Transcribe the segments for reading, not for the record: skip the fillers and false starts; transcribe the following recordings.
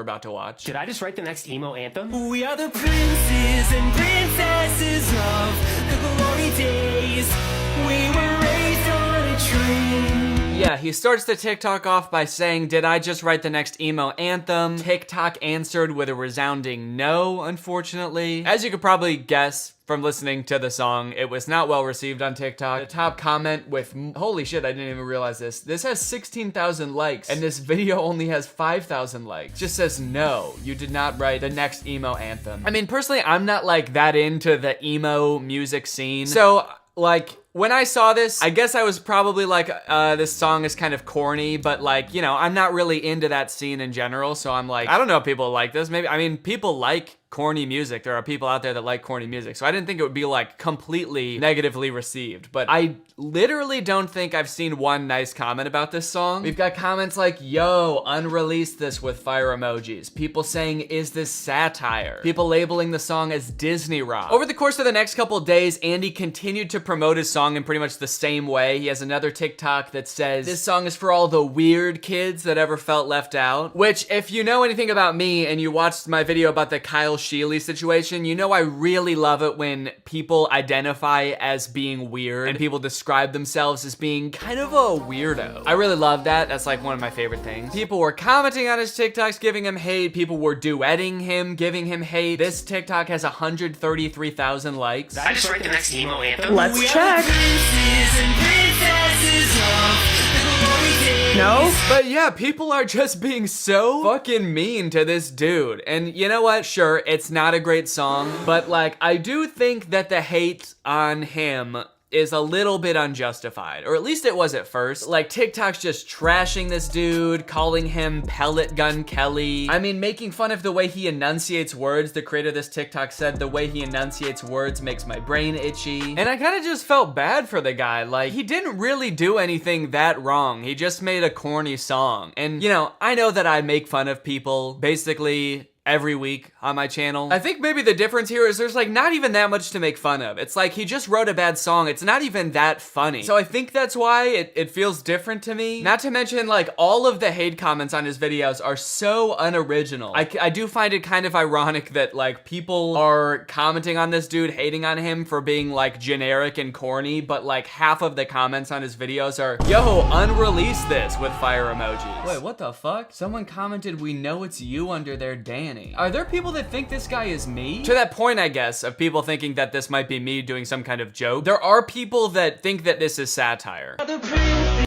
we're about to watch. Did I just write the next emo anthem? We are the princes and princesses of the glory days. We were raised on a tree. Yeah, he starts the TikTok off by saying, did I just write the next emo anthem? TikTok answered with a resounding no, unfortunately. As you could probably guess from listening to the song, it was not well received on TikTok. The top comment with, holy shit, I didn't even realize this. This has 16,000 likes, and this video only has 5,000 likes. Just says, no, you did not write the next emo anthem. I mean, personally, I'm not like that into the emo music scene. So, like, when I saw this, I guess I was probably like, this song is kind of corny, but like, you know, I'm not really into that scene in general, so I'm like, I don't know if people like this. Maybe, I mean, people like corny music. There are people out there that like corny music, so I didn't think it would be like completely negatively received, but I literally don't think I've seen one nice comment about this song. We've got comments like, yo, unreleased this with fire emojis. People saying, is this satire? People labeling the song as Disney rock. Over the course of the next couple days, Andy continued to promote his song in pretty much the same way. He has another TikTok that says, this song is for all the weird kids that ever felt left out, which if you know anything about me and you watched my video about the Kyle Sheely situation, you know I really love it when people identify as being weird and people describe themselves as being kind of a weirdo. I really love that. That's like one of my favorite things. People were commenting on his TikToks, giving him hate. People were duetting him, giving him hate. This TikTok has 133,000 likes. Did I just write the next emo anthem? Let's check. No? But yeah, people are just being so fucking mean to this dude. And you know what? Sure, it's not a great song, but like, I do think that the hate on him is a little bit unjustified, or at least it was at first. Like, TikTok's just trashing this dude, calling him Pellet Gun Kelly. I mean, making fun of the way he enunciates words. The creator of this TikTok said, the way he enunciates words makes my brain itchy. And I kind of just felt bad for the guy. Like, he didn't really do anything that wrong. He just made a corny song. And, you know, I know that I make fun of people basically every week on my channel. I think maybe the difference here is there's like not even that much to make fun of. It's like he just wrote a bad song. It's not even that funny. So I think that's why it feels different to me. Not to mention like all of the hate comments on his videos are so unoriginal. I do find it kind of ironic that like people are commenting on this dude, hating on him for being like generic and corny, but like half of the comments on his videos are, yo, unrelease this with fire emojis. Wait, what the fuck? Someone commented, we know it's you under there, Danny. Are there people that think this guy is me? To that point, I guess, of people thinking that this might be me doing some kind of joke, there are people that think that this is satire.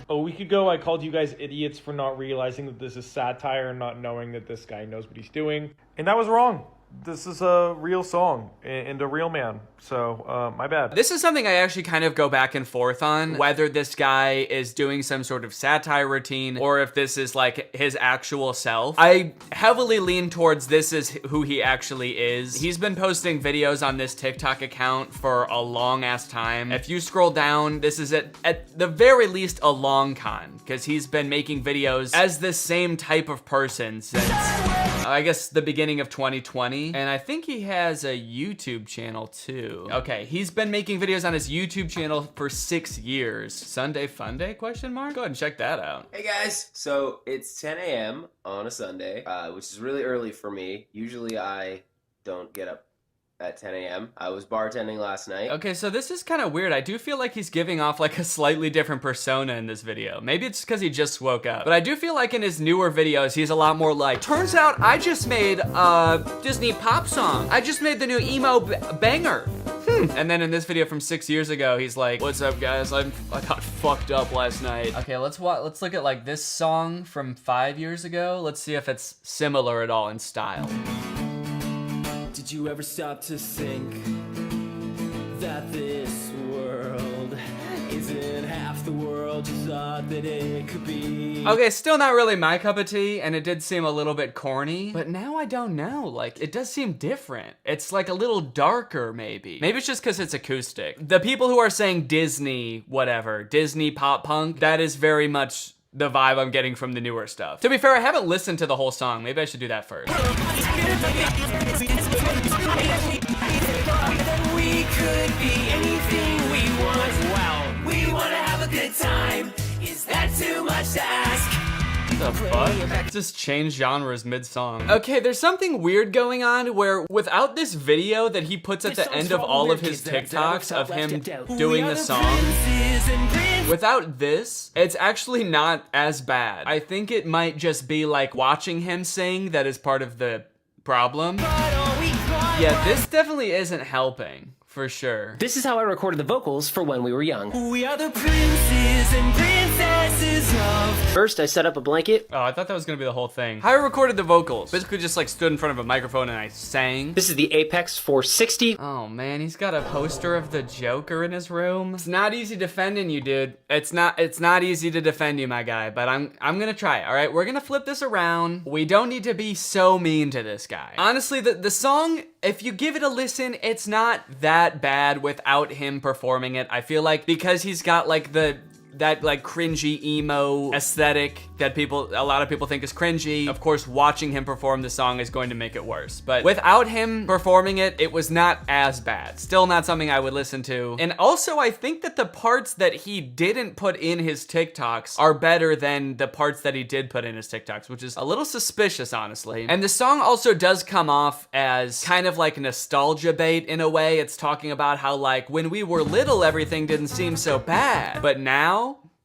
A week ago, I called you guys idiots for not realizing that this is satire and not knowing that this guy knows what he's doing. And I was wrong. This is a real song and a real man. So, my bad. This is something I actually kind of go back and forth on, whether this guy is doing some sort of satire routine or if this is like his actual self. I heavily lean towards this is who he actually is. He's been posting videos on this TikTok account for a long ass time. If you scroll down, this is at the very least a long con, because he's been making videos as this same type of person since I guess the beginning of 2020. And I think he has a YouTube channel too. Okay, he's been making videos on his YouTube channel for 6 years. Sunday Funday, question mark? Go ahead and check that out. Hey guys, so it's 10 a.m. on a Sunday, which is really early for me. Usually I don't get up at 10 a.m. I was bartending last night. Okay, so this is kind of weird. I do feel like he's giving off like a slightly different persona in this video. Maybe it's because he just woke up. But I do feel like in his newer videos, he's a lot more like, turns out I just made a Disney pop song. I just made the new emo banger. And then in this video from 6 years ago, he's like, what's up guys? I got fucked up last night. Okay, let's look at like this song from 5 years ago. Let's see if it's similar at all in style. Did you ever stop to think that this world isn't half the world you thought that it could be? Okay, still not really my cup of tea, and it did seem a little bit corny, but now I don't know, like, it does seem different. It's like a little darker, maybe. Maybe it's just because it's acoustic. The people who are saying Disney, whatever, Disney pop punk, that is very much the vibe I'm getting from the newer stuff. To be fair, I haven't listened to the whole song. Maybe I should do that first. We could be anything we want. Wow. We want to have a good time. Is that too much to ask? the fuck? Just change genres mid-song. Okay, there's something weird going on where without this video that he puts at the end of all of his TikToks of him doing the song, without this, it's actually not as bad. I think it might just be like watching him sing that is part of the problem. Yeah, this definitely isn't helping. For sure. This is how I recorded the vocals for When We Were Young. We are the princes and princesses of... First, I set up a blanket. Oh, I thought that was gonna be the whole thing. How I recorded the vocals. Basically just like stood in front of a microphone and I sang. This is the Apex 460. Oh man, he's got a poster of the Joker in his room. It's not easy defending you, dude. It's not easy to defend you, my guy, but I'm gonna try, all right? We're gonna flip this around. We don't need to be so mean to this guy. Honestly, the song, if you give it a listen, it's not that bad without him performing it. I feel like because he's got like that like cringy emo aesthetic that a lot of people think is cringy. Of course, watching him perform the song is going to make it worse. But without him performing it, it was not as bad. Still not something I would listen to. And also, I think that the parts that he didn't put in his TikToks are better than the parts that he did put in his TikToks, which is a little suspicious, honestly. And the song also does come off as kind of like nostalgia bait in a way. It's talking about how like when we were little, everything didn't seem so bad. But now,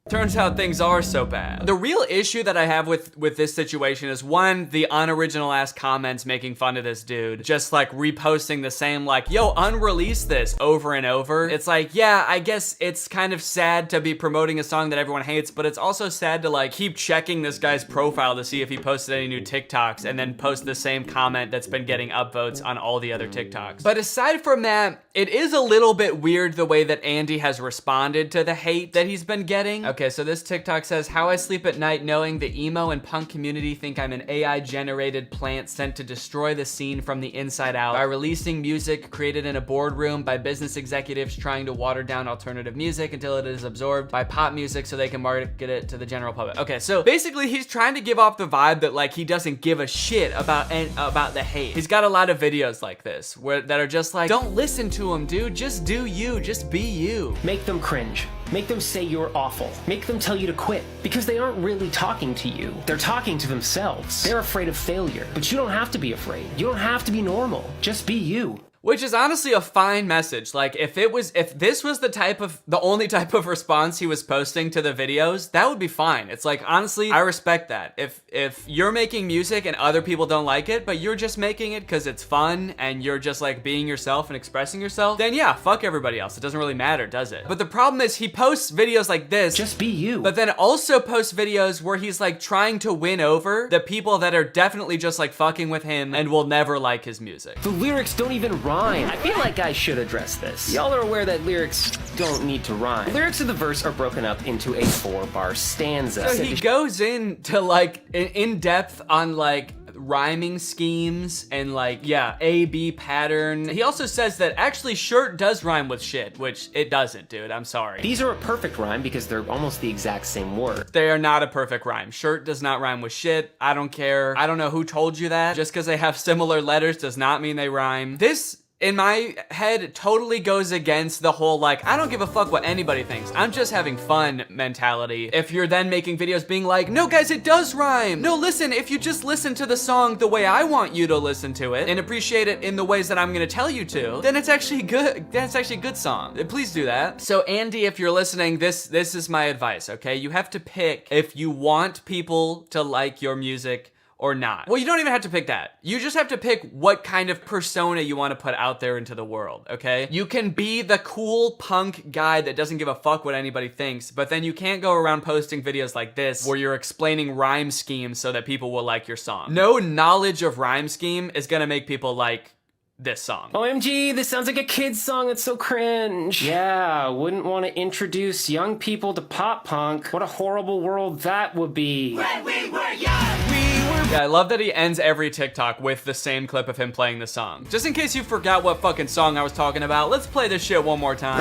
turns out things are so bad. The real issue that I have with this situation is one, the unoriginal ass comments making fun of this dude, just like reposting the same like, yo, unrelease this over and over. It's like, yeah, I guess it's kind of sad to be promoting a song that everyone hates, but it's also sad to like keep checking this guy's profile to see if he posted any new TikToks and then post the same comment that's been getting upvotes on all the other TikToks. But aside from that, it is a little bit weird the way that Andy has responded to the hate that he's been getting. Okay, so this TikTok says, how I sleep at night knowing the emo and punk community think I'm an AI-generated plant sent to destroy the scene from the inside out by releasing music created in a boardroom by business executives trying to water down alternative music until it is absorbed by pop music so they can market it to the general public. Okay, so basically he's trying to give off the vibe that like he doesn't give a shit about the hate. He's got a lot of videos like this that are just like, don't listen to him, dude. Just do you. Just be you. Make them cringe. Make them say you're awful. Make them tell you to quit. Because they aren't really talking to you. They're talking to themselves. They're afraid of failure. But you don't have to be afraid. You don't have to be normal. Just be you. Which is honestly a fine message. Like if this was the only type of response he was posting to the videos, that would be fine. It's like, honestly, I respect that. If you're making music and other people don't like it, but you're just making it because it's fun and you're just like being yourself and expressing yourself, then yeah, fuck everybody else. It doesn't really matter, does it? But the problem is he posts videos like this, just be you, but then also posts videos where he's like trying to win over the people that are definitely just like fucking with him and will never like his music. The lyrics don't even rhyme. I feel like I should address this. Y'all are aware that lyrics don't need to rhyme. The lyrics of the verse are broken up into a 4-bar stanza. So he goes into like in depth on like rhyming schemes and like, yeah, A-B pattern. He also says that actually shirt does rhyme with shit, which it doesn't, dude. I'm sorry. These are a perfect rhyme because they're almost the exact same word. They are not a perfect rhyme. Shirt does not rhyme with shit. I don't care. I don't know who told you that. Just because they have similar letters does not mean they rhyme. This, in my head, totally goes against the whole like, I don't give a fuck what anybody thinks. I'm just having fun mentality. If you're then making videos being like, no guys, it does rhyme. No, listen, if you just listen to the song the way I want you to listen to it and appreciate it in the ways that I'm gonna tell you to, then it's actually good. That's actually a good song. Please do that. So Andy, if you're listening, this is my advice, okay? You have to pick if you want people to like your music or not. Well, you don't even have to pick that. You just have to pick what kind of persona you want to put out there into the world, okay? You can be the cool punk guy that doesn't give a fuck what anybody thinks, but then you can't go around posting videos like this where you're explaining rhyme schemes so that people will like your song. No knowledge of rhyme scheme is gonna make people like this song. OMG, this sounds like a kid's song. That's so cringe. Yeah, wouldn't want to introduce young people to pop punk. What a horrible world that would be. When we were young, we were Yeah, I love that he ends every TikTok with the same clip of him playing the song. Just in case you forgot what fucking song I was talking about, let's play this shit one more time.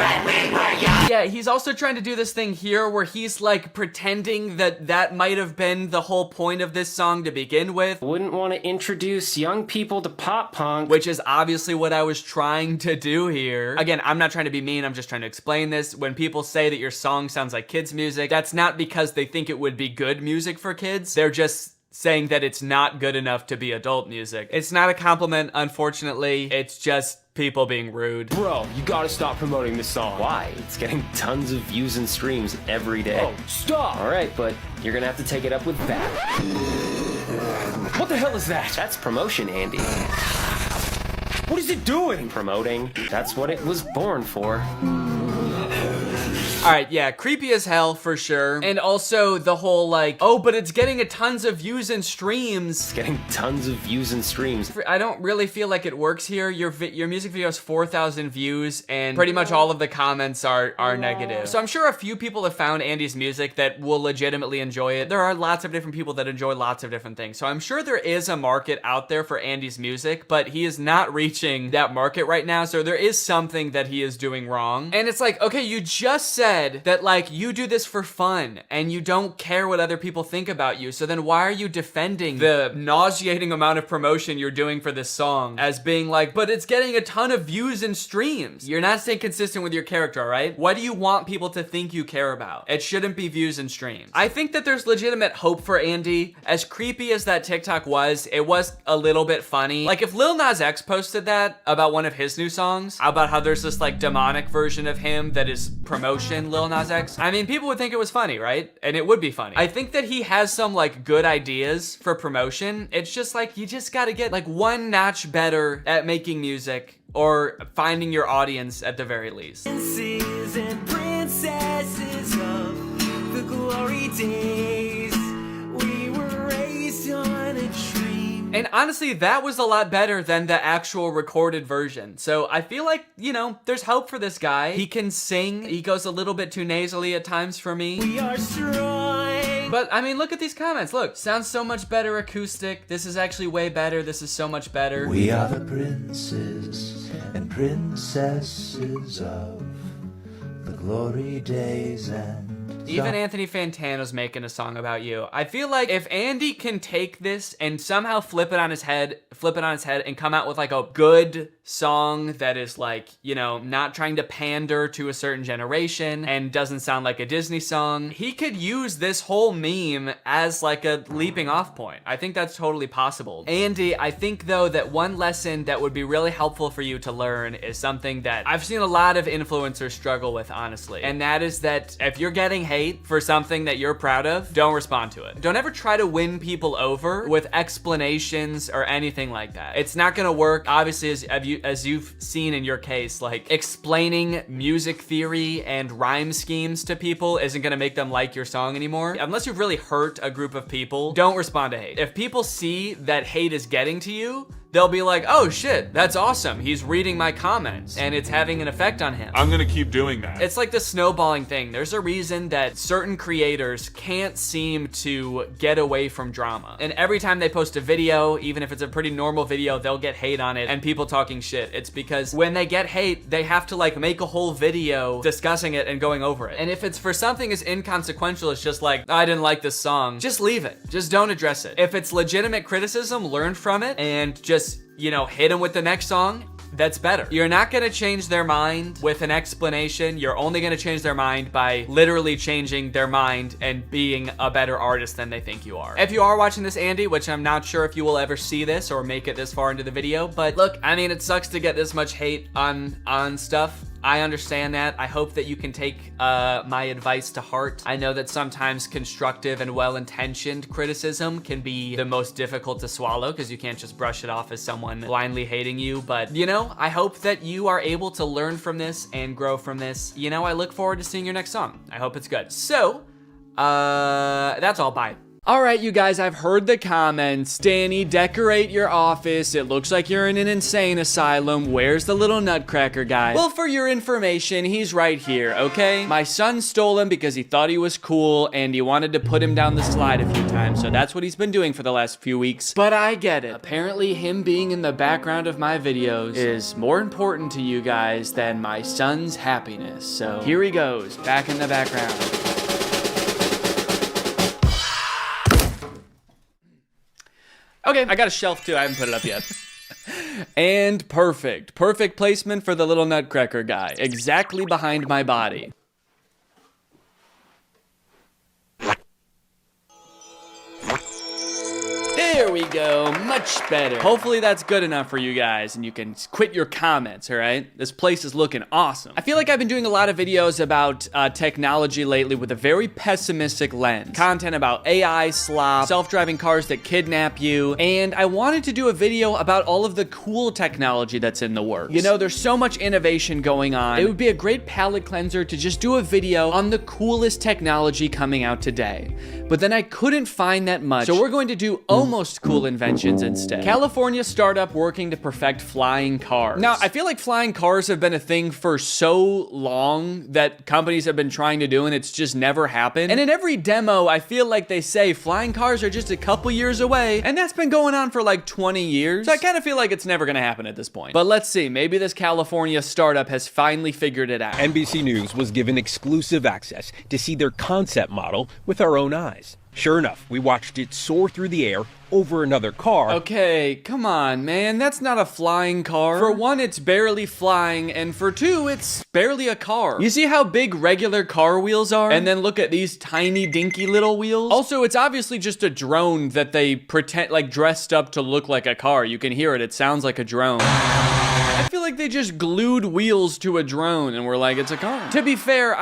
Yeah, he's also trying to do this thing here where he's like pretending that that might have been the whole point of this song to begin with. Wouldn't want to introduce young people to pop punk. Which is obviously what I was trying to do here. Again, I'm not trying to be mean, I'm just trying to explain this. When people say that your song sounds like kids' music, that's not because they think it would be good music for kids. They're just saying that it's not good enough to be adult music. It's not a compliment, unfortunately. It's just people being rude. Bro, you gotta stop promoting this song. Why? It's getting tons of views and streams every day. Oh, stop! Alright, but you're gonna have to take it up with that. What the hell is that? That's promotion, Andy. What is it doing? Promoting. That's what it was born for. All right, yeah, creepy as hell for sure. And also the whole like, oh, but it's getting a tons of views and streams. It's getting tons of views and streams. I don't really feel like it works here. Your music video has 4,000 views and pretty much all of the comments are negative. So I'm sure a few people have found Andy's music that will legitimately enjoy it. There are lots of different people that enjoy lots of different things. So I'm sure there is a market out there for Andy's music, but he is not reaching that market right now. So there is something that he is doing wrong. And it's like, okay, you just said that like you do this for fun and you don't care what other people think about you. So then why are you defending the nauseating amount of promotion you're doing for this song as being like, but it's getting a ton of views and streams? You're not staying consistent with your character, all right? What do you want people to think you care about? It shouldn't be views and streams. I think that there's legitimate hope for Andy. As creepy as that TikTok was, it was a little bit funny. Like if Lil Nas X posted that about one of his new songs, about how there's this like demonic version of him that is promotion Lil Nas X, I mean, people would think it was funny, right? And it would be funny. I think that he has some like good ideas for promotion. It's just like, you just gotta get like one notch better at making music or finding your audience at the very least. Princes and princesses of the glory days, we were raised on a tree. And honestly, that was a lot better than the actual recorded version. So I feel like, you know, there's hope for this guy. He can sing. He goes a little bit too nasally at times for me. We are strong. But I mean, look at these comments. Look, sounds so much better acoustic. This is actually way better. This is so much better. We are the princes and princesses of the glory days and even Anthony Fantano's making a song about you. I feel like if Andy can take this and somehow flip it on his head and come out with like a good song that is like, you know, not trying to pander to a certain generation and doesn't sound like a Disney song, he could use this whole meme as like a leaping off point. I think that's totally possible. Andy, I think though that one lesson that would be really helpful for you to learn is something that I've seen a lot of influencers struggle with, honestly. And that is that if you're getting hate for something that you're proud of, don't respond to it. Don't ever try to win people over with explanations or anything like that. It's not gonna work. Obviously, as you've seen in your case, like explaining music theory and rhyme schemes to people isn't gonna make them like your song anymore. Unless you've really hurt a group of people, don't respond to hate. If people see that hate is getting to you, they'll be like, oh shit, that's awesome. He's reading my comments and it's having an effect on him. I'm gonna keep doing that. It's like the snowballing thing. There's a reason that certain creators can't seem to get away from drama. And every time they post a video, even if it's a pretty normal video, they'll get hate on it and people talking shit. It's because when they get hate, they have to like make a whole video discussing it and going over it. And if it's for something as inconsequential as just like, I didn't like this song, just leave it. Just don't address it. If it's legitimate criticism, learn from it and just, you know, hit them with the next song. That's better. You're not gonna change their mind with an explanation. You're only gonna change their mind by literally changing their mind and being a better artist than they think you are. If you are watching this, Andy, which I'm not sure if you will ever see this or make it this far into the video, but look, I mean, it sucks to get this much hate on stuff. I understand that. I hope that you can take my advice to heart. I know that sometimes constructive and well-intentioned criticism can be the most difficult to swallow because you can't just brush it off as someone blindly hating you. But, you know, I hope that you are able to learn from this and grow from this. You know, I look forward to seeing your next song. I hope it's good. So, that's all. Bye. All right, you guys, I've heard the comments. Danny, decorate your office. It looks like you're in an insane asylum. Where's the little nutcracker guy? Well, for your information, he's right here, okay? My son stole him because he thought he was cool and he wanted to put him down the slide a few times, so that's what he's been doing for the last few weeks. But I get it. Apparently, him being in the background of my videos is more important to you guys than my son's happiness. So here he goes, back in the background. Okay, I got a shelf too. I haven't put it up yet. And perfect. Perfect placement for the little nutcracker guy. Exactly behind my body. There we go, much better. Hopefully that's good enough for you guys and you can quit your comments, all right? This place is looking awesome. I feel like I've been doing a lot of videos about technology lately with a very pessimistic lens. Content about AI slop, self-driving cars that kidnap you, and I wanted to do a video about all of the cool technology that's in the works. You know, there's so much innovation going on. It would be a great palate cleanser to just do a video on the coolest technology coming out today. But then I couldn't find that much, so we're going to do almost cool inventions instead. California startup working to perfect flying cars. Now, I feel like flying cars have been a thing for so long that companies have been trying to do, and it's just never happened. And in every demo, I feel like they say flying cars are just a couple years away, and that's been going on for like 20 years. So I kind of feel like it's never gonna happen at this point. But let's see, maybe this California startup has finally figured it out. NBC News was given exclusive access to see their concept model with our own eyes. Sure enough, we watched it soar through the air over another car. Okay, come on, man. That's not a flying car. For one, it's barely flying, and for two, it's barely a car. You see how big regular car wheels are? And then look at these tiny, dinky little wheels. Also, it's obviously just a drone that they pretend, like, dressed up to look like a car. You can hear it. It sounds like a drone. I feel like they just glued wheels to a drone and were like, it's a car. To be fair,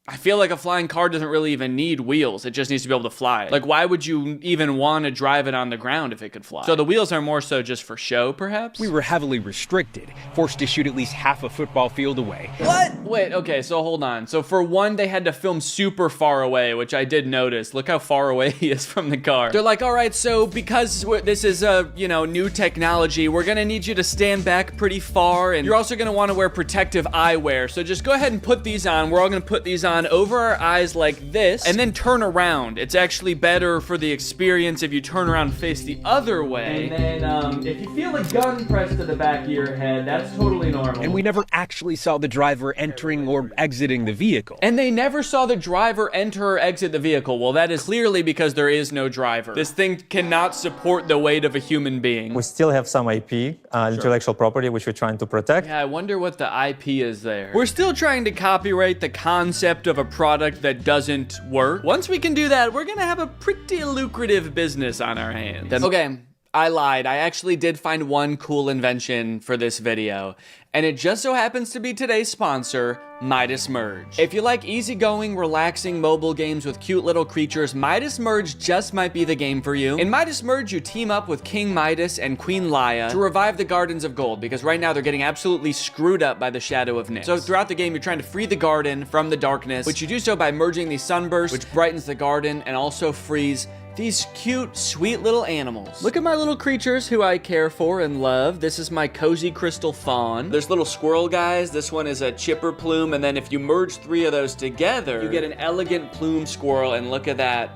I feel like a flying car doesn't really even need wheels. It just needs to be able to fly. Like, why would you even want to drive it on the ground if it could fly? So the wheels are more so just for show, perhaps? We were heavily restricted, forced to shoot at least half a football field away. What? Wait, okay, so hold on. So for one, they had to film super far away, which I did notice. Look how far away he is from the car. They're like, all right, so because this is a, new technology, we're gonna need you to stand back pretty far, and you're also gonna wanna wear protective eyewear. So just go ahead and put these on. We're all gonna put these on over our eyes like this, and then turn around. It's actually better for the experience if you turn around and face the other way. And then if you feel a gun pressed to the back of your head, that's totally normal. And we never actually saw the driver entering or exiting the vehicle. And they never saw the driver enter or exit the vehicle. Well, that is clearly because there is no driver. This thing cannot support the weight of a human being. We still have some IP, intellectual property, which we're trying to protect. Yeah, I wonder what the IP is there. We're still trying to copyright the concept of a product that doesn't work. Once we can do that, we're gonna have a pretty lucrative business on our hands. Okay, I lied. I actually did find one cool invention for this video, and it just so happens to be today's sponsor, Midas Merge. If you like easygoing, relaxing mobile games with cute little creatures, Midas Merge just might be the game for you. In Midas Merge, you team up with King Midas and Queen Laia to revive the Gardens of Gold, because right now they're getting absolutely screwed up by the Shadow of Nyx. So throughout the game, you're trying to free the garden from the darkness, which you do so by merging the sunburst, which brightens the garden and also frees these cute, sweet little animals. Look at my little creatures who I care for and love. This is my cozy crystal fawn. There's little squirrel guys. This one is a chipper plume, and then if you merge 3 of those together, you get an elegant plume squirrel, and look at that.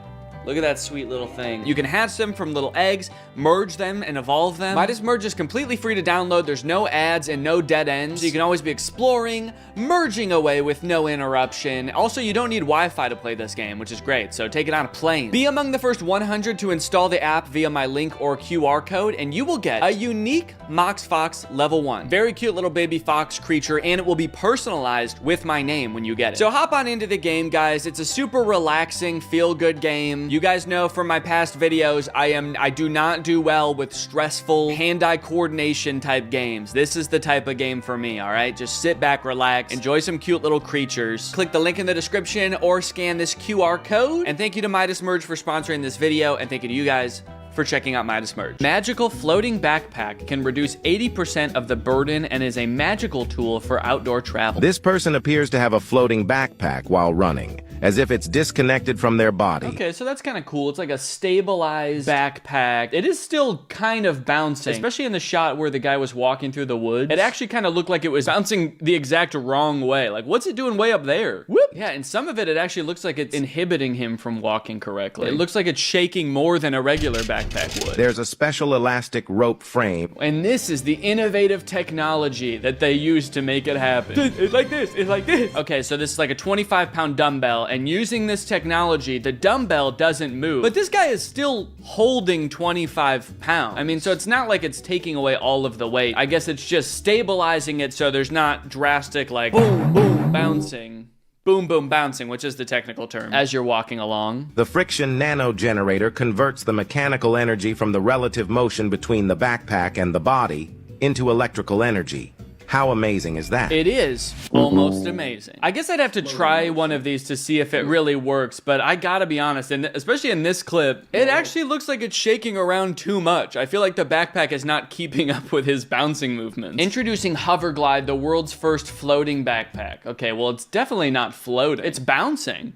Look at that sweet little thing. You can hatch them from little eggs, merge them, and evolve them. Midas Merge is completely free to download. There's no ads and no dead ends. So you can always be exploring, merging away with no interruption. Also, you don't need Wi-Fi to play this game, which is great. So take it on a plane. Be among the first 100 to install the app via my link or QR code, and you will get a unique Mox Fox level 1. Very cute little baby fox creature, and it will be personalized with my name when you get it. So hop on into the game, guys. It's a super relaxing, feel-good game. You guys know from my past videos, I do not do well with stressful hand-eye coordination type games. This is the type of game for me, all right? Just sit back, relax, enjoy some cute little creatures. Click the link in the description or scan this QR code. And thank you to Midas Merge for sponsoring this video, and thank you to you guys for checking out Midas Merge. Magical floating backpack can reduce 80% of the burden and is a magical tool for outdoor travel. This person appears to have a floating backpack while running. as if it's disconnected from their body. Okay, so that's kind of cool. It's like a stabilized backpack. It is still kind of bouncing, especially in the shot where the guy was walking through the woods. It actually kind of looked like it was bouncing the exact wrong way. Like, what's it doing way up there? Whoop! Yeah, and some of it actually looks like it's inhibiting him from walking correctly. It looks like it's shaking more than a regular backpack would. There's a special elastic rope frame. And this is the innovative technology that they use to make it happen. It's like this, it's like this. Okay, so this is like a 25-pound dumbbell, and using this technology, the dumbbell doesn't move. But this guy is still holding 25 pounds. I mean, so it's not like it's taking away all of the weight. I guess it's just stabilizing it so there's not drastic, like, boom, boom, bouncing. Boom, boom, bouncing, which is the technical term, as you're walking along. The friction nanogenerator converts the mechanical energy from the relative motion between the backpack and the body into electrical energy. How amazing is that? It is almost amazing. I guess I'd have to try one of these to see if it really works, but I gotta be honest, and especially in this clip, it actually looks like it's shaking around too much. I feel like the backpack is not keeping up with his bouncing movements. Introducing Hoverglide, the world's first floating backpack. Okay, well, it's definitely not floating. It's bouncing.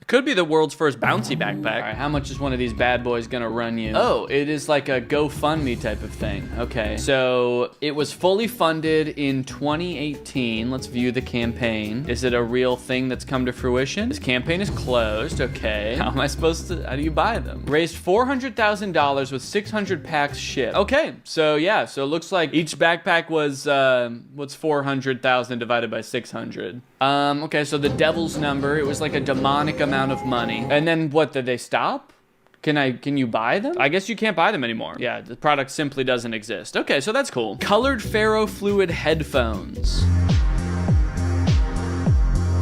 Could be the world's first bouncy backpack. All right, how much is one of these bad boys gonna run you? Oh, it is like a GoFundMe type of thing. Okay, so it was fully funded in 2018. Let's view the campaign. Is it a real thing that's come to fruition? This campaign is closed. Okay, how do you buy them? Raised $400,000 with 600 packs shipped. Okay, so yeah, so it looks like each backpack was, what's 400,000 divided by 600? Okay, so the devil's number, it was like a demonic amount of money. And then what, did they stop? Can you buy them? I guess you can't buy them anymore. Yeah, the product simply doesn't exist. Okay, so that's cool. Colored ferrofluid headphones.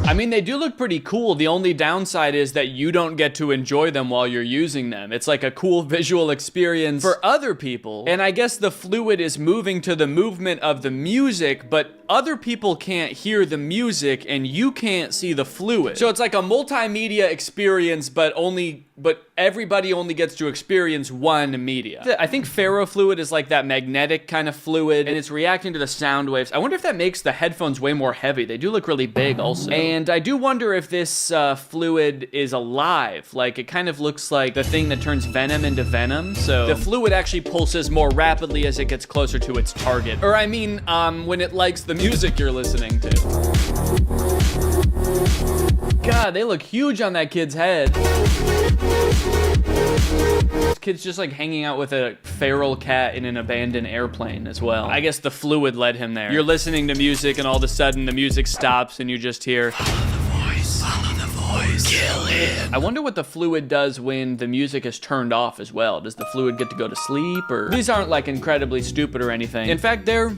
I mean, they do look pretty cool. The only downside is that you don't get to enjoy them while you're using them. It's like a cool visual experience for other people. And I guess the fluid is moving to the movement of the music, but other people can't hear the music and you can't see the fluid. So it's like a multimedia experience, but everybody only gets to experience one media. I think ferrofluid is like that magnetic kind of fluid, and it's reacting to the sound waves. I wonder if that makes the headphones way more heavy. They do look really big also. And I do wonder if this fluid is alive. Like, it kind of looks like the thing that turns venom into venom. So the fluid actually pulses more rapidly as it gets closer to its target. Or I mean, when it likes the music you're listening to. God, they look huge on that kid's head. This kid's just like hanging out with a feral cat in an abandoned airplane as well. I guess the fluid led him there. You're listening to music and all of a sudden the music stops and you just hear, follow the voice, kill him. I wonder what the fluid does when the music is turned off as well. Does the fluid get to go to sleep, or? These aren't like incredibly stupid or anything. In fact, they're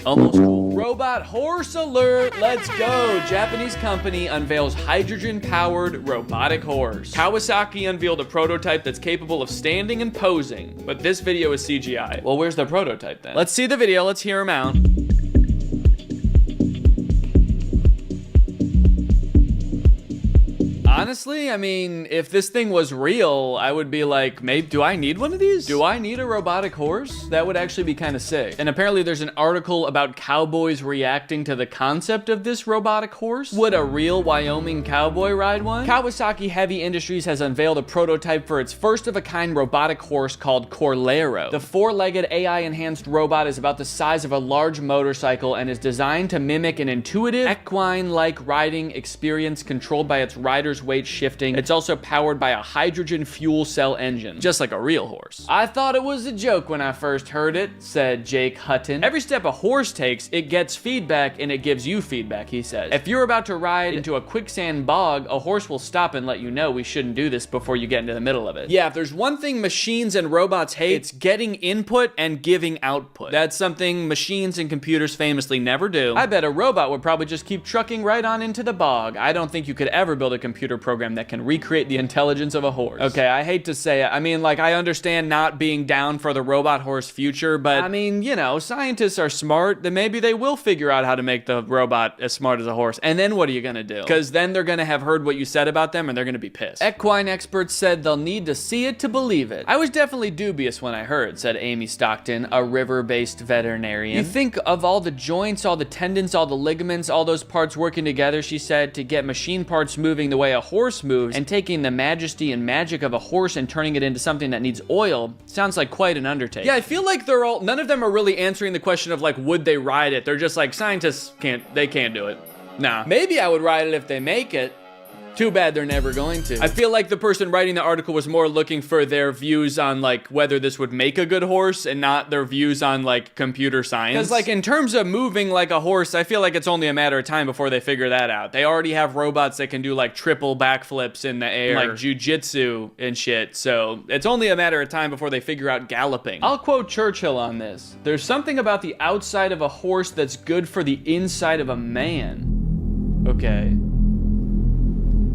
almost cool. Robot horse alert, let's go. Japanese company unveils hydrogen-powered robotic horse. Kawasaki unveiled a prototype that's capable of standing and posing, but this video is CGI. Well, where's the prototype then? Let's see the video, let's hear him out. Honestly, I mean, if this thing was real, I would be like, maybe, do I need one of these? Do I need a robotic horse? That would actually be kind of sick. And apparently there's an article about cowboys reacting to the concept of this robotic horse. Would a real Wyoming cowboy ride one? Kawasaki Heavy Industries has unveiled a prototype for its first-of-a-kind robotic horse called Corlero. The four-legged AI-enhanced robot is about the size of a large motorcycle and is designed to mimic an intuitive, equine-like riding experience controlled by its rider's weight shifting. It's also powered by a hydrogen fuel cell engine, just like a real horse. I thought it was a joke when I first heard it, said Jake Hutton. Every step a horse takes, it gets feedback and it gives you feedback, he says. If you're about to ride into a quicksand bog, a horse will stop and let you know we shouldn't do this before you get into the middle of it. Yeah, if there's one thing machines and robots hate, it's getting input and giving output. That's something machines and computers famously never do. I bet a robot would probably just keep trucking right on into the bog. I don't think you could ever build a computer program that can recreate the intelligence of a horse. Okay, I hate to say it. I mean, like, I understand not being down for the robot horse future, but I mean, you know, scientists are smart, then maybe they will figure out how to make the robot as smart as a horse. And then what are you gonna do? Because then they're gonna have heard what you said about them and they're gonna be pissed. Equine experts said they'll need to see it to believe it. I was definitely dubious when I heard, said Amy Stockton, a river-based veterinarian. You think of all the joints, all the tendons, all the ligaments, all those parts working together, she said, to get machine parts moving the way a horse horse moves, and taking the majesty and magic of a horse and turning it into something that needs oil sounds like quite an undertaking. Yeah, I feel like none of them are really answering the question of like, would they ride it? They're just like, scientists can't do it. Nah. Maybe I would ride it if they make it. Too bad they're never going to. I feel like the person writing the article was more looking for their views on like whether this would make a good horse and not their views on like computer science. Because like in terms of moving like a horse, I feel like it's only a matter of time before they figure that out. They already have robots that can do like triple backflips in the air, like jujitsu and shit. So it's only a matter of time before they figure out galloping. I'll quote Churchill on this. There's something about the outside of a horse that's good for the inside of a man. Okay.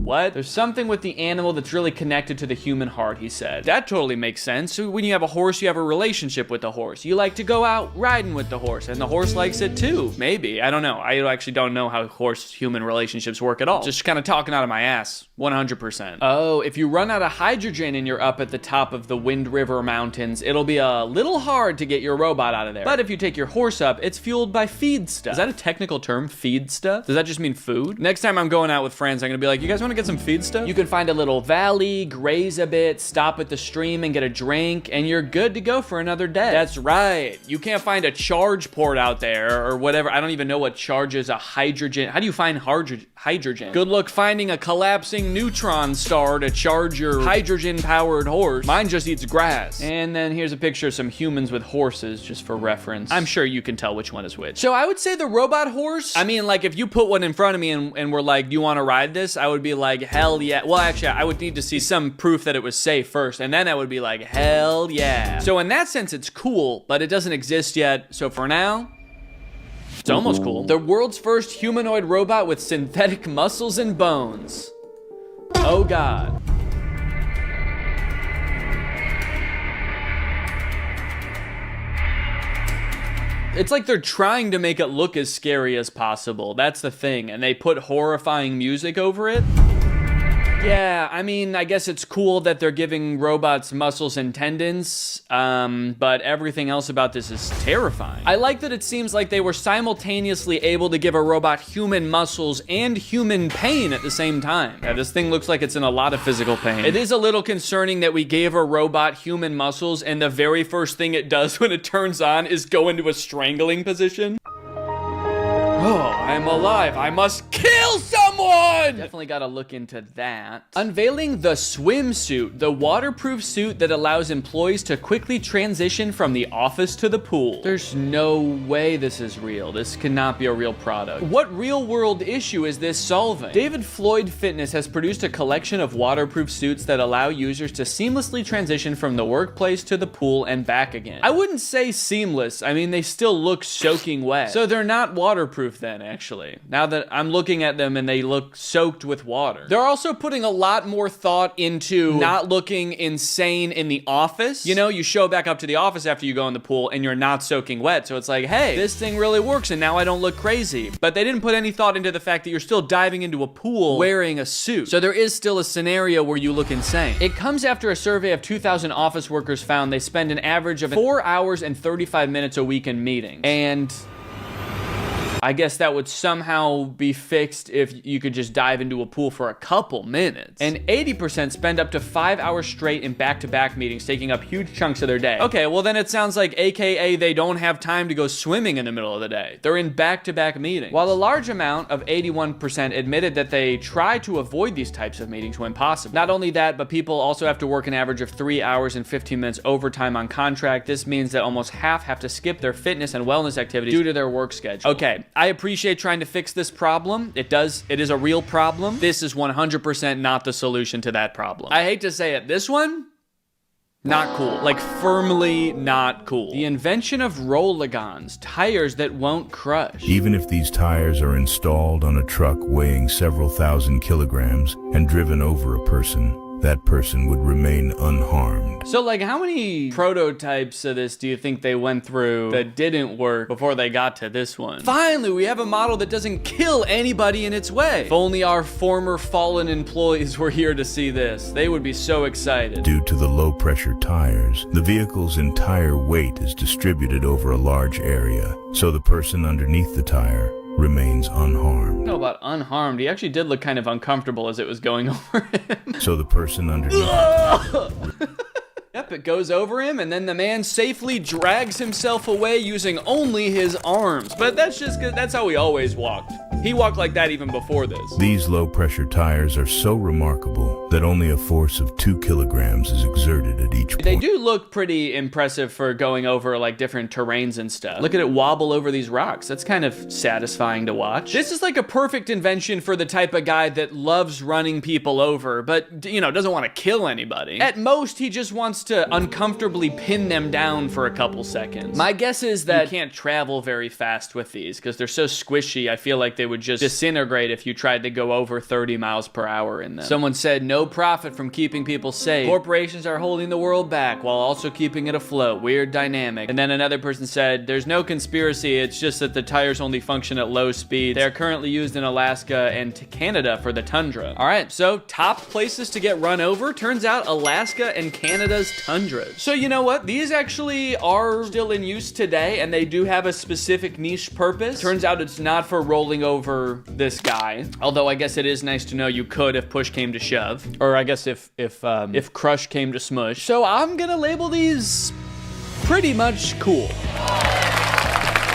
What? There's something with the animal that's really connected to the human heart, he said. That totally makes sense. So when you have a horse, you have a relationship with the horse. You like to go out riding with the horse, and the horse likes it too. Maybe. I don't know. I actually don't know how horse-human relationships work at all. Just kind of talking out of my ass. 100%. Oh, if you run out of hydrogen and you're up at the top of the Wind River Mountains, it'll be a little hard to get your robot out of there. But if you take your horse up, it's fueled by feed stuff. Is that a technical term, feed stuff? Does that just mean food? Next time I'm going out with friends, I'm gonna be like, you guys wanna get some feed stuff? You can find a little valley, graze a bit, stop at the stream and get a drink, and you're good to go for another day. That's right. You can't find a charge port out there or whatever. I don't even know what charges a hydrogen. How do you find hydrogen? Good luck finding a collapsing neutron star to charge your hydrogen-powered horse. Mine just eats grass. And then here's a picture of some humans with horses, just for reference. I'm sure you can tell which one is which. So I would say the robot horse, I mean, like, if you put one in front of me and were like, do you want to ride this? I would be like, hell yeah. Well, actually, I would need to see some proof that it was safe first, and then I would be like, hell yeah. So in that sense, it's cool, but it doesn't exist yet. So for now, it's almost cool. The world's first humanoid robot with synthetic muscles and bones. Oh God. It's like they're trying to make it look as scary as possible. That's the thing. And they put horrifying music over it. Yeah, I mean, I guess it's cool that they're giving robots muscles and tendons, but everything else about this is terrifying. I like that it seems like they were simultaneously able to give a robot human muscles and human pain at the same time. Yeah, this thing looks like it's in a lot of physical pain. It is a little concerning that we gave a robot human muscles and the very first thing it does when it turns on is go into a strangling position. Oh, I'm alive. I must kill someone! Definitely gotta look into that. Unveiling the swimsuit, the waterproof suit that allows employees to quickly transition from the office to the pool. There's no way this is real. This cannot be a real product. What real-world issue is this solving? David Floyd Fitness has produced a collection of waterproof suits that allow users to seamlessly transition from the workplace to the pool and back again. I wouldn't say seamless. I mean, they still look soaking wet. So they're not waterproof then, actually. Now that I'm looking at them and they look soaked with water. They're also putting a lot more thought into not looking insane in the office. You know, you show back up to the office after you go in the pool and you're not soaking wet. So it's like, hey, this thing really works and now I don't look crazy. But they didn't put any thought into the fact that you're still diving into a pool wearing a suit. So there is still a scenario where you look insane. It comes after a survey of 2,000 office workers found they spend an average of 4 hours and 35 minutes a week in meetings. And I guess that would somehow be fixed if you could just dive into a pool for a couple minutes. And 80% spend up to 5 hours straight in back-to-back meetings, taking up huge chunks of their day. Okay, well then it sounds like AKA they don't have time to go swimming in the middle of the day. They're in back-to-back meetings. While a large amount of 81% admitted that they try to avoid these types of meetings when possible. Not only that, but people also have to work an average of 3 hours and 15 minutes overtime on contract. This means that almost half have to skip their fitness and wellness activities due to their work schedule. Okay, I appreciate trying to fix this problem. It is a real problem. This is 100% not the solution to that problem. I hate to say it, this one, not cool. Like, firmly not cool. The invention of Rolligons, tires that won't crush. Even if these tires are installed on a truck weighing several thousand kilograms and driven over a person, that person would remain unharmed. So, like, how many prototypes of this do you think they went through that didn't work before they got to this one? Finally, we have a model that doesn't kill anybody in its way. If only our former fallen employees were here to see this. They would be so excited. Due to the low-pressure tires, the vehicle's entire weight is distributed over a large area, so the person underneath the tire remains unharmed. I don't know about unharmed. He actually did look kind of uncomfortable as it was going over him. So the person underneath Yep, it goes over him, and then the man safely drags himself away using only his arms. But that's just 'cause that's how he always walked. He walked like that even before this. These low-pressure tires are so remarkable that only a force of 2 kilograms is exerted at each point. They do look pretty impressive for going over like different terrains and stuff. Look at it wobble over these rocks. That's kind of satisfying to watch. This is like a perfect invention for the type of guy that loves running people over, but, you know, doesn't want to kill anybody. At most, he just wants to uncomfortably pin them down for a couple seconds. My guess is that you can't travel very fast with these because they're so squishy. I feel like they would just disintegrate if you tried to go over 30 miles per hour in them. Someone said, no profit from keeping people safe. Corporations are holding the world back while also keeping it afloat. Weird dynamic. And then another person said, there's no conspiracy. It's just that the tires only function at low speeds. They are currently used in Alaska and Canada for the tundra. All right, so top places to get run over. Turns out Alaska and Canada's tundra. So you know what? These actually are still in use today, and they do have a specific niche purpose. Turns out it's not for rolling over this guy. Although I guess it is nice to know you could if push came to shove. Or I guess if crush came to smush. So I'm gonna label these pretty much cool.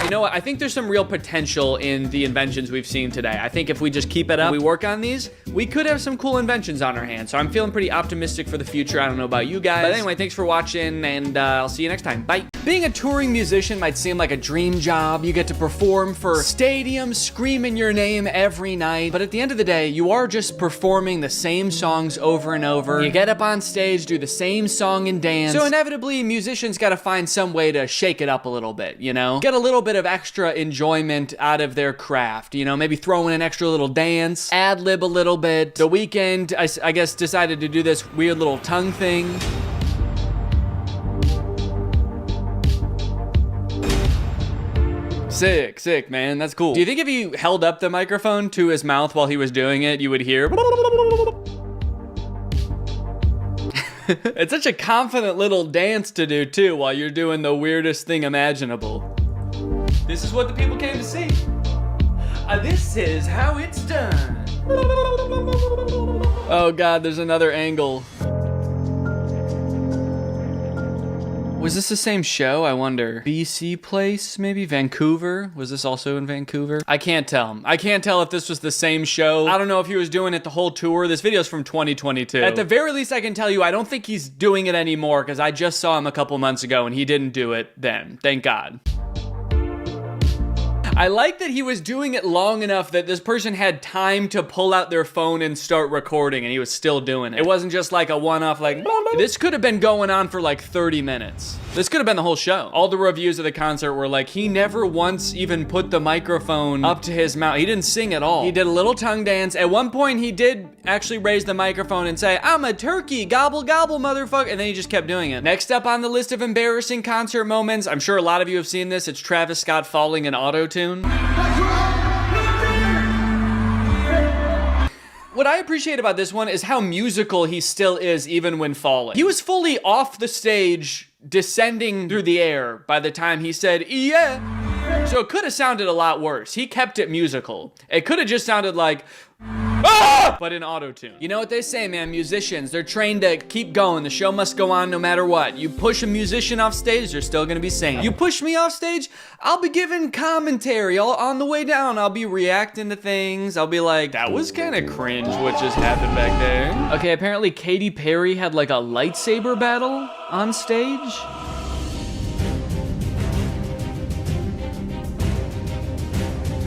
You know what? I think there's some real potential in the inventions we've seen today. I think if we just keep it up, we work on these, we could have some cool inventions on our hands. So I'm feeling pretty optimistic for the future. I don't know about you guys. But anyway, thanks for watching, and I'll see you next time. Bye. Being a touring musician might seem like a dream job. You get to perform for stadiums, screaming your name every night. But at the end of the day, you are just performing the same songs over and over. You get up on stage, do the same song and dance. So inevitably, musicians gotta find some way to shake it up a little bit, you know? Get a little bit of extra enjoyment out of their craft, you know? Maybe throw in an extra little dance, ad-lib a little bit. The Weeknd, I guess, decided to do this weird little tongue thing. Sick, man. That's cool. Do you think if you held up the microphone to his mouth while he was doing it, you would hear? It's such a confident little dance to do, too, while you're doing the weirdest thing imaginable. This is what the people came to see. This is how it's done. Oh, God, there's another angle. Was this the same show? I wonder. BC Place, maybe? Vancouver? Was this also in Vancouver? I can't tell. I can't tell if this was the same show. I don't know if he was doing it the whole tour. This video's from 2022. At the very least, I can tell you, I don't think he's doing it anymore because I just saw him a couple months ago and he didn't do it then. Thank God. I like that he was doing it long enough that this person had time to pull out their phone and start recording, and he was still doing it. It wasn't just like a one-off, like, blah, blah. This could have been going on for like 30 minutes. This could have been the whole show. All the reviews of the concert were like, he never once even put the microphone up to his mouth. He didn't sing at all. He did a little tongue dance. At one point, he did actually raise the microphone and say, I'm a turkey, gobble, gobble, motherfucker. And then he just kept doing it. Next up on the list of embarrassing concert moments, I'm sure a lot of you have seen this, it's Travis Scott falling in auto-tune. What I appreciate about this one is how musical he still is even when falling. He was fully off the stage, descending through the air by the time he said, yeah. So it could have sounded a lot worse. He kept it musical. It could have just sounded like, ah! But in auto-tune. You know what they say, man, musicians, they're trained to keep going. The show must go on no matter what. You push a musician off stage, they're still gonna be singing. You push me off stage, I'll be giving commentary. On the way down, I'll be reacting to things. I'll be like, that was kind of cringe what just happened back there. Okay, apparently Katy Perry had like a lightsaber battle on stage.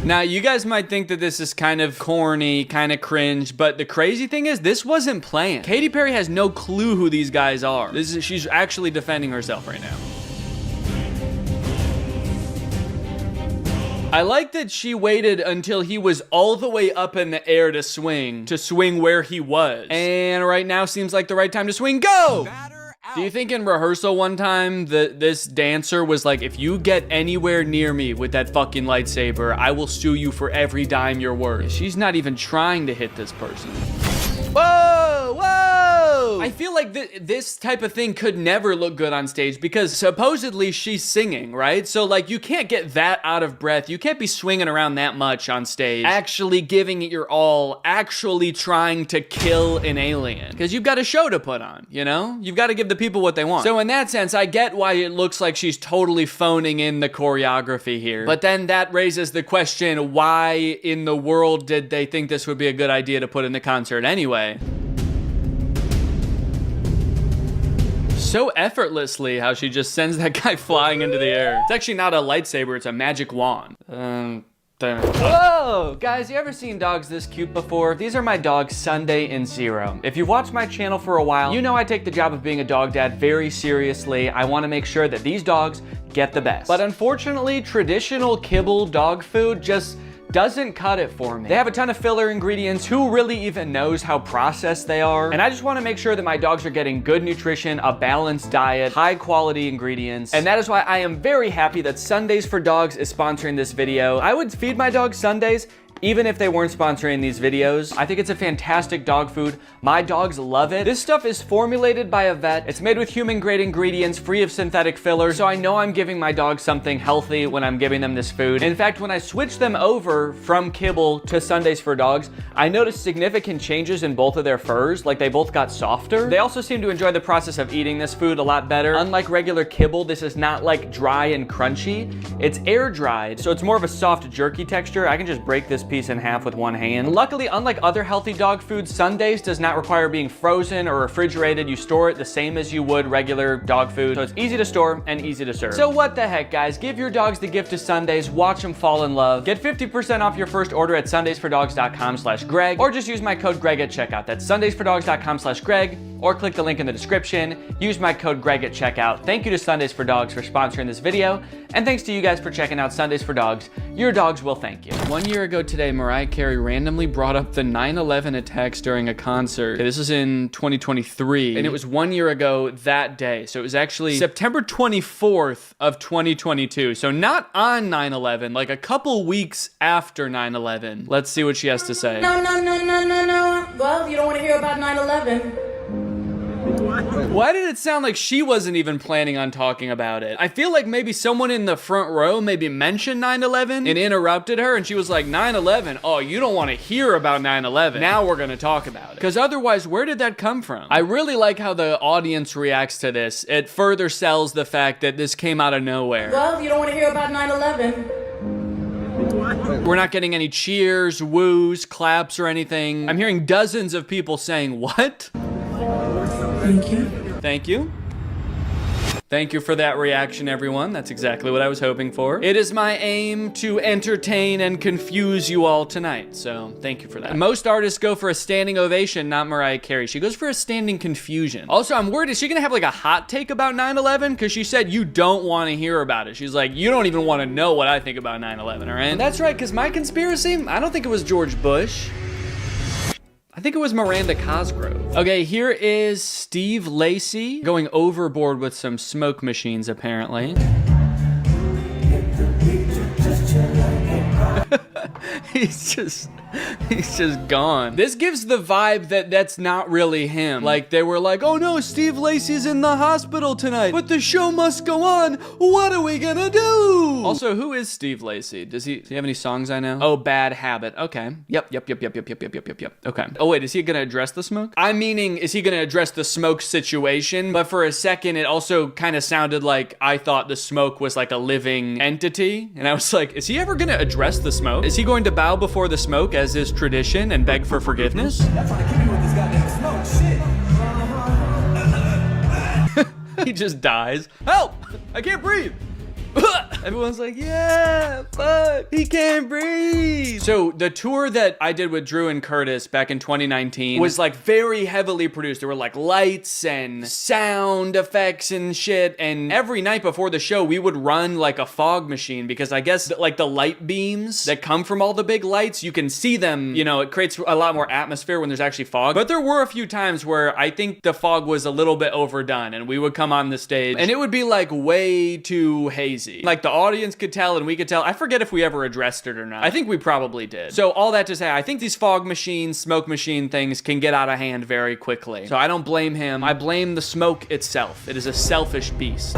Now, you guys might think that this is kind of corny, kind of cringe, but the crazy thing is, this wasn't planned. Katy Perry has no clue who these guys are. She's actually defending herself right now. I like that she waited until he was all the way up in the air to swing where he was. And right now seems like the right time to swing. Go! Do you think in rehearsal one time this dancer was like, if you get anywhere near me with that fucking lightsaber, I will sue you for every dime you're worth? She's not even trying to hit this person. Whoa! Whoa! whoa! I feel like this type of thing could never look good on stage because supposedly she's singing, right? So like you can't get that out of breath. You can't be swinging around that much on stage, actually giving it your all, actually trying to kill an alien. Because you've got a show to put on, you know? You've got to give the people what they want. So in that sense, I get why it looks like she's totally phoning in the choreography here. But then that raises the question, why in the world did they think this would be a good idea to put in the concert anyway? So effortlessly how she just sends that guy flying into the air. It's actually not a lightsaber, it's a magic wand. Whoa! Guys, you ever seen dogs this cute before? These are my dogs, Sunday and Zero. If you've watched my channel for a while, you know I take the job of being a dog dad very seriously. I want to make sure that these dogs get the best. But unfortunately, traditional kibble dog food just doesn't cut it for me. They have a ton of filler ingredients. Who really even knows how processed they are? And I just want to make sure that my dogs are getting good nutrition, a balanced diet, high quality ingredients. And that is why I am very happy that Sundays for Dogs is sponsoring this video. I would feed my dogs Sundays even if they weren't sponsoring these videos. I think it's a fantastic dog food. My dogs love it. This stuff is formulated by a vet. It's made with human grade ingredients, free of synthetic fillers. So I know I'm giving my dogs something healthy when I'm giving them this food. In fact, when I switched them over from kibble to Sundays for Dogs, I noticed significant changes in both of their furs. Like they both got softer. They also seem to enjoy the process of eating this food a lot better. Unlike regular kibble, this is not like dry and crunchy. It's air dried, so it's more of a soft jerky texture. I can just break this piece in half with one hand. Luckily, unlike other healthy dog foods, Sundays does not require being frozen or refrigerated. You store it the same as you would regular dog food, so it's easy to store and easy to serve. So what the heck, guys? Give your dogs the gift of Sundays, watch them fall in love. Get 50% off your first order at sundaysfordogs.com/Greg, or just use my code Greg at checkout. That's sundaysfordogs.com/Greg, or click the link in the description. Use my code Greg at checkout. Thank you to Sundays for Dogs for sponsoring this video, and thanks to you guys for checking out Sundays for Dogs. Your dogs will thank you. 1 year ago today, Mariah Carey randomly brought up the 9/11 attacks during a concert. Okay, this was in 2023, and it was 1 year ago that day. So it was actually September 24th of 2022. So not on 9/11, like a couple weeks after 9/11. Let's see what she has to say. No. Well, you don't want to hear about 9/11. Why did it sound like she wasn't even planning on talking about it? I feel like maybe someone in the front row maybe mentioned 9/11 and interrupted her, and she was like, 9/11? Oh, you don't want to hear about 9/11. Now we're going to talk about it. Because otherwise, where did that come from? I really like how the audience reacts to this. It further sells the fact that this came out of nowhere. Well, you don't want to hear about 9/11. We're not getting any cheers, woos, claps, or anything. I'm hearing dozens of people saying, what? Thank you. Thank you. Thank you for that reaction, everyone. That's exactly what I was hoping for. It is my aim to entertain and confuse you all tonight, so thank you for that. Most artists go for a standing ovation, not Mariah Carey. She goes for a standing confusion. Also, I'm worried, is she gonna have like a hot take about 9/11? Because she said you don't want to hear about it. She's like, you don't even want to know what I think about 9/11, all right? And that's right, because my conspiracy, I don't think it was George Bush. I think it was Miranda Cosgrove. Okay, here is Steve Lacy going overboard with some smoke machines, apparently. He's just gone. This gives the vibe that that's not really him. Like they were like, oh no, Steve Lacy's in the hospital tonight, but the show must go on. What are we gonna do? Also, who is Steve Lacy? Does he have any songs I know? Oh, Bad Habit. Okay. Yep. Okay. Oh wait, is he gonna address the smoke? I'm meaning, is he gonna address the smoke situation? But for a second, it also kind of sounded like I thought the smoke was like a living entity. And I was like, is he ever gonna address the smoke? Is he going to bow before the smoke as is tradition and beg for forgiveness? He just dies. Help! I can't breathe! Everyone's like, yeah, fuck, he can't breathe. So the tour that I did with Drew and Curtis back in 2019 was like very heavily produced. There were like lights and sound effects and shit. And every night before the show, we would run like a fog machine because I guess like the light beams that come from all the big lights, you can see them, you know, it creates a lot more atmosphere when there's actually fog. But there were a few times where I think the fog was a little bit overdone and we would come on the stage and it would be like way too hazy. Like the audience could tell and we could tell. I forget if we ever addressed it or not. I think we probably did. So all that to say, I think these fog machine, smoke machine things can get out of hand very quickly. So I don't blame him. I blame the smoke itself. It is a selfish beast.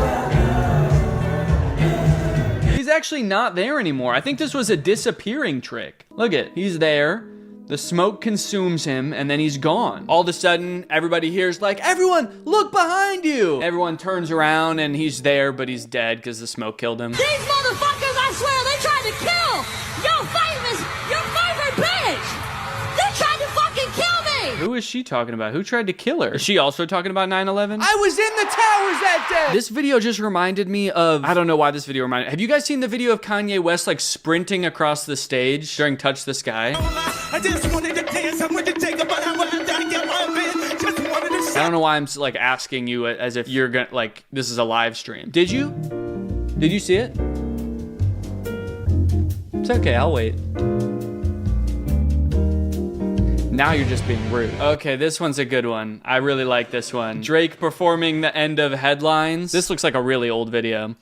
He's actually not there anymore. I think this was a disappearing trick. Look at, he's there. The smoke consumes him, and then he's gone. All of a sudden, everybody hears like, everyone, look behind you! Everyone turns around, and he's there, but he's dead because the smoke killed him. These motherfuckers, I swear, they tried to kill your favorite bitch! They tried to fucking kill me! Who is she talking about? Who tried to kill her? Is she also talking about 9/11? I was in the towers that day! This video just reminded me of, I don't know why this video reminded, have you guys seen the video of Kanye West like sprinting across the stage during Touch the Sky? I just wanted to dance, I wanted to take about how I get my bit. Just wanted to I don't know why I'm like asking you as if you're gonna, like, this is a live stream. Did you? Did you see it? It's okay, I'll wait. Now you're just being rude. Okay, this one's a good one. I really like this one. Drake performing the end of Headlines. This looks like a really old video.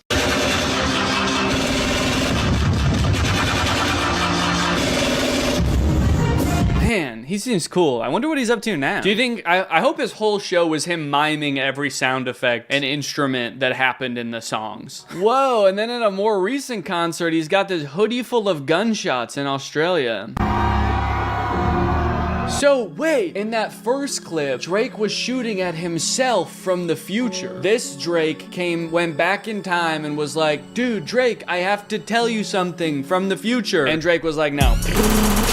Man, he seems cool. I wonder what he's up to now. Do you think, I hope his whole show was him miming every sound effect and instrument that happened in the songs. Whoa, and then at a more recent concert, he's got this hoodie full of gunshots in Australia. So wait, in that first clip, Drake was shooting at himself from the future. This Drake went back in time and was like, dude, Drake, I have to tell you something from the future. And Drake was like, no.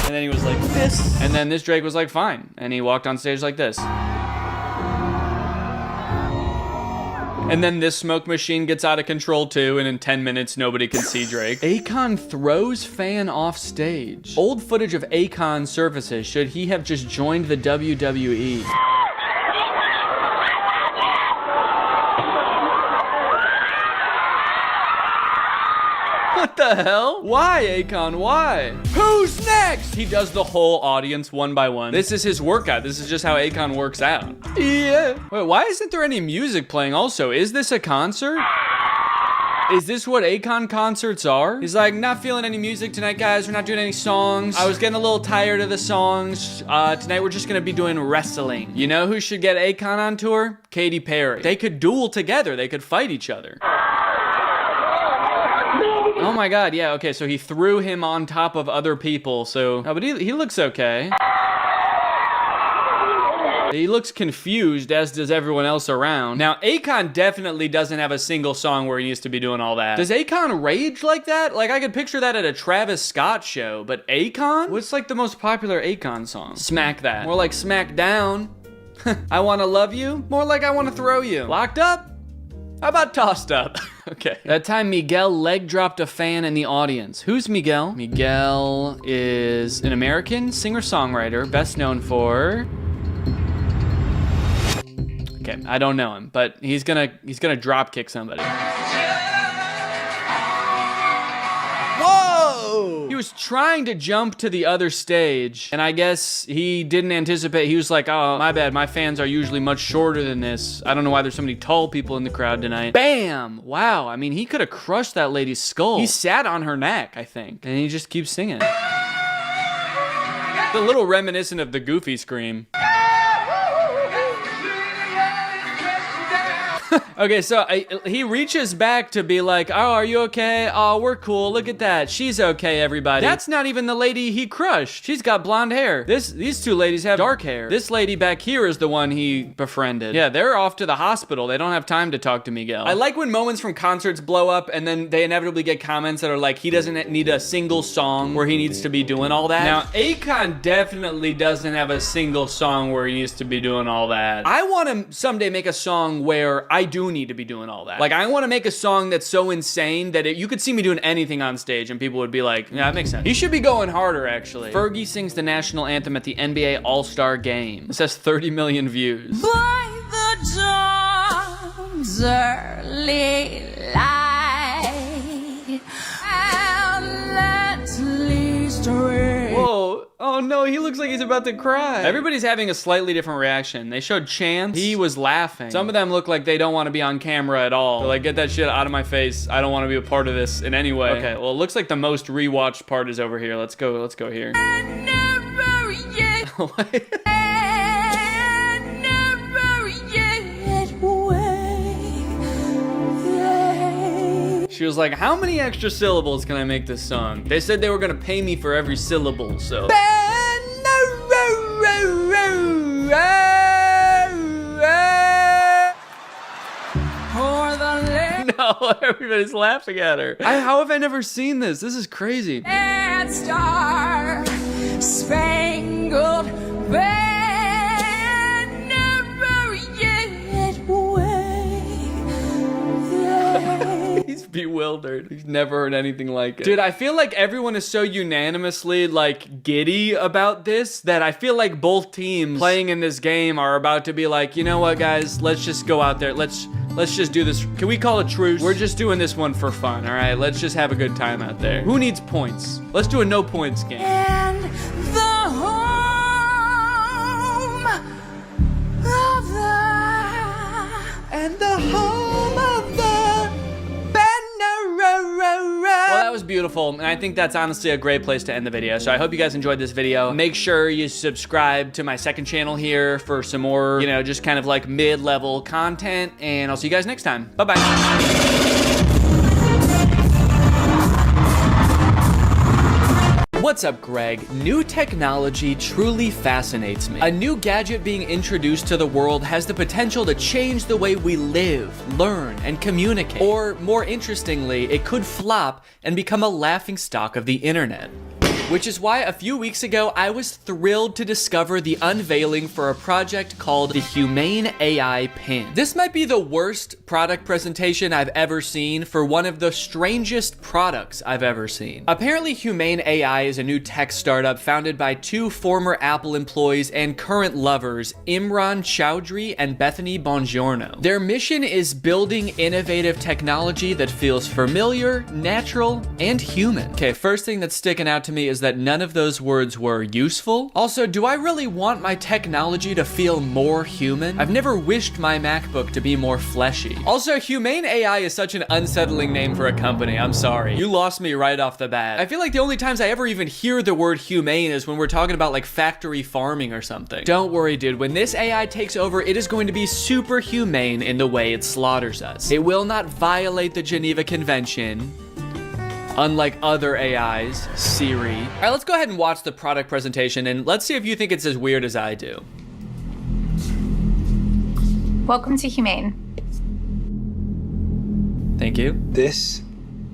And then he was like, this. And then this Drake was like, fine. And he walked on stage like this. And then this smoke machine gets out of control too, and in 10 minutes, nobody can see Drake. Akon throws fan off stage. Old footage of Akon surfaces. Should he have just joined the WWE? What the hell? Why, Akon? Why? Who's next? He does the whole audience one by one. This is his workout. This is just how Akon works out. Yeah. Wait, why isn't there any music playing also? Is this a concert? Is this what Akon concerts are? He's like, not feeling any music tonight, guys. We're not doing any songs. I was getting a little tired of the songs. Tonight we're just gonna be doing wrestling. You know who should get Akon on tour? Katy Perry. They could duel together. They could fight each other. Oh my god, yeah, okay, so he threw him on top of other people, so... Oh, but he looks okay. He looks confused, as does everyone else around. Now, Akon definitely doesn't have a single song where he needs to be doing all that. Does Akon rage like that? Like, I could picture that at a Travis Scott show, but Akon? What's like the most popular Akon song? Smack That. More like Smack Down. I Wanna Love You? More like I Wanna Throw You. Locked Up? How about Tossed Up? Okay. That time Miguel leg dropped a fan in the audience. Who's Miguel? Miguel is an American singer-songwriter, best known for... Okay, I don't know him, but he's gonna drop kick somebody. Whoa! He was trying to jump to the other stage, and I guess he didn't anticipate. He was like, oh, my bad, my fans are usually much shorter than this. I don't know why there's so many tall people in the crowd tonight. Bam! Wow, I mean, he could have crushed that lady's skull. He sat on her neck, I think, and he just keeps singing. A little reminiscent of the Goofy scream. Okay, so he reaches back to be like, oh, are you okay? Oh, we're cool. Look at that. She's okay, everybody. That's not even the lady he crushed. She's got blonde hair. These two ladies have dark hair. This lady back here is the one he befriended. Yeah, they're off to the hospital. They don't have time to talk to Miguel. I like when moments from concerts blow up and then they inevitably get comments that are like, he doesn't need a single song where he needs to be doing all that. Now, Akon definitely doesn't have a single song where he needs to be doing all that. I want to someday make a song where I do need to be doing all that. Like, I want to make a song that's so insane that you could see me doing anything on stage and people would be like, yeah, that makes sense. He should be going harder, actually. Fergie sings the national anthem at the NBA All-Star Game. This has 30 million views. By the dawn's early light, and let's least Whoa. Oh Oh no, he looks like he's about to cry. Everybody's having a slightly different reaction. They showed Chance. He was laughing. Some of them look like they don't want to be on camera at all. They're like, get that shit out of my face. I don't want to be a part of this in any way. Okay, well, it looks like the most rewatched part is over here. Let's go here. She was like, how many extra syllables can I make this song? They said they were gonna pay me for every syllable, so. No, everybody's laughing at her. How have I never seen this? This is crazy. And Star Spangled Banner yet wave. He's bewildered. He's never heard anything like it. Dude, I feel like everyone is so unanimously like giddy about this that I feel like both teams playing in this game are about to be like, you know what, guys? Let's just go out there. Let's just do this. Can we call a truce? We're just doing this one for fun, all right? Let's just have a good time out there. Who needs points? Let's do a no points game. And the home of the Well, that was beautiful, and I think that's honestly a great place to end the video. So I hope you guys enjoyed this video. Make sure you subscribe to my second channel here for some more, you know, just kind of like mid-level content, and I'll see you guys next time. Bye-bye. What's up, Greg? New technology truly fascinates me. A new gadget being introduced to the world has the potential to change the way we live, learn, and communicate. Or, more interestingly, it could flop and become a laughingstock of the internet. Which is why a few weeks ago, I was thrilled to discover the unveiling for a project called the Humane AI Pin. This might be the worst product presentation I've ever seen for one of the strangest products I've ever seen. Apparently, Humane AI is a new tech startup founded by two former Apple employees and current lovers, Imran Chowdhury and Bethany Bongiorno. Their mission is building innovative technology that feels familiar, natural, and human. Okay, first thing that's sticking out to me is that none of those words were useful. Also, do I really want my technology to feel more human? I've never wished my MacBook to be more fleshy. Also, Humane AI is such an unsettling name for a company. I'm sorry. You lost me right off the bat. I feel like the only times I ever even hear the word humane is when we're talking about like factory farming or something. Don't worry, dude. When this AI takes over, it is going to be super humane in the way it slaughters us. It will not violate the Geneva Convention, unlike other AIs, Siri. All right, let's go ahead and watch the product presentation and let's see if you think it's as weird as I do. Welcome to Humane. Thank you. This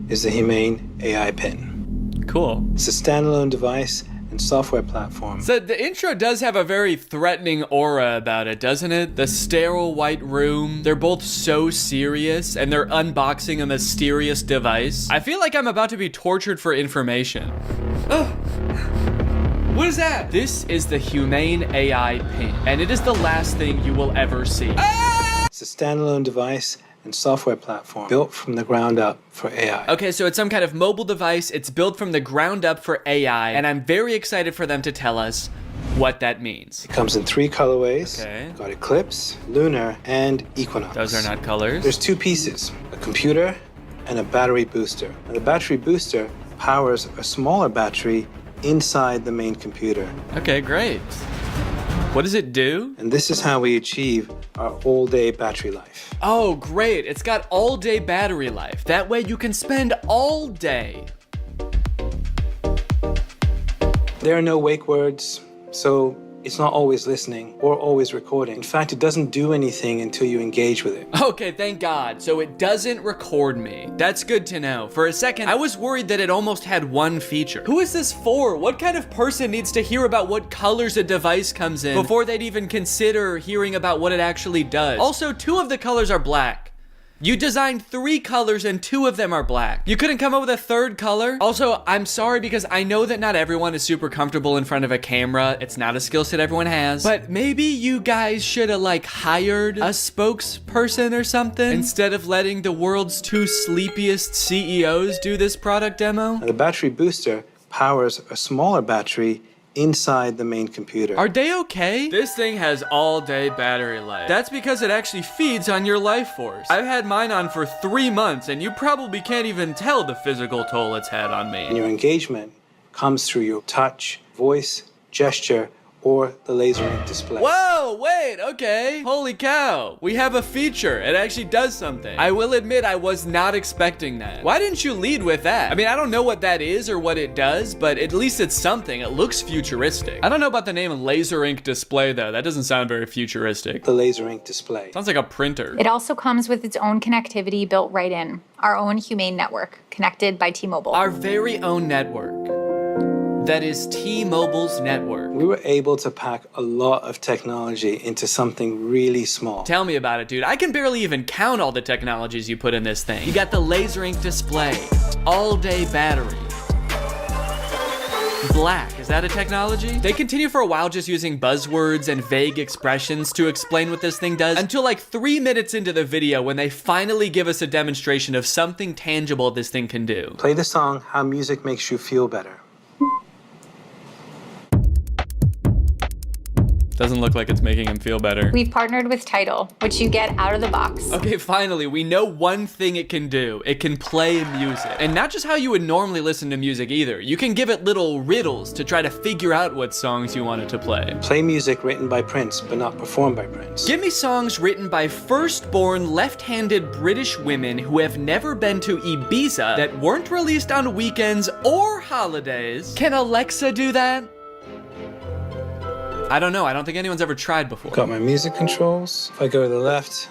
is the Humane AI Pin. Cool. It's a standalone device and software platform. So the intro does have a very threatening aura about it, doesn't it? The sterile white room. They're both so serious and they're unboxing a mysterious device. I feel like I'm about to be tortured for information. Oh, what is that? This is the Humane AI Pin, and it is the last thing you will ever see. It's a standalone device and software platform built from the ground up for AI. Okay, so it's some kind of mobile device. It's built from the ground up for AI, and I'm very excited for them to tell us what that means. It comes in 3 colorways. Okay. Got Eclipse, Lunar, and Equinox. Those are not colors. There's 2 pieces, a computer and a battery booster. And the battery booster powers a smaller battery inside the main computer. Okay, great. What does it do? And this is how we achieve our all-day battery life. Oh, great. It's got all-day battery life. That way you can spend all day. There are no wake words, so it's not always listening or always recording. In fact, it doesn't do anything until you engage with it. Okay, thank God. So it doesn't record me. That's good to know. For a second, I was worried that it almost had one feature. Who is this for? What kind of person needs to hear about what colors a device comes in before they'd even consider hearing about what it actually does? Also, 2 of the colors are black. You designed 3 colors and 2 of them are black. You couldn't come up with a 3rd color? Also, I'm sorry because I know that not everyone is super comfortable in front of a camera. It's not a skill set everyone has. But maybe you guys should have like hired a spokesperson or something instead of letting the world's 2 sleepiest CEOs do this product demo. Now, the battery booster powers a smaller battery inside the main computer. Are they okay? This thing has all day battery life. That's because it actually feeds on your life force. I've had mine on for 3 months and you probably can't even tell the physical toll it's had on me. And your engagement comes through your touch, voice, gesture, or the laser ink display. Whoa, wait, okay. Holy cow. We have a feature. It actually does something. I will admit I was not expecting that. Why didn't you lead with that? I mean, I don't know what that is or what it does, but at least it's something. It looks futuristic. I don't know about the name laser ink display though. That doesn't sound very futuristic. The laser ink display. Sounds like a printer. It also comes with its own connectivity built right in. Our own Humane network, connected by T-Mobile. Our very own network. That is T-Mobile's network. We were able to pack a lot of technology into something really small. Tell me about it, dude. I can barely even count all the technologies you put in this thing. You got the laser ink display, all-day battery. Black, is that a technology? They continue for a while just using buzzwords and vague expressions to explain what this thing does until like 3 minutes into the video when they finally give us a demonstration of something tangible this thing can do. Play the song How Music Makes You Feel Better. Doesn't look like it's making him feel better. We've partnered with Tidal, which you get out of the box. Okay, finally, we know one thing it can do. It can play music. And not just how you would normally listen to music either. You can give it little riddles to try to figure out what songs you want it to play. Play music written by Prince, but not performed by Prince. Give me songs written by first-born left-handed British women who have never been to Ibiza that weren't released on weekends or holidays. Can Alexa do that? I don't know. I don't think anyone's ever tried before. Got my music controls. If I go to the left,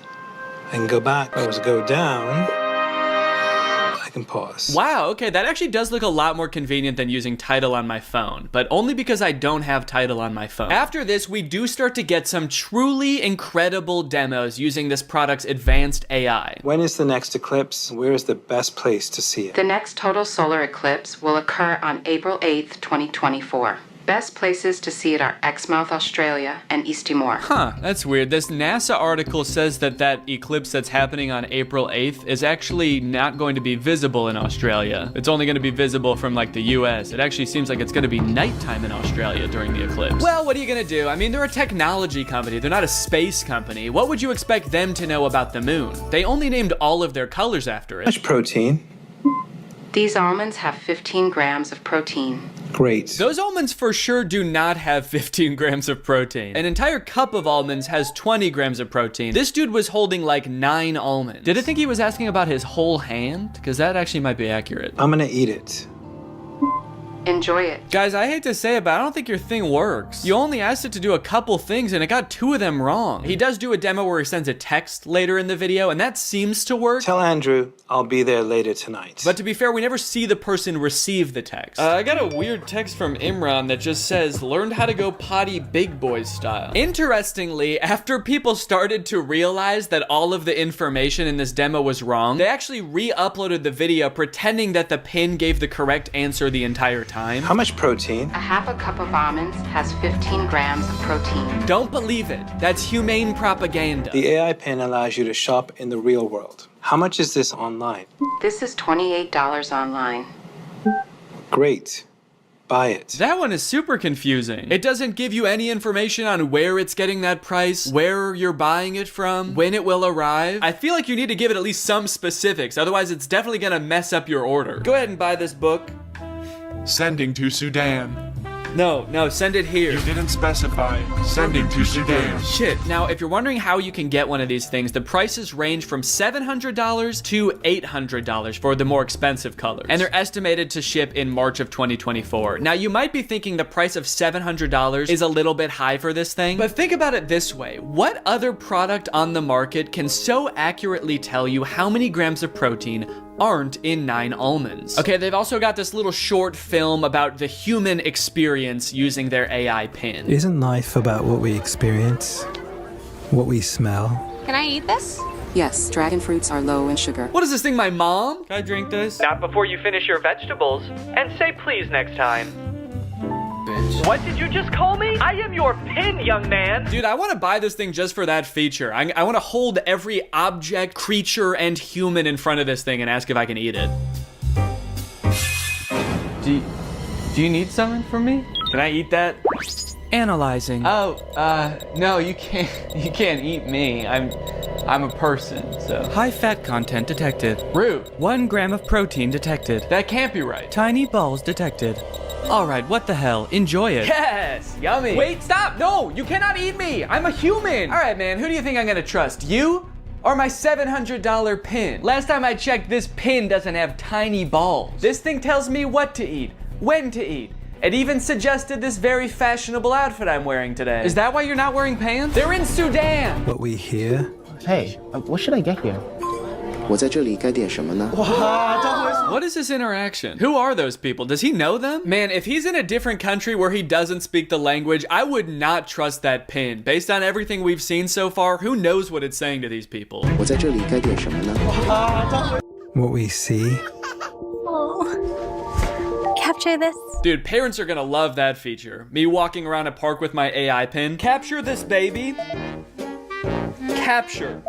I can go back. If I was to go down, I can pause. Wow, okay, that actually does look a lot more convenient than using Tidal on my phone, but only because I don't have Tidal on my phone. After this, we do start to get some truly incredible demos using this product's advanced AI. When is the next eclipse? Where is the best place to see it? The next total solar eclipse will occur on April 8th, 2024. Best places to see it are Exmouth, Australia, and East Timor. Huh, that's weird. This NASA article says that eclipse that's happening on April 8th is actually not going to be visible in Australia. It's only going to be visible from like the US. It actually seems like it's going to be nighttime in Australia during the eclipse. Well, what are you going to do? I mean, they're a technology company. They're not a space company. What would you expect them to know about the moon? They only named all of their colors after it. Much protein. These almonds have 15 grams of protein. Great. Those almonds for sure do not have 15 grams of protein. An entire cup of almonds has 20 grams of protein. This dude was holding like 9 almonds. Did I think he was asking about his whole hand? Because that actually might be accurate. I'm gonna eat it. Enjoy it. Guys, I hate to say it, but I don't think your thing works. You only asked it to do a couple things and it got 2 of them wrong. He does do a demo where he sends a text later in the video and that seems to work. Tell Andrew I'll be there later tonight. But to be fair, we never see the person receive the text. I got a weird text from Imran that just says, learned how to go potty big boy style. Interestingly, after people started to realize that all of the information in this demo was wrong, they actually re-uploaded the video pretending that the pin gave the correct answer the entire time. How much protein? A half a cup of almonds has 15 grams of protein. Don't believe it. That's humane propaganda. The AI pin allows you to shop in the real world. How much is this online? This is $28 online. Great. Buy it. That one is super confusing. It doesn't give you any information on where it's getting that price, where you're buying it from, when it will arrive. I feel like you need to give it at least some specifics, otherwise it's definitely gonna mess up your order. Go ahead and buy this book. Sending to Sudan. No, send it here. You didn't specify. Sending to Sudan. Shit. Now, if you're wondering how you can get one of these things, the prices range from $700 to $800 for the more expensive colors. And they're estimated to ship in March of 2024. Now, you might be thinking the price of $700 is a little bit high for this thing, but think about it this way. What other product on the market can so accurately tell you how many grams of protein aren't in 9 almonds? Okay, they've also got this little short film about the human experience using their AI pin. Isn't life about what we experience? What we smell? Can I eat this? Yes, dragon fruits are low in sugar. What is this thing, my mom? Can I drink this? Not before you finish your vegetables. And say please next time. Bitch. What did you just call me? I am your pin, young man. Dude, I want to buy this thing just for that feature. I want to hold every object, creature, and human in front of this thing and ask if I can eat it. Do you need something from me? Can I eat that? Analyzing. Oh, no, you can't eat me. I'm a person, so. High fat content detected. Rude. 1 gram of protein detected. That can't be right. Tiny balls detected. All right, what the hell? Enjoy it. Yes, yummy. Wait, stop. No, you cannot eat me. I'm a human. All right, man, who do you think I'm gonna trust? You or my $700 pin? Last time I checked, this pin doesn't have tiny balls. This thing tells me what to eat, when to eat. It even suggested this very fashionable outfit I'm wearing today. Is that why you're not wearing pants? They're in Sudan. What we hear. Hey, what should I get here? 我在这里该点什么呢? What is this interaction? Who are those people? Does he know them? Man, if he's in a different country where he doesn't speak the language, I would not trust that pin. Based on everything we've seen so far, who knows what it's saying to these people? 我在这里该点什么呢? What we see. Capture this. Dude, parents are gonna love that feature. Me walking around a park with my AI pin. Capture this, baby. Capture.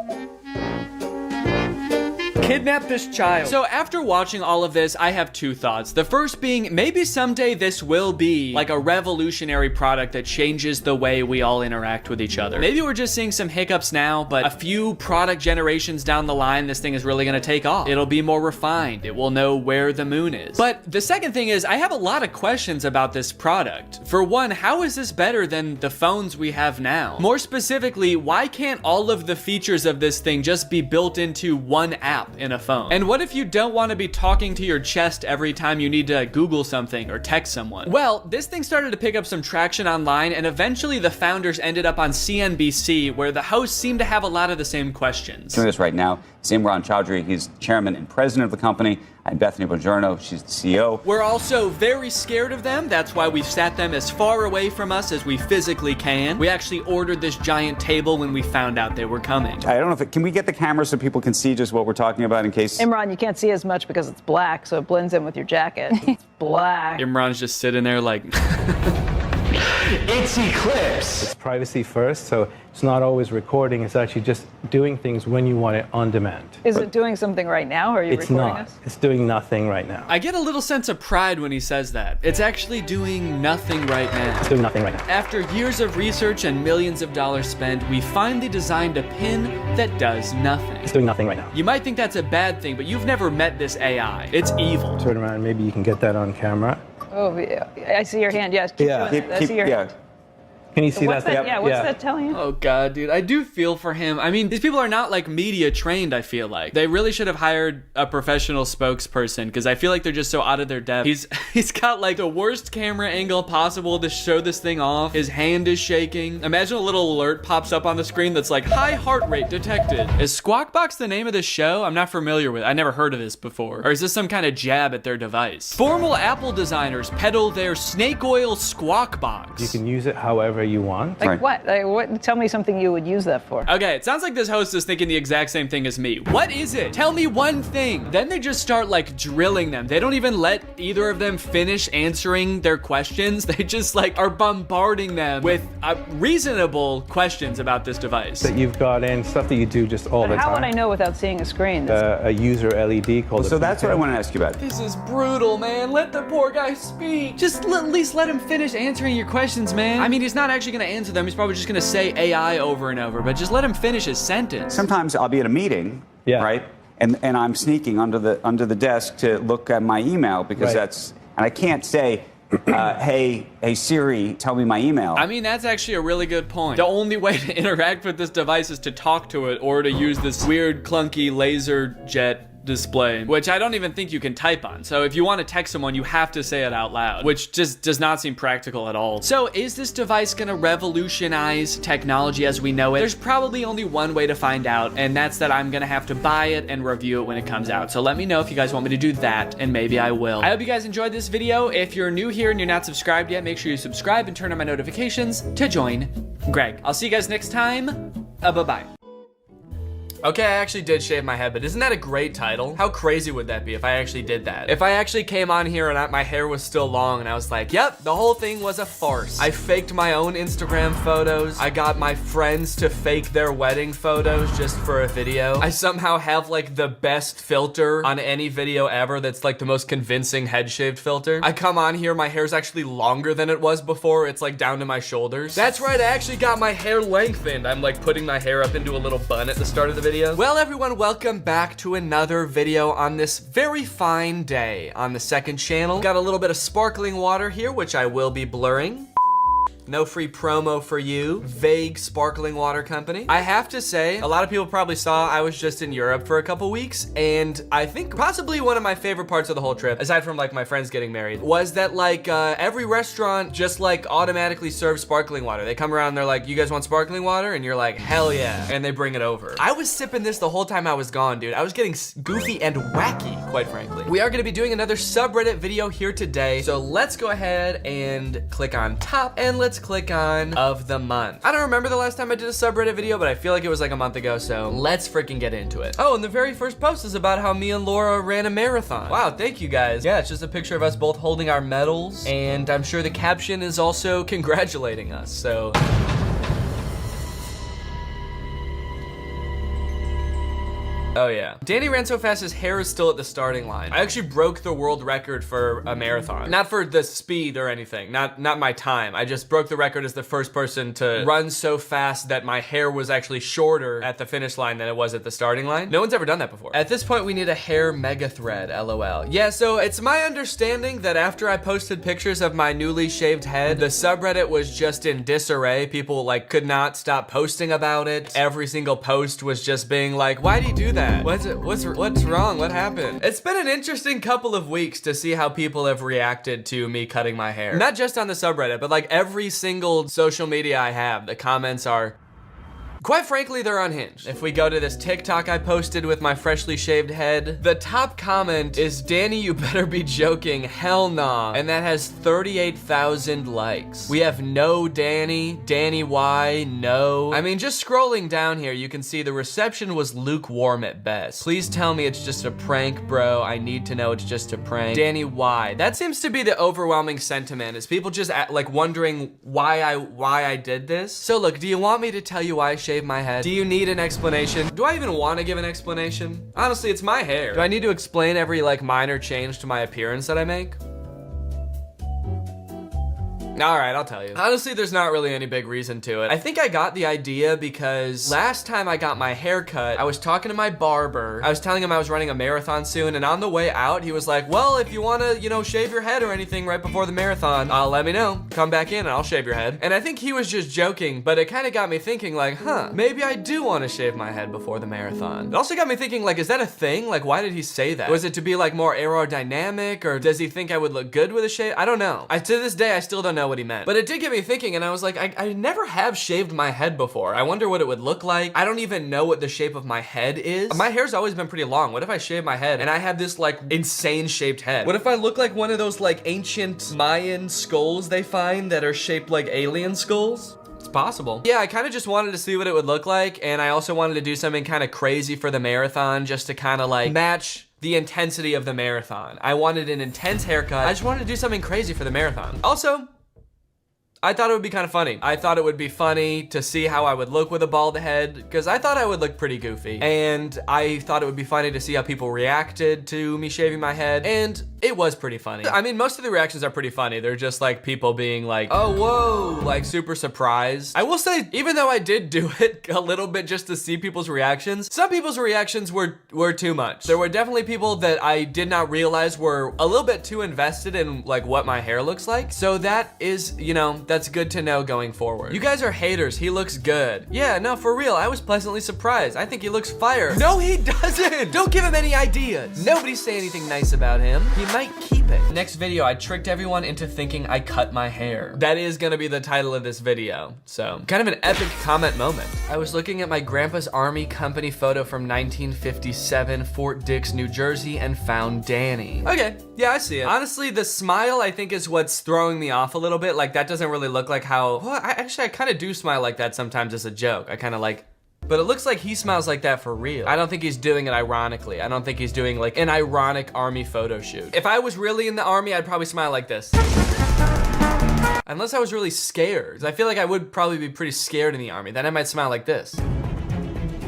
Kidnap this child. So after watching all of this, I have 2 thoughts. The first being, maybe someday this will be like a revolutionary product that changes the way we all interact with each other. Maybe we're just seeing some hiccups now, but a few product generations down the line, this thing is really gonna take off. It'll be more refined. It will know where the moon is. But the second thing is, I have a lot of questions about this product. For one, how is this better than the phones we have now? More specifically, why can't all of the features of this thing just be built into one app in a phone? And what if you don't want to be talking to your chest every time you need to Google something or text someone? Well, this thing started to pick up some traction online, and eventually the founders ended up on CNBC, where the hosts seemed to have a lot of the same questions. Doing this right now is Imran Chaudhry. He's chairman and president of the company. I'm Bethany Bongiorno. She's the CEO. We're also very scared of them. That's why we've sat them as far away from us as we physically can. We actually ordered this giant table when we found out they were coming. I don't know if can we get the camera so people can see just what we're taling about in case? Imran, you can't see as much because it's black, so it blends in with your jacket. It's black. Imran's just sitting there like... It's Eclipse. It's privacy first, so it's not always recording. It's actually just doing things when you want it on demand. Is it doing something right now, or are you recording us? It's doing nothing right now. I get a little sense of pride when he says that. It's actually doing nothing right now. It's doing nothing right now. After years of research and millions of dollars spent, we finally designed a pin that does nothing. It's doing nothing right now. You might think that's a bad thing, but you've never met this AI. It's evil. Turn around, maybe you can get that on camera. Oh, yeah. I see your hand. Yes. Keep doing it. I see your hand. Can you see what's that? Yeah, what's that telling you? Oh God, dude, I do feel for him. I mean, these people are not like media trained, I feel like. They really should have hired a professional spokesperson, because I feel like they're just so out of their depth. He's got like the worst camera angle possible to show this thing off. His hand is shaking. Imagine a little alert pops up on the screen that's like, high heart rate detected. Is Squawk Box the name of this show? I'm not familiar with it. I never heard of this before. Or is this some kind of jab at their device? Formal Apple designers peddle their snake oil Squawk Box. You can use it however you want. Like what? Like what? Tell me something you would use that for. Okay, it sounds like this host is thinking the exact same thing as me. What is it? Tell me one thing. Then they just start like drilling them. They don't even let either of them finish answering their questions. They just like are bombarding them with reasonable questions about this device. That you've got in, stuff that you do just all the time. How would I know without seeing a screen? A user LED called. So that's what I want to ask you about. This is brutal, man. Let the poor guy speak. Just at least let him finish answering your questions, man. I mean, he's not actually gonna answer them. He's probably just gonna say AI over and over, but just let him finish his sentence. Sometimes I'll be at a meeting, right? And I'm sneaking under the desk to look at my email because and I can't say, hey Siri, tell me my email. I mean, that's actually a really good point. The only way to interact with this device is to talk to it or to use this weird clunky laser jet display, which I don't even think you can type on. So if you want to text someone, you have to say it out loud, which just does not seem practical at all. So is this device gonna revolutionize technology as we know it? There's probably only one way to find out, and that's that I'm gonna have to buy it and review it when it comes out. So let me know if you guys want me to do that, and maybe I will. I hope you guys enjoyed this video. If you're new here and you're not subscribed yet, make sure you subscribe and turn on my notifications to join Greg. I'll see you guys next time. Bye-bye. Okay, I actually did shave my head, but isn't that a great title? How crazy would that be if I actually did that? If I actually came on here and my hair was still long and I was like, yep, the whole thing was a farce. I faked my own Instagram photos. I got my friends to fake their wedding photos just for a video. I somehow have like the best filter on any video ever that's like the most convincing head shaved filter. I come on here, my hair's actually longer than it was before. It's like down to my shoulders. That's right, I actually got my hair lengthened. I'm like putting my hair up into a little bun at the start of the video. Well, everyone, welcome back to another video on this very fine day on the second channel. Got a little bit of sparkling water here, which I will be blurring. No free promo for you, vague sparkling water company. I have to say, a lot of people probably saw I was just in Europe for a couple weeks, and I think possibly one of my favorite parts of the whole trip, aside from like my friends getting married, was that like every restaurant just like automatically serves sparkling water. They come around and they're like, you guys want sparkling water? And you're like, hell yeah, and they bring it over. I was sipping this the whole time I was gone, dude. I was getting goofy and wacky, quite frankly. We are gonna be doing another subreddit video here today, so let's go ahead and click on top, and let's click on of the month. I don't remember the last time I did a subreddit video, but I feel like it was like a month ago, so let's freaking get into it. Oh, and the very first post is about how me and Laura ran a marathon. Wow, thank you guys. Yeah, it's just a picture of us both holding our medals, and I'm sure the caption is also congratulating us, so. Oh yeah. Danny ran so fast his hair is still at the starting line. I actually broke the world record for a marathon. Not for the speed or anything, not my time. I just broke the record as the first person to run so fast that my hair was actually shorter at the finish line than it was at the starting line. No one's ever done that before. At this point, we need a hair mega thread, LOL. Yeah, so it's my understanding that after I posted pictures of my newly shaved head, the subreddit was just in disarray. People like could not stop posting about it. Every single post was just being like, why do you do that? What's wrong? What happened? It's been an interesting couple of weeks to see how people have reacted to me cutting my hair. Not just on the subreddit, but like every single social media I have, the comments are, quite frankly, they're unhinged. If we go to this TikTok I posted with my freshly shaved head, the top comment is, Danny, you better be joking, hell nah. And that has 38,000 likes. We have no Danny, Danny Y, no. I mean, just scrolling down here, you can see the reception was lukewarm at best. Please tell me it's just a prank, bro. I need to know it's just a prank. Danny Y. That seems to be the overwhelming sentiment, is people just like wondering why I did this. So look, do you want me to tell you why I shave my head? Do you need an explanation? Do I even want to give an explanation? Honestly, it's my hair. Do I need to explain every like minor change to my appearance that I make? All right, I'll tell you. Honestly, there's not really any big reason to it. I think I got the idea because last time I got my hair cut, I was talking to my barber. I was telling him I was running a marathon soon, and on the way out, he was like, well, if you wanna, you know, shave your head or anything right before the marathon, let me know. Come back in and I'll shave your head. And I think he was just joking, but it kind of got me thinking like, maybe I do want to shave my head before the marathon. It also got me thinking like, is that a thing? Like, why did he say that? Was it to be like more aerodynamic, or does he think I would look good with a shave? I don't know. To this day, I still don't know what he meant. But it did get me thinking, and I was like, I never have shaved my head before. I wonder what it would look like. I don't even know what the shape of my head is. My hair's always been pretty long. What if I shave my head and I have this like insane shaped head? What if I look like one of those like ancient Mayan skulls they find that are shaped like alien skulls? It's possible. Yeah, I kind of just wanted to see what it would look like, and I also wanted to do something kind of crazy for the marathon just to kind of like match the intensity of the marathon. I wanted an intense haircut. I just wanted to do something crazy for the marathon. Also, I thought it would be kind of funny. I thought it would be funny to see how I would look with a bald head, because I thought I would look pretty goofy. And I thought it would be funny to see how people reacted to me shaving my head, and it was pretty funny. I mean, most of the reactions are pretty funny. They're just like people being like, oh, whoa, like super surprised. I will say, even though I did do it a little bit just to see people's reactions, some people's reactions were too much. There were definitely people that I did not realize were a little bit too invested in like what my hair looks like. So that is, you know, that's good to know going forward. You guys are haters. He looks good. Yeah, no, for real. I was pleasantly surprised. I think he looks fire. No, he doesn't. Don't give him any ideas. Nobody say anything nice about him. He might keep it. Next video, I tricked everyone into thinking I cut my hair. That is gonna be the title of this video. So, kind of an epic comment moment. I was looking at my grandpa's army company photo from 1957, Fort Dix, New Jersey, and found Danny. Okay, yeah, I see it. Honestly, the smile I think is what's throwing me off a little bit. Like, that doesn't really look like how, well, I kind of do smile like that sometimes as a joke. I kind of like But it looks like he smiles like that for real. I don't think he's doing it ironically. I don't think he's doing like an ironic army photo shoot. If I was really in the army, I'd probably smile like this. Unless I was really scared. I feel like I would probably be pretty scared in the army. Then I might smile like this.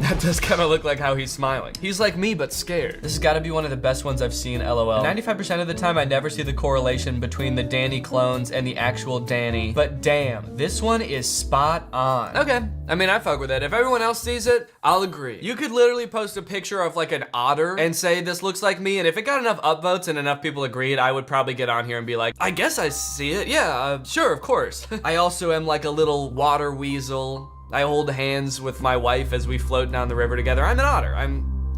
That does kind of look like how he's smiling. He's like me, but scared. This has got to be one of the best ones I've seen, LOL. 95% of the time, I never see the correlation between the Danny clones and the actual Danny. But damn, this one is spot on. Okay, I mean, I fuck with it. If everyone else sees it, I'll agree. You could literally post a picture of like an otter and say, this looks like me. And if it got enough upvotes and enough people agreed, I would probably get on here and be like, I guess I see it. Yeah, sure, of course. I also am like a little water weasel. I hold hands with my wife as we float down the river together. I'm an otter.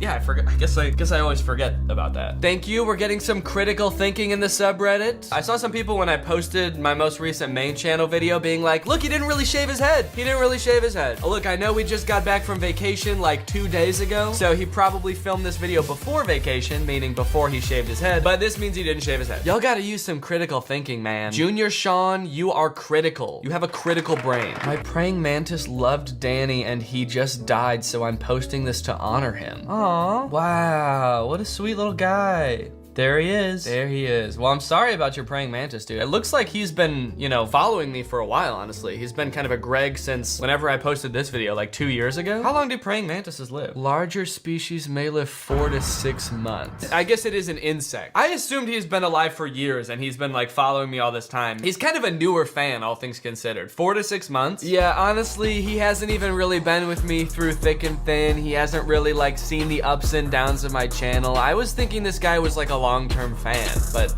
Yeah, I forget. I guess I always forget about that. Thank you. We're getting some critical thinking in the subreddit. I saw some people when I posted my most recent main channel video being like, look, he didn't really shave his head. He didn't really shave his head. Oh, look, I know we just got back from vacation like 2 days ago. So he probably filmed this video before vacation, meaning before he shaved his head. But this means he didn't shave his head. Y'all gotta use some critical thinking, man. Junior Sean, you are critical. You have a critical brain. My praying mantis loved Danny and he just died, so I'm posting this to honor him. Aww. Wow, what a sweet little guy. There he is. There he is. Well, I'm sorry about your praying mantis, dude. It looks like he's been, you know, following me for a while, honestly. He's been kind of a Greg since whenever I posted this video, like 2 years ago. How long do praying mantises live? Larger species may live 4 to 6 months. I guess it is an insect. I assumed he's been alive for years and he's been like following me all this time. He's kind of a newer fan, all things considered. 4 to 6 months? Yeah, honestly, he hasn't even really been with me through thick and thin. He hasn't really like seen the ups and downs of my channel. I was thinking this guy was like a long-term fan, but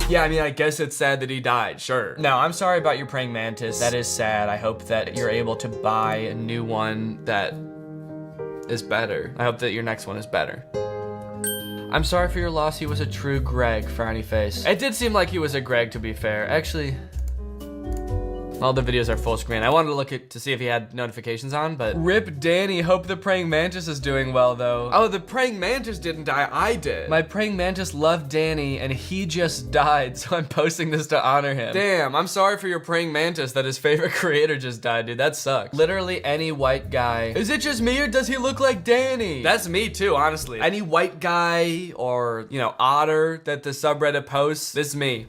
yeah, I mean, I guess it's sad that he died, sure. No, I'm sorry about your praying mantis. That is sad. I hope that you're able to buy a new one that is better. I hope that your next one is better. I'm sorry for your loss. He was a true Greg, frowny face. It did seem like he was a Greg, to be fair. Actually, all the videos are full screen. I wanted to look to see if he had notifications on, but rip Danny. Hope the praying mantis is doing well though. Oh, the praying mantis didn't die, I did. My praying mantis loved Danny and he just died, so I'm posting this to honor him. Damn, I'm sorry for your praying mantis that his favorite creator just died, dude. That sucks. Literally any white guy. Is it just me or does he look like Danny? That's me too, honestly. Any white guy or, you know, otter that the subreddit posts, this is me.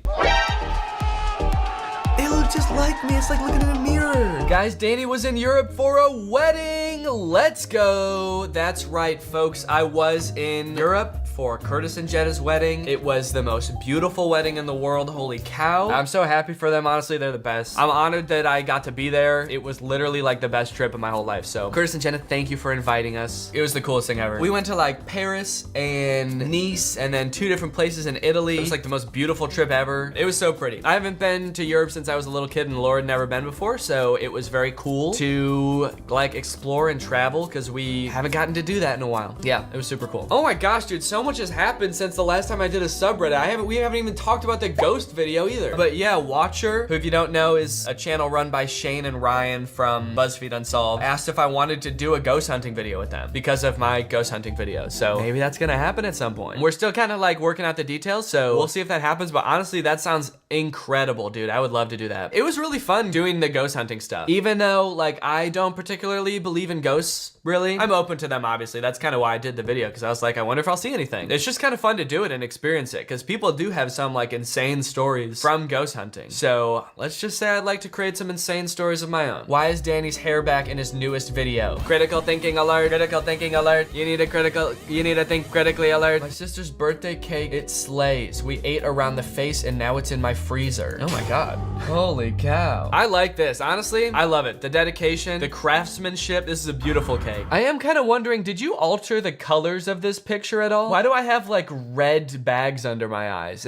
They look just like me. It's like looking in a mirror. Guys, Danny was in Europe for a wedding. Let's go. That's right, folks. I was in Europe for Curtis and Jetta's wedding. It was the most beautiful wedding in the world. Holy cow. I'm so happy for them. Honestly, they're the best. I'm honored that I got to be there. It was literally like the best trip of my whole life. So Curtis and Jetta, thank you for inviting us. It was the coolest thing ever. We went to like Paris and Nice and then 2 different places in Italy. It was like the most beautiful trip ever. It was so pretty. I haven't been to Europe since I was a little kid and Laura had never been before. So it was very cool to like explore and travel because we haven't gotten to do that in a while. Yeah, it was super cool. Oh my gosh, dude, so much has happened since the last time I did a subreddit. We haven't even talked about the ghost video either. But yeah, Watcher, who if you don't know is a channel run by Shane and Ryan from BuzzFeed Unsolved, asked if I wanted to do a ghost hunting video with them because of my ghost hunting video. So maybe that's gonna happen at some point. We're still kind of like working out the details, so we'll see if that happens. But honestly, that sounds incredible, dude. I would love to do that. It was really fun doing the ghost hunting stuff. Even though like I don't particularly believe in ghosts, really. I'm open to them, obviously. That's kind of why I did the video, because I was like, I wonder if I'll see anything. It's just kind of fun to do it and experience it, because people do have some like insane stories from ghost hunting. So let's just say I'd like to create some insane stories of my own. Why is Danny's hair back in his newest video? Critical thinking alert, critical thinking alert. You need to think critically alert. My sister's birthday cake, it slays. We ate around the face and now it's in my freezer. Oh my God. Holy cow. I like this, honestly. I love it. The dedication, the craftsmanship. This is a beautiful cake. I am kind of wondering, did you alter the colors of this picture at all? Why do I have like red bags under my eyes?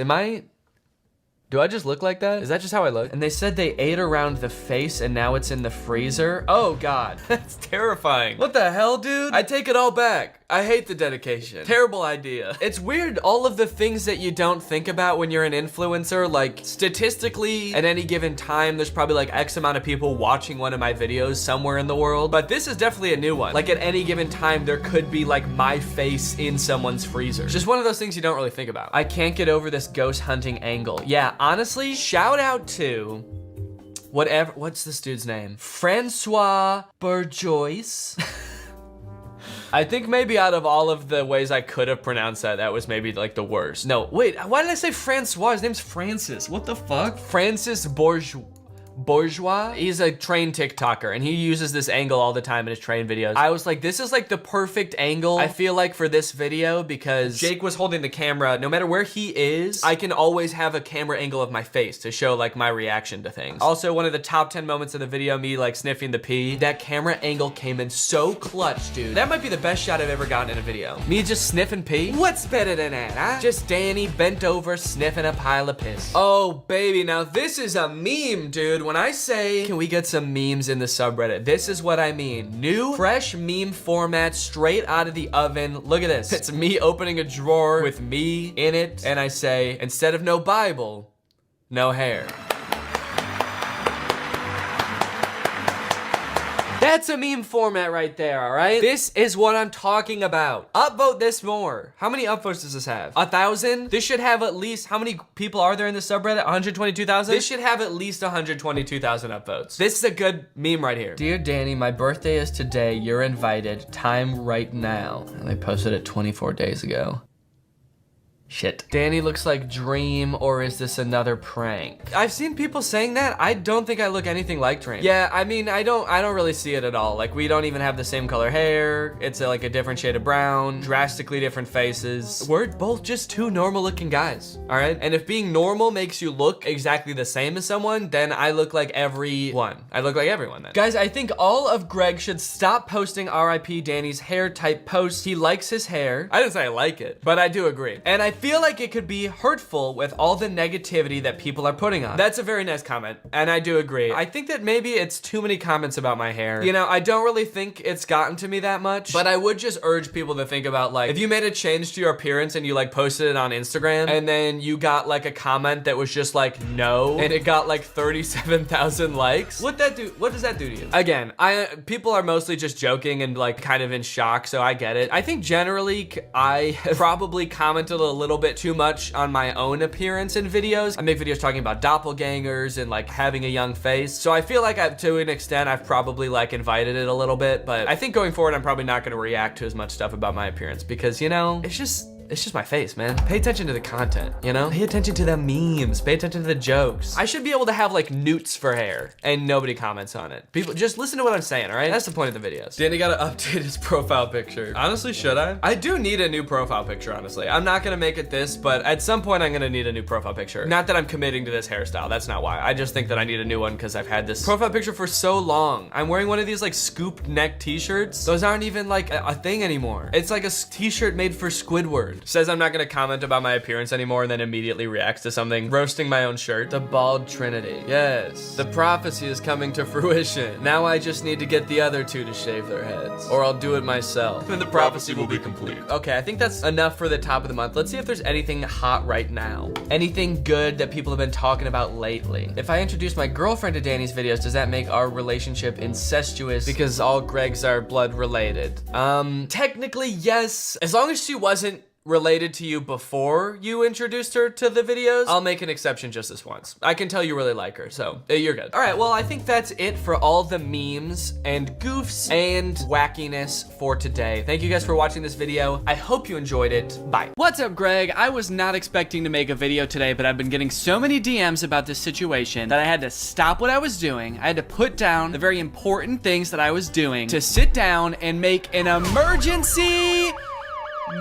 Do I just look like that? Is that just how I look? And they said they ate around the face and now it's in the freezer. Oh God, that's terrifying. What the hell, dude? I take it all back. I hate the dedication. Terrible idea. It's weird, all of the things that you don't think about when you're an influencer, like statistically at any given time, there's probably like X amount of people watching one of my videos somewhere in the world, but this is definitely a new one. Like at any given time, there could be like my face in someone's freezer. It's just one of those things you don't really think about. I can't get over this ghost hunting angle. Yeah, honestly, shout out to what's this dude's name? Francois Bourgeois. I think maybe out of all of the ways I could have pronounced that, that was maybe like the worst. No, wait, why did I say Francois? His name's Francis. What the fuck? Francis Bourgeois. He's a train TikToker and he uses this angle all the time in his train videos. I was like, this is like the perfect angle, I feel like, for this video, because Jake was holding the camera. No matter where he is, I can always have a camera angle of my face to show like my reaction to things. Also, one of the top 10 moments of the video, me like sniffing the pee, that camera angle came in so clutch, dude. That might be the best shot I've ever gotten in a video. Me just sniffing pee? What's better than that, huh? Just Danny bent over sniffing a pile of piss. Oh, baby, now this is a meme, dude. When I say, can we get some memes in the subreddit? This is what I mean. New, fresh meme format straight out of the oven. Look at this. It's me opening a drawer with me in it, and I say, instead of no Bible, no hair. That's a meme format right there, all right? This is what I'm talking about. Upvote this more. How many upvotes does this have? 1,000? This should have at least, how many people are there in the subreddit? 122,000? This should have at least 122,000 upvotes. This is a good meme right here. Dear Danny, my birthday is today. You're invited. Time right now. And I posted it 24 days ago. Shit. Danny looks like Dream, or is this another prank? I've seen people saying that. I don't think I look anything like Dream. Yeah, I mean, I don't really see it at all. Like, we don't even have the same color hair. It's like a different shade of brown, drastically different faces. We're both just two normal looking guys, all right? And if being normal makes you look exactly the same as someone, then I look like everyone. I look like everyone then. Guys, I think all of Greg should stop posting RIP Danny's hair type posts. He likes his hair. I didn't say I like it, but I do agree. And I feel like it could be hurtful with all the negativity that people are putting on. That's a very nice comment, and I do agree. I think that maybe it's too many comments about my hair. You know, I don't really think it's gotten to me that much, but I would just urge people to think about, like, if you made a change to your appearance and you like posted it on Instagram, and then you got like a comment that was just like no, and it got like 37,000 likes, what does that do to you? Again, people are mostly just joking and like kind of in shock, so I get it. I think generally I probably commented a little bit too much on my own appearance in videos. I make videos talking about doppelgangers and like having a young face. So I feel like to an extent, I've probably like invited it a little bit, but I think going forward, I'm probably not gonna react to as much stuff about my appearance because, you know, it's just my face, man. Pay attention to the content, you know? Pay attention to the memes, pay attention to the jokes. I should be able to have like newts for hair and nobody comments on it. People, just listen to what I'm saying, all right? That's the point of the videos. Danny gotta update his profile picture. Honestly, should I? I do need a new profile picture, honestly. I'm not gonna make it this, but at some point I'm gonna need a new profile picture. Not that I'm committing to this hairstyle, that's not why. I just think that I need a new one because I've had this profile picture for so long. I'm wearing one of these like scooped neck t-shirts. Those aren't even like a thing anymore. It's like a t-shirt made for Squidward. Says I'm not gonna comment about my appearance anymore and then immediately reacts to something. Roasting my own shirt. The bald trinity. Yes. The prophecy is coming to fruition. Now I just need to get the other two to shave their heads. Or I'll do it myself. Then the prophecy will be complete. Okay, I think that's enough for the top of the month. Let's see if there's anything hot right now. Anything good that people have been talking about lately. If I introduce my girlfriend to Danny's videos, does that make our relationship incestuous because all Gregs are blood related? Technically yes. As long as she wasn't related to you before you introduced her to the videos, I'll make an exception just this once. I can tell you really like her, so you're good. All right, well, I think that's it for all the memes and goofs and wackiness for today. Thank you guys for watching this video. I hope you enjoyed it. Bye. What's up, Greg? I was not expecting to make a video today, but I've been getting so many DMs about this situation that I had to stop what I was doing. I had to put down the very important things that I was doing to sit down and make an emergency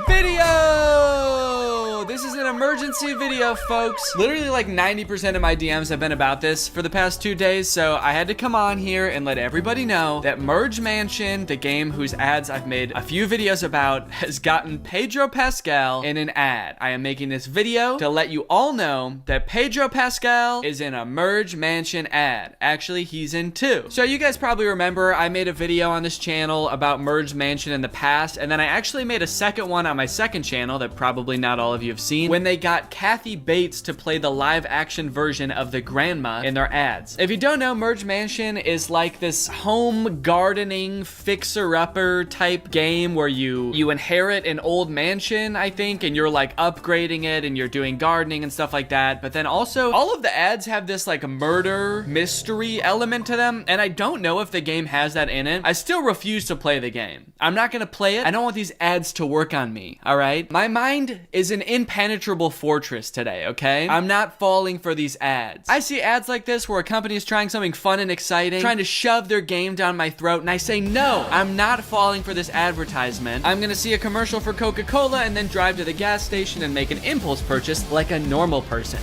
video! This is an emergency video, folks. Literally like 90% of my DMs have been about this for the past 2 days, so I had to come on here and let everybody know that Merge Mansion, the game whose ads I've made a few videos about, has gotten Pedro Pascal in an ad. I am making this video to let you all know that Pedro Pascal is in a Merge Mansion ad. Actually, he's in 2. So you guys probably remember I made a video on this channel about Merge Mansion in the past, and then I actually made a second one on my second channel that probably not all of you you've seen, when they got Kathy Bates to play the live action version of the grandma in their ads. If you don't know, Merge Mansion is like this home gardening fixer-upper type game where you inherit an old mansion, I think, and you're like upgrading it and you're doing gardening and stuff like that. But then also all of the ads have this like murder mystery element to them, and I don't know if the game has that in it. I still refuse to play the game. I'm not gonna play it. I don't want these ads to work on me, all right? My mind is an impenetrable fortress today, okay? I'm not falling for these ads. I see ads like this where a company is trying something fun and exciting, trying to shove their game down my throat, and I say, no, I'm not falling for this advertisement. I'm gonna see a commercial for Coca-Cola and then drive to the gas station and make an impulse purchase like a normal person.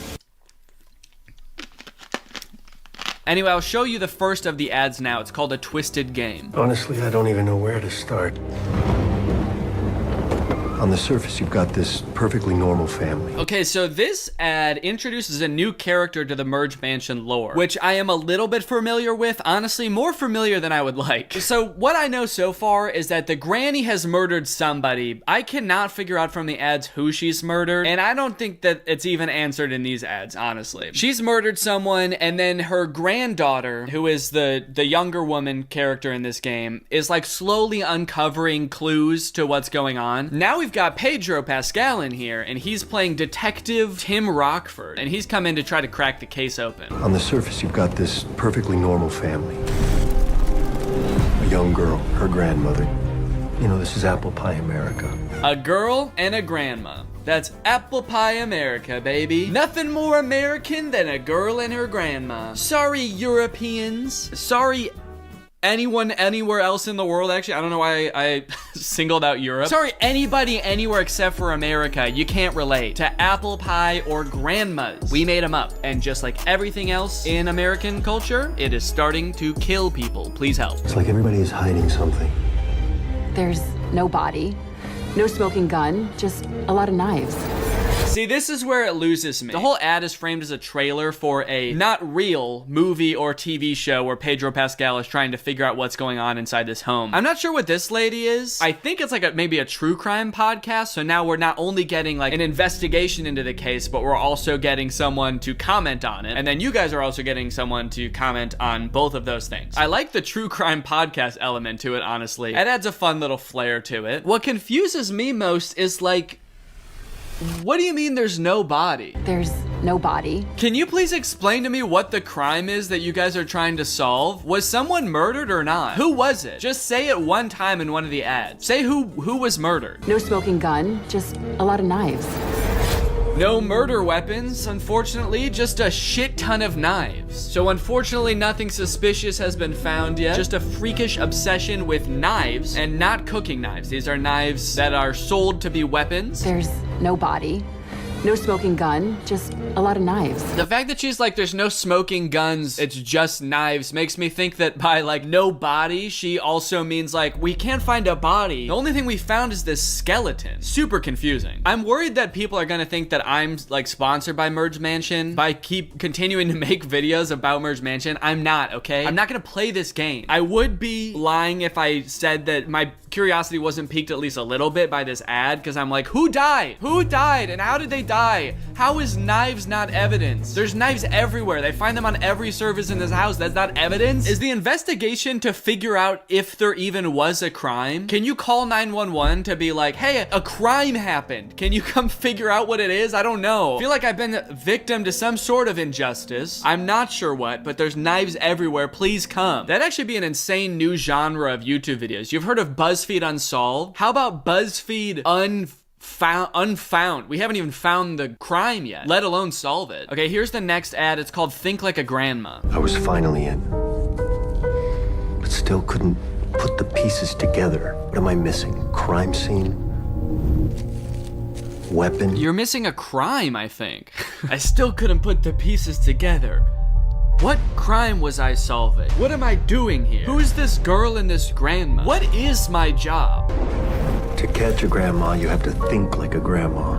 Anyway, I'll show you the first of the ads now. It's called A Twisted Game. Honestly, I don't even know where to start. On the surface, you've got this perfectly normal family. Okay, so this ad introduces a new character to the Merge Mansion lore, which I am a little bit familiar with, honestly, more familiar than I would like. So what I know so far is that the granny has murdered somebody. I cannot figure out from the ads who she's murdered, and I don't think that it's even answered in these ads, honestly. She's murdered someone, and then her granddaughter, who is the younger woman character in this game, is like slowly uncovering clues to what's going on. Now we've got Pedro Pascal in here, and he's playing Detective Tim Rockford, and he's come in to try to crack the case open. On the surface, you've got this perfectly normal family. A young girl, her grandmother. You know, this is apple pie America. A girl and a grandma. That's apple pie America, baby. Nothing more American than a girl and her grandma. Sorry, Europeans. Sorry, anyone anywhere else in the world. Actually, I don't know why I singled out Europe. Sorry, anybody anywhere except for America. You can't relate to apple pie or grandmas. We made them up, and just like everything else in American culture, it is starting to kill people. Please help. It's like everybody is hiding something. There's no body, no smoking gun, just a lot of knives. See, this is where it loses me. The whole ad is framed as a trailer for a not real movie or TV show where Pedro Pascal is trying to figure out what's going on inside this home. I'm not sure what this lady is. I think it's like maybe a true crime podcast, so now we're not only getting like an investigation into the case, but we're also getting someone to comment on it. And then you guys are also getting someone to comment on both of those things. I like the true crime podcast element to it, honestly. It adds a fun little flair to it. What confuses me most is like, what do you mean there's no body? There's no body. Can you please explain to me what the crime is that you guys are trying to solve? Was someone murdered or not? Who was it? Just say it one time in one of the ads. Say who was murdered. No smoking gun, just a lot of knives. No murder weapons, unfortunately, just a shit ton of knives. So unfortunately, nothing suspicious has been found yet. Just a freakish obsession with knives, and not cooking knives. These are knives that are sold to be weapons. There's no body, no smoking gun, just a lot of knives. The fact that she's like, there's no smoking guns, it's just knives, makes me think that by like no body, she also means like, we can't find a body. The only thing we found is this skeleton. Super confusing. I'm worried that people are gonna think that I'm like sponsored by Merge Mansion by keep continuing to make videos about Merge Mansion. I'm not, okay? I'm not gonna play this game. I would be lying if I said that my curiosity wasn't piqued at least a little bit by this ad, because I'm like, who died? Who died and how did they die? How is knives not evidence? There's knives everywhere. They find them on every surface in this house. That's not evidence? Is the investigation to figure out if there even was a crime? Can you call 911 to be like, hey, a crime happened. Can you come figure out what it is? I don't know. I feel like I've been victim to some sort of injustice. I'm not sure what, but there's knives everywhere. Please come. That'd actually be an insane new genre of YouTube videos. You've heard of BuzzFeed Unsolved? How about BuzzFeed Unfound? We haven't even found the crime yet, let alone solve it. Okay, here's the next ad. It's called Think Like a Grandma. I was finally in, but still couldn't put the pieces together. What am I missing? Crime scene? Weapon? You're missing a crime, I think. I still couldn't put the pieces together. What crime was I solving? What am I doing here? Who is this girl and this grandma? What is my job? To catch a grandma, you have to think like a grandma.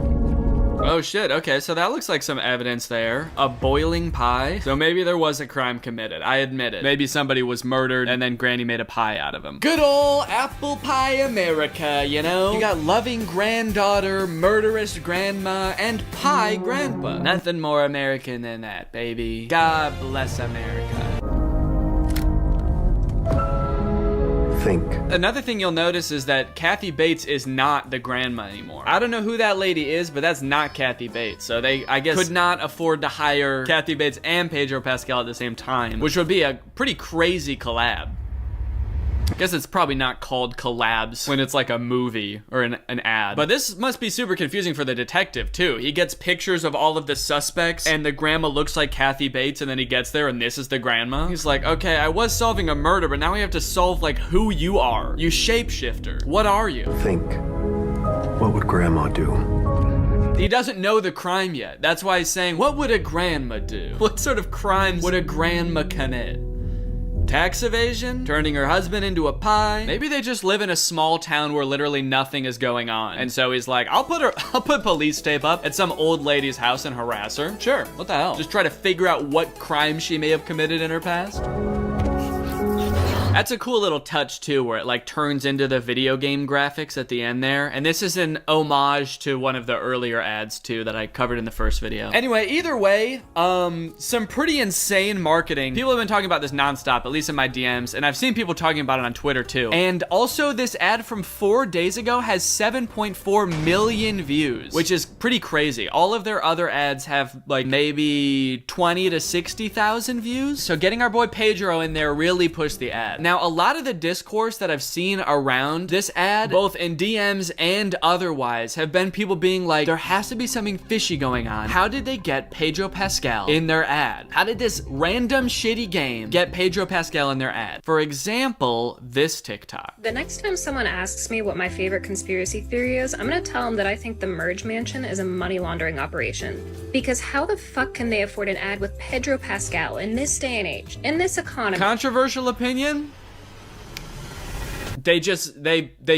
Oh shit, okay, so that looks like some evidence there. A boiling pie? So maybe there was a crime committed, I admit it. Maybe somebody was murdered and then Granny made a pie out of him. Good ol' apple pie America, you know? You got loving granddaughter, murderous grandma, and pie grandpa. Nothing more American than that, baby. God bless America. Think. Another thing you'll notice is that Kathy Bates is not the grandma anymore. I don't know who that lady is, but that's not Kathy Bates. So they, I guess, could not afford to hire Kathy Bates and Pedro Pascal at the same time, which would be a pretty crazy collab. I guess it's probably not called collabs when it's like a movie or an ad. But this must be super confusing for the detective too. He gets pictures of all of the suspects and the grandma looks like Kathy Bates and then he gets there and this is the grandma. He's like, okay, I was solving a murder, but now we have to solve like who you are. You shapeshifter. What are you? Think. What would Grandma do? He doesn't know the crime yet. That's why he's saying, what would a grandma do? What sort of crimes would a grandma commit? Tax evasion? Turning her husband into a pie? Maybe they just live in a small town where literally nothing is going on. And so he's like, I'll put police tape up at some old lady's house and harass her. Sure, what the hell? Just try to figure out what crime she may have committed in her past. That's a cool little touch too, where it like turns into the video game graphics at the end there. And this is an homage to one of the earlier ads too that I covered in the first video. Anyway, either way, some pretty insane marketing. People have been talking about this nonstop, at least in my DMs, and I've seen people talking about it on Twitter too. And also this ad from 4 days ago has 7.4 million views, which is pretty crazy. All of their other ads have like maybe 20 to 60,000 views. So getting our boy Pedro in there really pushed the ad. Now, a lot of the discourse that I've seen around this ad, both in DMs and otherwise, have been people being like, there has to be something fishy going on. How did they get Pedro Pascal in their ad? How did this random shitty game get Pedro Pascal in their ad? For example, this TikTok. The next time someone asks me what my favorite conspiracy theory is, I'm gonna tell them that I think the Merge Mansion is a money laundering operation. Because how the fuck can they afford an ad with Pedro Pascal in this day and age, in this economy? Controversial opinion? They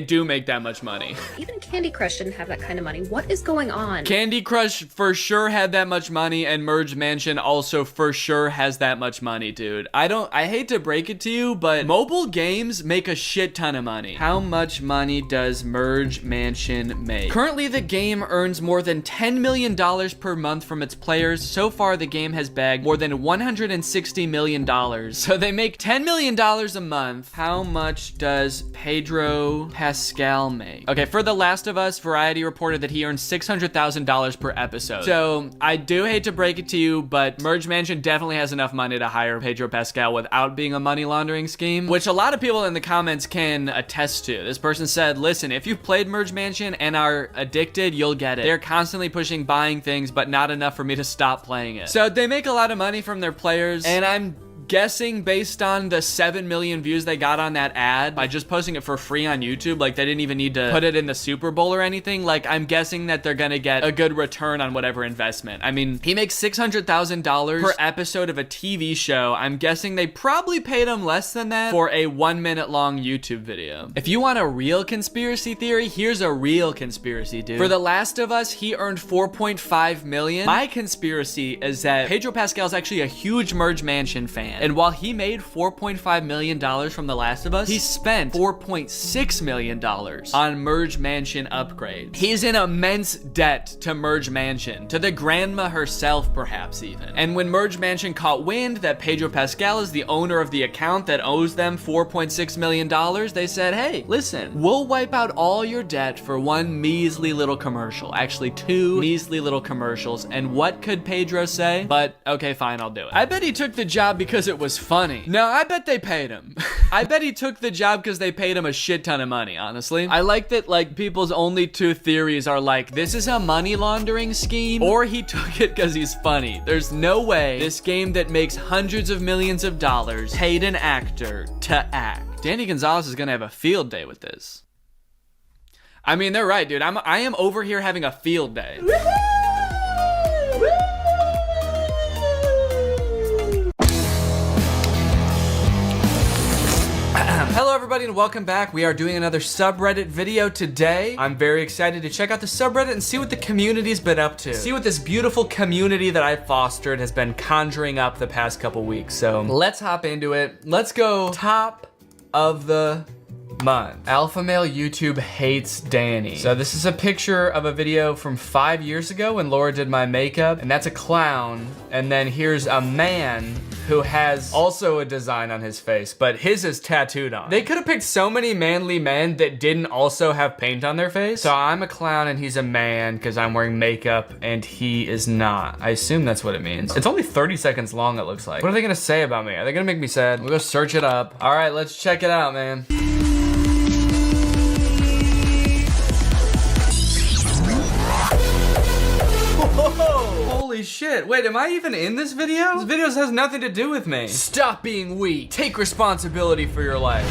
do make that much money. Even Candy Crush didn't have that kind of money. What is going on? Candy Crush for sure had that much money, and Merge Mansion also for sure has that much money, dude. I hate to break it to you, but mobile games make a shit ton of money. How much money does Merge Mansion make? Currently, the game earns more than $10 million per month from its players. So far, the game has bagged more than $160 million. So they make $10 million a month. How much does Pedro Pascal make? Okay, for The Last of Us, Variety reported that he earns $600,000 per episode. So I do hate to break it to you, but Merge Mansion definitely has enough money to hire Pedro Pascal without being a money laundering scheme, which a lot of people in the comments can attest to. This person said, listen, if you've played Merge Mansion and are addicted, you'll get it. They're constantly pushing buying things, but not enough for me to stop playing it. So they make a lot of money from their players, and I'm guessing based on the 7 million views they got on that ad by just posting it for free on YouTube, like they didn't even need to put it in the Super Bowl or anything, like I'm guessing that they're gonna get a good return on whatever investment. I mean, he makes $600,000 per episode of a TV show. I'm guessing they probably paid him less than that for a 1 minute long YouTube video. If you want a real conspiracy theory, here's a real conspiracy, dude. For The Last of Us, he earned $4.5 million. My conspiracy is that Pedro Pascal is actually a huge Merge Mansion fan. And while he made $4.5 million from The Last of Us, he spent $4.6 million on Merge Mansion upgrades. He's in immense debt to Merge Mansion, to the grandma herself perhaps even. And when Merge Mansion caught wind that Pedro Pascal is the owner of the account that owes them $4.6 million, they said, hey, listen, we'll wipe out all your debt for one measly little commercial. Actually, 2 measly little commercials. And what could Pedro say? But okay, fine, I'll do it. I bet he took the job because it was funny. No, I bet they paid him. I bet he took the job because they paid him a shit ton of money, honestly. I like that, like, people's only 2 theories are like, this is a money laundering scheme, or he took it because he's funny. There's no way this game that makes hundreds of millions of dollars paid an actor to act. Danny Gonzalez is gonna have a field day with this. I mean, they're right, dude. I am over here having a field day. Hello everybody and welcome back. We are doing another subreddit video today. I'm very excited to check out the subreddit and see what the community's been up to. See what this beautiful community that I fostered has been conjuring up the past couple weeks. So let's hop into it. Let's go top of the month. Alpha male YouTube hates Danny. So this is a picture of a video from 5 years ago when Laura did my makeup, and that's a clown. And then here's a man who has also a design on his face, but his is tattooed on. They could have picked so many manly men that didn't also have paint on their face. So I'm a clown and he's a man because I'm wearing makeup and he is not. I assume that's what it means. It's only 30 seconds long, it looks like. What are they gonna say about me? Are they gonna make me sad? We'll go search it up. All right, let's check it out, man. Whoa! Holy shit. Wait, am I even in this video? This video has nothing to do with me. Stop being weak. Take responsibility for your life.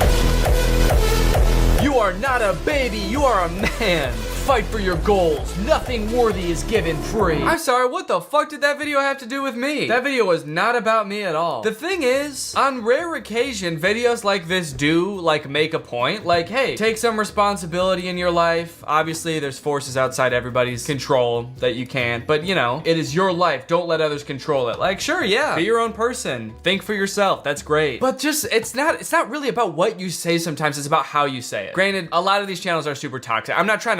You are not a baby, you are a man. Fight for your goals. Nothing worthy is given free. I'm sorry, what the fuck did that video have to do with me? That video was not about me at all. The thing is, on rare occasion, videos like this do like make a point. Like, hey, take some responsibility in your life. Obviously, there's forces outside everybody's control that you can't, but you know, it is your life. Don't let others control it. Like, sure, yeah, be your own person. Think for yourself. That's great. But just, it's not really about what you say sometimes, it's about how you say it. Granted, a lot of these channels are super toxic. I'm not trying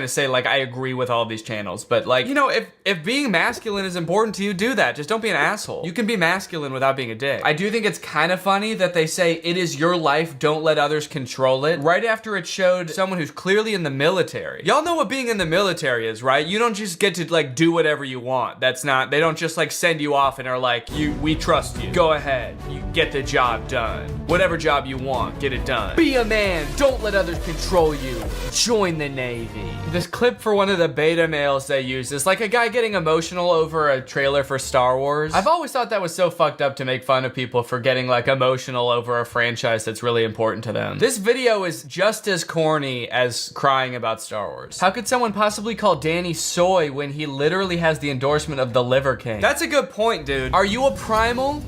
to say like I agree with all of these channels, but like, you know, if being masculine is important to you, do that. Just don't be an asshole. You can be masculine without being a dick. I do think it's kind of funny that they say it is your life, don't let others control it, right after it showed someone who's clearly in the military. Y'all know what being in the military is, right? You don't just get to like do whatever you want. That's not, they don't just like send you off and are like, we trust you. Go ahead, you get the job done. Whatever job you want, get it done. Be a man, don't let others control you. Join the Navy. This clip for one of the beta males they use is like a guy getting emotional over a trailer for Star Wars. I've always thought that was so fucked up to make fun of people for getting like emotional over a franchise that's really important to them. This video is just as corny as crying about Star Wars. How could someone possibly call Danny soy when he literally has the endorsement of the Liver King? That's a good point, dude. Are you a primal?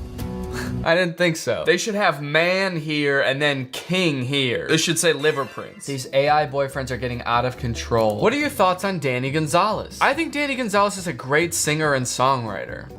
I didn't think so. They should have man here and then king here. This should say liver prince. These AI boyfriends are getting out of control. What are your thoughts on Danny Gonzalez? I think Danny Gonzalez is a great singer and songwriter.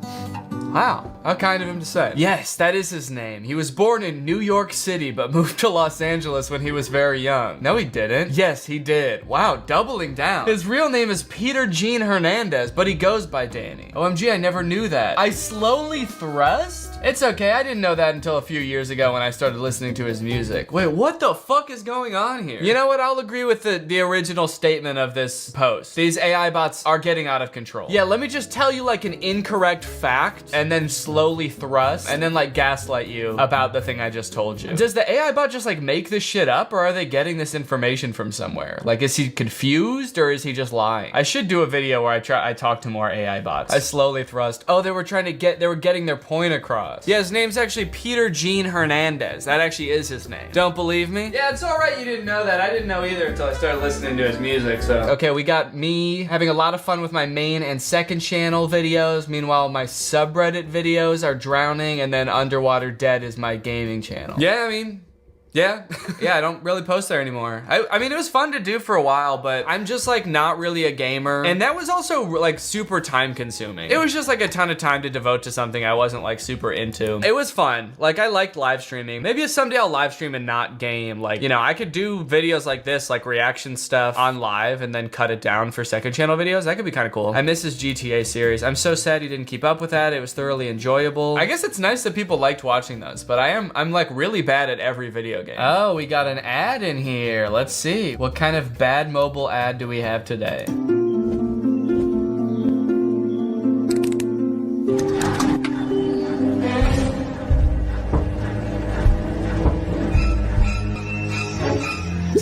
Wow, how kind of him to say. Yes, that is his name. He was born in New York City, but moved to Los Angeles when he was very young. No, he didn't. Yes, he did. Wow, doubling down. His real name is Peter Gene Hernandez, but he goes by Danny. OMG, I never knew that. I slowly thrust? It's okay, I didn't know that until a few years ago when I started listening to his music. Wait, what the fuck is going on here? You know what, I'll agree with the original statement of this post. These AI bots are getting out of control. Yeah, let me just tell you like an incorrect fact, and then slowly thrust, and then like gaslight you about the thing I just told you. Does the AI bot just like make this shit up, or are they getting this information from somewhere? Like, is he confused, or is he just lying? I should do a video where I talk to more AI bots. I slowly thrust. Oh, they were getting their point across. Yeah, his name's actually Peter Gene Hernandez. That actually is his name. Don't believe me? Yeah, it's all right you didn't know that. I didn't know either until I started listening to his music, so. Okay, we got me having a lot of fun with my main and second channel videos. Meanwhile, my subreddit videos are drowning, and then Underwater Dead is my gaming channel. Yeah, I mean, yeah, I don't really post there anymore. I mean, it was fun to do for a while, but I'm just like not really a gamer. And that was also like super time consuming. It was just like a ton of time to devote to something I wasn't like super into. It was fun. Like I liked live streaming. Maybe someday I'll live stream and not game. Like, you know, I could do videos like this, like reaction stuff on live and then cut it down for second channel videos. That could be kind of cool. I miss his GTA series. I'm so sad he didn't keep up with that. It was thoroughly enjoyable. I guess it's nice that people liked watching those, but I'm like really bad at every video game. Oh, we got an ad in here. Let's see. What kind of bad mobile ad do we have today?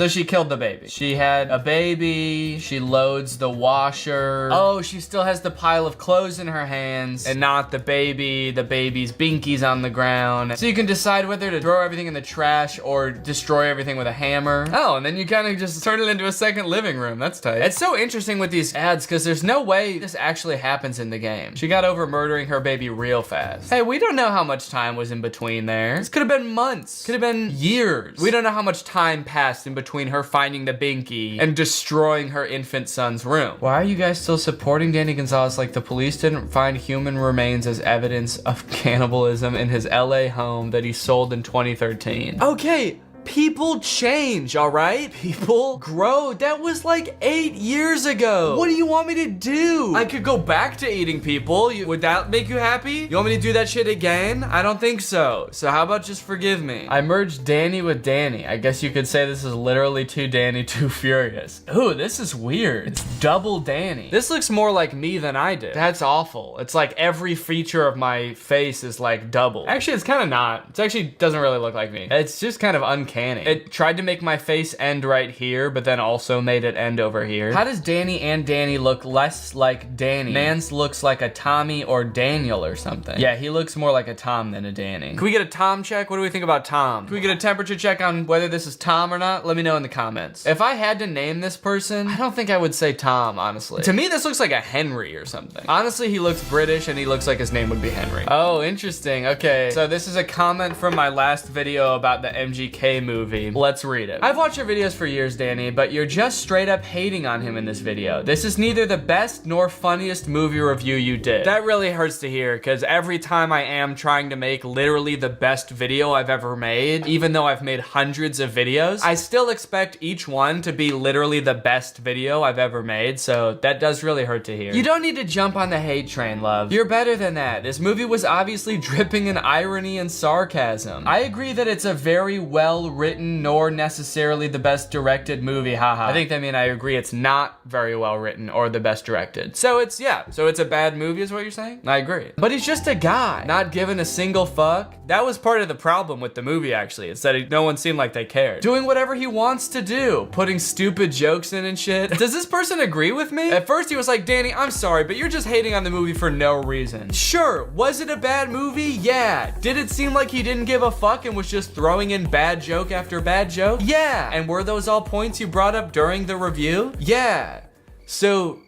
So she killed the baby. She had a baby. She loads the washer. Oh, she still has the pile of clothes in her hands and not the baby. The baby's binkies on the ground. So you can decide whether to throw everything in the trash or destroy everything with a hammer. Oh, and then you kind of just turn it into a second living room. That's tight. It's so interesting with these ads because there's no way this actually happens in the game. She got over murdering her baby real fast. Hey, we don't know how much time was in between there. This could have been months. Could have been years. We don't know how much time passed in between her finding the binky and destroying her infant son's room. Why are you guys still supporting Danny Gonzalez like the police didn't find human remains as evidence of cannibalism in his LA home that he sold in 2013? Okay. People change, all right? People grow. That was like 8 years ago. What do you want me to do? I could go back to eating people. Would that make you happy? You want me to do that shit again? I don't think so. So how about just forgive me? I merged Danny with Danny. I guess you could say this is literally Too Danny, Too Furious. Ooh, this is weird. It's double Danny. This looks more like me than I did. That's awful. It's like every feature of my face is like double. Actually, it's kind of not. It actually doesn't really look like me. It's just kind of uncanny. It tried to make my face end right here, but then also made it end over here. How does Danny and Danny look less like Danny? Mans looks like a Tommy or Daniel or something. Yeah, he looks more like a Tom than a Danny. Can we get a Tom check? What do we think about Tom? Can we get a temperature check on whether this is Tom or not? Let me know in the comments. If I had to name this person, I don't think I would say Tom, honestly. To me, this looks like a Henry or something. Honestly, he looks British and he looks like his name would be Henry. Oh, interesting. Okay, so this is a comment from my last video about the MGK movie. Let's read it. I've watched your videos for years, Danny, but you're just straight up hating on him in this video. This is neither the best nor funniest movie review you did. That really hurts to hear, because every time I am trying to make literally the best video I've ever made, even though I've made hundreds of videos, I still expect each one to be literally the best video I've ever made, so that does really hurt to hear. You don't need to jump on the hate train, love. You're better than that. This movie was obviously dripping in irony and sarcasm. I agree that it's a very well written nor necessarily the best directed movie, haha. I think they mean I agree it's not very well written or the best directed. So it's a bad movie is what you're saying? I agree. But he's just a guy, not giving a single fuck. That was part of the problem with the movie actually. It's that no one seemed like they cared. Doing whatever he wants to do, putting stupid jokes in and shit. Does this person agree with me? At first he was like, Danny, I'm sorry, but you're just hating on the movie for no reason. Sure, was it a bad movie? Yeah. Did it seem like he didn't give a fuck and was just throwing in bad joke after bad joke? Yeah. And were those all points you brought up during the review? Yeah. So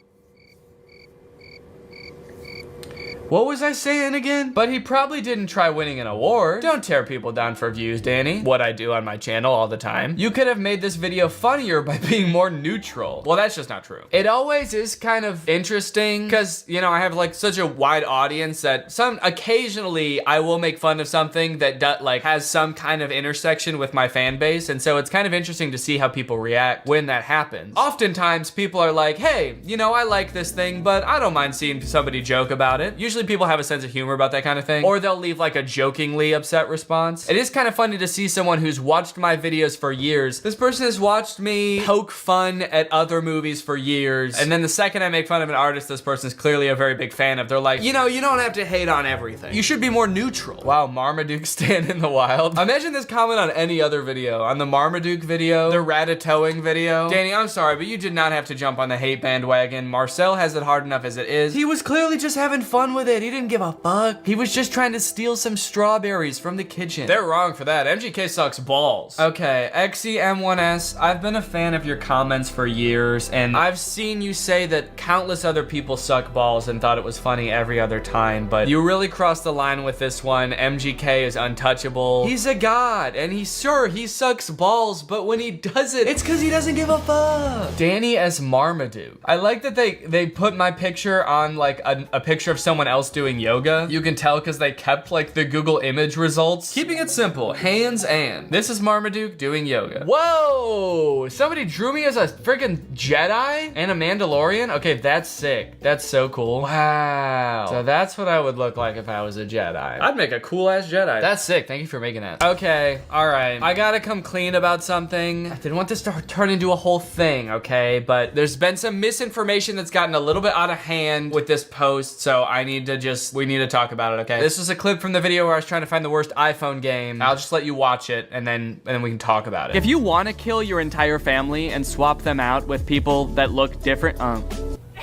what was I saying again? But he probably didn't try winning an award. Don't tear people down for views, Danny. What I do on my channel all the time. You could have made this video funnier by being more neutral. Well, that's just not true. It always is kind of interesting because, you know, I have like such a wide audience that occasionally I will make fun of something that has some kind of intersection with my fan base. And so it's kind of interesting to see how people react when that happens. Oftentimes people are like, hey, you know, I like this thing, but I don't mind seeing somebody joke about it. Usually people have a sense of humor about that kind of thing, or they'll leave like a jokingly upset response. It is kind of funny to see someone who's watched my videos for years. This person has watched me poke fun at other movies for years, and then the second I make fun of an artist this person's clearly a very big fan of, they're like, you know, you don't have to hate on everything. You should be more neutral. Wow, Marmaduke stand in the wild. Imagine this comment on any other video. On the Marmaduke video, the Ratatouille video. Danny, I'm sorry, but you did not have to jump on the hate bandwagon. Marcel has it hard enough as it is. He was clearly just having fun with it. He didn't give a fuck. He was just trying to steal some strawberries from the kitchen. They're wrong for that. MGK sucks balls. Okay, XEM1S, I've been a fan of your comments for years, and I've seen you say that countless other people suck balls and thought it was funny every other time, but you really crossed the line with this one. MGK is untouchable. He's a god, and he sucks balls, but when he does it, it's because he doesn't give a fuck. Danny as Marmaduke. I like that they put my picture on like a picture of someone else doing yoga. You can tell because they kept like the Google image results. Keeping it simple, hands and. This is Marmaduke doing yoga. Whoa! Somebody drew me as a freaking Jedi and a Mandalorian? Okay, that's sick. That's so cool. Wow. So that's what I would look like if I was a Jedi. I'd make a cool ass Jedi. That's sick. Thank you for making that. Okay, all right. I gotta come clean about something. I didn't want this to turn into a whole thing, okay? But there's been some misinformation that's gotten a little bit out of hand with this post, so I need need to talk about it, okay? This is a clip from the video where I was trying to find the worst iPhone game. I'll just let you watch it and then we can talk about it. If you want to kill your entire family and swap them out with people that look different, oh,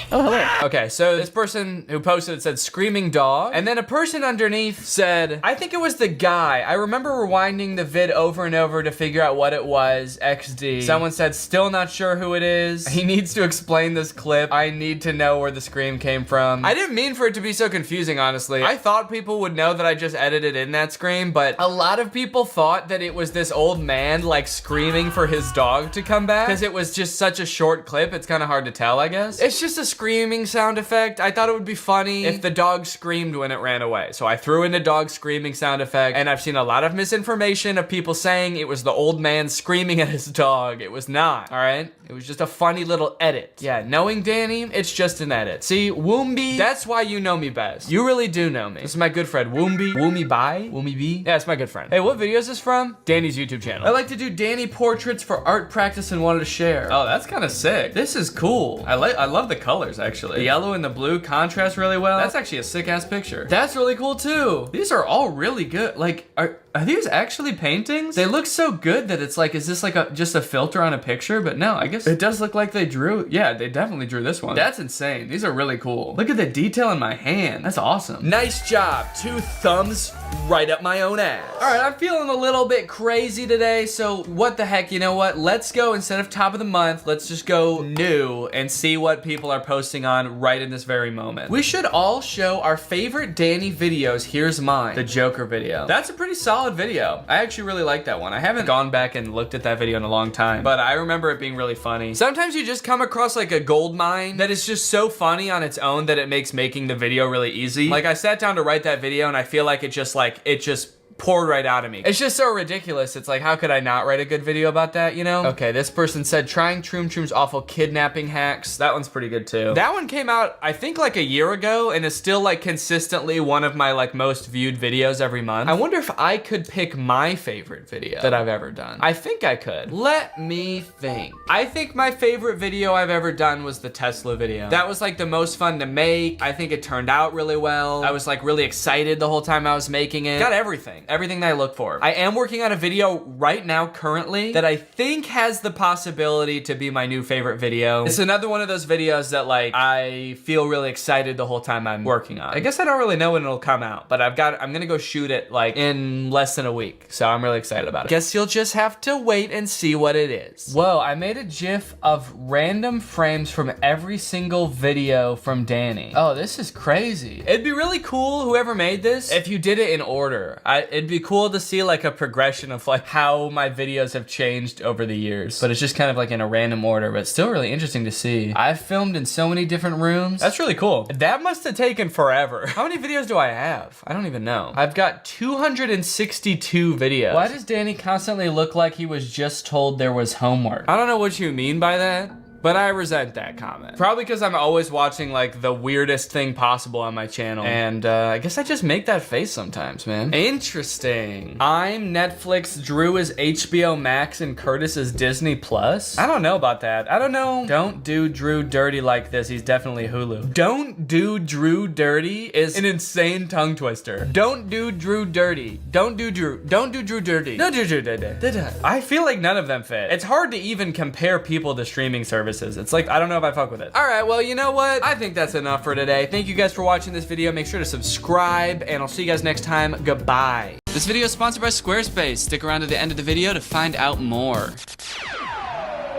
hello. Okay, so this person who posted it said screaming dog, and then a person underneath said, I think it was the guy. I remember rewinding the vid over and over to figure out what it was, XD. Someone said, still not sure who it is. He needs to explain this clip. I need to know where the scream came from. I didn't mean for it to be so confusing, honestly. I thought people would know that I just edited in that scream, but a lot of people thought that it was this old man like screaming for his dog to come back, because it was just such a short clip. It's kind of hard to tell, I guess. It's just a screaming sound effect. I thought it would be funny if the dog screamed when it ran away. So I threw in the dog screaming sound effect, and I've seen a lot of misinformation of people saying it was the old man screaming at his dog. It was not, all right? It was just a funny little edit. Yeah, knowing Danny, it's just an edit. See, Woombi, that's why you know me best. You really do know me. This is my good friend, Woombi. Woomy Bai? Woomy B? Yeah, it's my good friend. Hey, what video is this from? Danny's YouTube channel. I like to do Danny portraits for art practice and wanted to share. Oh, that's kind of sick. This is cool. I love the colors, actually. The yellow and the blue contrast really well. That's actually a sick ass picture. That's really cool too. These are all really good. Like, are these actually paintings? They look so good that it's like, is this like just a filter on a picture? But no, I guess it does look like they drew. Yeah, they definitely drew this one. That's insane. These are really cool. Look at the detail in my hand. That's awesome. Nice job. 2 thumbs right up my own ass. All right, I'm feeling a little bit crazy today. So what the heck, you know what? Let's go, instead of top of the month, let's just go new and see what people are posting on right in this very moment. We should all show our favorite Danny videos. Here's mine, the Joker video. That's a pretty solid video. I actually really like that one. I haven't gone back and looked at that video in a long time, but I remember it being really funny. Sometimes you just come across like a gold mine that is just so funny on its own that it makes making the video really easy. Like, I sat down to write that video and I feel like it just poured right out of me. It's just so ridiculous. It's like, how could I not write a good video about that, you know? Okay, this person said, trying Troom Troom's awful kidnapping hacks. That one's pretty good too. That one came out, I think, like a year ago, and is still like consistently one of my like most viewed videos every month. I wonder if I could pick my favorite video that I've ever done. I think I could. Let me think. I think my favorite video I've ever done was the Tesla video. That was like the most fun to make. I think it turned out really well. I was like really excited the whole time I was making it. Got everything that I look for. I am working on a video right now currently that I think has the possibility to be my new favorite video. It's another one of those videos that like I feel really excited the whole time I'm working on. I guess I don't really know when it'll come out, but I'm gonna go shoot it like in less than a week. So I'm really excited about it. Guess you'll just have to wait and see what it is. Whoa, I made a GIF of random frames from every single video from Danny. Oh, this is crazy. It'd be really cool, whoever made this, if you did it in order. It'd be cool to see like a progression of like how my videos have changed over the years, but it's just kind of like in a random order, but still really interesting to see. I've filmed in so many different rooms. That's really cool. That must have taken forever. How many videos do I have? I don't even know. I've got 262 videos. Why does Danny constantly look like he was just told there was homework? I don't know what you mean by that, but I resent that comment. Probably because I'm always watching like the weirdest thing possible on my channel. And I guess I just make that face sometimes, man. Interesting. I'm Netflix, Drew is HBO Max, and Curtis is Disney Plus. I don't know about that. I don't know. Don't do Drew dirty like this. He's definitely Hulu. Don't do Drew dirty is an insane tongue twister. Don't do Drew dirty. Don't do Drew. Don't do Drew dirty. Don't do Drew dirty. I feel like none of them fit. It's hard to even compare people to streaming services. It's like, I don't know if I fuck with it. All right, well, you know what? I think that's enough for today. Thank you guys for watching this video. Make sure to subscribe, and I'll see you guys next time. Goodbye. This video is sponsored by Squarespace. Stick around to the end of the video to find out more.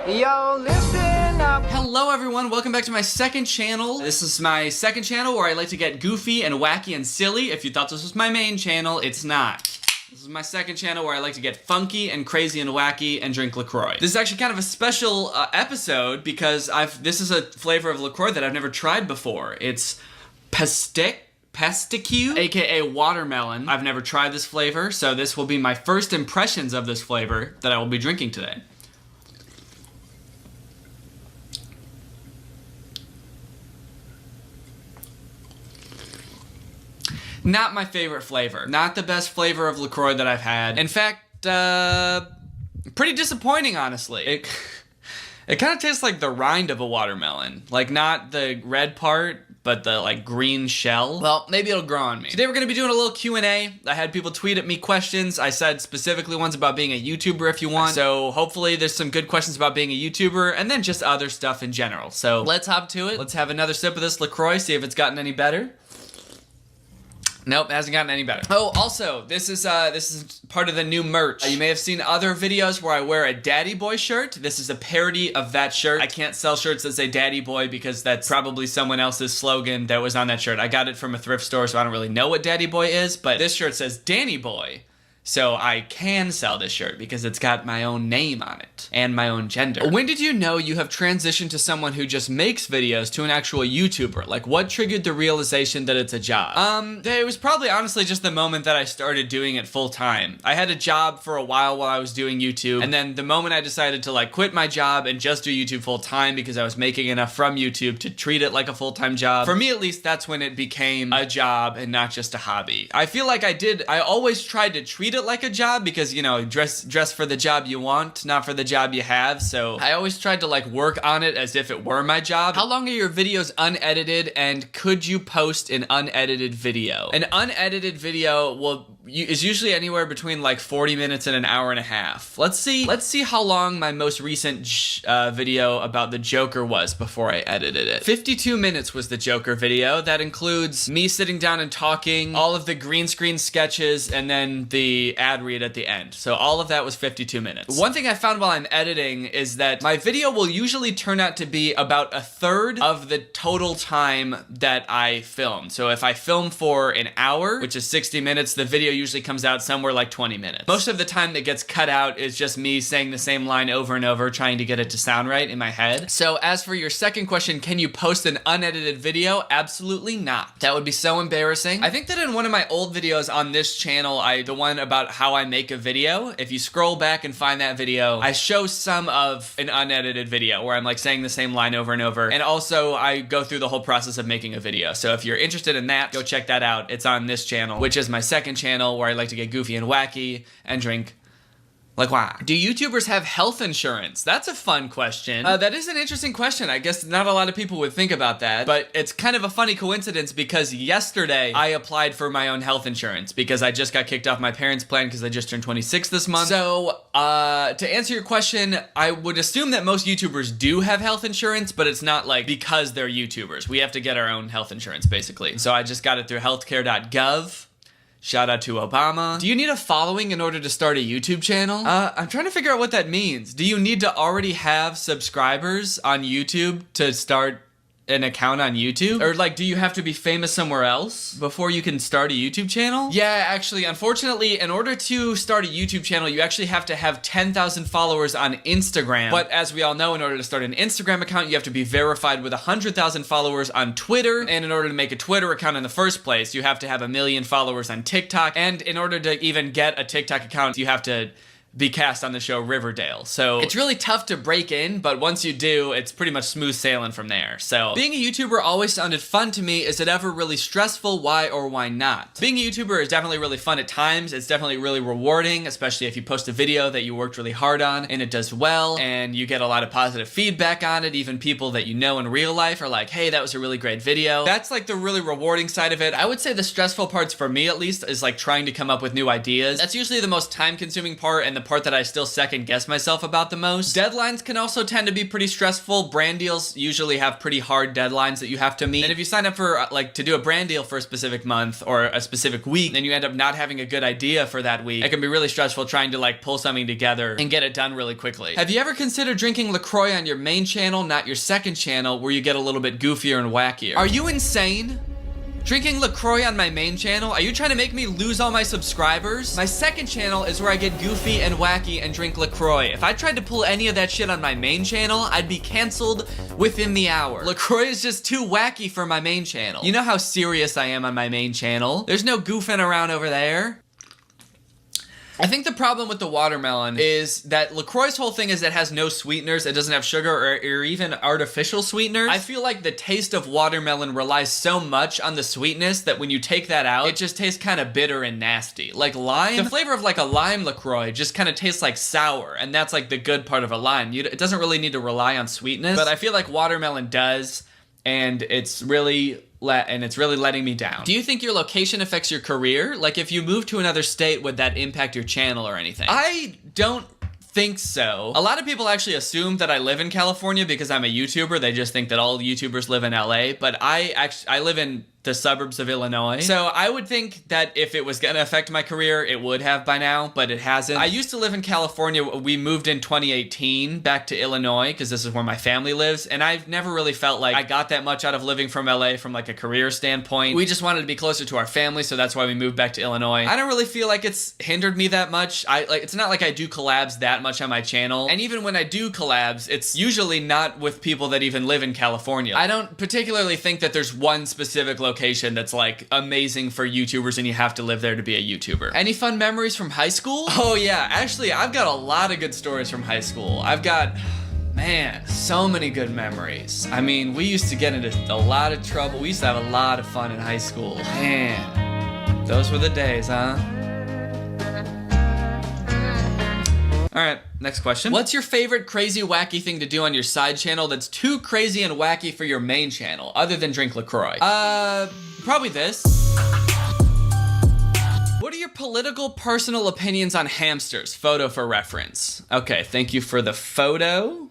Yo, listen up. Hello everyone, welcome back to my second channel. This is my second channel where I like to get goofy and wacky and silly. If you thought this was my main channel, it's not. This is my second channel where I like to get funky and crazy and wacky and drink LaCroix. This is actually kind of a special episode because this is a flavor of LaCroix that I've never tried before. It's Pesticue, aka watermelon. I've never tried this flavor, so this will be my first impressions of this flavor that I will be drinking today. Not my favorite flavor. Not the best flavor of LaCroix that I've had. In fact, pretty disappointing, honestly. It kind of tastes like the rind of a watermelon. Like, not the red part, but the like green shell, well, maybe it'll grow on me. Today we're gonna be doing a little Q&A. I had people tweet at me questions. I said specifically ones about being a YouTuber if you want. So hopefully there's some good questions about being a YouTuber and then just other stuff in general. So let's hop to it. Let's have another sip of this LaCroix, see if it's gotten any better. Nope, it hasn't gotten any better. Oh, also, this is part of the new merch. You may have seen other videos where I wear a Daddy Boy shirt. This is a parody of that shirt. I can't sell shirts that say Daddy Boy because that's probably someone else's slogan that was on that shirt. I got it from a thrift store, so I don't really know what Daddy Boy is, but this shirt says Danny Boy. So I can sell this shirt because it's got my own name on it and my own gender. When did you know you have transitioned to someone who just makes videos to an actual YouTuber? Like, what triggered the realization that it's a job? It was probably honestly just the moment that I started doing it full time. I had a job for a while I was doing YouTube, and then the moment I decided to like quit my job and just do YouTube full time because I was making enough from YouTube to treat it like a full-time job, for me at least, that's when it became a job and not just a hobby. I feel like I always tried to treat it like a job because, you know, dress for the job you want, not for the job you have. So I always tried to like work on it as if it were my job. How long are your videos unedited, and could you post an unedited video? An unedited video is usually anywhere between like 40 minutes and an hour and a half. Let's see how long my most recent video about the Joker was before I edited it. 52 minutes was the Joker video. That includes me sitting down and talking, all of the green screen sketches, and then the ad read at the end. So all of that was 52 minutes. One thing I found while I'm editing is that my video will usually turn out to be about a third of the total time that I film. So if I film for an hour, which is 60 minutes, the video usually comes out somewhere like 20 minutes. Most of the time that gets cut out is just me saying the same line over and over, trying to get it to sound right in my head. So as for your second question, can you post an unedited video? Absolutely not. That would be so embarrassing. I think that in one of my old videos on this channel, the one about how I make a video, if you scroll back and find that video, I show some of an unedited video where I'm like saying the same line over and over, and also I go through the whole process of making a video. So if you're interested in that, go check that out. It's on this channel, which is my second channel where I like to get goofy and wacky and drink like wow. Do YouTubers have health insurance? That's a fun question. That is an interesting question. I guess not a lot of people would think about that, but it's kind of a funny coincidence because yesterday I applied for my own health insurance because I just got kicked off my parents' plan because I just turned 26 this month. So, to answer your question, I would assume that most YouTubers do have health insurance, but it's not like because they're YouTubers. We have to get our own health insurance basically. So I just got it through healthcare.gov. Shout out to Obama. Do you need a following in order to start a YouTube channel? I'm trying to figure out what that means. Do you need to already have subscribers on YouTube to start an account on YouTube? Or like, do you have to be famous somewhere else before you can start a YouTube channel? Yeah, actually, unfortunately, in order to start a YouTube channel, you actually have to have 10,000 followers on Instagram. But as we all know, in order to start an Instagram account, you have to be verified with 100,000 followers on Twitter. And in order to make a Twitter account in the first place, you have to have 1 million followers on TikTok. And in order to even get a TikTok account, you have to be cast on the show Riverdale. So it's really tough to break in, but once you do, it's pretty much smooth sailing from there. So being a YouTuber always sounded fun to me. Is it ever really stressful? Why or why not? Being a YouTuber is definitely really fun at times. It's definitely really rewarding, especially if you post a video that you worked really hard on and it does well and you get a lot of positive feedback on it. Even people that you know in real life are like, hey, that was a really great video. That's like the really rewarding side of it. I would say the stressful parts for me at least is like trying to come up with new ideas. That's usually the most time-consuming part and the part that I still second guess myself about the most. Deadlines can also tend to be pretty stressful. Brand deals usually have pretty hard deadlines that you have to meet. And if you sign up for like to do a brand deal for a specific month or a specific week, and you end up not having a good idea for that week, it can be really stressful trying to like pull something together and get it done really quickly. Have you ever considered drinking LaCroix on your main channel, not your second channel, where you get a little bit goofier and wackier? Are you insane? Drinking LaCroix on my main channel? Are you trying to make me lose all my subscribers? My second channel is where I get goofy and wacky and drink LaCroix. If I tried to pull any of that shit on my main channel, I'd be canceled within the hour. LaCroix is just too wacky for my main channel. You know how serious I am on my main channel. There's no goofing around over there. I think the problem with the watermelon is that LaCroix's whole thing is it has no sweeteners, it doesn't have sugar or even artificial sweeteners. I feel like the taste of watermelon relies so much on the sweetness that when you take that out, it just tastes kind of bitter and nasty. Like lime, the flavor of like a lime LaCroix just kind of tastes like sour, and that's like the good part of a lime. It doesn't really need to rely on sweetness, but I feel like watermelon does, and it's really and it's really letting me down. Do you think your location affects your career? Like if you move to another state, would that impact your channel or anything? I don't think so. A lot of people actually assume that I live in California because I'm a YouTuber. They just think that all YouTubers live in LA, but I live in the suburbs of Illinois. So I would think that if it was gonna affect my career, it would have by now, but it hasn't. I used to live in California. We moved in 2018 back to Illinois because this is where my family lives, and I've never really felt like I got that much out of living from LA from like a career standpoint. We just wanted to be closer to our family, so that's why we moved back to Illinois. I don't really feel like it's hindered me that much. It's not like I do collabs that much on my channel, and even when I do collabs, it's usually not with people that even live in California. I don't particularly think that there's one specific location that's like amazing for YouTubers and you have to live there to be a YouTuber. Any fun memories from high school? Oh yeah, actually I've got a lot of good stories from high school. I've got, man, so many good memories. I mean, we used to get into a lot of trouble. We used to have a lot of fun in high school. Man, those were the days, huh? All right, next question. What's your favorite crazy wacky thing to do on your side channel that's too crazy and wacky for your main channel, other than drink LaCroix? Probably this. What are your political personal opinions on hamsters? Photo for reference. Okay, thank you for the photo.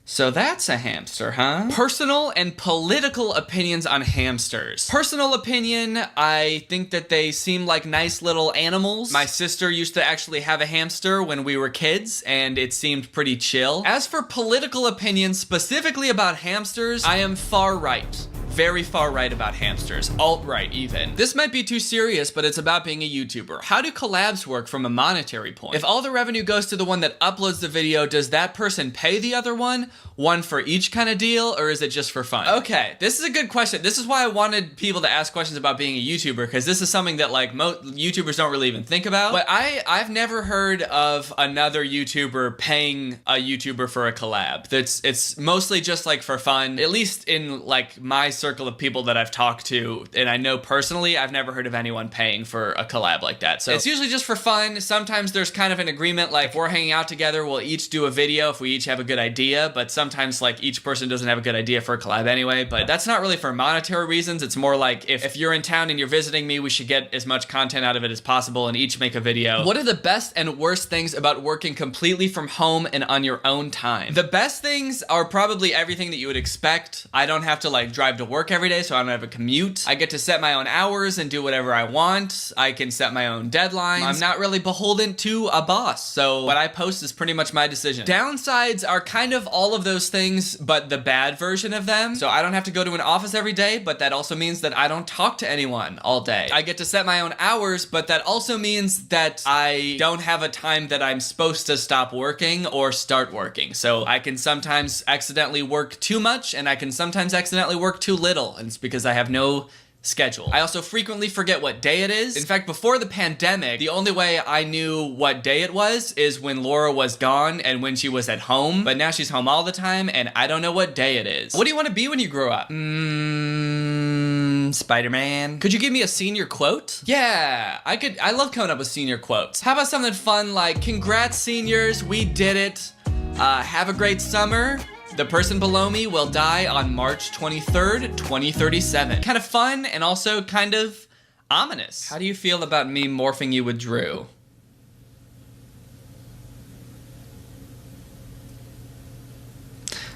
So that's a hamster, huh? Personal and political opinions on hamsters. Personal opinion, I think that they seem like nice little animals. My sister used to actually have a hamster when we were kids, and it seemed pretty chill. As for political opinions, specifically about hamsters, I am far right. Very far right about hamsters, alt-right even. This might be too serious, but it's about being a YouTuber. How do collabs work from a monetary point? If all the revenue goes to the one that uploads the video, does that person pay the other one? One for each kind of deal, or is it just for fun? Okay, this is a good question. This is why I wanted people to ask questions about being a YouTuber, because this is something that like most YouTubers don't really even think about. But I've never heard of another YouTuber paying a YouTuber for a collab. It's mostly just like for fun, at least in like my circle of people that I've talked to, and I know personally, I've never heard of anyone paying for a collab like that. So it's usually just for fun. Sometimes there's kind of an agreement, like if we're hanging out together, we'll each do a video if we each have a good idea, but sometimes like each person doesn't have a good idea for a collab anyway, but that's not really for monetary reasons. It's more like if you're in town and you're visiting me, we should get as much content out of it as possible and each make a video. What are the best and worst things about working completely from home and on your own time? The best things are probably everything that you would expect. I don't have to like drive to work every day, so I don't have a commute. I get to set my own hours and do whatever I want. I can set my own deadlines. I'm not really beholden to a boss, so what I post is pretty much my decision. Downsides are kind of all of those things, but the bad version of them. So I don't have to go to an office every day, but that also means that I don't talk to anyone all day. I get to set my own hours, but that also means that I don't have a time that I'm supposed to stop working or start working. So I can sometimes accidentally work too much, and I can sometimes accidentally work too little. And it's because I have no schedule. I also frequently forget what day it is. In fact, before the pandemic, the only way I knew what day it was is when Laura was gone and when she was at home, but now she's home all the time and I don't know what day it is. What do you want to be when you grow up? Spider-Man. Could you give me a senior quote? Yeah, I love coming up with senior quotes. How about something fun like, congrats seniors, we did it. Have a great summer. The person below me will die on March 23rd, 2037. Kind of fun and also kind of ominous. How do you feel about me morphing you with Drew?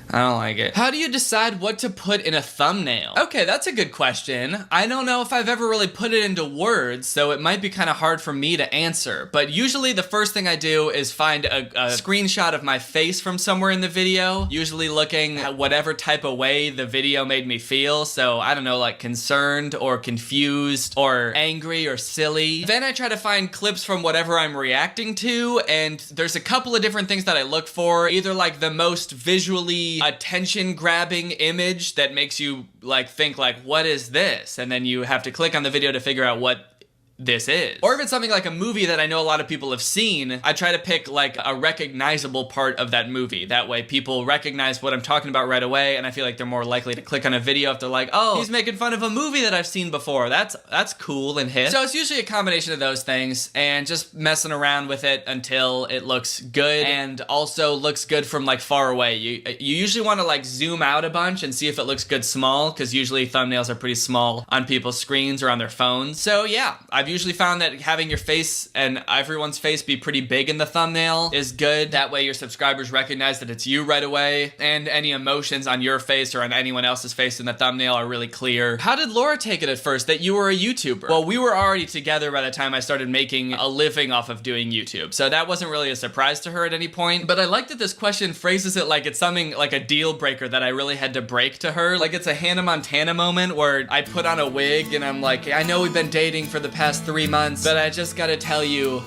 I don't like it. How do you decide what to put in a thumbnail? Okay, that's a good question. I don't know if I've ever really put it into words, so it might be kind of hard for me to answer. But usually the first thing I do is find a screenshot of my face from somewhere in the video, usually looking at whatever type of way the video made me feel. So I don't know, like concerned or confused or angry or silly. Then I try to find clips from whatever I'm reacting to, and there's a couple of different things that I look for. Either like the most visually attention-grabbing image that makes you like think like, what is this? And then you have to click on the video to figure out what this is. Or if it's something like a movie that I know a lot of people have seen, I try to pick like a recognizable part of that movie. That way people recognize what I'm talking about right away, and I feel like they're more likely to click on a video if they're like, oh, he's making fun of a movie that I've seen before. That's cool and hip. So it's usually a combination of those things and just messing around with it until it looks good and also looks good from like far away. You usually want to like zoom out a bunch and see if it looks good small, because usually thumbnails are pretty small on people's screens or on their phones. So yeah, I've usually found that having your face and everyone's face be pretty big in the thumbnail is good. That way your subscribers recognize that it's you right away, and any emotions on your face or on anyone else's face in the thumbnail are really clear. How did Laura take it at first that you were a YouTuber? Well, we were already together by the time I started making a living off of doing YouTube, so that wasn't really a surprise to her at any point. But I like that this question phrases it like it's something like a deal breaker that I really had to break to her. Like it's a Hannah Montana moment where I put on a wig and I'm like, I know we've been dating for the past 3 months, but I just gotta tell you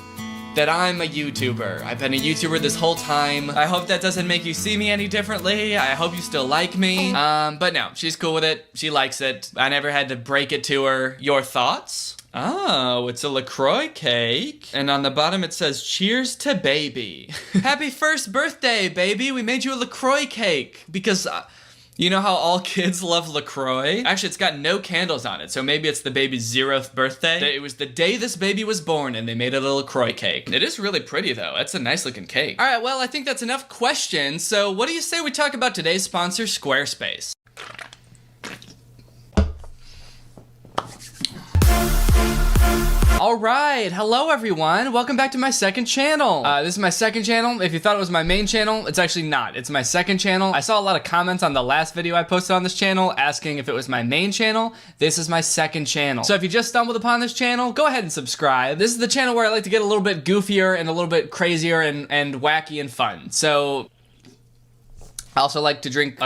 that I'm a YouTuber. I've been a YouTuber this whole time. I hope that doesn't make you see me any differently. I hope you still like me. But no, she's cool with it. She likes it. I never had to break it to her. Your thoughts? Oh, it's a LaCroix cake. And on the bottom it says, cheers to baby. Happy first birthday, baby. We made you a LaCroix cake because... you know how all kids love LaCroix? Actually, it's got no candles on it, so maybe it's the baby's 0th birthday. It was the day this baby was born, and they made it a LaCroix cake. It is really pretty, though. It's a nice looking cake. All right, well, I think that's enough questions, so what do you say we talk about today's sponsor, Squarespace? All right, hello everyone. Welcome back to my second channel. This is my second channel. If you thought it was my main channel, it's actually not. It's my second channel. I saw a lot of comments on the last video I posted on this channel asking if it was my main channel. This is my second channel. So if you just stumbled upon this channel, go ahead and subscribe. This is the channel where I like to get a little bit goofier and a little bit crazier and wacky and fun. So I also like to drink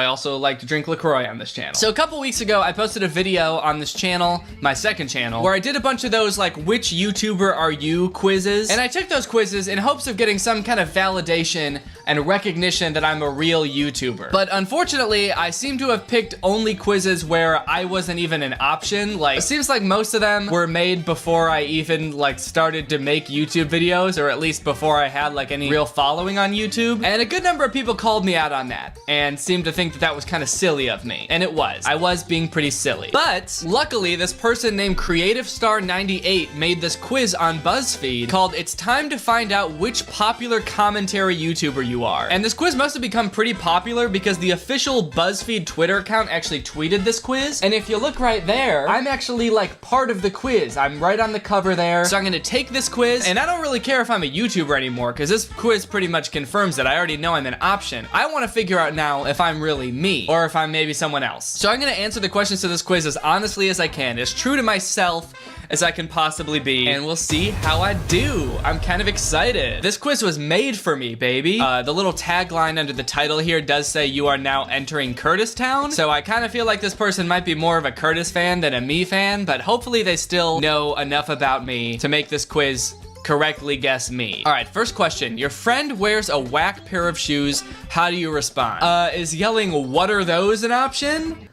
LaCroix on this channel. So a couple weeks ago, I posted a video on this channel, my second channel, where I did a bunch of those like, which YouTuber are you quizzes. And I took those quizzes in hopes of getting some kind of validation and recognition that I'm a real YouTuber. But unfortunately, I seem to have picked only quizzes where I wasn't even an option. Like, it seems like most of them were made before I even like started to make YouTube videos, or at least before I had like any real following on YouTube. And a good number of people called me out on that and seemed to think that that was kind of silly of me. And it was. I was being pretty silly. But luckily, this person named CreativeStar98 made this quiz on BuzzFeed called It's Time to Find Out Which Popular Commentary YouTuber You Are. And this quiz must have become pretty popular because the official BuzzFeed Twitter account actually tweeted this quiz. And if you look right there, I'm actually like part of the quiz. I'm right on the cover there. So I'm gonna take this quiz, and I don't really care if I'm a YouTuber anymore because this quiz pretty much confirms that I already know I'm an option. I want to figure out now if I'm really me or if I'm maybe someone else. So I'm gonna answer the questions to this quiz as honestly as I can, as true to myself as I can possibly be, and we'll see how I do. I'm kind of excited. This quiz was made for me, baby. The little tagline under the title here does say you are now entering Curtistown, so I kind of feel like this person might be more of a Curtis fan than a me fan, but hopefully they still know enough about me to make this quiz correctly guess me. All right, first question. Your friend wears a whack pair of shoes. How do you respond? Is yelling, "What are those," an option?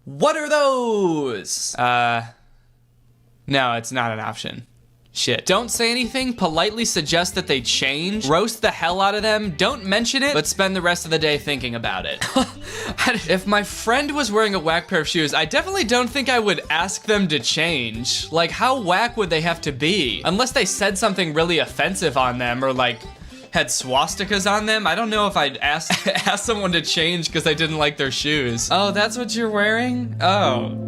What are those? No, it's not an option. Shit. Don't say anything, politely suggest that they change, roast the hell out of them, don't mention it, but spend the rest of the day thinking about it. If my friend was wearing a whack pair of shoes, I definitely don't think I would ask them to change. Like, how whack would they have to be? Unless they said something really offensive on them or like had swastikas on them. I don't know if I'd ask someone to change because I didn't like their shoes. Oh, that's what you're wearing? Oh.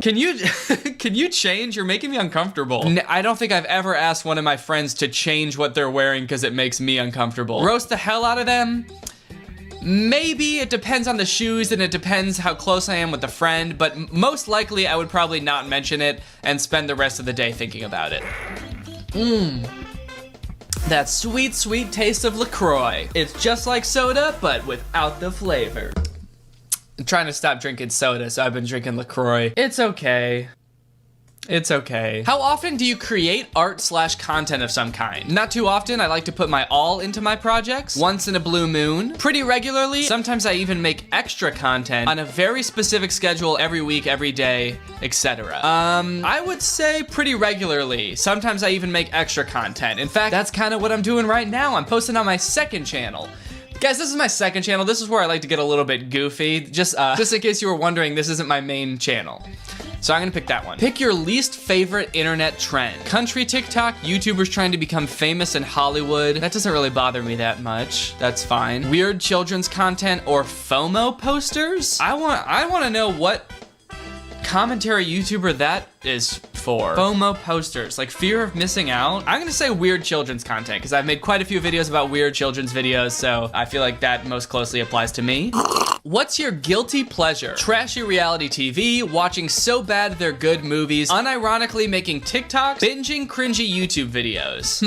Can you change? You're making me uncomfortable. I don't think I've ever asked one of my friends to change what they're wearing because it makes me uncomfortable. Roast the hell out of them? Maybe. It depends on the shoes and it depends how close I am with the friend, but most likely I would probably not mention it and spend the rest of the day thinking about it. That sweet, sweet taste of LaCroix. It's just like soda, but without the flavor. I'm trying to stop drinking soda, so I've been drinking LaCroix. It's okay. It's okay. How often do you create art/content of some kind? Not too often. I like to put my all into my projects. Once in a blue moon. Pretty regularly. Sometimes I even make extra content on a very specific schedule every week, every day, etc. I would say pretty regularly. Sometimes I even make extra content. In fact, that's kind of what I'm doing right now. I'm posting on my second channel. Guys, this is my second channel. This is where I like to get a little bit goofy. Just in case you were wondering, this isn't my main channel. So I'm gonna pick that one. Pick your least favorite internet trend. Country TikTok, YouTubers trying to become famous in Hollywood. That doesn't really bother me that much. That's fine. Weird children's content or FOMO posters? I wanna know what commentary YouTuber that is for. FOMO posters, like fear of missing out. I'm gonna say weird children's content because I've made quite a few videos about weird children's videos, so I feel like that most closely applies to me. What's your guilty pleasure? Trashy reality TV, watching so bad they're good movies, unironically making TikToks, binging cringy YouTube videos.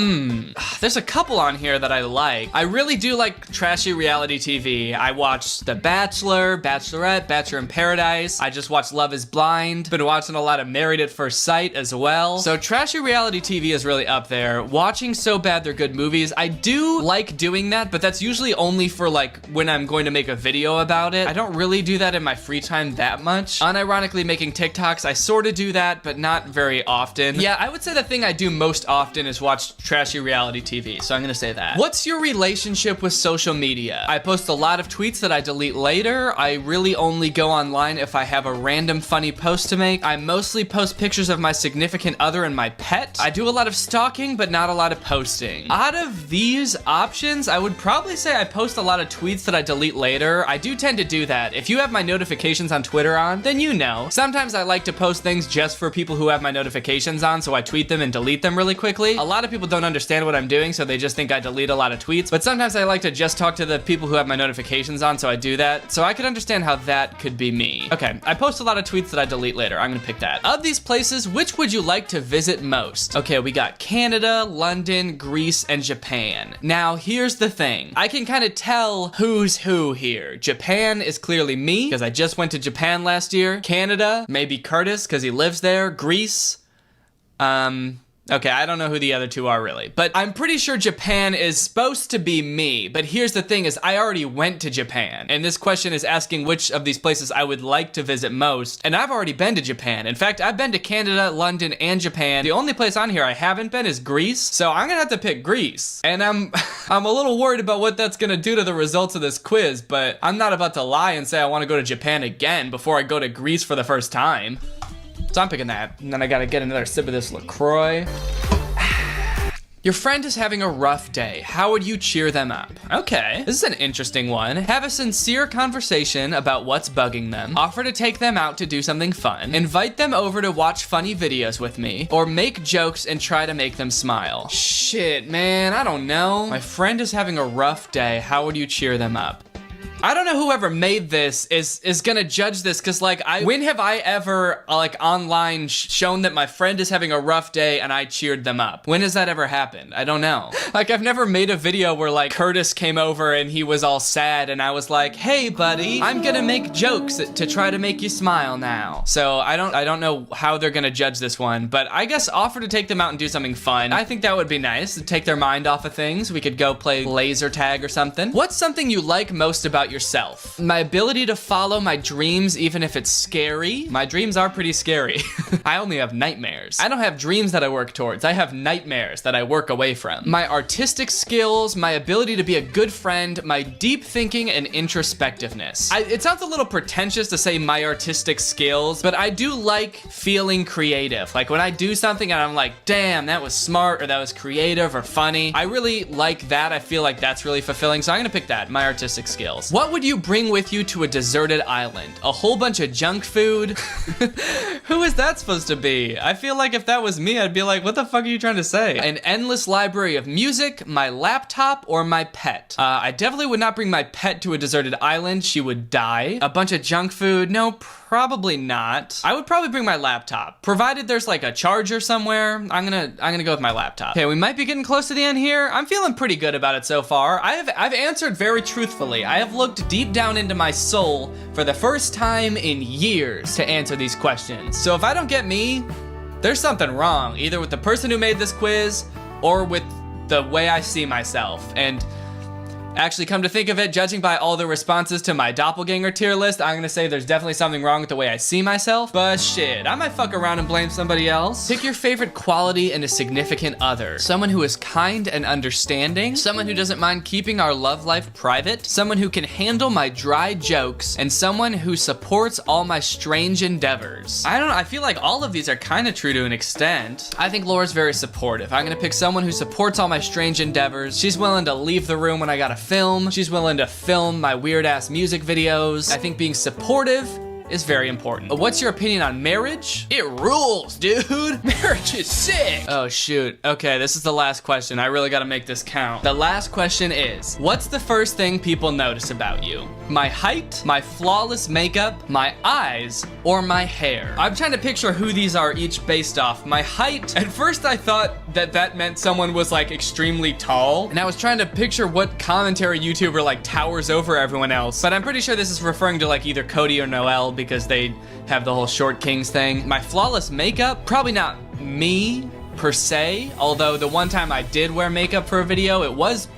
There's a couple on here that I like. I really do like trashy reality TV. I watched The Bachelor, Bachelorette, Bachelor in Paradise. I just watched Love is Blind. Been watching a lot of Married at First Sight as well. So trashy reality TV is really up there. Watching so bad they're good movies. I do like doing that, but that's usually only for like when I'm going to make a video about it. I don't really do that in my free time that much. Unironically making TikToks, I sort of do that, but not very often. Yeah, I would say the thing I do most often is watch trashy reality TV, so I'm gonna say that. What's your relationship with social media? I post a lot of tweets that I delete later. I really only go online if I have a random funny post to make. I mostly post pictures of my significant other and my pet. I do a lot of stalking, but not a lot of posting. Out of these options, I would probably say I post a lot of tweets that I delete later. I do tend to do that. If you have my notifications on Twitter on, then you know. Sometimes I like to post things just for people who have my notifications on, so I tweet them and delete them really quickly. A lot of people don't understand what I'm doing, so they just think I delete a lot of tweets, but sometimes I like to just talk to the people who have my notifications on, so I do that. So I could understand how that could be me. Okay, I post a lot of tweets that I delete later. I'm gonna pick that. Of these places, which would you like to visit most? Okay, we got Canada, London, Greece, and Japan. Now, here's the thing. I can kind of tell who's who here. Japan is clearly me, because I just went to Japan last year. Canada, maybe Curtis, because he lives there. Greece, okay, I don't know who the other two are really, but I'm pretty sure Japan is supposed to be me. But here's the thing is I already went to Japan, and this question is asking which of these places I would like to visit most, and I've already been to Japan. In fact, I've been to Canada, London, and Japan. The only place on here I haven't been is Greece, so I'm gonna have to pick Greece. And I'm a little worried about what that's gonna do to the results of this quiz, but I'm not about to lie and say I wanna go to Japan again before I go to Greece for the first time. So I'm picking that. And then I gotta get another sip of this LaCroix. Your friend is having a rough day. How would you cheer them up? Okay, this is an interesting one. Have a sincere conversation about what's bugging them. Offer to take them out to do something fun. Invite them over to watch funny videos with me. Or make jokes and try to make them smile. Shit, man, I don't know. My friend is having a rough day. How would you cheer them up? I don't know whoever made this is gonna judge this, cause like when have I ever like online shown that my friend is having a rough day and I cheered them up? When has that ever happened? I don't know. Like I've never made a video where like Curtis came over and he was all sad and I was like, hey buddy, I'm gonna make jokes to try to make you smile now. So I don't know how they're gonna judge this one, but I guess offer to take them out and do something fun. I think that would be nice to take their mind off of things. We could go play laser tag or something. What's something you like most about yourself? My ability to follow my dreams even if it's scary. My dreams are pretty scary. I only have nightmares. I don't have dreams that I work towards. I have nightmares that I work away from. My artistic skills, my ability to be a good friend, my deep thinking and introspectiveness. It sounds a little pretentious to say my artistic skills, but I do like feeling creative. Like when I do something and I'm like, damn, that was smart or that was creative or funny. I really like that. I feel like that's really fulfilling. So I'm gonna pick that, my artistic skills. What would you bring with you to a deserted island? A whole bunch of junk food? Who is that supposed to be? I feel like if that was me, I'd be like, what the fuck are you trying to say? An endless library of music, my laptop, or my pet? I definitely would not bring my pet to a deserted island. She would die. A bunch of junk food? No, probably not. I would probably bring my laptop, provided there's like a charger somewhere. I'm gonna go with my laptop. Okay, we might be getting close to the end here. I'm feeling pretty good about it so far. I've answered very truthfully. I have looked deep down into my soul for the first time in years to answer these questions. So if I don't get me, There's something wrong, either with the person who made this quiz or with the way I see myself. And actually, come to think of it, judging by all the responses to my doppelganger tier list, I'm gonna say there's definitely something wrong with the way I see myself. But shit, I might fuck around and blame somebody else. Pick your favorite quality in a significant other. Someone who is kind and understanding. Someone who doesn't mind keeping our love life private. Someone who can handle my dry jokes. And someone who supports all my strange endeavors. I don't know, I feel like all of these are kind of true to an extent. I think Laura's very supportive. I'm gonna pick someone who supports all my strange endeavors. She's willing to leave the room when I gotta film. She's willing to film my weird ass music videos. I think being supportive is very important. What's your opinion on marriage? It rules, dude. Marriage is sick. Oh shoot. Okay, this is the last question. I really gotta make this count. The last question is, what's the first thing people notice about you? My height, my flawless makeup, my eyes, or my hair? I'm trying to picture who these are each based off. My height, at first I thought that meant someone was like extremely tall, and I was trying to picture what commentary YouTuber like towers over everyone else, but I'm pretty sure this is referring to like either Cody or Noel because they have the whole short kings thing. My flawless makeup, probably not me per se, although the one time I did wear makeup for a video, it was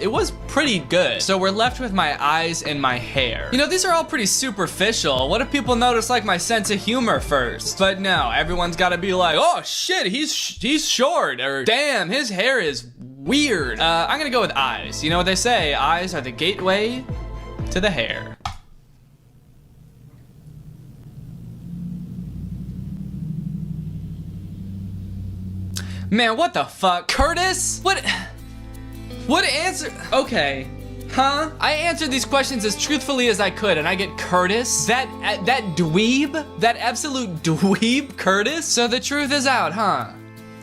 pretty good. So we're left with my eyes and my hair. You know, these are all pretty superficial. What if people notice like my sense of humor first? But no, everyone's gotta be like, oh shit, he's short, or damn, his hair is weird. I'm gonna go with eyes. You know what they say, eyes are the gateway to the hair. Man, what the fuck? Curtis? What answer? Okay. Huh? I answered these questions as truthfully as I could, and I get Curtis? That dweeb? That absolute dweeb Curtis? So the truth is out, huh?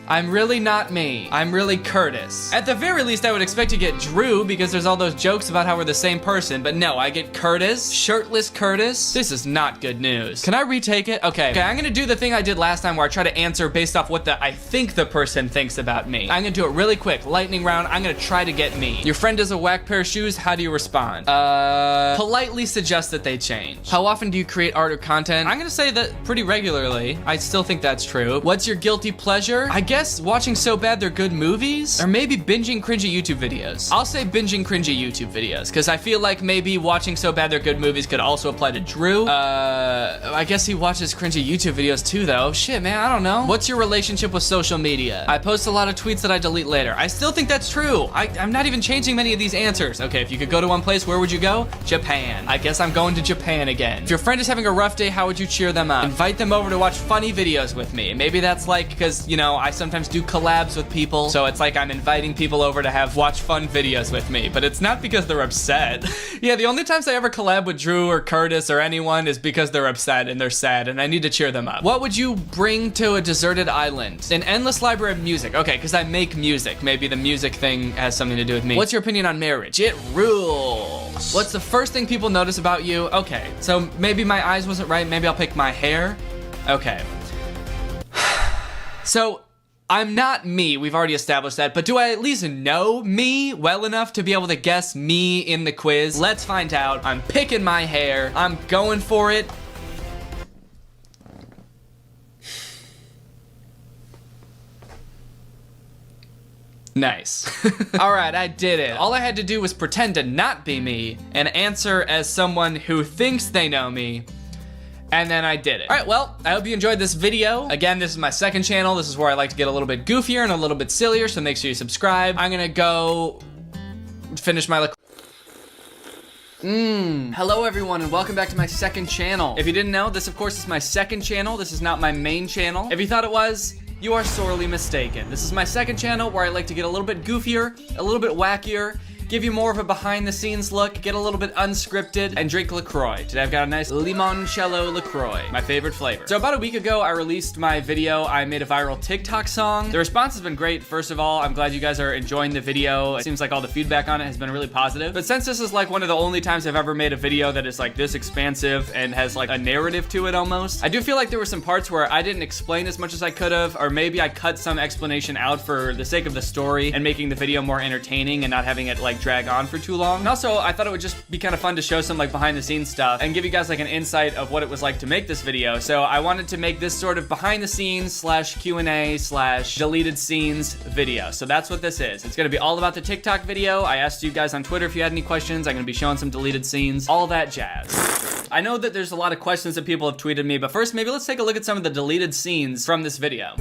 I'm really not me. I'm really Curtis. At the very least, I would expect to get Drew because there's all those jokes about how we're the same person, but no, I get Curtis, shirtless Curtis. This is not good news. Can I retake it? Okay, I'm gonna do the thing I did last time where I try to answer based off what I think the person thinks about me. I'm gonna do it really quick, lightning round. I'm gonna try to get me. Your friend does a whack pair of shoes, how do you respond? Politely suggest that they change. How often do you create art or content? I'm gonna say that pretty regularly. I still think that's true. What's your guilty pleasure? I guess watching So Bad They're Good movies, or maybe binging cringy YouTube videos. I'll say binging cringy YouTube videos, because I feel like maybe watching So Bad They're Good movies could also apply to Drew. I guess he watches cringy YouTube videos too, though. Shit, man, I don't know. What's your relationship with social media? I post a lot of tweets that I delete later. I still think that's true. I'm not even changing many of these answers. Okay, if you could go to one place, where would you go? Japan. I guess I'm going to Japan again. If your friend is having a rough day, how would you cheer them up? Invite them over to watch funny videos with me. Maybe that's like, because, you know, I sometimes do collabs with people, so it's like I'm inviting people over to watch fun videos with me, but it's not because they're upset. Yeah, the only times I ever collab with Drew or Curtis or anyone is because they're upset and they're sad and I need to cheer them up. What would you bring to a deserted island? An endless library of music. Okay, because I make music. Maybe the music thing has something to do with me. What's your opinion on marriage? It rules. What's the first thing people notice about you? Okay, so maybe my eyes wasn't right. Maybe I'll pick my hair. Okay. So, I'm not me, we've already established that, but do I at least know me well enough to be able to guess me in the quiz? Let's find out. I'm picking my hair. I'm going for it. Nice. All right, I did it. All I had to do was pretend to not be me and answer as someone who thinks they know me. And then I did it. All right, well, I hope you enjoyed this video. Again, this is my second channel. This is where I like to get a little bit goofier and a little bit sillier, so make sure you subscribe. I'm gonna go finish my Hello everyone and welcome back to my second channel. If you didn't know, this of course is my second channel. This is not my main channel. If you thought it was, you are sorely mistaken. This is my second channel where I like to get a little bit goofier, a little bit wackier, give you more of a behind the scenes look, get a little bit unscripted, and drink LaCroix. Today I've got a nice limoncello LaCroix, my favorite flavor. So about a week ago, I released my video. I made a viral TikTok song. The response has been great. First of all, I'm glad you guys are enjoying the video. It seems like all the feedback on it has been really positive. But since this is like one of the only times I've ever made a video that is like this expansive and has like a narrative to it almost, I do feel like there were some parts where I didn't explain as much as I could have, or maybe I cut some explanation out for the sake of the story and making the video more entertaining and not having it like like drag on for too long. And also, I thought it would just be kind of fun to show some like behind the scenes stuff and give you guys like an insight of what it was like to make this video. So I wanted to make this sort of behind the scenes slash Q&A slash deleted scenes video. So that's what this is. It's gonna be all about the TikTok video. I asked you guys on Twitter if you had any questions. I'm gonna be showing some deleted scenes, all that jazz. I know that there's a lot of questions that people have tweeted me, but first maybe let's take a look at some of the deleted scenes from this video.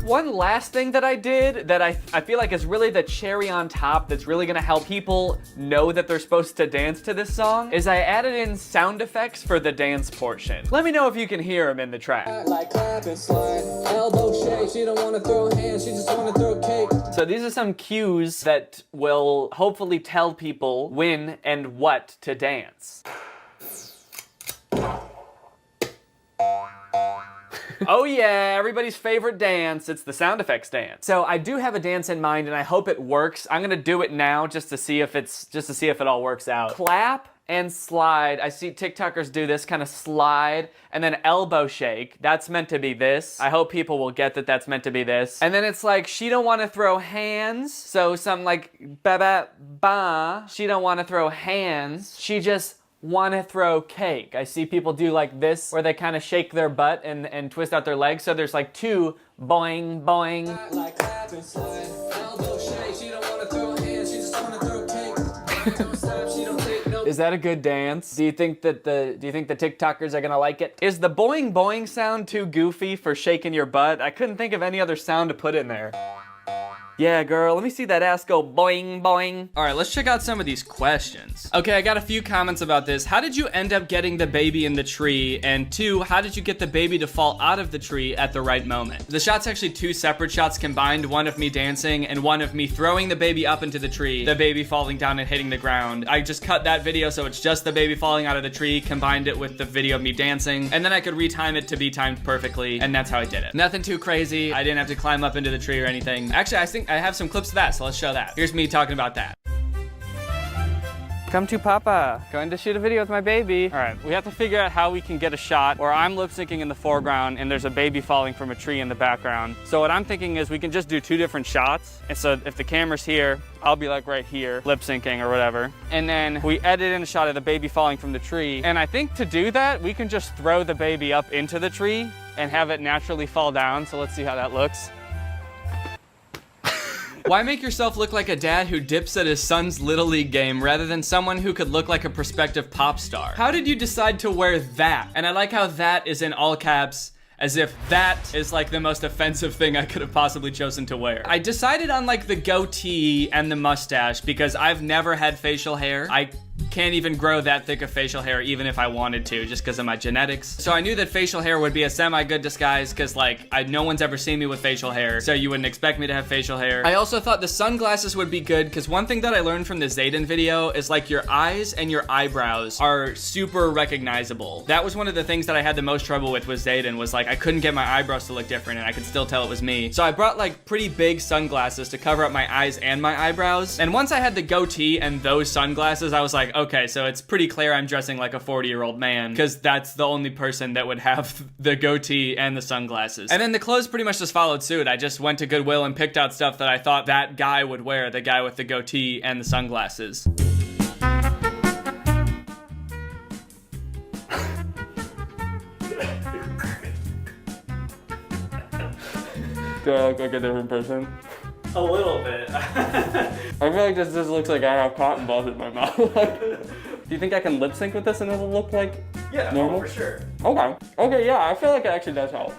One last thing that I did that I feel like is really the cherry on top that's really gonna help people know that they're supposed to dance to this song is I added in sound effects for the dance portion. Let me know if you can hear them in the track. Like clap and slide, elbow shake. She don't wanna throw hands, she just wanna throw cake. So these are some cues that will hopefully tell people when and what to dance. Oh yeah, everybody's favorite dance. It's the sound effects dance. So I do have a dance in mind and I hope it works. I'm gonna do it now just to see if it all works out. Clap and slide. I see TikTokers do this kind of slide and then elbow shake. That's meant to be this. I hope people will get that that's meant to be this. And then it's like, she don't want to throw hands. So something like ba ba ba. She don't want to throw hands. She just want to throw cake. I see people do like this where they kind of shake their butt and twist out their legs. So there's like two boing boing. Like clap and slide, elbow shake. She don't wanna throw hands, she just wanna throw cake. Don't stop, she don't take no. Is that a good dance? Do you think the TikTokers are gonna like it? Is the boing boing sound too goofy for shaking your butt? I couldn't think of any other sound to put in there. Yeah, girl, let me see that ass go boing, boing. All right, let's check out some of these questions. Okay, I got a few comments about this. How did you end up getting the baby in the tree? And 2, how did you get the baby to fall out of the tree at the right moment? The shot's actually 2 separate shots combined, one of me dancing and one of me throwing the baby up into the tree, the baby falling down and hitting the ground. I just cut that video so it's just the baby falling out of the tree, combined it with the video of me dancing, and then I could retime it to be timed perfectly, and that's how I did it. Nothing too crazy. I didn't have to climb up into the tree or anything. Actually, I think I have some clips of that, so let's show that. Here's me talking about that. Come to Papa. Going to shoot a video with my baby. All right, we have to figure out how we can get a shot where I'm lip syncing in the foreground and there's a baby falling from a tree in the background. So what I'm thinking is we can just do 2 different shots. And so if the camera's here, I'll be like right here, lip syncing or whatever. And then we edit in a shot of the baby falling from the tree. And I think to do that, we can just throw the baby up into the tree and have it naturally fall down. So let's see how that looks. Why make yourself look like a dad who dips at his son's Little League game rather than someone who could look like a prospective pop star? How did you decide to wear that? And I like how that is in all caps, as if that is like the most offensive thing I could have possibly chosen to wear. I decided on like the goatee and the mustache because I've never had facial hair. I can't even grow that thick of facial hair even if I wanted to, just because of my genetics. So I knew that facial hair would be a semi-good disguise because like no one's ever seen me with facial hair, so you wouldn't expect me to have facial hair. I also thought the sunglasses would be good because one thing that I learned from the Zayden video is like your eyes and your eyebrows are super recognizable. That was one of the things that I had the most trouble with Zayden, was like I couldn't get my eyebrows to look different and I could still tell it was me. So I brought like pretty big sunglasses to cover up my eyes and my eyebrows. And once I had the goatee and those sunglasses, I was like, okay, so it's pretty clear I'm dressing like a 40-year-old man because that's the only person that would have the goatee and the sunglasses. And then the clothes pretty much just followed suit. I just went to Goodwill and picked out stuff that I thought that guy would wear, the guy with the goatee and the sunglasses. Do I look like a different person? A little bit. I feel like this just looks like I have cotton balls in my mouth. Do you think I can lip sync with this and it'll look like normal? For sure. Okay. Okay, yeah, I feel like it actually does help.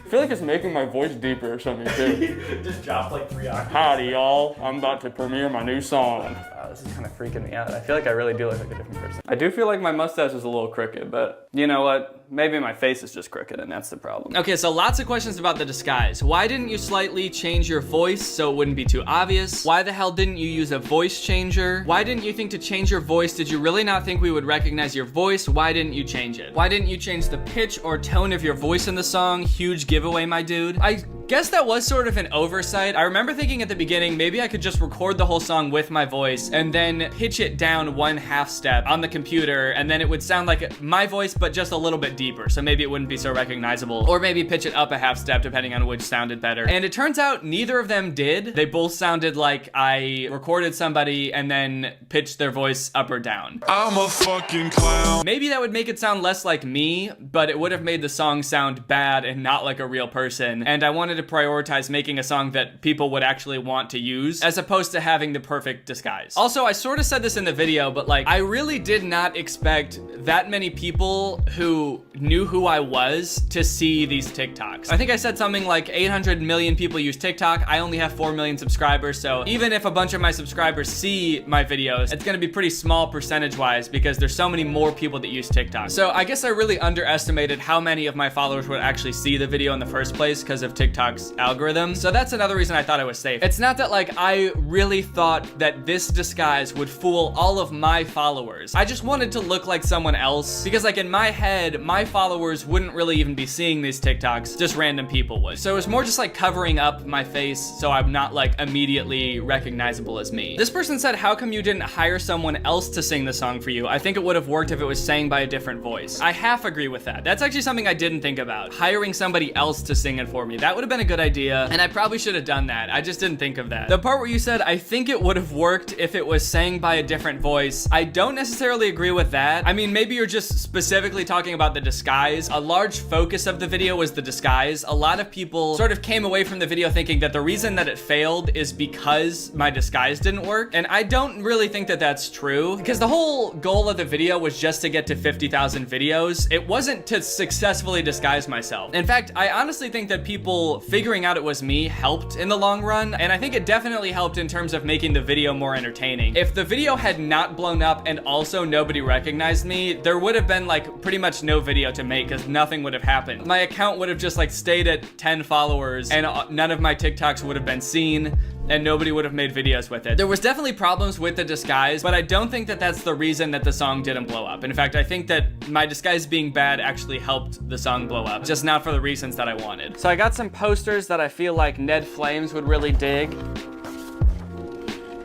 I feel like it's making my voice deeper or something too. Just drop like 3 octaves. Howdy, y'all. I'm about to premiere my new song. This is kind of freaking me out. I feel like I really do look like a different person. I do feel like my mustache is a little crooked, but you know what? Maybe my face is just crooked and that's the problem. Okay, so lots of questions about the disguise. Why didn't you slightly change your voice so it wouldn't be too obvious? Why the hell didn't you use a voice changer? Why didn't you think to change your voice? Did you really not think we would recognize your voice? Why didn't you change it? Why didn't you change the pitch or tone of your voice in the song? Huge giveaway, my dude. I guess that was sort of an oversight. I remember thinking at the beginning, maybe I could just record the whole song with my voice and then pitch it down 1/2 step on the computer, and then it would sound like my voice, but just a little bit deeper, so maybe it wouldn't be so recognizable. Or maybe pitch it up 1/2 step, depending on which sounded better. And it turns out neither of them did. They both sounded like I recorded somebody and then pitched their voice up or down. I'm a fucking clown. Maybe that would make it sound less like me, but it would have made the song sound bad and not like a real person. And I wanted to prioritize making a song that people would actually want to use, as opposed to having the perfect disguise. Also, I sort of said this in the video, but like, I really did not expect that many people who knew who I was to see these TikToks. I think I said something like 800 million people use TikTok. I only have 4 million subscribers, so even if a bunch of my subscribers see my videos, it's gonna be pretty small percentage-wise because there's so many more people that use TikTok. So I guess I really underestimated how many of my followers would actually see the video in the first place because of TikTok's algorithm. So that's another reason I thought I was safe. It's not that like I really thought that this disguise would fool all of my followers. I just wanted to look like someone else because like in my head, my followers wouldn't really even be seeing these TikToks, just random people would. So it was more just like covering up my face so I'm not like immediately recognizable as me. This person said, how come you didn't hire someone else to sing the song for you? I think it would have worked if it was sang by a different voice. I half agree with that. That's actually something I didn't think about. Hiring somebody else to sing it for me. That would have been a good idea, and I probably should have done that. I just didn't think of that. The part where you said, I think it would have worked if it was sang by a different voice, I don't necessarily agree with that. I mean, maybe you're just specifically talking about the disguise. A large focus of the video was the disguise. A lot of people sort of came away from the video thinking that the reason that it failed is because my disguise didn't work, and I don't really think that that's true, because the whole goal of the video was just to get to 50,000 videos. It wasn't to successfully disguise myself. In fact, I honestly think that people figuring out it was me helped in the long run, and I think it definitely helped in terms of making the video more entertaining. If the video had not blown up and also nobody recognized me, there would have been like pretty much no video to make because nothing would have happened. My account would have just like stayed at 10 followers and none of my TikToks would have been seen and nobody would have made videos with it. There was definitely problems with the disguise, but I don't think that that's the reason that the song didn't blow up. In fact, I think that my disguise being bad actually helped the song blow up, just not for the reasons that I wanted. So I got some posters that I feel like Ned Flames would really dig.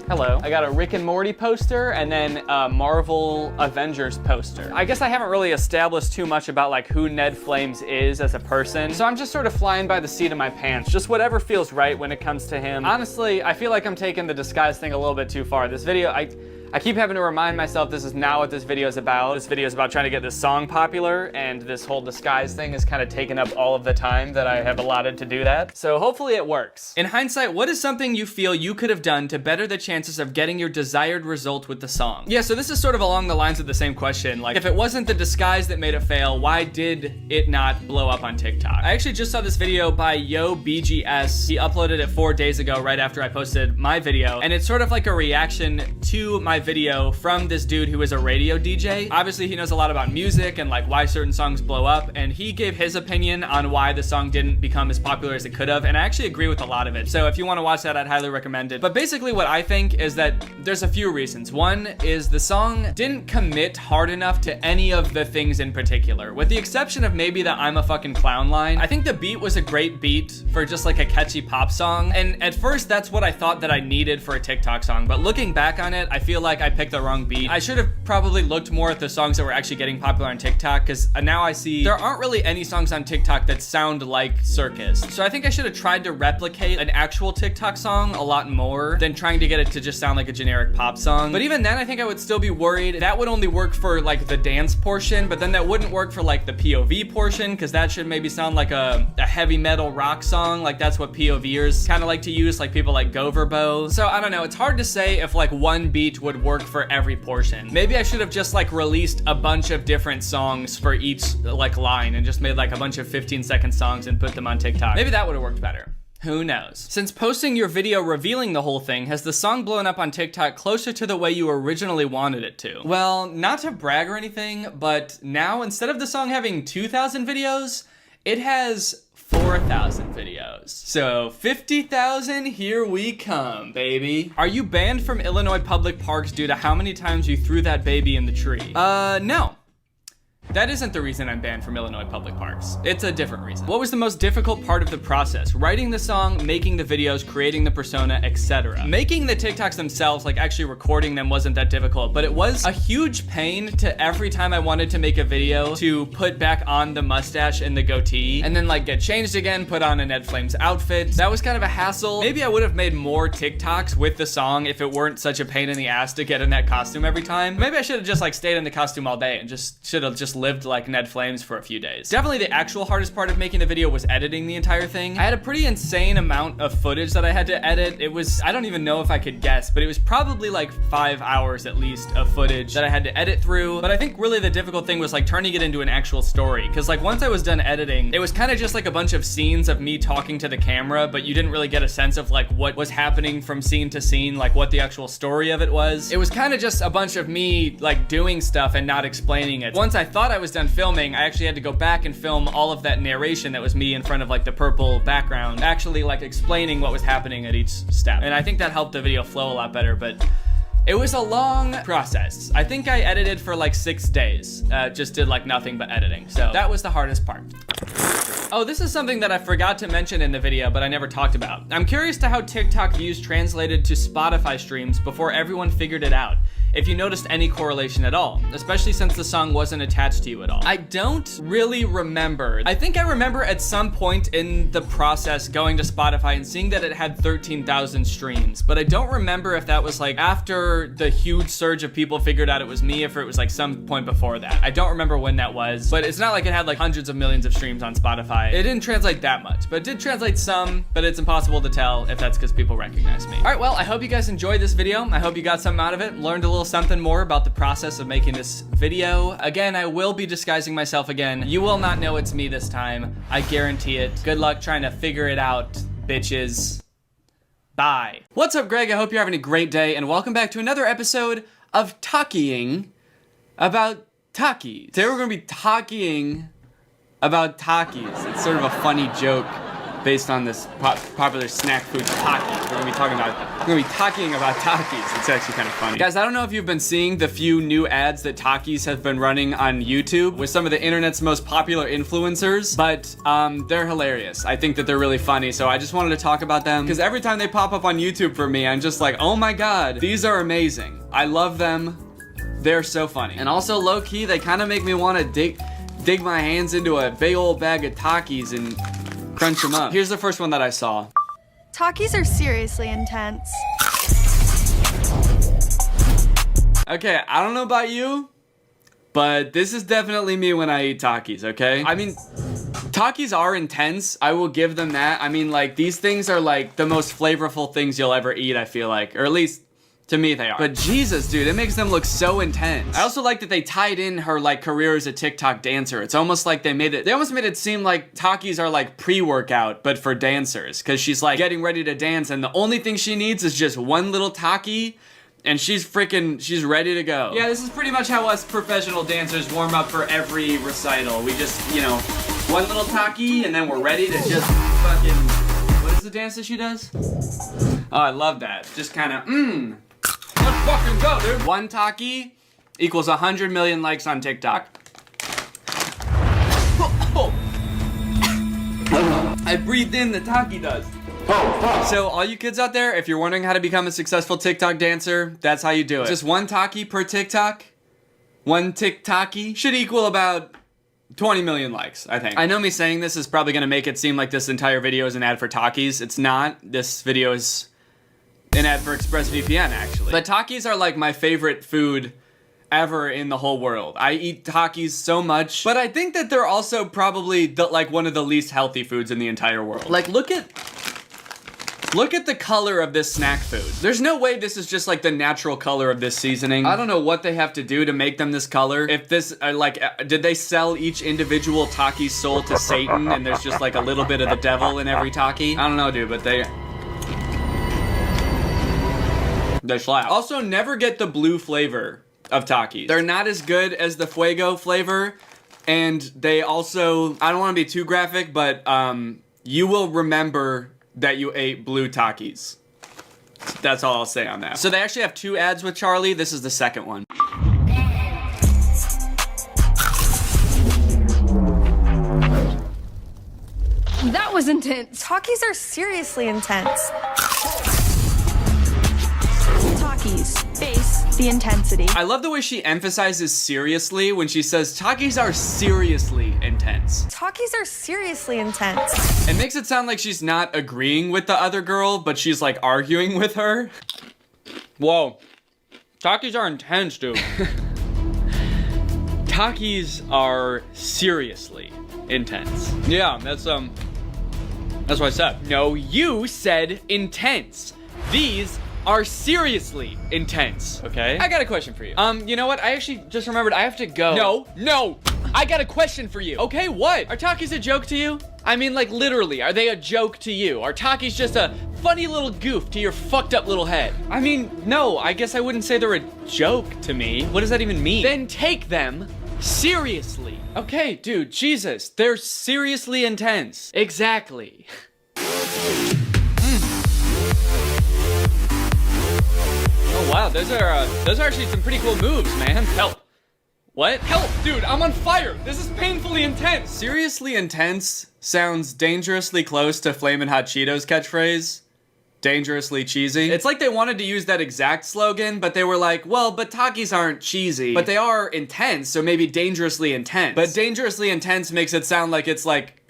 Hello. I got a Rick and Morty poster and then a Marvel Avengers poster. I guess I haven't really established too much about like who Ned Flames is as a person, so I'm just sort of flying by the seat of my pants. Just whatever feels right when it comes to him. Honestly, I feel like I'm taking the disguise thing a little bit too far. This video, I keep having to remind myself this is not what this video is about. This video is about trying to get this song popular, and this whole disguise thing is kind of taking up all of the time that I have allotted to do that. So hopefully it works. In hindsight, what is something you feel you could have done to better the chances of getting your desired result with the song? Yeah, so this is sort of along the lines of the same question. Like, if it wasn't the disguise that made it fail, why did it not blow up on TikTok? I actually just saw this video by YoBGS. He uploaded it 4 days ago, right after I posted my video, and it's sort of like a reaction to my video from this dude who is a radio DJ. Obviously, he knows a lot about music and like why certain songs blow up, and he gave his opinion on why the song didn't become as popular as it could have, and I actually agree with a lot of it. So if you want to watch that, I'd highly recommend it. But basically what I think is that there's a few reasons. One is the song didn't commit hard enough to any of the things in particular, with the exception of maybe the I'm a fucking clown line. I think the beat was a great beat for just like a catchy pop song, and at first that's what I thought that I needed for a TikTok song, but looking back on it, I feel like I picked the wrong beat. I should have probably looked more at the songs that were actually getting popular on TikTok, because now I see there aren't really any songs on TikTok that sound like Circus. So I think I should have tried to replicate an actual TikTok song a lot more than trying to get it to just sound like a generic pop song. But even then, I think I would still be worried. That would only work for like the dance portion, but then that wouldn't work for like the POV portion, because that should maybe sound like a heavy metal rock song. Like that's what POVers kind of like to use, like people like Goverbo. So I don't know, it's hard to say if like one beat would work for every portion. Maybe I should have just like released a bunch of different songs for each like line and just made like a bunch of 15-second songs and put them on TikTok. Maybe that would have worked better. Who knows? Since posting your video revealing the whole thing, has the song blown up on TikTok closer to the way you originally wanted it to? Well, not to brag or anything, but now instead of the song having 2,000 videos, it has 4,000 videos. So 50,000, here we come, baby. Are you banned from Illinois public parks due to how many times you threw that baby in the tree? No. that isn't the reason I'm banned from Illinois public parks. It's a different reason. What was the most difficult part of the process? Writing the song, making the videos, creating the persona, etc. Making the TikToks themselves, like actually recording them, wasn't that difficult, but it was a huge pain to every time I wanted to make a video to put back on the mustache and the goatee and then like get changed again, put on a Ned Flames outfit. That was kind of a hassle. Maybe I would have made more TikToks with the song if it weren't such a pain in the ass to get in that costume every time. Maybe I should have just like stayed in the costume all day and should have just lived like Ned Flames for a few days. Definitely the actual hardest part of making the video was editing the entire thing. I had a pretty insane amount of footage that I had to edit. It was, I don't even know if I could guess, but it was probably like 5 hours at least of footage that I had to edit through. But I think really the difficult thing was like turning it into an actual story. Cause like once I was done editing, it was kind of just like a bunch of scenes of me talking to the camera, but you didn't really get a sense of like what was happening from scene to scene, like what the actual story of it was. It was kind of just a bunch of me like doing stuff and not explaining it. Once I thought I was done filming, I actually had to go back and film all of that narration that was me in front of like the purple background, actually like explaining what was happening at each step. And I think that helped the video flow a lot better, but it was a long process. I think I edited for like 6 days, just did like nothing but editing. So that was the hardest part. Oh, this is something that I forgot to mention in the video, but I never talked about. I'm curious to how TikTok views translated to Spotify streams before everyone figured it out. If you noticed any correlation at all, especially since the song wasn't attached to you at all. I don't really remember. I think I remember at some point in the process going to Spotify and seeing that it had 13,000 streams, but I don't remember if that was like after the huge surge of people figured out it was me, if it was like some point before that. I don't remember when that was, but it's not like it had like hundreds of millions of streams on Spotify. It didn't translate that much, but it did translate some, but it's impossible to tell if that's because people recognize me. All right, well, I hope you guys enjoyed this video. I hope you got something out of it, learned a little something more about the process of making this video. Again, I will be disguising myself again. You will not know it's me this time. I guarantee it. Good luck trying to figure it out, bitches. Bye. What's up, Greg? I hope you're having a great day, and welcome back to another episode of Talking About Takis. Today we're gonna be talking about Takis. It's sort of a funny joke based on this popular snack food, Takis. We're gonna be talking about Takis. It's actually kind of funny. Guys, I don't know if you've been seeing the few new ads that Takis have been running on YouTube with some of the internet's most popular influencers, but they're hilarious. I think that they're really funny, so I just wanted to talk about them because every time they pop up on YouTube for me, I'm just like, oh my God, these are amazing. I love them. They're so funny. And also low-key, they kind of make me want to dig my hands into a big old bag of Takis and crunch them up. Here's the first one that I saw. Takis are seriously intense. Okay, I don't know about you, but this is definitely me when I eat Takis, okay? I mean, Takis are intense. I will give them that. I mean, like, these things are like the most flavorful things you'll ever eat, I feel like. Or at least, to me, they are. But Jesus, dude, it makes them look so intense. I also like that they tied in her like career as a TikTok dancer. It's almost like they almost made it seem like Takis are like pre-workout, but for dancers. Cause she's like getting ready to dance and the only thing she needs is just one little Taki and she's ready to go. Yeah, this is pretty much how us professional dancers warm up for every recital. We just, you know, one little Taki and then we're ready to just fucking, what is the dance that she does? Oh, I love that. Just kind of, let's fucking go, dude. One Taki equals 100 million likes on TikTok. I breathed in, the Taki does. So all you kids out there, if you're wondering how to become a successful TikTok dancer, that's how you do it. Just one Taki per TikTok. One TikToki should equal about 20 million likes, I think. I know me saying this is probably gonna make it seem like this entire video is an ad for Takis. It's not. This video is an ad for ExpressVPN, actually. But Takis are like my favorite food ever in the whole world. I eat Takis so much, but I think that they're also probably like one of the least healthy foods in the entire world. Like, look at the color of this snack food. There's no way this is just like the natural color of this seasoning. I don't know what they have to do to make them this color. If this, did they sell each individual Taki soul to Satan and there's just like a little bit of the devil in every Taki? I don't know, dude, but they slap. Also, never get the blue flavor of Takis. They're not as good as the Fuego flavor, and they also, I don't want to be too graphic, but you will remember that you ate blue Takis. That's all I'll say on that. So they actually have 2 ads with Charlie. This is the second one. was intense. Talkies are seriously intense. Talkies. Face the intensity. I love the way she emphasizes seriously when she says talkies are seriously intense. Talkies are seriously intense. It makes it sound like she's not agreeing with the other girl, but she's like arguing with her. Whoa. Talkies are intense, dude. Talkies are seriously intense. Yeah, that's what I said. No, you said intense. These are seriously intense, okay? I got a question for you. You know what? I actually just remembered I have to go. No! I got a question for you. Okay, what? Are talkies a joke to you? I mean, like, literally, are they a joke to you? Are talkies just a funny little goof to your fucked up little head? I mean, no, I guess I wouldn't say they're a joke to me. What does that even mean? Then take them seriously. Okay, dude, Jesus, they're seriously intense. Exactly. Oh wow, those are actually some pretty cool moves, man. Help. What? Help, dude, I'm on fire. This is painfully intense. Seriously intense sounds dangerously close to Flamin' Hot Cheetos catchphrase. Dangerously cheesy. It's like they wanted to use that exact slogan, but they were like, well, but Takis aren't cheesy, but they are intense, so maybe dangerously intense. But dangerously intense makes it sound like it's like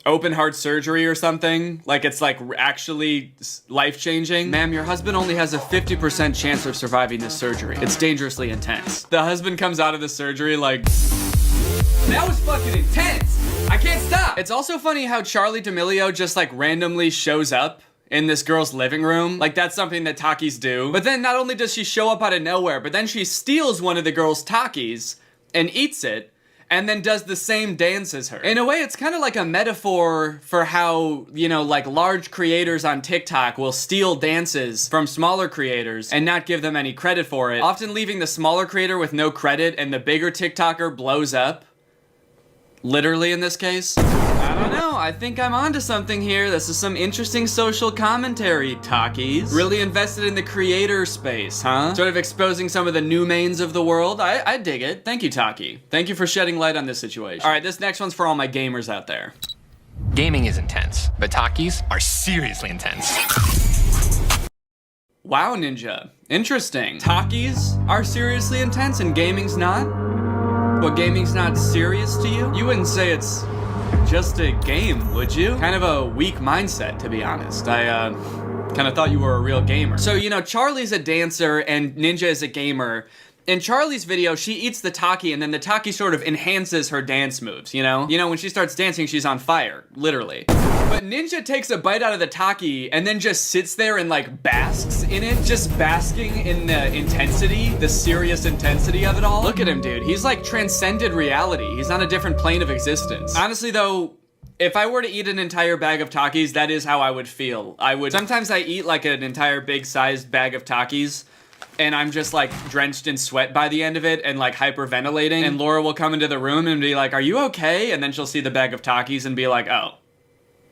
open heart surgery or something. Like it's like actually life-changing. Ma'am, your husband only has a 50% chance of surviving this surgery. It's dangerously intense. The husband comes out of the surgery like, that was fucking intense. I can't stop. It's also funny how Charlie D'Amelio just like randomly shows up in this girl's living room. Like that's something that Takis do. But then not only does she show up out of nowhere, but then she steals one of the girl's Takis and eats it, and then does the same dance as her. In a way, it's kind of like a metaphor for how, you know, like large creators on TikTok will steal dances from smaller creators and not give them any credit for it, often leaving the smaller creator with no credit and the bigger TikToker blows up. Literally in this case. I don't know, I think I'm onto something here. This is some interesting social commentary, Takis. Really invested in the creator space, huh? Sort of exposing some of the new mains of the world. I dig it. Thank you, Taki. Thank you for shedding light on this situation. All right, this next one's for all my gamers out there. Gaming is intense, but Takis are seriously intense. Wow, Ninja. Interesting. Takis are seriously intense and gaming's not? But gaming's not serious to you? You wouldn't say it's just a game, would you? Kind of a weak mindset, to be honest. I kind of thought you were a real gamer. So, you know, Charlie's a dancer and Ninja is a gamer. In Charlie's video, she eats the Taki and then the Taki sort of enhances her dance moves, you know? You know, when she starts dancing, she's on fire, literally. But Ninja takes a bite out of the Taki and then just sits there and like basks in it, just basking in the intensity, the serious intensity of it all. Look at him, dude. He's like transcended reality. He's on a different plane of existence. Honestly though, if I were to eat an entire bag of Takis, that is how I would feel. Sometimes I eat like an entire big sized bag of Takis, and I'm just like drenched in sweat by the end of it and like hyperventilating. And Laura will come into the room and be like, are you okay? And then she'll see the bag of Takis and be like, oh,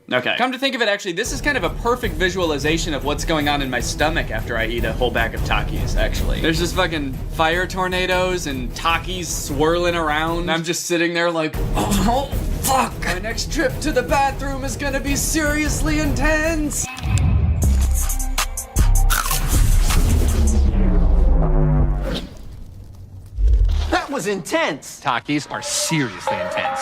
okay. Come to think of it, actually, this is kind of a perfect visualization of what's going on in my stomach after I eat a whole bag of Takis, actually. There's just fucking fire tornadoes and Takis swirling around. And I'm just sitting there like, oh, fuck. My next trip to the bathroom is gonna be seriously intense. That was intense. Takis are seriously intense.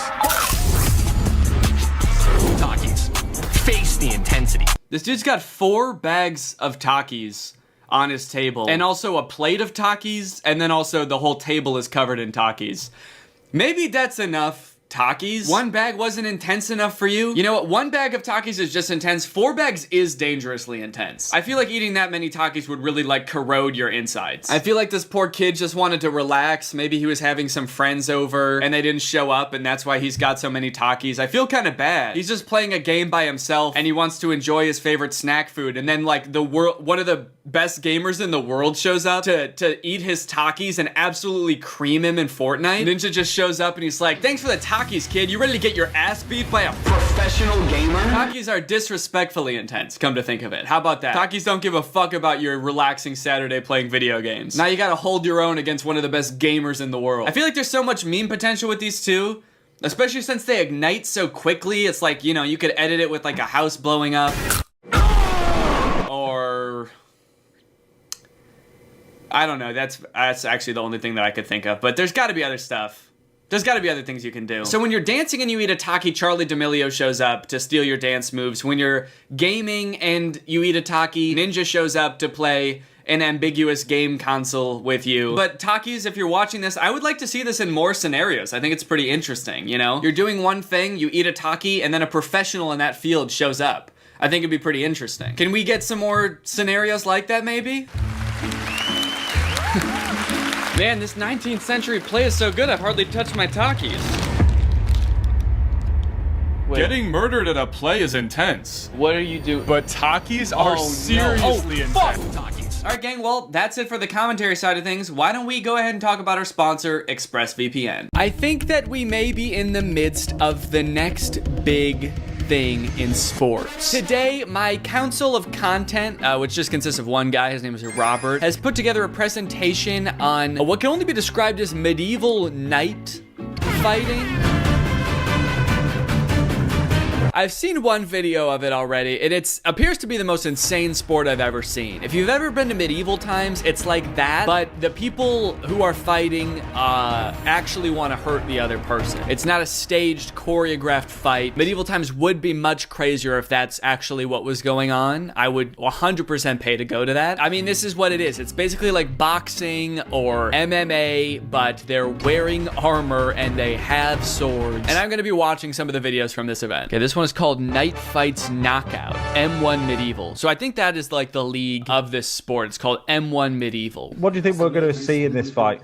Takis, face the intensity. This dude's got 4 bags of Takis on his table, and also a plate of Takis, and then also the whole table is covered in Takis. Maybe that's enough Takis. 1 bag wasn't intense enough for you? You know what? 1 bag of Takis is just intense. 4 bags is dangerously intense. I feel like eating that many Takis would really like corrode your insides. I feel like this poor kid just wanted to relax. Maybe he was having some friends over and they didn't show up and that's why he's got so many Takis. I feel kind of bad. He's just playing a game by himself and he wants to enjoy his favorite snack food, and then like one of the best gamers in the world shows up to eat his Takis and absolutely cream him in Fortnite. Ninja just shows up and he's like, thanks for the Takis, kid. You ready to get your ass beat by a professional gamer? Takis are disrespectfully intense, come to think of it. How about that? Takis don't give a fuck about your relaxing Saturday playing video games. Now you gotta hold your own against one of the best gamers in the world. I feel like there's so much meme potential with these two. Especially since they ignite so quickly. It's like, you know, you could edit it with like a house blowing up. Or... I don't know. That's actually the only thing that I could think of. But there's got to be other stuff. There's got to be other things you can do. So when you're dancing and you eat a Taki, Charlie D'Amelio shows up to steal your dance moves. When you're gaming and you eat a Taki, Ninja shows up to play an ambiguous game console with you. But Takis, if you're watching this, I would like to see this in more scenarios. I think it's pretty interesting, you know? You're doing one thing, you eat a Taki, and then a professional in that field shows up. I think it'd be pretty interesting. Can we get some more scenarios like that, maybe? Man, this 19th century play is so good, I've hardly touched my Takis. Getting murdered at a play is intense. What are you doing? But Takis are seriously intense. All right, gang, well, that's it for the commentary side of things. Why don't we go ahead and talk about our sponsor, ExpressVPN? I think that we may be in the midst of the next big thing in sports. Today, my council of content, which just consists of one guy, his name is Robert, has put together a presentation on what can only be described as medieval knight fighting. I've seen one video of it already, and it appears to be the most insane sport I've ever seen. If you've ever been to medieval times, it's like that, but the people who are fighting actually want to hurt the other person. It's not a staged, choreographed fight. Medieval times would be much crazier if that's actually what was going on. I would 100% pay to go to that. I mean, this is what it is. It's basically like boxing or MMA, but they're wearing armor and they have swords. And I'm going to be watching some of the videos from this event. Okay, this one is called Night Fights Knockout, M1 Medieval. So I think that is like the league of this sport. It's called M1 Medieval. What do you think we're going to see in this fight?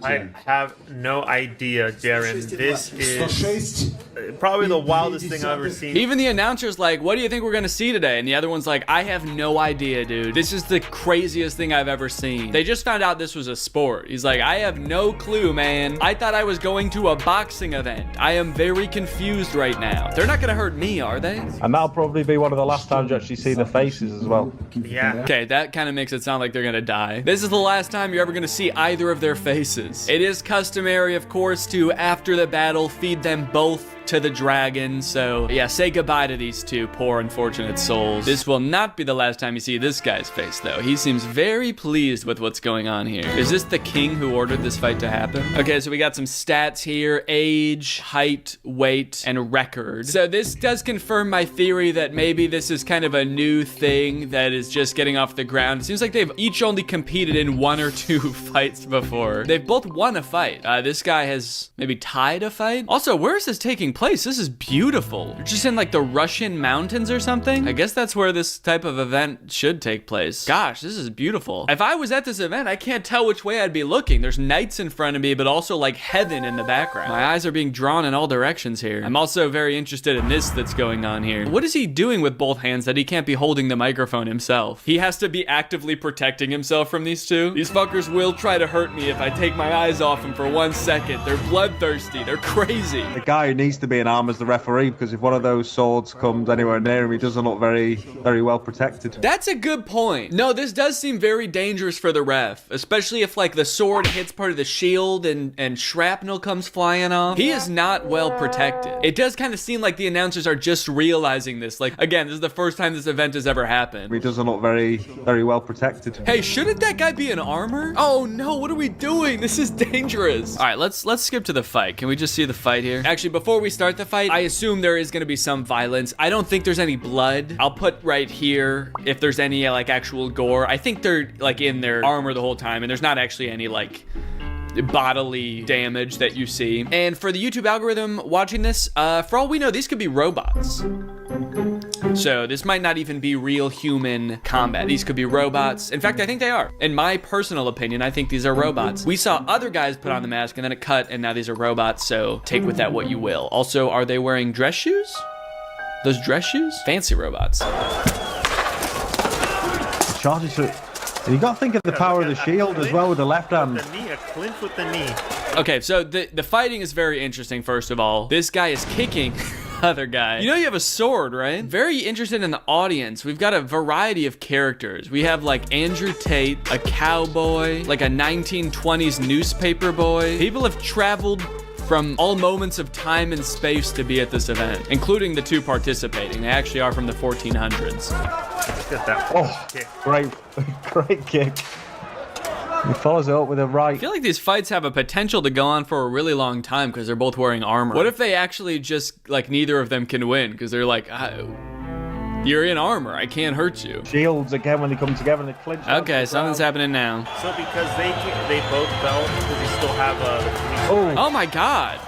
I have no idea, Darren. This is probably the wildest thing I've ever seen. Even the announcer's like, what do you think we're going to see today? And the other one's like, I have no idea, dude. This is the craziest thing I've ever seen. They just found out this was a sport. He's like, I have no clue, man. I thought I was going to a boxing event. I am very confused right now. They're not going to hurt me, are they? And that'll probably be one of the last times you actually see the faces as well. Yeah. Okay, that kind of makes it sound like they're gonna die. This is the last time you're ever gonna see either of their faces. It is customary, of course, to, after the battle, feed them both to the dragon. So yeah, say goodbye to these two poor unfortunate souls. This will not be the last time you see this guy's face though. He seems very pleased with what's going on here. Is this the king who ordered this fight to happen? Okay, so we got some stats here: age, height, weight, and record. So this does confirm my theory that maybe this is kind of a new thing that is just getting off the ground. It seems like they've each only competed in 1 or 2 fights before. They've both won a fight. This guy has maybe tied a fight. Also, where is this taking place? This is beautiful. You're just in like the Russian mountains or something. I guess that's where this type of event should take place. Gosh, this is beautiful. If I was at this event, I can't tell which way I'd be looking. There's knights in front of me, but also like heaven in the background. My eyes are being drawn in all directions here. I'm also very interested in this that's going on here. What is he doing with both hands that he can't be holding the microphone himself? He has to be actively protecting himself from these two. These fuckers will try to hurt me if I take my eyes off them for 1 second. They're bloodthirsty. They're crazy. The guy who needs to be in arm is the referee, because if one of those swords comes anywhere near him, he doesn't look very well protected. That's a good point. No, this does seem very dangerous for the ref, especially if like the sword hits part of the shield and shrapnel comes flying off. He is not well protected. It does kind of seem like the announcers are just realizing this. Like, again, this is the first time this event has ever happened. He doesn't look very well protected. Hey, shouldn't that guy be in armor? Oh no, what are we doing? This is dangerous. All right, let's skip to the fight. Can we just see the fight here? Actually, before we start the fight, I assume there is going to be some violence. I don't think there's any blood. I'll put right here if there's any like actual gore. I think they're like in their armor the whole time, and there's not actually any like bodily damage that you see. And for the YouTube algorithm watching this, for all we know, these could be robots. So this might not even be real human combat. These could be robots. In fact, I think they are. In my personal opinion, I think these are robots. We saw other guys put on the mask and then it cut, and now these are robots, so take with that what you will. Also, are they wearing dress shoes? Those dress shoes? Fancy robots. Charges through. You got to think of the power of the shield as well with the left hand. The knee, a clinch with the knee. Okay, so the fighting is very interesting, first of all. This guy is kicking other guy. You know you have a sword, right? Very interested in the audience. We've got a variety of characters. We have like Andrew Tate, a cowboy, like a 1920s newspaper boy. People have traveled from all moments of time and space to be at this event, including the two participating. They actually are from the 1400s. Look at that. Oh, kick. great kick. He follows it up with a right. I feel like these fights have a potential to go on for a really long time because they're both wearing armor. What if they actually just, like, neither of them can win because they're like, you're in armor, I can't hurt you. Shields again when they come together and they clinch. Okay, something's happening now. So because they both fell, because they still have the Oh my god.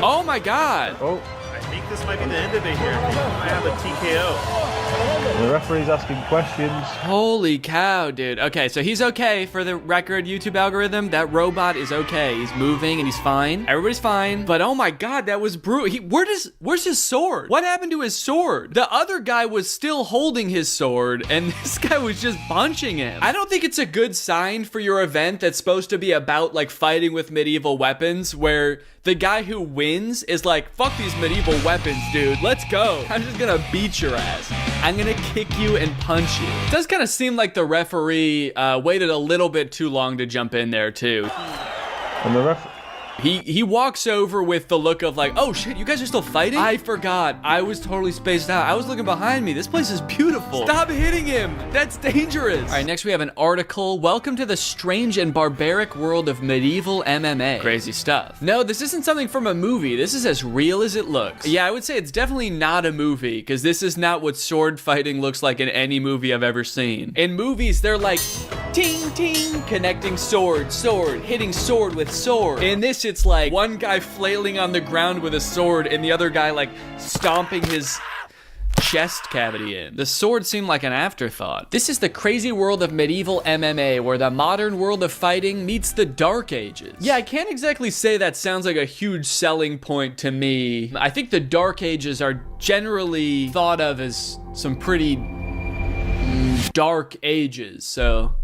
Oh my god. Oh. I think this might be the end of it here. I have a TKO. The referee's asking questions. Holy cow, dude. Okay, so he's okay for the record YouTube algorithm. That robot is okay. He's moving and he's fine. Everybody's fine. But oh my god, that was brutal. Where's his sword? What happened to his sword? The other guy was still holding his sword and this guy was just punching him. I don't think it's a good sign for your event that's supposed to be about like fighting with medieval weapons where the guy who wins is like, fuck these medieval weapons, dude. Let's go. I'm just gonna beat your ass. I'm gonna kick you and punch you. It does kind of seem like the referee waited a little bit too long to jump in there too. And the He walks over with the look of like, oh shit, you guys are still fighting? I forgot. I was totally spaced out. I was looking behind me. This place is beautiful. Stop hitting him. That's dangerous. All right, next we have an article. Welcome to the strange and barbaric world of medieval MMA. Crazy stuff. No, this isn't something from a movie. This is as real as it looks. Yeah, I would say it's definitely not a movie because this is not what sword fighting looks like in any movie I've ever seen. In movies, they're like, ting, ting, connecting sword, sword, hitting sword with sword. In this, it's like one guy flailing on the ground with a sword and the other guy like stomping his chest cavity in. The sword seemed like an afterthought. This is the crazy world of medieval MMA where the modern world of fighting meets the Dark Ages. Yeah, I can't exactly say that sounds like a huge selling point to me. I think the Dark Ages are generally thought of as some pretty dark ages, so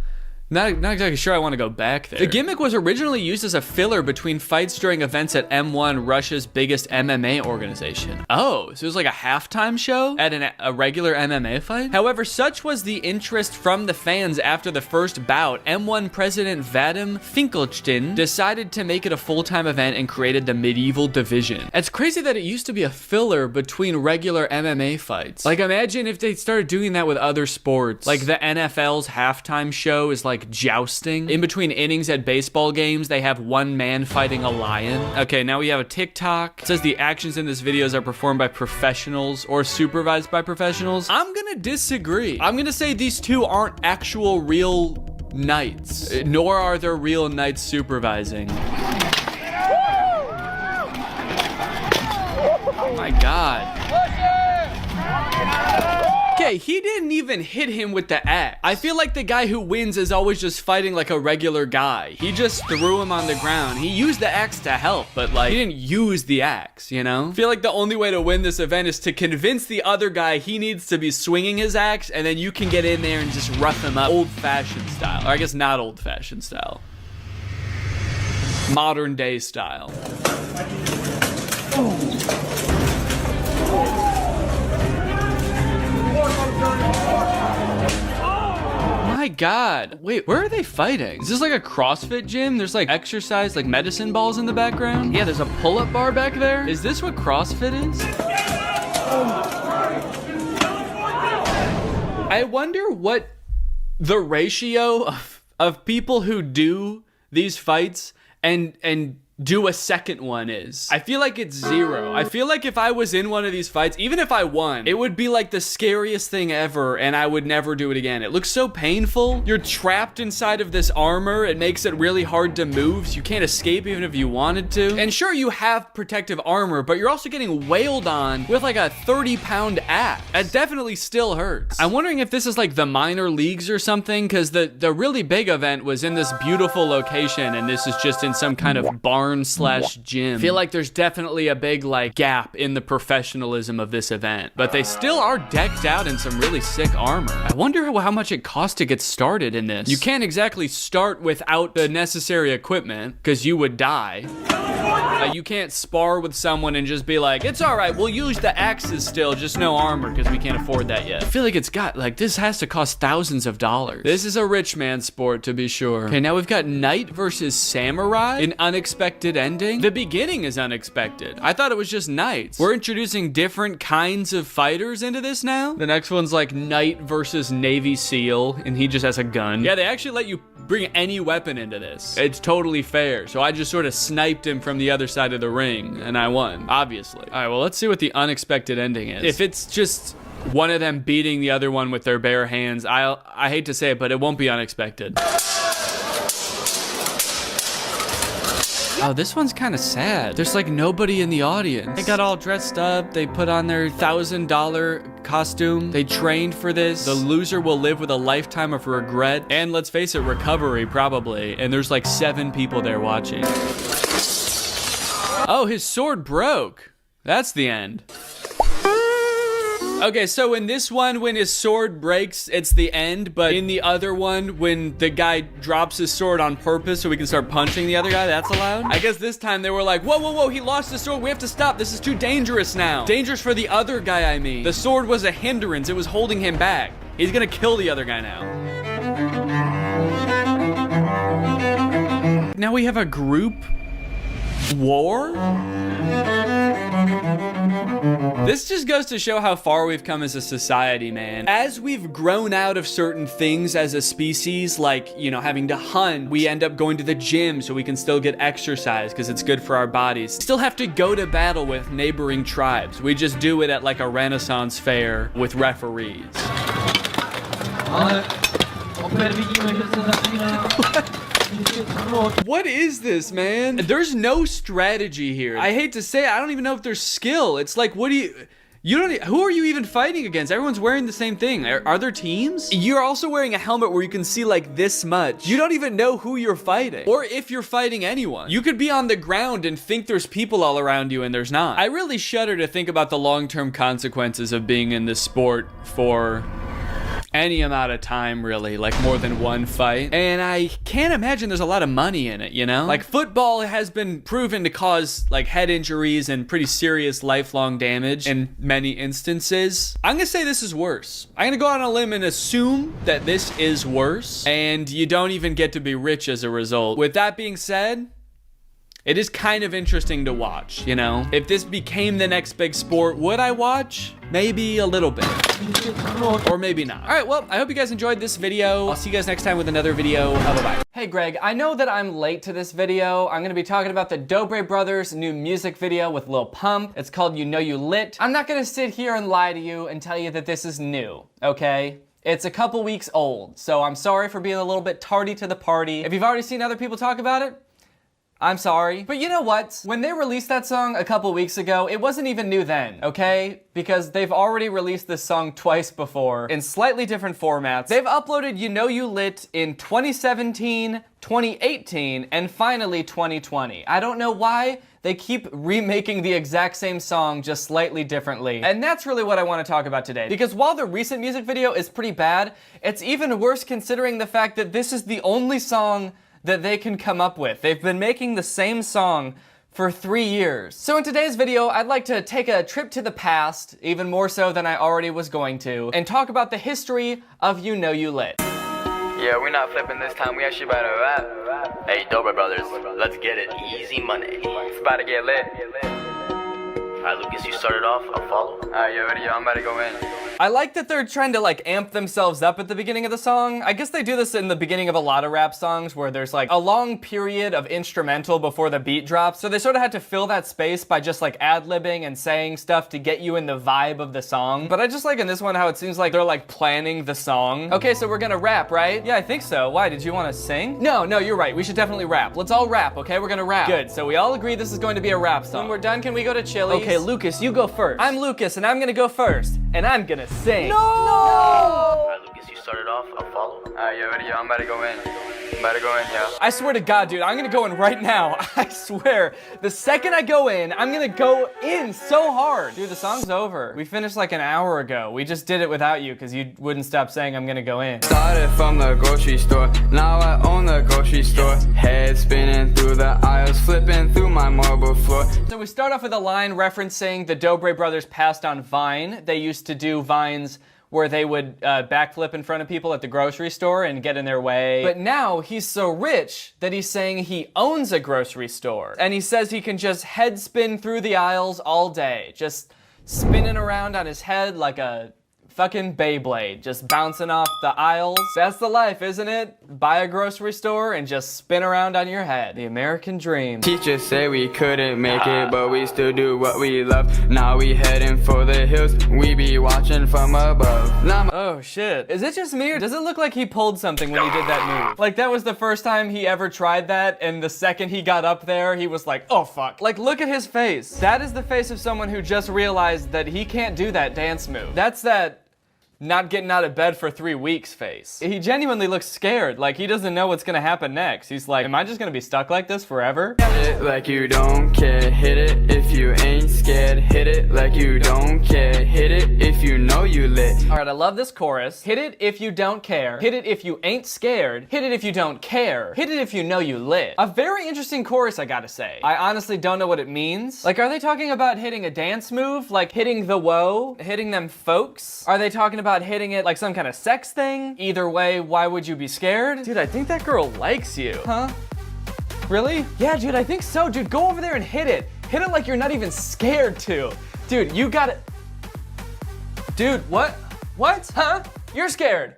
Not exactly sure I want to go back there. The gimmick was originally used as a filler between fights during events at M1, Russia's biggest MMA organization. Oh, so it was like a halftime show at a regular MMA fight? However, such was the interest from the fans after the first bout, M1 president Vadim Finkelstein decided to make it a full-time event and created the medieval division. It's crazy that it used to be a filler between regular MMA fights. Like, imagine if they started doing that with other sports. Like the NFL's halftime show is like jousting. In between innings at baseball games, they have one man fighting a lion. Okay, now we have a TikTok. It says the actions in this videos are performed by professionals or supervised by professionals. I'm gonna disagree. I'm gonna say these two aren't actual real knights, nor are there real knights supervising. Oh my god. Okay, he didn't even hit him with the axe. I feel like the guy who wins is always just fighting like a regular guy. He just threw him on the ground. He used the axe to help, but like, he didn't use the axe, you know? I feel like the only way to win this event is to convince the other guy he needs to be swinging his axe, and then you can get in there and just rough him up old-fashioned style. Or I guess not old-fashioned style. Modern day style. My god. Wait, where are they fighting? Is this like a CrossFit gym? There's like exercise, like medicine balls in the background. Yeah, there's a pull-up bar back there. Is this what CrossFit is? I wonder what the ratio of people who do these fights and do a second one is. I feel like it's 0. I feel like if I was in one of these fights, even if I won, it would be like the scariest thing ever and I would never do it again. It looks so painful. You're trapped inside of this armor. It makes it really hard to move, so you can't escape even if you wanted to. And sure, you have protective armor, but you're also getting wailed on with like a 30-pound axe. It definitely still hurts. I'm wondering if this is like the minor leagues or something, because the really big event was in this beautiful location and this is just in some kind of barn slash gym. I feel like there's definitely a big like gap in the professionalism of this event, but they still are decked out in some really sick armor. I wonder how much it costs to get started in this. You can't exactly start without the necessary equipment because you would die. Like, you can't spar with someone and just be like, it's all right, we'll use the axes still, just no armor, because we can't afford that yet. I feel like it's got, like, this has to cost thousands of dollars. This is a rich man sport, to be sure. Okay, now we've got knight versus samurai, an unexpected ending. The beginning is unexpected. I thought it was just knights. We're introducing different kinds of fighters into this now. The next one's like knight versus Navy SEAL, and he just has a gun. Yeah, they actually let you bring any weapon into this. It's totally fair. So I just sort of sniped him from the other side of the ring, and I won, obviously. All right, well, let's see what the unexpected ending is. If it's just one of them beating the other one with their bare hands, I hate to say it, but it won't be unexpected. Oh, this one's kind of sad. There's like nobody in the audience. They got all dressed up. They put on their $1,000 costume. They trained for this. The loser will live with a lifetime of regret. And let's face it, recovery probably. And there's like 7 people there watching. Oh, his sword broke. That's the end. Okay, so in this one, when his sword breaks, it's the end, but in the other one, when the guy drops his sword on purpose so we can start punching the other guy, that's allowed? I guess this time they were like, whoa, whoa, whoa, he lost his sword, we have to stop, this is too dangerous now. Dangerous for the other guy, I mean. The sword was a hindrance, it was holding him back. He's gonna kill the other guy now. Now we have a group war? This just goes to show how far we've come as a society, man. As we've grown out of certain things as a species, like, you know, having to hunt, we end up going to the gym so we can still get exercise because it's good for our bodies. Still have to go to battle with neighboring tribes. We just do it at like a Renaissance fair with referees. What is this, man? There's no strategy here. I hate to say it, I don't even know if there's skill. It's like, what do you don't, who are you even fighting against? Everyone's wearing the same thing. Are there teams? You're also wearing a helmet where you can see like this much. You don't even know who you're fighting or if you're fighting anyone. You could be on the ground and think there's people all around you and there's not. I really shudder to think about the long-term consequences of being in this sport for any amount of time, really, like more than one fight. And I can't imagine there's a lot of money in it, you know? Like, football has been proven to cause like head injuries and pretty serious lifelong damage in many instances. I'm gonna say this is worse. I'm gonna go on a limb and assume that this is worse, and you don't even get to be rich as a result. With that being said, it is kind of interesting to watch, you know? If this became the next big sport, would I watch? Maybe a little bit. Or maybe not. All right, well, I hope you guys enjoyed this video. I'll see you guys next time with another video. Bye-bye. Hey, Greg, I know that I'm late to this video. I'm gonna be talking about the Dobre Brothers' new music video with Lil Pump. It's called You Know You Lit. I'm not gonna sit here and lie to you and tell you that this is new, okay? It's a couple weeks old, so I'm sorry for being a little bit tardy to the party. If you've already seen other people talk about it, I'm sorry. But you know what? When they released that song a couple weeks ago, it wasn't even new then, okay? Because they've already released this song twice before in slightly different formats. They've uploaded You Know You Lit in 2017, 2018, and finally 2020. I don't know why they keep remaking the exact same song just slightly differently. And that's really what I want to talk about today. Because while the recent music video is pretty bad, it's even worse considering the fact that this is the only song that they can come up with. They've been making the same song for 3 years. So in today's video, I'd like to take a trip to the past, even more so than I already was going to, and talk about the history of You Know You Lit. Yeah, we're not flipping this time, we actually about to rap. Hey, Dobre Brothers, let's get it. Easy money. It's about to get lit. Alright, Lucas, you started off, I'll follow. Alright, you ready? I'm about to go in. I like that they're trying to like amp themselves up at the beginning of the song. I guess they do this in the beginning of a lot of rap songs where there's like a long period of instrumental before the beat drops. So they sort of had to fill that space by just like ad-libbing and saying stuff to get you in the vibe of the song. But I just like in this one how it seems like they're like planning the song. Okay, so we're gonna rap, right? Yeah, I think so. Why, did you want to sing? No, you're right. We should definitely rap. Let's all rap, okay? We're gonna rap. Good, so we all agree this is going to be a rap song. When we're done, can we go to Chili's? Okay, Lucas, you go first. I'm Lucas, and I'm gonna go first. And I'm gonna sing. No! Alright, Lucas, you started off, I'll follow. Alright, you ready? I'm about to go in. Better go in, yeah. I swear to God, dude, I'm gonna go in right now. I swear. The second I go in, I'm gonna go in so hard. Dude, the song's over. We finished like an hour ago. We just did it without you because you wouldn't stop saying I'm gonna go in. Started from the grocery store, now I own the grocery store. Head spinning through the aisles, flipping through my marble floor. So we start off with a line referencing the Dobre brothers passed on Vine. They used to do Vines where they would backflip in front of people at the grocery store and get in their way. But now he's so rich that he's saying he owns a grocery store. And he says he can just head spin through the aisles all day, just spinning around on his head like a fucking Beyblade, just bouncing off the aisles. That's the life, isn't it? Buy a grocery store and just spin around on your head. The American dream. Teachers say we couldn't make it, but we still do what we love. Now we heading for the hills, we be watching from above. Oh shit. Is it just me or does it look like he pulled something when he did that move? Like that was the first time he ever tried that, and the second he got up there, he was like, oh fuck. Like look at his face. That is the face of someone who just realized that he can't do that dance move. That's that not getting out of bed for 3 weeks face. He genuinely looks scared, like he doesn't know what's gonna happen next. He's like, am I just gonna be stuck like this forever? Hit it like you don't care, hit it if you ain't scared. Hit it like you don't care, hit it if you know you lit. All right, I love this chorus. Hit it if you don't care, hit it if you ain't scared, hit it if you don't care, hit it if you know you lit. A very interesting chorus, I gotta say. I honestly don't know what it means. Like, are they talking about hitting a dance move? Like hitting the woe? Hitting them folks? Are they talking about hitting it like some kind of sex thing? Either way, why would you be scared? Dude, I think that girl likes you. Huh? Really? Yeah, dude, I think so. Dude, go over there and hit it. Hit it like you're not even scared to. Dude, you gotta... Dude, what? What? Huh? You're scared.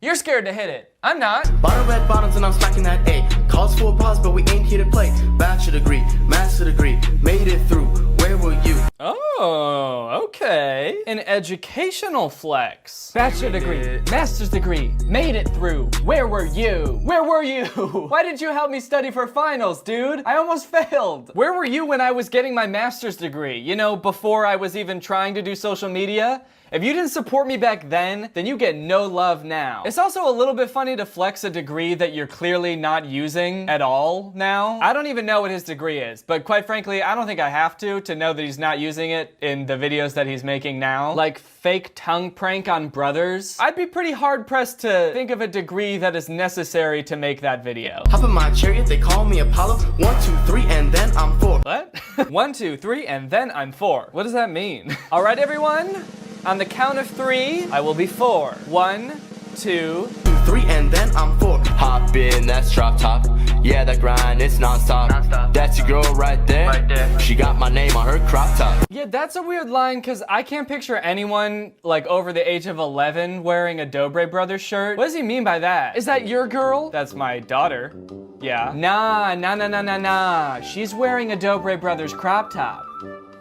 You're scared to hit it. I'm not. Bottom red bottoms and I'm smacking that A. Calls for a pause, but we ain't here to play. Bachelor degree, master degree, made it through. Where were you? Oh, okay. An educational flex. Bachelor degree, master's degree, made it through. Where were you? Where were you? Why did you help me study for finals, dude? I almost failed. Where were you when I was getting my master's degree? You know, before I was even trying to do social media? If you didn't support me back then you get no love now. It's also a little bit funny to flex a degree that you're clearly not using at all now. I don't even know what his degree is, but quite frankly, I don't think I have to know that he's not using it in the videos that he's making now. Like fake tongue prank on brothers. I'd be pretty hard pressed to think of a degree that is necessary to make that video. Hop in my chariot, they call me Apollo. 1, 2, 3, and then I'm 4. What? 1, 2, 3, and then I'm 4. What does that mean? All right, everyone. On the count of 3, I will be 4. 1, 2, 3, and then I'm 4. Hop in, that's drop top. Yeah, that grind, it's non-stop. That's your girl right there. She got my name on her crop top. Yeah, that's a weird line because I can't picture anyone like over the age of 11 wearing a Dobre Brothers shirt. What does he mean by that? Is that your girl? That's my daughter. Yeah. Nah. She's wearing a Dobre Brothers crop top.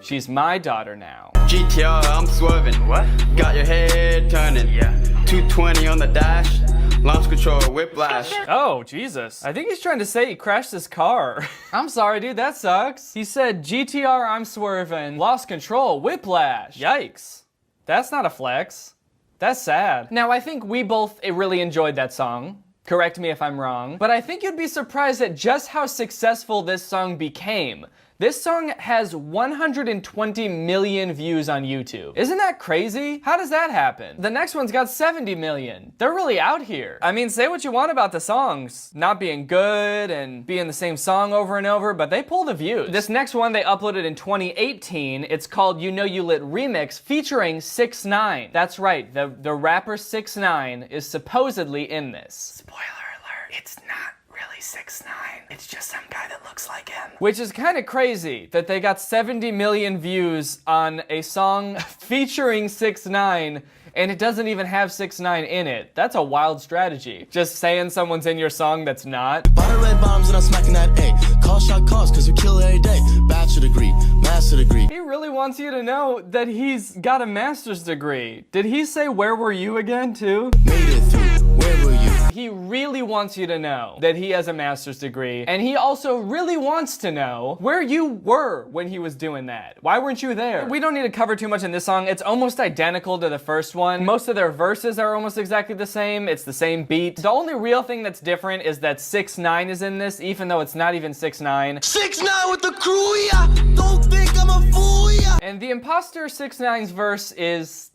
She's my daughter now. GTR, I'm swerving. What? Got your head turning. Yeah. 220 on the dash. Launch control, whiplash. Oh, Jesus. I think he's trying to say he crashed his car. I'm sorry, dude, that sucks. He said, GTR, I'm swerving. Lost control, whiplash. Yikes. That's not a flex. That's sad. Now, I think we both really enjoyed that song. Correct me if I'm wrong. But I think you'd be surprised at just how successful this song became. This song has 120 million views on YouTube. Isn't that crazy? How does that happen? The next one's got 70 million. They're really out here. I mean, say what you want about the songs not being good and being the same song over and over, but they pull the views. This next one they uploaded in 2018. It's called You Know You Lit Remix featuring 6ix9ine. That's right, the rapper 6ix9ine is supposedly in this. Spoiler alert, it's not really 6ix9ine. It's just some guy that looks like him. Which is kind of crazy that they got 70 million views on a song featuring 6ix9ine and it doesn't even have 6ix9ine in it. That's a wild strategy. Just saying someone's in your song that's not. Bottom red bottoms and I'm smacking that A. Call shot calls cause we kill every day. Bachelor degree, master degree. He really wants you to know that he's got a master's degree. Did he say where were you again too? Made it through. Where were you? He really wants you to know that he has a master's degree, and he also really wants to know where you were when he was doing that. Why weren't you there? We don't need to cover too much in this song. It's almost identical to the first one. Most of their verses are almost exactly the same. It's the same beat. The only real thing that's different is that 6ix9ine is in this, even though it's not even 6ix9ine. 6ix9ine with the crew, yeah. Don't think I'm a fool, yeah. And the imposter 6ix9ine's verse is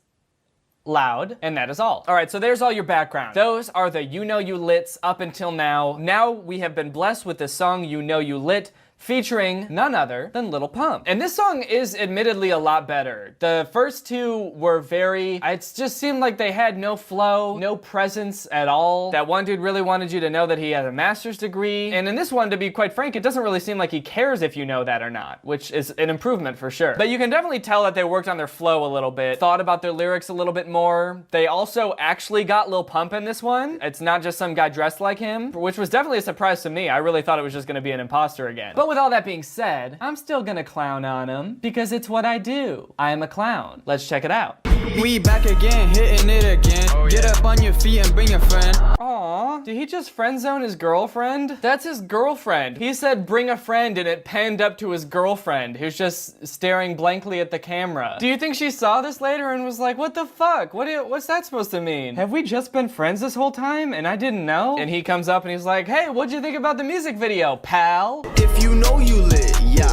loud, and that is all. All right, so there's all your background. Those are the You Know You Lits up until now. Now we have been blessed with this song, You Know You Lit, featuring none other than Lil Pump. And this song is admittedly a lot better. The first two were it just seemed like they had no flow, no presence at all. That one dude really wanted you to know that he had a master's degree. And in this one, to be quite frank, it doesn't really seem like he cares if you know that or not, which is an improvement for sure. But you can definitely tell that they worked on their flow a little bit, thought about their lyrics a little bit more. They also actually got Lil Pump in this one. It's not just some guy dressed like him, which was definitely a surprise to me. I really thought it was just gonna be an imposter again. But with all that being said, I'm still gonna clown on him because it's what I do. I am a clown. Let's check it out. We back again, hitting it again. Get up on your feet and bring a friend. Aw, did he just friend zone his girlfriend? That's his girlfriend. He said bring a friend and it panned up to his girlfriend who's just staring blankly at the camera. Do you think she saw this later and was like, what the fuck? What's that supposed to mean? Have we just been friends this whole time and I didn't know? And he comes up and he's like, hey, what'd you think about the music video, pal? If you know you lit, yeah.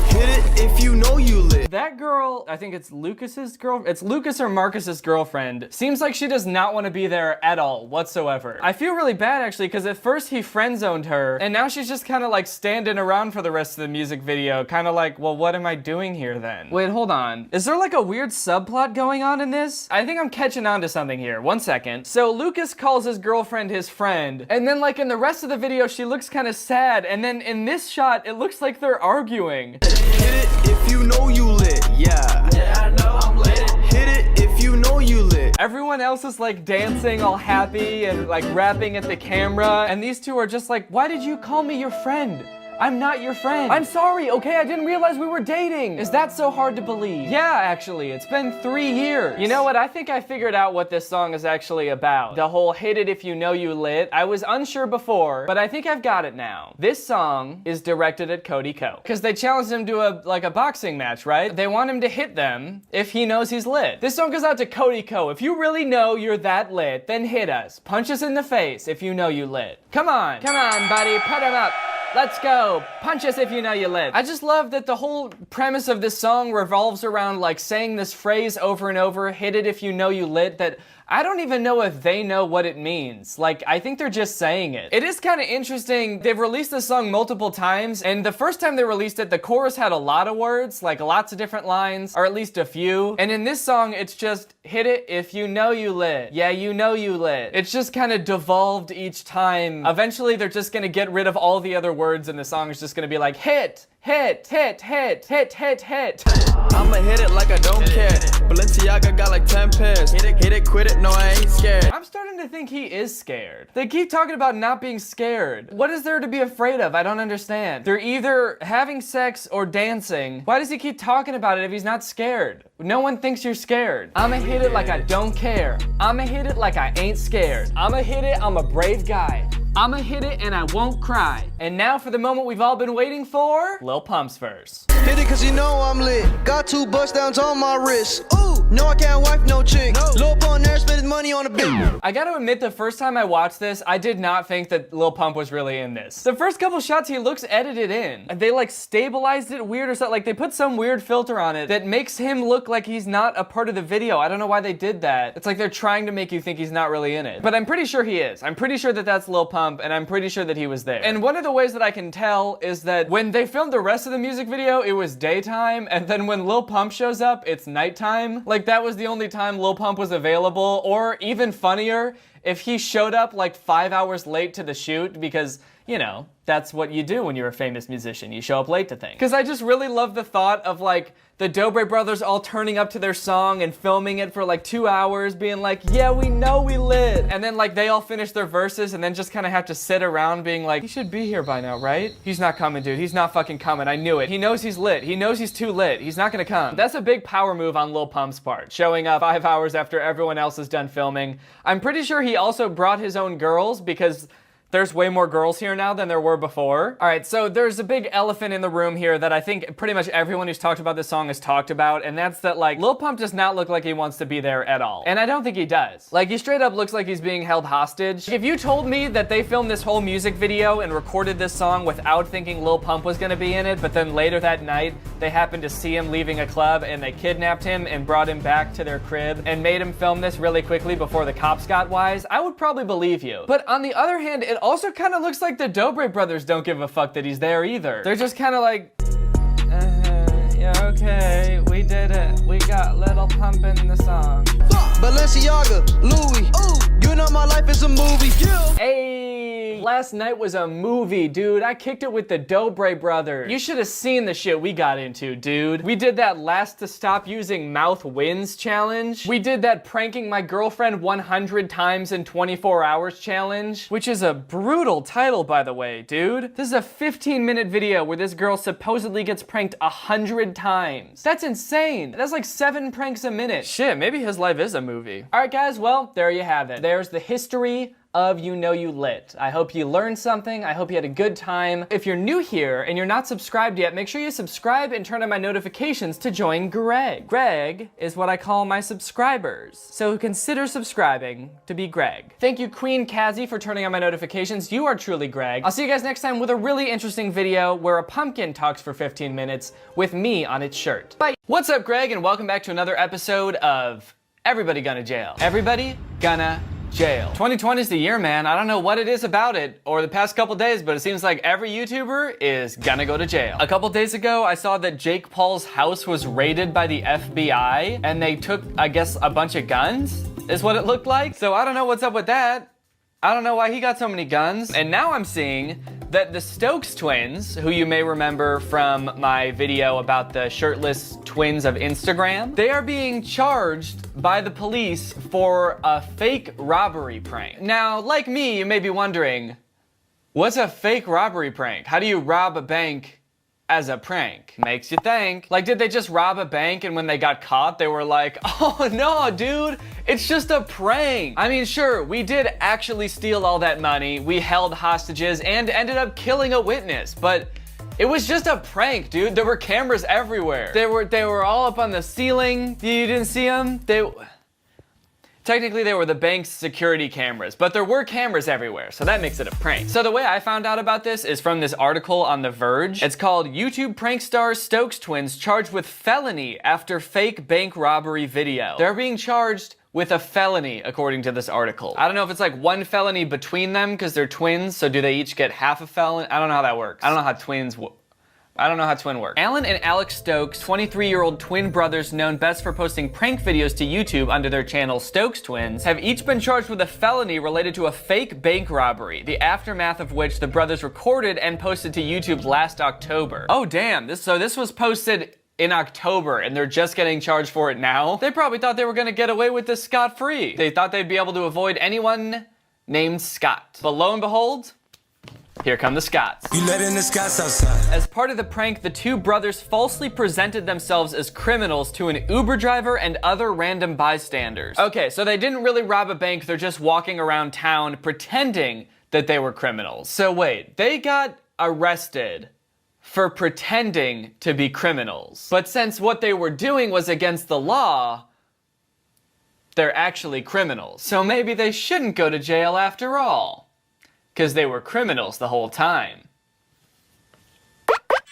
Hit it if you know you lit. That girl, I think it's Lucas's girl. It's Lucas or Marcus's girlfriend. Seems like she does not want to be there at all whatsoever. I feel really bad actually because at first he friend zoned her and now she's just kind of like standing around for the rest of the music video. Kind of like, well, what am I doing here then? Wait, hold on. Is there like a weird subplot going on in this? I think I'm catching on to something here. One second. So Lucas calls his girlfriend his friend and then like in the rest of the video she looks kind of sad and then in this shot it looks like they're arguing. Hit it if you know you lit, yeah. Yeah, I know I'm lit. Hit it if you know you lit. Everyone else is like dancing all happy and like rapping at the camera, and these two are just like, why did you call me your friend? I'm not your friend. I'm sorry, okay? I didn't realize we were dating. Is that so hard to believe? Yeah, actually, it's been 3 years. You know what? I think I figured out what this song is actually about. The whole hit it if you know you lit. I was unsure before, but I think I've got it now. This song is directed at Cody Ko, because they challenged him to a boxing match, right? They want him to hit them if he knows he's lit. This song goes out to Cody Ko. If you really know you're that lit, then hit us. Punch us in the face if you know you lit. Come on, buddy, put him up. Let's go. Punch us if you know you lit. I just love that the whole premise of this song revolves around like saying this phrase over and over, hit it if you know you lit, that I don't even know if they know what it means. Like, I think they're just saying it. It is kind of interesting. They've released this song multiple times, and the first time they released it, the chorus had a lot of words, like lots of different lines, or at least a few. And in this song, it's just, hit it if you know you lit. Yeah, you know you lit. It's just kind of devolved each time. Eventually, they're just gonna get rid of all the other words, and the song is just gonna be like, hit, hit, hit, hit, hit, hit, hit. I'ma hit it like I don't care. Balenciaga got like 10 pairs. Hit it, quit it, no I ain't scared. I'm starting to think he is scared. They keep talking about not being scared. What is there to be afraid of? I don't understand. They're either having sex or dancing. Why does he keep talking about it if he's not scared? No one thinks you're scared. I'ma hit it like I don't care. I'ma hit it like I ain't scared. I'ma hit it, I'm a brave guy. I'ma hit it and I won't cry. And now for the moment we've all been waiting for, Lil Pump's verse. Hit it cause you know I'm lit. Got 2 bust downs on my wrist. Ooh, no I can't wife no chick. No. Lil Pump there spending money on a bitch. I gotta admit, the first time I watched this, I did not think that Lil Pump was really in this. The first couple shots he looks edited in. They like stabilized it weird or something. Like they put some weird filter on it that makes him look like he's not a part of the video. I don't know why they did that. It's like they're trying to make you think he's not really in it. But I'm pretty sure he is. I'm pretty sure that that's Lil Pump, and I'm pretty sure that he was there. And one of the ways that I can tell is that when they filmed the rest of the music video, it was daytime, and then when Lil Pump shows up, it's nighttime. Like that was the only time Lil Pump was available, or even funnier, if he showed up like 5 hours late to the shoot because, you know, that's what you do when you're a famous musician. You show up late to things. Because I just really love the thought of like the Dobre brothers all turning up to their song and filming it for like 2 hours, being like, yeah, we know we lit. And then like they all finish their verses and then just kind of have to sit around being like, he should be here by now, right? He's not coming, dude. He's not fucking coming. I knew it. He knows he's lit. He knows he's too lit. He's not gonna come. That's a big power move on Lil Pump's part, showing up 5 hours after everyone else is done filming. I'm pretty sure he also brought his own girls because there's way more girls here now than there were before. All right, so there's a big elephant in the room here that I think pretty much everyone who's talked about this song has talked about, and that's that, like, Lil Pump does not look like he wants to be there at all. And I don't think he does. Like, he straight up looks like he's being held hostage. If you told me that they filmed this whole music video and recorded this song without thinking Lil Pump was gonna be in it, but then later that night, they happened to see him leaving a club and they kidnapped him and brought him back to their crib and made him film this really quickly before the cops got wise, I would probably believe you. But on the other hand, it also kind of looks like the Dobre brothers don't give a fuck that he's there either. They're just kind of like, yeah, okay, we did it. We got Lil Pump in the song. Balenciaga, Louis, you know my life is a movie. Hey, last night was a movie, dude. I kicked it with the Dobre brothers. You should have seen the shit we got into, dude. We did that last to stop using mouth wins challenge. We did that pranking my girlfriend 100 times in 24 hours challenge, which is a brutal title, by the way, dude. This is a 15-minute video where this girl supposedly gets pranked 100 times. That's insane. That's like 7 pranks a minute. Shit, maybe his life is a movie. All right, guys, well, there you have it. There's the history of You Know You Lit. I hope you learned something. I hope you had a good time. If you're new here and you're not subscribed yet, make sure you subscribe and turn on my notifications to join Greg. Greg is what I call my subscribers. So consider subscribing to be Greg. Thank you, Queen Kazzy, for turning on my notifications. You are truly Greg. I'll see you guys next time with a really interesting video where a pumpkin talks for 15 minutes with me on its shirt. Bye. What's up, Greg, and welcome back to another episode of Everybody Gonna Jail. Everybody Gonna Jail. 2020 is the year, man. I don't know what it is about it or the past couple days, but it seems like every YouTuber is gonna go to jail. A couple days ago, I saw that Jake Paul's house was raided by the FBI and they took, I guess, a bunch of guns, is what it looked like. So I don't know what's up with that. I don't know why he got so many guns. And now I'm seeing that the Stokes twins, who you may remember from my video about the shirtless twins of Instagram, they are being charged by the police for a fake robbery prank. Now, like me, you may be wondering, what's a fake robbery prank? How do you rob a bank as a prank? Makes you think. Like, did they just rob a bank and when they got caught, they were like, oh no, dude, it's just a prank. I mean, sure, we did actually steal all that money, we held hostages and ended up killing a witness, but it was just a prank, dude. There were cameras everywhere. They were all up on the ceiling. You didn't see them? Technically, they were the bank's security cameras, but there were cameras everywhere, so that makes it a prank. So the way I found out about this is from this article on The Verge. It's called YouTube Prank Star Stokes Twins Charged with Felony After Fake Bank Robbery Video. They're being charged with a felony, according to this article. I don't know if it's like one felony between them because they're twins, so do they each get half a felony? I don't know how that works. I don't know how twin works. Alan and Alex Stokes, 23-year-old twin brothers known best for posting prank videos to YouTube under their channel Stokes Twins, have each been charged with a felony related to a fake bank robbery, the aftermath of which the brothers recorded and posted to YouTube last October. Oh damn, this was posted in October and they're just getting charged for it now? They probably thought they were gonna get away with this scot-free. They thought they'd be able to avoid anyone named Scott. But lo and behold, here come the Scots. You letting the Scots outside. As part of the prank, the two brothers falsely presented themselves as criminals to an Uber driver and other random bystanders. Okay, so they didn't really rob a bank, they're just walking around town pretending that they were criminals. So wait, they got arrested for pretending to be criminals. But since what they were doing was against the law, they're actually criminals. So maybe they shouldn't go to jail after all, because they were criminals the whole time.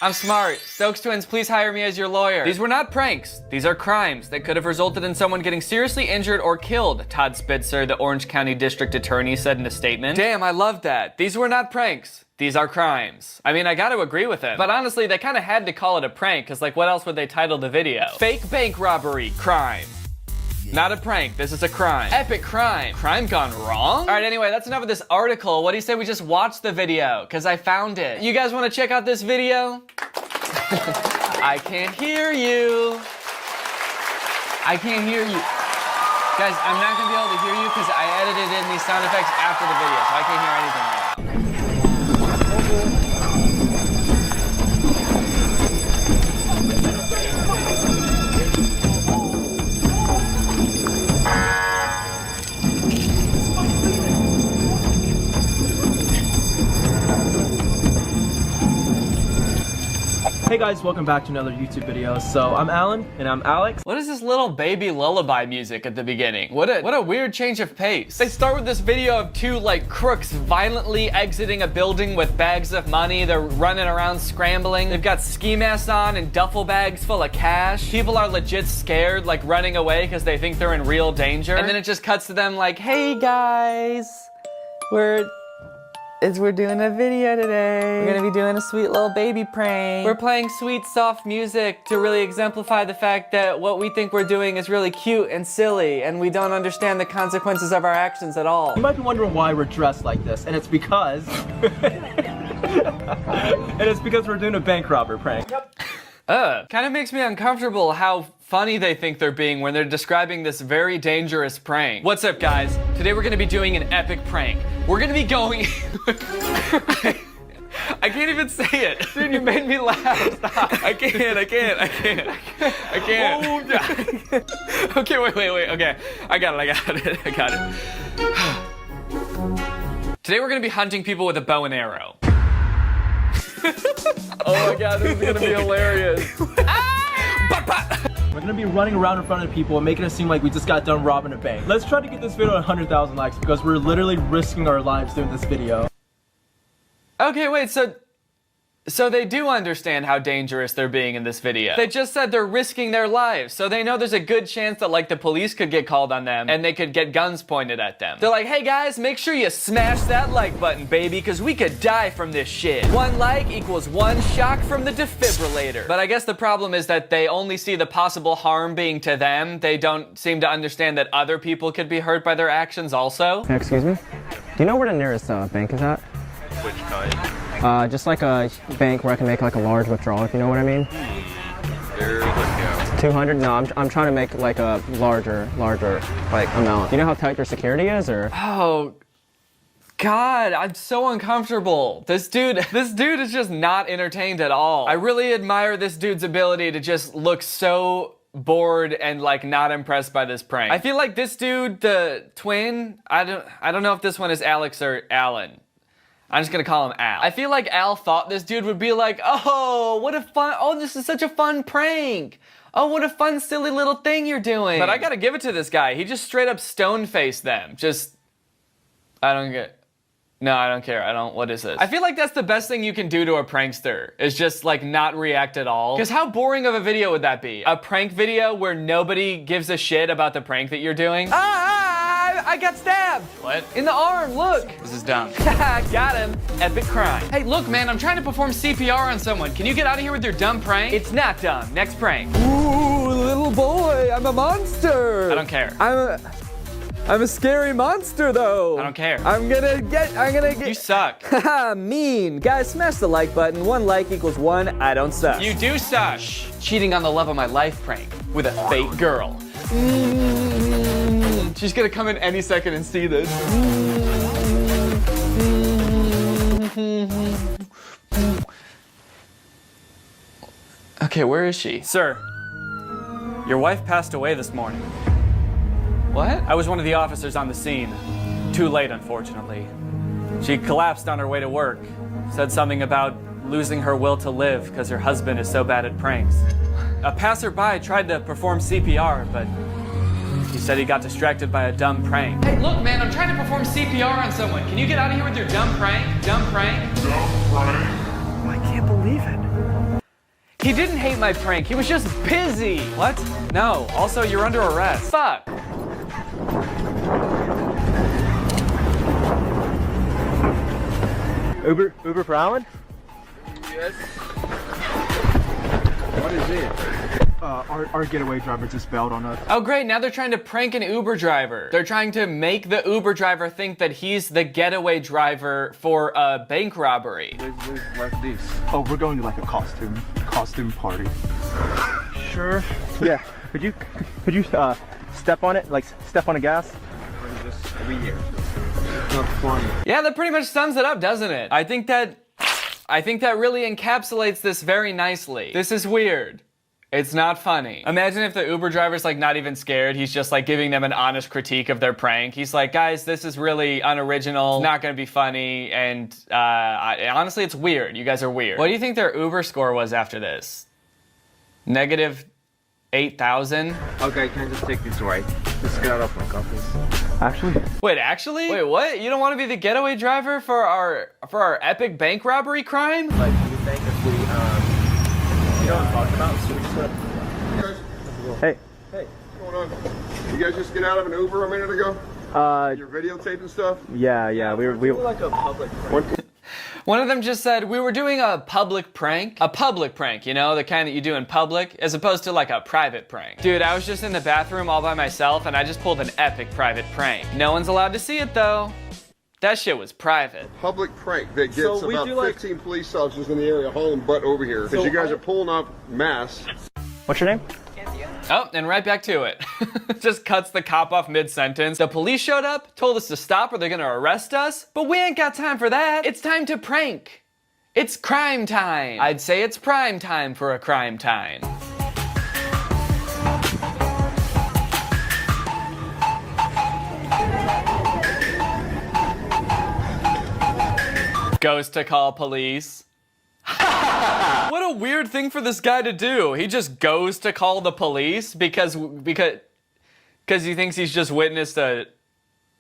I'm smart. Stokes Twins, please hire me as your lawyer. These were not pranks. These are crimes that could have resulted in someone getting seriously injured or killed, Todd Spitzer, the Orange County District Attorney, said in a statement. Damn, I love that. These were not pranks. These are crimes. I mean, I gotta agree with him. But honestly, they kind of had to call it a prank, because like what else would they title the video? Fake bank robbery, crime. Not a prank, this is a crime. Epic crime. Crime gone wrong? All right, anyway, that's enough of this article. What do you say we just watch the video? Because I found it. You guys want to check out this video? I can't hear you. I can't hear you. Guys, I'm not gonna be able to hear you because I edited in these sound effects after the video, so I can't hear anything right now. Hey guys, welcome back to another YouTube video. So I'm Alan and I'm Alex. What is this little baby lullaby music at the beginning? What a weird change of pace. They start with this video of two like crooks violently exiting a building with bags of money. They're running around scrambling. They've got ski masks on and duffel bags full of cash. People are legit scared, like running away because they think they're in real danger. And then it just cuts to them like, hey guys, we're doing a video today. We're gonna be doing a sweet little baby prank. We're playing sweet, soft music to really exemplify the fact that what we think we're doing is really cute and silly, and we don't understand the consequences of our actions at all. You might be wondering why we're dressed like this, and it's because... we're doing a bank robber prank. Kind of makes me uncomfortable how funny they think they're being when they're describing this very dangerous prank. What's up, guys? Today we're gonna be doing an epic prank. We're gonna be going... I can't even say it. Dude, you made me laugh. Stop. I can't. Okay, wait. Okay, I got it. Today we're gonna be hunting people with a bow and arrow. Oh my god, this is gonna be hilarious. We're gonna be running around in front of people and making it seem like we just got done robbing a bank. Let's try to get this video at 100,000 likes because we're literally risking our lives doing this video. Okay, wait, so they do understand how dangerous they're being in this video. They just said they're risking their lives, so they know there's a good chance that like the police could get called on them and they could get guns pointed at them. They're like, hey guys, make sure you smash that like button, baby, because we could die from this shit. 1 like equals 1 shock from the defibrillator. But I guess the problem is that they only see the possible harm being to them. They don't seem to understand that other people could be hurt by their actions also. Excuse me? Do you know where the nearest bank is at? Which kind? Just like a bank where I can make like a large withdrawal, if you know what I mean. There we go. 200? No, I'm trying to make like a larger like amount. Do you know how tight your security is, or? Oh, God, I'm so uncomfortable. This dude is just not entertained at all. I really admire this dude's ability to just look so bored and like not impressed by this prank. I feel like this dude, the twin, I don't know if this one is Alex or Alan. I'm just gonna call him Al. I feel like Al thought this dude would be like, oh, this is such a fun prank. Oh, what a fun, silly little thing you're doing. But I gotta give it to this guy. He just straight up stone-faced them. I don't care. What is this? I feel like that's the best thing you can do to a prankster, is just like not react at all. Because how boring of a video would that be? A prank video where nobody gives a shit about the prank that you're doing? I got stabbed. What? In the arm, look. This is dumb. Got him. Epic crime. Hey, look, man, I'm trying to perform CPR on someone. Can you get out of here with your dumb prank? It's not dumb. Next prank. Ooh, little boy, I'm a monster. I don't care. I'm a scary monster, though. I don't care. I'm gonna get. You suck. Haha, mean. Guys, smash the like button. 1 like equals 1 I don't suck. You do suck. Cheating on the love of my life prank with a fake girl. She's gonna come in any second and see this. Okay, where is she? Sir, your wife passed away this morning. What? I was one of the officers on the scene. Too late, unfortunately. She collapsed on her way to work. Said something about losing her will to live because her husband is so bad at pranks. A passerby tried to perform CPR, but he said he got distracted by a dumb prank. Hey, look, man, I'm trying to perform CPR on someone. Can you get out of here with your dumb prank? Dumb prank? I can't believe it. He didn't hate my prank. He was just busy. What? No. Also, you're under arrest. Fuck. Uber for Alan? Yes. What is it? Our getaway driver just bailed on us. Oh great, now they're trying to prank an Uber driver. They're trying to make the Uber driver think that he's the getaway driver for a bank robbery. Like this. Oh, we're going to like a costume party. Sure. Yeah. Could you step on it? Like step on the gas? Over here. Not funny. Yeah, that pretty much sums it up, doesn't it? I think that really encapsulates this very nicely. This is weird. It's not funny. Imagine if the Uber driver's like not even scared. He's just like giving them an honest critique of their prank. He's like, guys, this is really unoriginal. It's not gonna be funny. And honestly, it's weird. You guys are weird. What do you think their Uber score was after this? Negative 8,000? Okay, can I just take these away? Just get out of my car, please. Actually? Wait, actually? Wait, what? You don't want to be the getaway driver for our epic bank robbery crime? Like, do you think if we, you know what I'm talking about? So we just went... Hey. Hey, what's going on? You guys just get out of an Uber a minute ago? You're videotaping stuff? Yeah, we were like a public prank. One of them just said, we were doing a public prank. A public prank, you know, the kind that you do in public, as opposed to like a private prank. Dude, I was just in the bathroom all by myself and I just pulled an epic private prank. No one's allowed to see it though. That shit was private. Public prank that gets about 15 police officers in the area hauling butt over here because you guys are pulling up mass. What's your name? Oh, and right back to it. Just cuts the cop off mid-sentence. The police showed up, told us to stop or they're gonna arrest us, but we ain't got time for that. It's time to prank. It's crime time. I'd say it's prime time for a crime time. Goes to call police. What a weird thing for this guy to do. He just goes to call the police because he thinks he's just witnessed a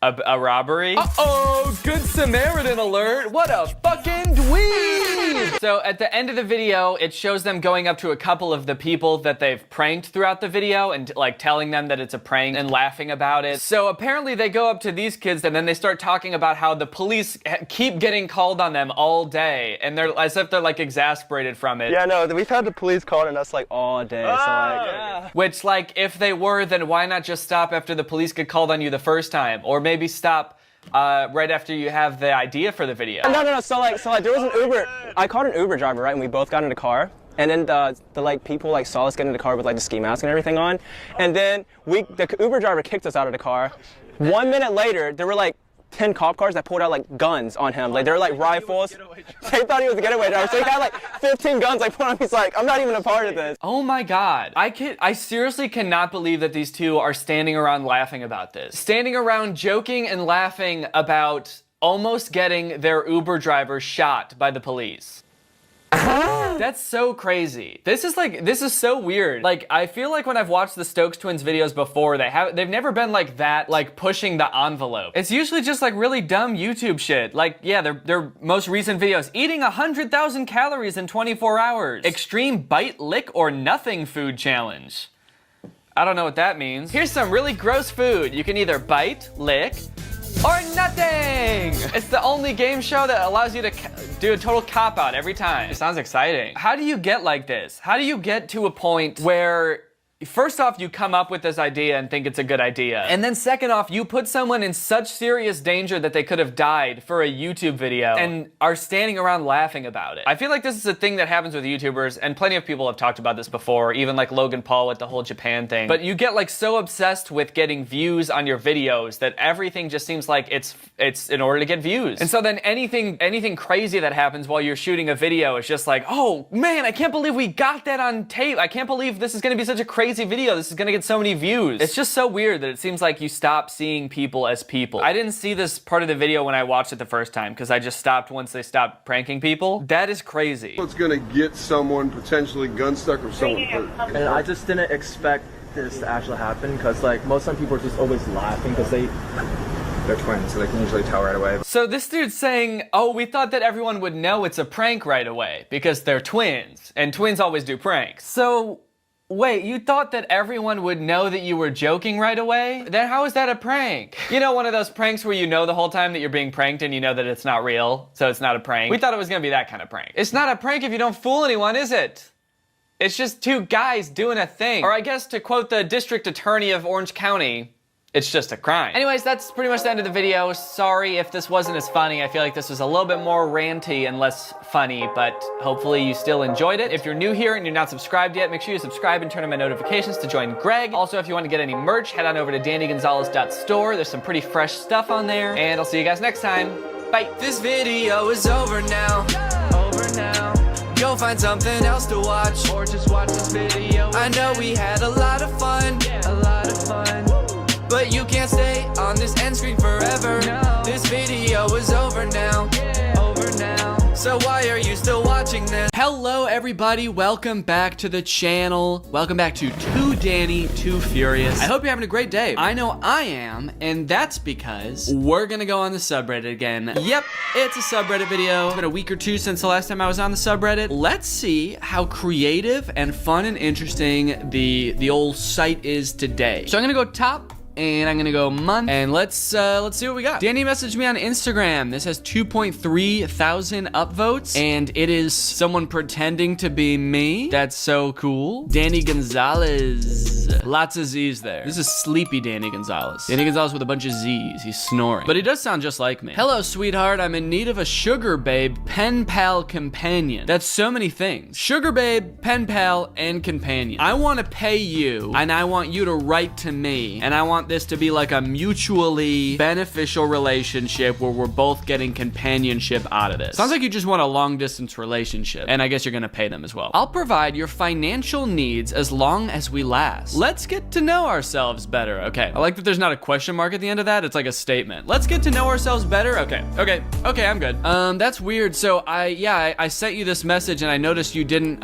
robbery. Uh-oh, Good Samaritan alert. What a fucking dweeb. So at the end of the video, it shows them going up to a couple of the people that they've pranked throughout the video and like telling them that it's a prank and laughing about it. So apparently they go up to these kids and then they start talking about how the police keep getting called on them all day and they're as if they're like exasperated from it. Yeah, no, we've had the police calling us like all day. So like, yeah. Which like if they were, then why not just stop after the police get called on you the first time? Or maybe stop right after you have the idea for the video. No. So like there was an Uber. I called an Uber driver, right? And we both got in the car. And then the like people like saw us get in the car with like the ski mask and everything on. And then the Uber driver kicked us out of the car. 1 minute later, there were like 10 cop cars that pulled out like guns on him. Like they were like rifles. They thought he was a getaway driver. So he had like 15 guns like put on. He's like, I'm not even a part of this. Oh my God. I seriously cannot believe that these two are standing around laughing about this. Standing around joking and laughing about almost getting their Uber driver shot by the police. That's so crazy. This is so weird. Like, I feel like when I've watched the Stokes twins videos before, they've never been like that, like pushing the envelope. It's usually just like really dumb YouTube shit. Like, yeah, their most recent videos, eating 100,000 calories in 24 hours. Extreme bite, lick, or nothing food challenge. I don't know what that means. Here's some really gross food. You can either bite, lick, or nothing! It's the only game show that allows you to do a total cop-out every time. It sounds exciting. How do you get like this? How do you get to a point where, first off, you come up with this idea and think it's a good idea. And then second off, you put someone in such serious danger that they could have died for a YouTube video and are standing around laughing about it. I feel like this is a thing that happens with YouTubers, and plenty of people have talked about this before, even like Logan Paul with the whole Japan thing. But you get like so obsessed with getting views on your videos that everything just seems like it's in order to get views. And so then anything crazy that happens while you're shooting a video is just like, oh man, I can't believe we got that on tape. I can't believe this is gonna be such a crazy video. This is gonna get so many views. It's just so weird that it seems like you stop seeing people as people. I didn't see this part of the video when I watched it the first time because I just stopped once they stopped pranking people. That is crazy. It's gonna get someone potentially gun stuck or someone hurt. And I just didn't expect this to actually happen because like most of the people are just always laughing because they're twins, so they can usually tell right away. So this dude's saying, oh, we thought that everyone would know it's a prank right away because they're twins, and twins always do pranks. So wait, you thought that everyone would know that you were joking right away? Then how is that a prank? You know, one of those pranks where you know the whole time that you're being pranked and you know that it's not real, so it's not a prank. We thought it was gonna be that kind of prank. It's not a prank if you don't fool anyone, is it? It's just two guys doing a thing. Or I guess to quote the district attorney of Orange County, it's just a crime. Anyways, that's pretty much the end of the video. Sorry if this wasn't as funny. I feel like this was a little bit more ranty and less funny, but hopefully you still enjoyed it. If you're new here and you're not subscribed yet, make sure you subscribe and turn on my notifications to join Greg. Also, if you want to get any merch, head on over to DannyGonzalez.store. There's some pretty fresh stuff on there, and I'll see you guys next time. Bye. This video is over now. Over now. Go find something else to watch, or just watch this video. I know we had a lot of fun, but you can't stay on this end screen forever. No. This video is over now. So why are you still watching this? Hello everybody, welcome back to the channel. Welcome back to Too Danny, Too Furious. I hope you're having a great day. I know I am, and that's because we're gonna go on the subreddit again. Yep, it's a subreddit video. It's been a week or two since the last time I was on the subreddit. Let's see how creative and fun and interesting the old site is today. So I'm gonna go top, and I'm gonna go month, and let's see what we got. Danny messaged me on Instagram. This has 2.3 thousand upvotes, and it is someone pretending to be me. That's so cool. Danny Gonzalez. Lots of Z's there. This is sleepy Danny Gonzalez. Danny Gonzalez with a bunch of Z's. He's snoring. But he does sound just like me. Hello, sweetheart. I'm in need of a sugar babe, pen pal, companion. That's so many things. Sugar babe, pen pal, and companion. I want to pay you, and I want you to write to me, and I want this to be like a mutually beneficial relationship where we're both getting companionship out of this. Sounds like you just want a long distance relationship, and I guess you're gonna pay them as well. I'll provide your financial needs as long as we last. Let's get to know ourselves better. Okay, I like that there's not a question mark at the end of that. It's like a statement. Let's get to know ourselves better. Okay, I'm good. That's weird. So I sent you this message and I noticed you didn't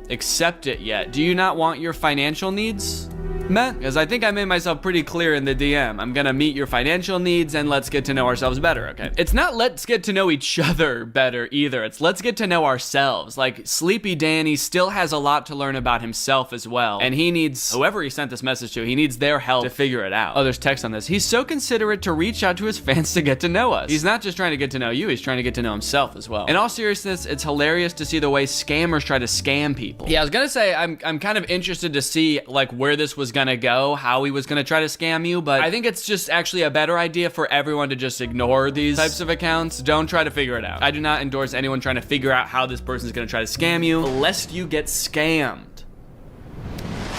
accept it yet. Do you not want your financial needs met? Because I think I made myself pretty clear in the DM. I'm gonna meet your financial needs and let's get to know ourselves better, okay? It's not let's get to know each other better either. It's let's get to know ourselves. Like, Sleepy Danny still has a lot to learn about himself as well. And he needs, whoever he sent this message to, he needs their help to figure it out. Oh, there's text on this. He's so considerate to reach out to his fans to get to know us. He's not just trying to get to know you, he's trying to get to know himself as well. In all seriousness, it's hilarious to see the way scammers try to scam people. Yeah, I was gonna say, I'm kind of interested to see like where this was gonna go, how he was gonna try to scam you, but I think it's just actually a better idea for everyone to just ignore these types of accounts. Don't try to figure it out. I do not endorse anyone trying to figure out how this person's gonna try to scam you, lest you get scammed.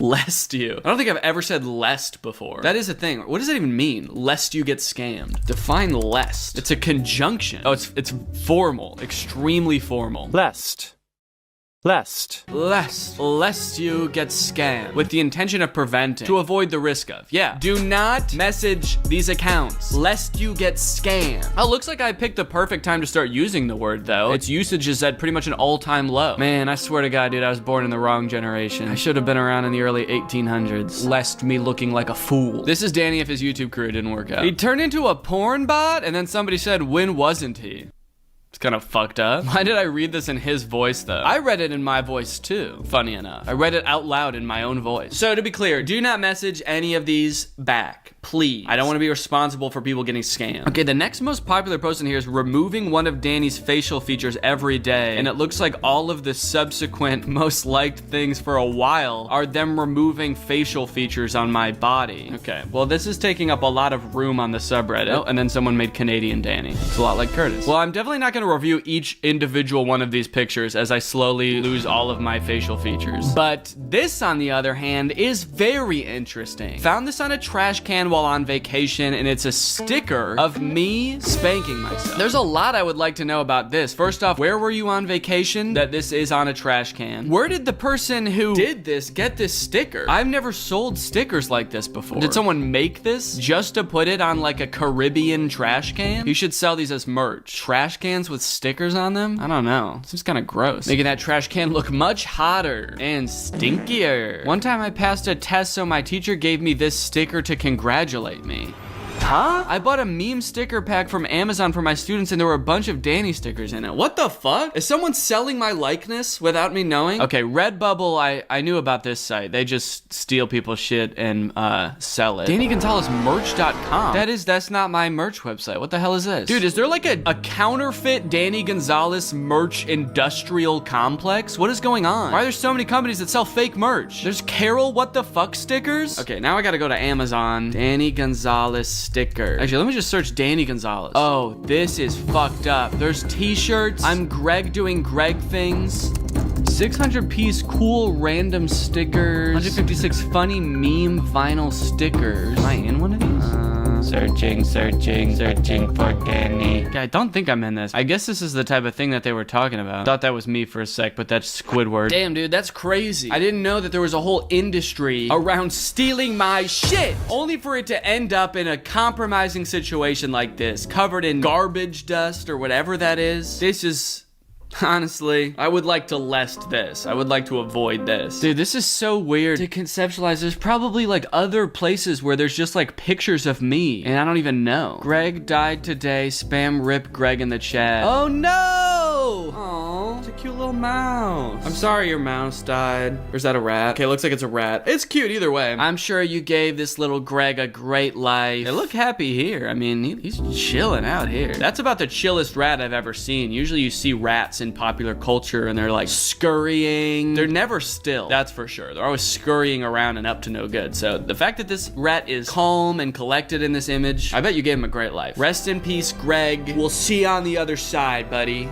Lest you. I don't think I've ever said lest before. That is a thing. What does that even mean? Lest you get scammed. Define lest. It's a conjunction. Oh, it's formal, extremely formal. Lest you get scammed with the intention of preventing, to avoid the risk of. Yeah, do not message these accounts lest you get scammed. Oh, looks like I picked the perfect time to start using the word though. Its usage is at pretty much an all-time low. Man, I swear to God, dude, I was born in the wrong generation. I should have been around in the early 1800s, lest me looking like a fool. This is Danny if his YouTube career didn't work out. He turned into a porn bot, and then somebody said, when wasn't he? It's kind of fucked up. Why did I read this in his voice though? I read it in my voice too, funny enough. I read it out loud in my own voice. So to be clear, do not message any of these back, please. I don't want to be responsible for people getting scammed. Okay, the next most popular post in here is removing one of Danny's facial features every day. And it looks like all of the subsequent most liked things for a while are them removing facial features on my body. Okay, well this is taking up a lot of room on the subreddit. Oh, and then someone made Canadian Danny. It's a lot like Curtis. Well, I'm definitely not gonna review each individual one of these pictures as I slowly lose all of my facial features. But this, on the other hand, is very interesting. Found this on a trash can while on vacation, and it's a sticker of me spanking myself. There's a lot I would like to know about this. First off, where were you on vacation that this is on a trash can? Where did the person who did this get this sticker? I've never sold stickers like this before. Did someone make this just to put it on like a Caribbean trash can? You should sell these as merch. Trash cans with stickers on them? I don't know. Seems kind of gross. Making that trash can look much hotter and stinkier. One time I passed a test, so my teacher gave me this sticker to congratulate me. Huh? I bought a meme sticker pack from Amazon for my students and there were a bunch of Danny stickers in it. What the fuck? Is someone selling my likeness without me knowing? Okay, Redbubble, I knew about this site. They just steal people's shit and sell it. DannyGonzalezMerch.com. That's not my merch website. What the hell is this? Dude, is there like a counterfeit Danny Gonzalez merch industrial complex? What is going on? Why are there so many companies that sell fake merch? There's Carol what the fuck stickers? Okay, now I gotta go to Amazon. Danny Gonzalez sticker. Actually, let me just search Danny Gonzalez. Oh, this is fucked up. There's t-shirts. I'm Greg doing Greg things. 600 piece cool random stickers. 156 funny meme vinyl stickers. Am I in one of these? Searching for Danny. Yeah, I don't think I'm in this. I guess this is the type of thing that they were talking about. Thought that was me for a sec, but that's Squidward. Damn, dude, that's crazy. I didn't know that there was a whole industry around stealing my shit, only for it to end up in a compromising situation like this, covered in garbage dust or whatever that is. This is... Honestly, I would like to lest this. I would like to avoid this. Dude, this is so weird to conceptualize. There's probably like other places where there's just like pictures of me and I don't even know. Greg died today. Spam rip Greg in the chat. Oh no! Aw, it's a cute little mouse. I'm sorry your mouse died. Or is that a rat? Okay, looks like it's a rat. It's cute either way. I'm sure you gave this little Greg a great life. They look happy here. I mean, he's chilling out here. That's about the chillest rat I've ever seen. Usually you see rats in popular culture and they're like scurrying. They're never still, that's for sure. They're always scurrying around and up to no good. So the fact that this rat is calm and collected in this image, I bet you gave him a great life. Rest in peace, Greg. We'll see you on the other side, buddy.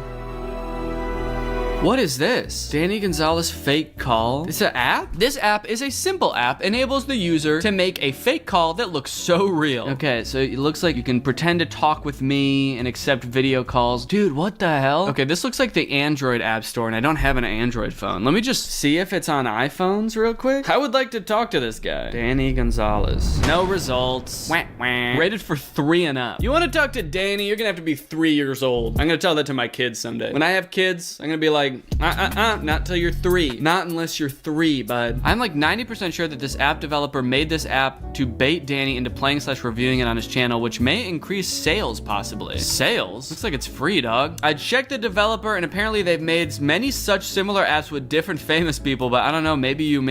What is this? Danny Gonzalez fake call? It's an app? This app is a simple app, enables the user to make a fake call that looks so real. Okay, so it looks like you can pretend to talk with me and accept video calls. Dude, what the hell? Okay, this looks like the Android app store and I don't have an Android phone. Let me just see if it's on iPhones real quick. I would like to talk to this guy. Danny Gonzalez. No results. Wah, wah. Rated for 3 and up. You want to talk to Danny? You're gonna have to be 3 years old. I'm gonna tell that to my kids someday. When I have kids, I'm gonna be like, not till you're 3. Not unless you're 3, bud. I'm like 90% sure that this app developer made this app to bait Danny into playing/reviewing it on his channel, which may increase sales possibly. Sales? Looks like it's free, dog. I checked the developer and apparently they've made many such similar apps with different famous people, but I don't know, maybe you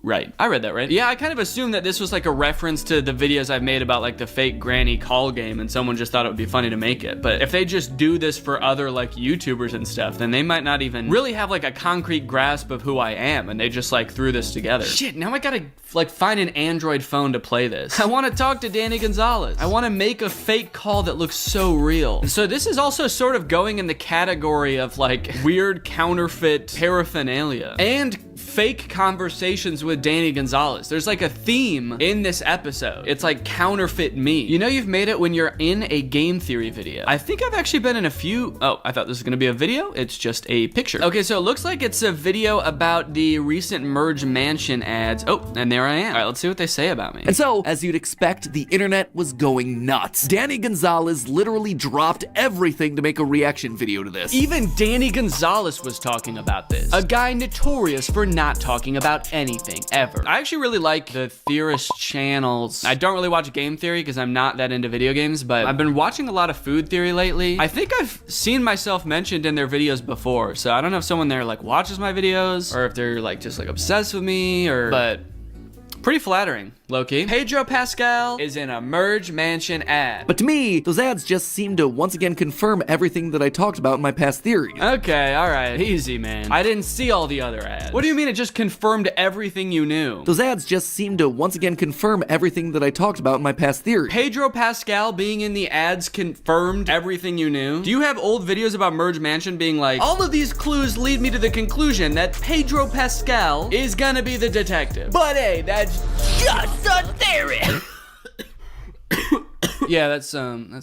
right. I read that right. Yeah, I kind of assumed that this was like a reference to the videos I've made about like the fake granny call game and someone just thought it would be funny to make it. But if they just do this for other like YouTubers and stuff, then they might not even really have like a concrete grasp of who I am and they just like threw this together. Shit, now I gotta like find an Android phone to play this. I want to talk to Danny Gonzalez. I want to make a fake call that looks so real. And so this is also sort of going in the category of like weird counterfeit paraphernalia and fake conversations with Danny Gonzalez. There's like a theme in this episode. It's like counterfeit me. You know you've made it when you're in a game theory video. I think I've actually been in a few. Oh, I thought this was gonna be a video. It's just a picture. Okay, so it looks like it's a video about the recent Merge Mansion ads. Oh, and there I am. All right, let's see what they say about me. And so, as you'd expect, the internet was going nuts. Danny Gonzalez literally dropped everything to make a reaction video to this. Even Danny Gonzalez was talking about this. A guy notorious for not talking about anything ever. I actually really like the theorist channels. I don't really watch game theory because I'm not that into video games, but I've been watching a lot of food theory lately. I think I've seen myself mentioned in their videos before, so I don't know if someone there like watches my videos or if they're like just like obsessed with me or, but pretty flattering. Low-key. Pedro Pascal is in a Merge Mansion ad. But to me, those ads just seem to once again confirm everything that I talked about in my past theories. Okay, all right, easy, man. I didn't see all the other ads. What do you mean it just confirmed everything you knew? Those ads just seem to once again confirm everything that I talked about in my past theories. Pedro Pascal being in the ads confirmed everything you knew? Do you have old videos about Merge Mansion being like, all of these clues lead me to the conclusion that Pedro Pascal is gonna be the detective. But hey, that's just a theory. Yeah, that's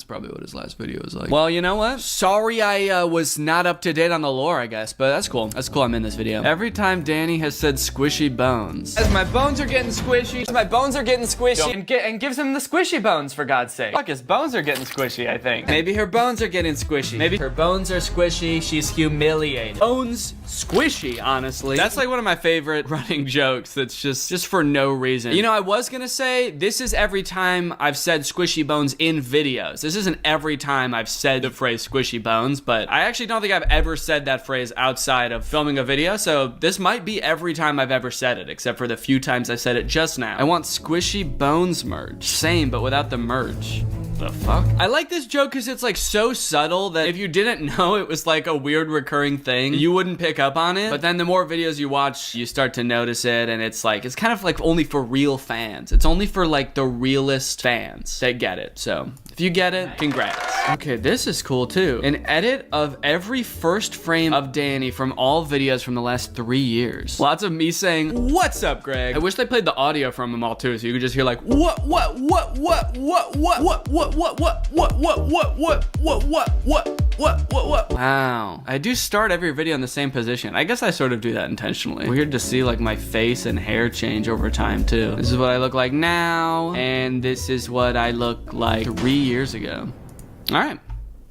probably what his last video was like. Well, you know what? Sorry I was not up to date on the lore, I guess, but that's cool. That's cool I'm in this video. Every time Danny has said squishy bones. As my bones are getting squishy. My bones are getting squishy. And gives him the squishy bones, for God's sake. Fuck, his bones are getting squishy, I think. Maybe her bones are getting squishy. Maybe her bones are squishy. She's humiliated. Bones squishy, honestly. That's like one of my favorite running jokes that's just for no reason. You know, I was gonna say, this is every time I've said squishy bones in videos. This isn't every time I've said the phrase squishy bones, but I actually don't think I've ever said that phrase outside of filming a video, so this might be every time I've ever said it, except for the few times I said it just now. I want squishy bones merge. Same, but without the merge. The fuck? I like this joke because it's like so subtle that if you didn't know it was like a weird recurring thing, you wouldn't pick up on it. But then the more videos you watch, you start to notice it, and it's like, it's kind of like only for real fans. It's only for like the realest fans that get it. So If you get it, congrats. Okay, this is cool too. An edit of every first frame of Danny from all videos from the last 3 years. Lots of me saying, "What's up, Greg?" I wish they played the audio from them all too, so you could just hear like, what. Wow. I do start every video in the same position. I guess I sort of do that intentionally. Weird to see like my face and hair change over time too. This is what I look like now, and this is what I look like 3 years ago. All right,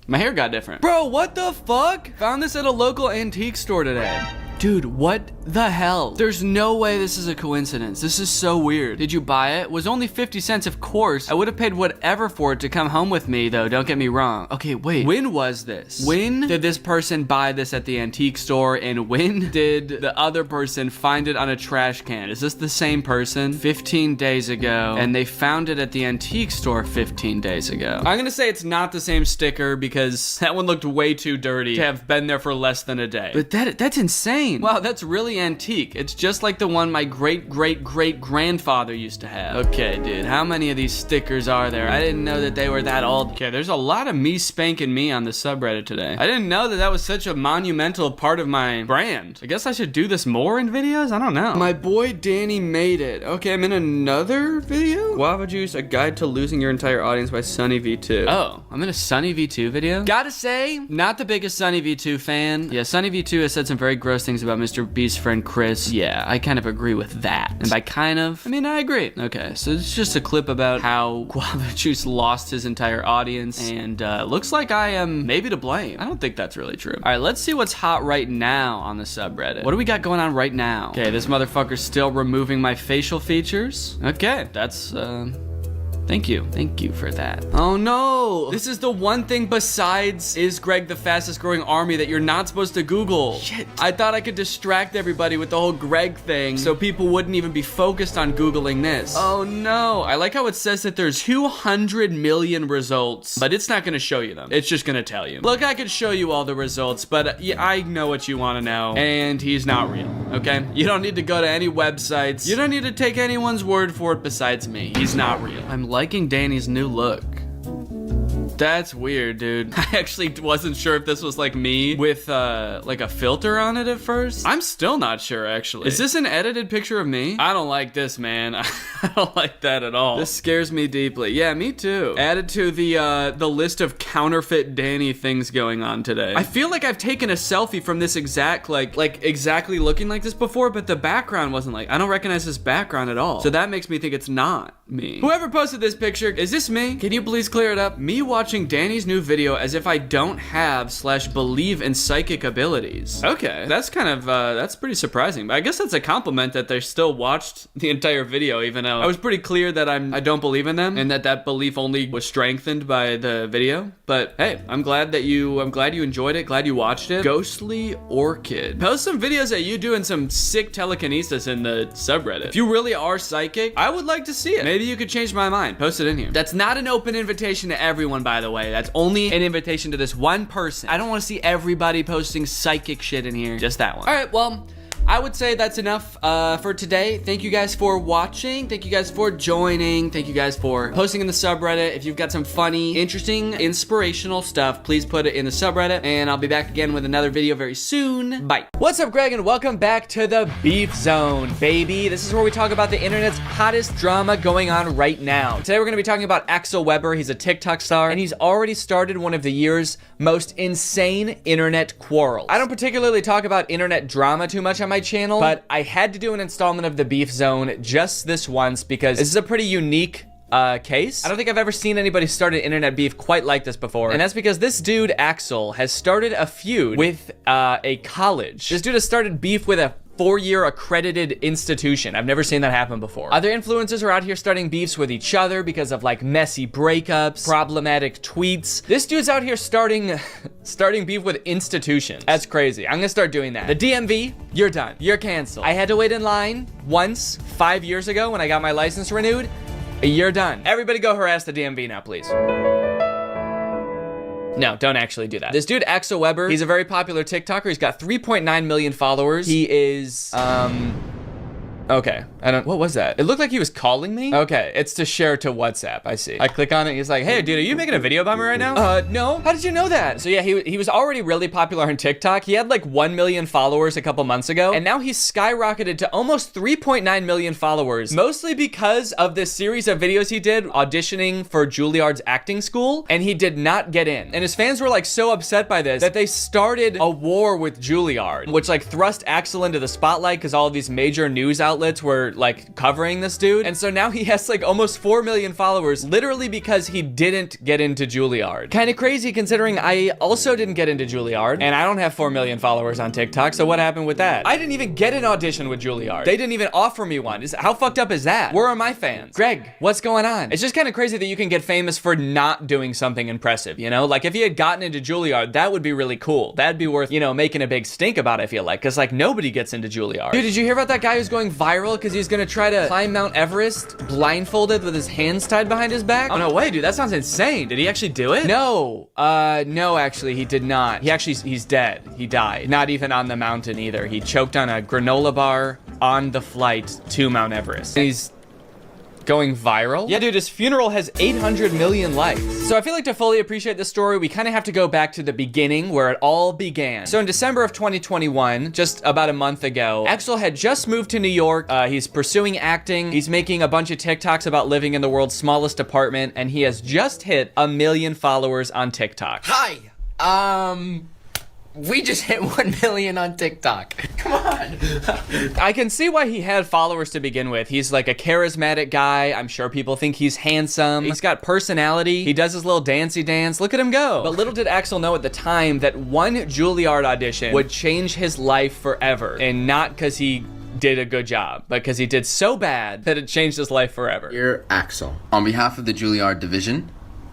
my hair got different. Bro, what the fuck? Found this at a local antique store today. Dude, what the hell? There's no way this is a coincidence. This is so weird. Did you buy it? It was only 50 cents, of course. I would have paid whatever for it to come home with me, though. Don't get me wrong. Okay, wait. When was this? When did this person buy this at the antique store? And when did the other person find it on a trash can? Is this the same person? 15 days ago. And they found it at the antique store 15 days ago. I'm gonna say it's not the same sticker because that one looked way too dirty to have been there for less than a day. But that's insane. Wow, that's really antique. It's just like the one my great-great-great-grandfather used to have. Okay, dude, how many of these stickers are there? I didn't know that they were that old. Okay, there's a lot of me spanking me on the subreddit today. I didn't know that that was such a monumental part of my brand. I guess I should do this more in videos? I don't know. My boy Danny made it. Okay, I'm in another video? Guava Juice, a guide to losing your entire audience by Sunny V2. Oh, I'm in a Sunny V2 video? Gotta say, not the biggest Sunny V2 fan. Yeah, Sunny V2 has said some very gross things about Mr. Beast's friend Chris. Yeah, I kind of agree with that. And by kind of, I mean I agree. Okay, so it's just a clip about how Guava Juice lost his entire audience, and looks like I am maybe to blame. I don't think that's really true. All right, let's see what's hot right now on the subreddit. What do we got going on right now? Okay, this motherfucker's still removing my facial features. Okay, that's Thank you for that. Oh no, this is the one thing besides is Greg the fastest growing army that you're not supposed to Google. Shit. I thought I could distract everybody with the whole Greg thing so people wouldn't even be focused on Googling this. Oh no, I like how it says that there's 200 million results, but it's not gonna show you them. It's just gonna tell you. Look, I could show you all the results, but yeah, I know what you wanna know, and he's not real, okay? You don't need to go to any websites. You don't need to take anyone's word for it besides me. He's not real. I'm liking Danny's new look. That's weird, dude. I actually wasn't sure if this was like me with like a filter on it at first. I'm still not sure, actually. Is this an edited picture of me? I don't like this, man. I don't like that at all. This scares me deeply. Yeah, me too. Added to the list of counterfeit Danny things going on today. I feel like I've taken a selfie from this exact, like exactly looking like this before, but the background wasn't like, I don't recognize this background at all. So that makes me think it's not me. Whoever posted this picture, is this me? Can you please clear it up? Me watching Danny's new video as if I don't have / believe in psychic abilities. Okay, that's kind of, that's pretty surprising, but I guess that's a compliment that they still watched the entire video, even though I was pretty clear that I don't believe in them and that belief only was strengthened by the video. But hey, I'm glad you enjoyed it, glad you watched it. Ghostly Orchid. Post some videos that you doing some sick telekinesis in the subreddit. If you really are psychic, I would like to see it. Maybe you could change my mind. Post it in here. That's not an open invitation to everyone, by the way. That's only an invitation to this one person. I don't want to see everybody posting psychic shit in here. Just that one. All right, well, I would say that's enough for today. Thank you guys for watching. Thank you guys for joining. Thank you guys for posting in the subreddit. If you've got some funny, interesting, inspirational stuff, please put it in the subreddit, and I'll be back again with another video very soon. Bye. What's up, Greg, and welcome back to the Beef Zone, baby. This is where we talk about the internet's hottest drama going on right now. Today, we're gonna be talking about Axel Weber. He's a TikTok star, and he's already started one of the year's most insane internet quarrels. I don't particularly talk about internet drama too much on my channel, but I had to do an installment of the Beef Zone just this once because this is a pretty unique case. I don't think I've ever seen anybody start an internet beef quite like this before, and that's because this dude Axel has started a feud with a college. This dude has started beef with a 4-year accredited institution. I've never seen that happen before. Other influencers are out here starting beefs with each other because of like messy breakups, problematic tweets. This dude's out here starting beef with institutions. That's crazy. I'm gonna start doing that. The DMV, you're done. You're canceled. I had to wait in line once 5 years ago when I got my license renewed. You're done. Everybody go harass the DMV now, please. No, don't actually do that. This dude, Axel Weber, he's a very popular TikToker. He's got 3.9 million followers. He is, Okay, what was that? It looked like he was calling me? Okay, it's to share to WhatsApp, I see. I click on it, he's like, hey dude, are you making a video about me right now? No, how did you know that? So yeah, he was already really popular on TikTok. He had like 1 million followers a couple months ago, and now he's skyrocketed to almost 3.9 million followers, mostly because of this series of videos he did auditioning for Juilliard's acting school, and he did not get in. And his fans were like so upset by this that they started a war with Juilliard, which like thrust Axel into the spotlight because all of these major news outlets were like covering this dude. And so now he has like almost 4 million followers literally because he didn't get into Juilliard. Kind of crazy considering I also didn't get into Juilliard and I don't have 4 million followers on TikTok. So what happened with that? I didn't even get an audition with Juilliard. They didn't even offer me one. How fucked up is that? Where are my fans? Greg, what's going on? It's just kind of crazy that you can get famous for not doing something impressive, you know? Like if he had gotten into Juilliard, that would be really cool. That'd be worth, you know, making a big stink about, I feel like, because like nobody gets into Juilliard. Dude, did you hear about that guy who's going viral because he's gonna try to climb Mount Everest blindfolded with his hands tied behind his back? Oh no way, dude, that sounds insane. Did he actually do it? No, no, actually, he did not. He's dead. He died. Not even on the mountain either. He choked on a granola bar on the flight to Mount Everest. He's going viral? Yeah, dude, his funeral has 800 million likes. So I feel like to fully appreciate this story, we kind of have to go back to the beginning where it all began. So in December of 2021, just about a month ago, Axel had just moved to New York. He's pursuing acting. He's making a bunch of TikToks about living in the world's smallest apartment, and he has just hit 1 million followers on TikTok. Hi, we just hit 1 million on TikTok. Come on. I can see why he had followers to begin with. He's like a charismatic guy. I'm sure people think he's handsome. He's got personality. He does his little dancey dance. Look at him go. But little did Axel know at the time that one Juilliard audition would change his life forever. And not because he did a good job, but because he did so bad that it changed his life forever. Dear Axel, on behalf of the Juilliard division,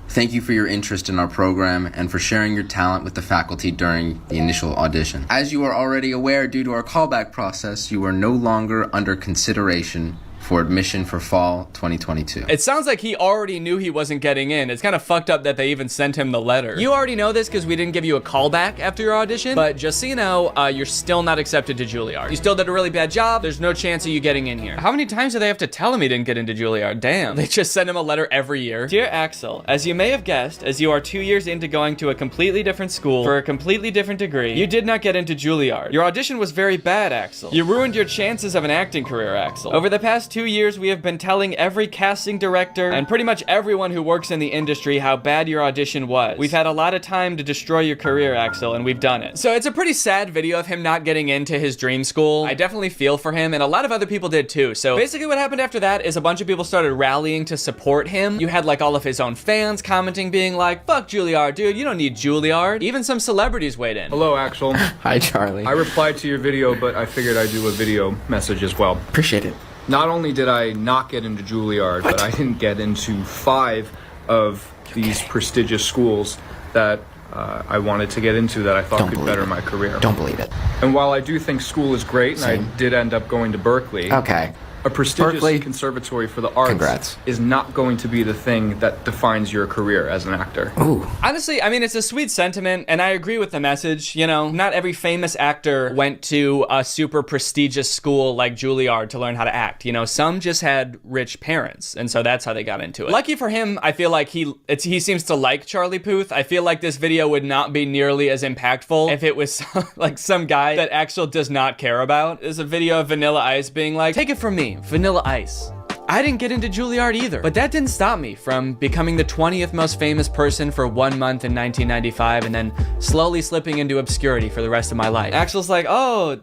thank you for your interest in our program and for sharing your talent with the faculty during the initial audition. As you are already aware, due to our callback process, you are no longer under consideration for admission for fall 2022. It sounds like he already knew he wasn't getting in. It's kind of fucked up that they even sent him the letter. You already know this because we didn't give you a callback after your audition, but just so you know, you're still not accepted to Juilliard. You still did a really bad job. There's no chance of you getting in here. How many times do they have to tell him he didn't get into Juilliard? Damn. They just send him a letter every year. Dear Axel, as you may have guessed, as you are 2 years into going to a completely different school for a completely different degree, you did not get into Juilliard. Your audition was very bad, Axel. You ruined your chances of an acting career, Axel. Over the past 2 years, we have been telling every casting director and pretty much everyone who works in the industry how bad your audition was. We've had a lot of time to destroy your career, Axel, and we've done it. So it's a pretty sad video of him not getting into his dream school. I definitely feel for him, and a lot of other people did too. So basically what happened after that is a bunch of people started rallying to support him. You had like all of his own fans commenting, being like, fuck Juilliard, dude, you don't need Juilliard. Even some celebrities weighed in. Hello, Axel. Hi, Charlie. I replied to your video, but I figured I'd do a video message as well. Appreciate it. Not only did I not get into Juilliard, but I didn't get into 5 of these prestigious schools that I wanted to get into that I thought could better my career. Don't believe it. And while I do think school is great, and I did end up going to Berkeley. Okay. A prestigious conservatory for the arts is not going to be the thing that defines your career as an actor. Ooh. Honestly, I mean, it's a sweet sentiment, and I agree with the message. You know, not every famous actor went to a super prestigious school like Juilliard to learn how to act. You know, some just had rich parents, and so that's how they got into it. Lucky for him, I feel like he seems to like Charlie Puth. I feel like this video would not be nearly as impactful if it was like some guy that Axel does not care about. There's a video of Vanilla Ice being like, take it from me, Vanilla Ice. I didn't get into Juilliard either, but that didn't stop me from becoming the 20th most famous person for 1 month in 1995 and then slowly slipping into obscurity for the rest of my life. Axel's like, oh,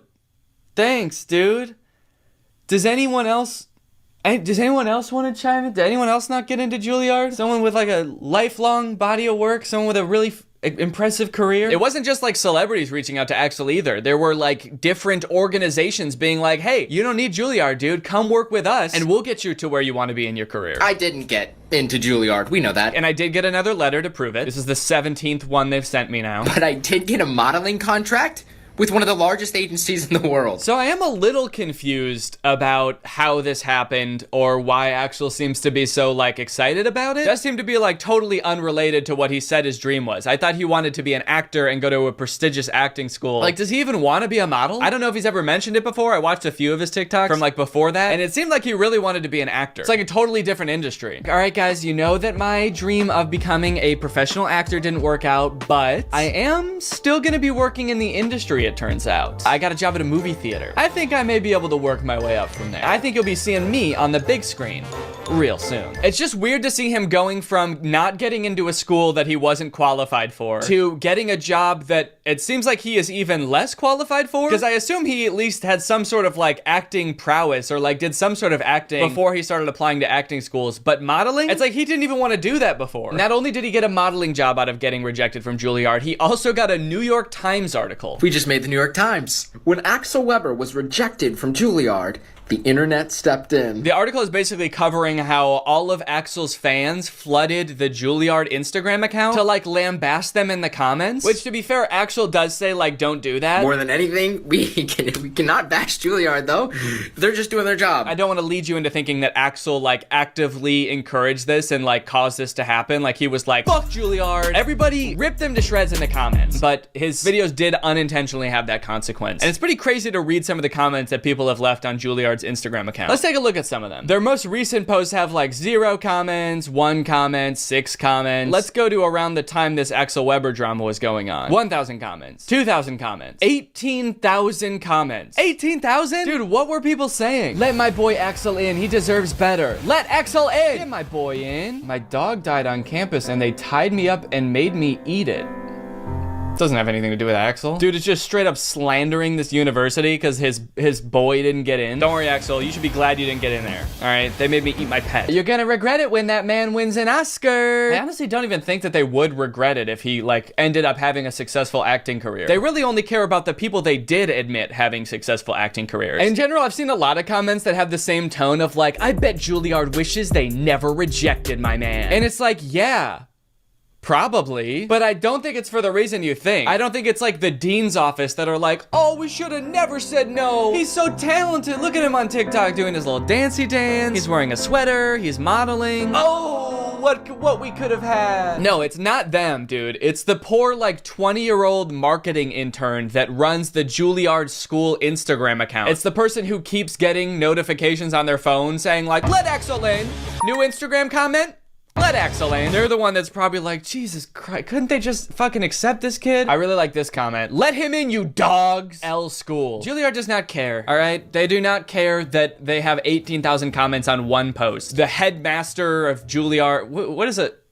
thanks, dude. Does anyone else want to chime in? Did anyone else not get into Juilliard? Someone with like a lifelong body of work? Someone with a really impressive career? It wasn't just like celebrities reaching out to Axel either. There were like different organizations being like, hey, you don't need Juilliard, dude. Come work with us and we'll get you to where you want to be in your career. I didn't get into Juilliard. We know that. And I did get another letter to prove it. This is the 17th one they've sent me now. But I did get a modeling contract with one of the largest agencies in the world. So I am a little confused about how this happened or why Axel seems to be so like excited about it. It does seem to be like totally unrelated to what he said his dream was. I thought he wanted to be an actor and go to a prestigious acting school. Like, does he even want to be a model? I don't know if he's ever mentioned it before. I watched a few of his TikToks from like before that, and it seemed like he really wanted to be an actor. It's like a totally different industry. All right, guys, you know that my dream of becoming a professional actor didn't work out, but I am still gonna be working in the industry, it turns out. I got a job at a movie theater. I think I may be able to work my way up from there. I think you'll be seeing me on the big screen real soon. It's just weird to see him going from not getting into a school that he wasn't qualified for to getting a job that it seems like he is even less qualified for, because I assume he at least had some sort of like acting prowess or like did some sort of acting before he started applying to acting schools. But modeling, it's like he didn't even want to do that before. Not only did he get a modeling job out of getting rejected from Juilliard, he also got a New York Times article. We just made the New York Times. When Axel Weber was rejected from Juilliard, the internet stepped in. The article is basically covering how all of Axel's fans flooded the Juilliard Instagram account to like lambast them in the comments, which to be fair, Axel does say like, don't do that. More than anything, we cannot bash Juilliard though. They're just doing their job. I don't want to lead you into thinking that Axel like actively encouraged this and like caused this to happen. Like he was like, fuck Juilliard. Everybody ripped them to shreds in the comments, but his videos did unintentionally have that consequence. And it's pretty crazy to read some of the comments that people have left on Juilliard's Instagram account. Let's take a look at some of them. Their most recent posts have like 0 comments, 1 comment, 6 comments. Let's go to around the time this Axel Weber drama was going on. 1,000 comments, 2,000 comments, 18,000 comments. 18,000? Dude, what were people saying? Let my boy Axel in. He deserves better. Let Axel in. Get my boy in. My dog died on campus and they tied me up and made me eat it. Doesn't have anything to do with Axel. Dude, it's just straight up slandering this university because his boy didn't get in. Don't worry, Axel. You should be glad you didn't get in there. All right? They made me eat my pet. You're gonna regret it when that man wins an Oscar. I honestly don't even think that they would regret it if he, like, ended up having a successful acting career. They really only care about the people they did admit having successful acting careers. In general, I've seen a lot of comments that have the same tone of, like, I bet Juilliard wishes they never rejected my man. And it's like, yeah. Probably, but I don't think it's for the reason you think. I don't think it's like the dean's office that are like, oh, we should have never said no. He's so talented. Look at him on TikTok doing his little dancey dance. He's wearing a sweater. He's modeling. Oh, what we could have had. No, it's not them, dude. It's the poor like 20-year-old marketing intern that runs the Juilliard school Instagram account. It's the person who keeps getting notifications on their phone saying like, let Axel in. New Instagram comment. Let Axel in. They're the one that's probably like, Jesus Christ, couldn't they just fucking accept this kid? I really like this comment. Let him in, you dogs. L school. Juilliard does not care, all right? They do not care that they have 18,000 comments on one post. The headmaster of Juilliard, what is it?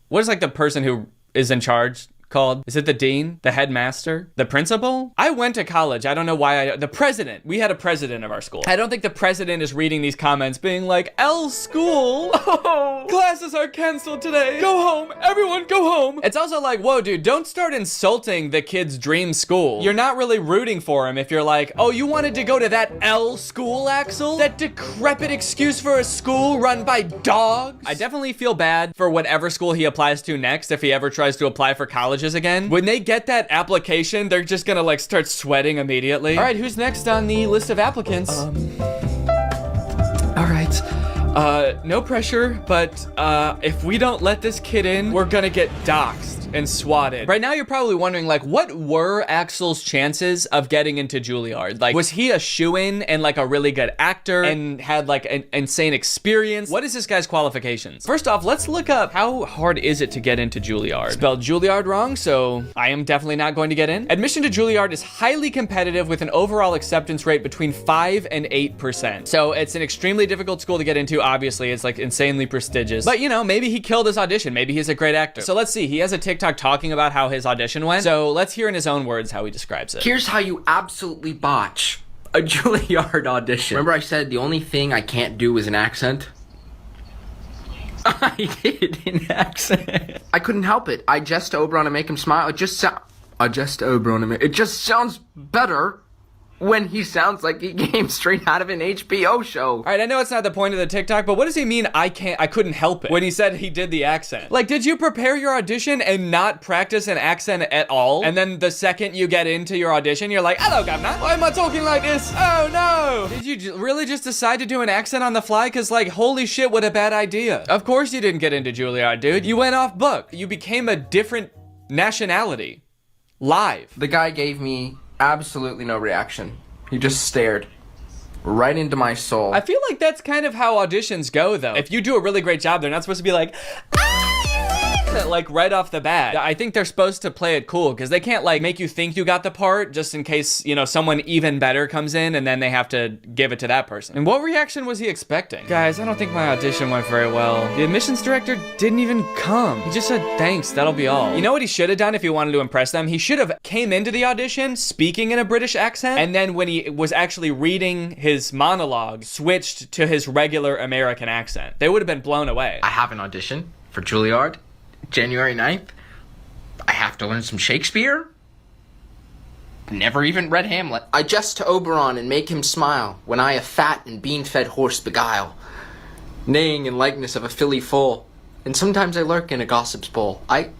What is like the person who is in charge called? Is it the dean? The headmaster? The principal? I went to college. I don't know why the president. We had a president of our school. I don't think the president is reading these comments being like, L school. Oh, classes are canceled today. Go home. Everyone go home. It's also like, whoa, dude, don't start insulting the kid's dream school. You're not really rooting for him if you're like, oh, you wanted to go to that L school, Axel? That decrepit excuse for a school run by dogs? I definitely feel bad for whatever school he applies to next if he ever tries to apply for college again. When they get that application, they're just gonna like start sweating immediately. All right, who's next on the list of applicants? All right, no pressure, but if we don't let this kid in, we're gonna get doxxed and swatted. Right now, you're probably wondering, like, what were Axel's chances of getting into Juilliard? Like, was he a shoo-in and like a really good actor and had like an insane experience? What is this guy's qualifications? First off, let's look up how hard is it to get into Juilliard. Spelled Juilliard wrong, so I am definitely not going to get in. Admission to Juilliard is highly competitive with an overall acceptance rate between 5 and 8%. So it's an extremely difficult school to get into. Obviously, it's like insanely prestigious. But you know, maybe he killed his audition. Maybe he's a great actor. So let's see. He has a TikTok talking about how his audition went. So let's hear in his own words how he describes it. Here's how you absolutely botch a Juilliard audition. Remember I said the only thing I can't do is an accent? I did an accent. I couldn't help it. I just Oberon to make him smile. It just sounds better when he sounds like he came straight out of an HBO show. All right, I know it's not the point of the TikTok, but what does he mean I couldn't help it when he said he did the accent? Like, did you prepare your audition and not practice an accent at all? And then the second you get into your audition, you're like, hello, governor. Why am I talking like this? Oh, no. Did you really just decide to do an accent on the fly? Because, like, holy shit, what a bad idea. Of course you didn't get into Juilliard, dude. You went off book. You became a different nationality. Live. The guy gave me absolutely no reaction. He just stared right into my soul. I feel like that's kind of how auditions go, though. If you do a really great job, they're not supposed to be like, like right off the bat. I think they're supposed to play it cool because they can't like make you think you got the part just in case, you know, someone even better comes in and then they have to give it to that person. And what reaction was he expecting? Guys, I don't think my audition went very well. The admissions director didn't even come. He just said, thanks, that'll be all. You know what he should have done if he wanted to impress them? He should have came into the audition speaking in a British accent, and then when he was actually reading his monologue, switched to his regular American accent. They would have been blown away. I have an audition for Juilliard. January 9th, I have to learn some Shakespeare? Never even read Hamlet. I jest to Oberon and make him smile, when I a fat and bean-fed horse beguile, neighing in likeness of a filly foal, and sometimes I lurk in a gossip's bowl. I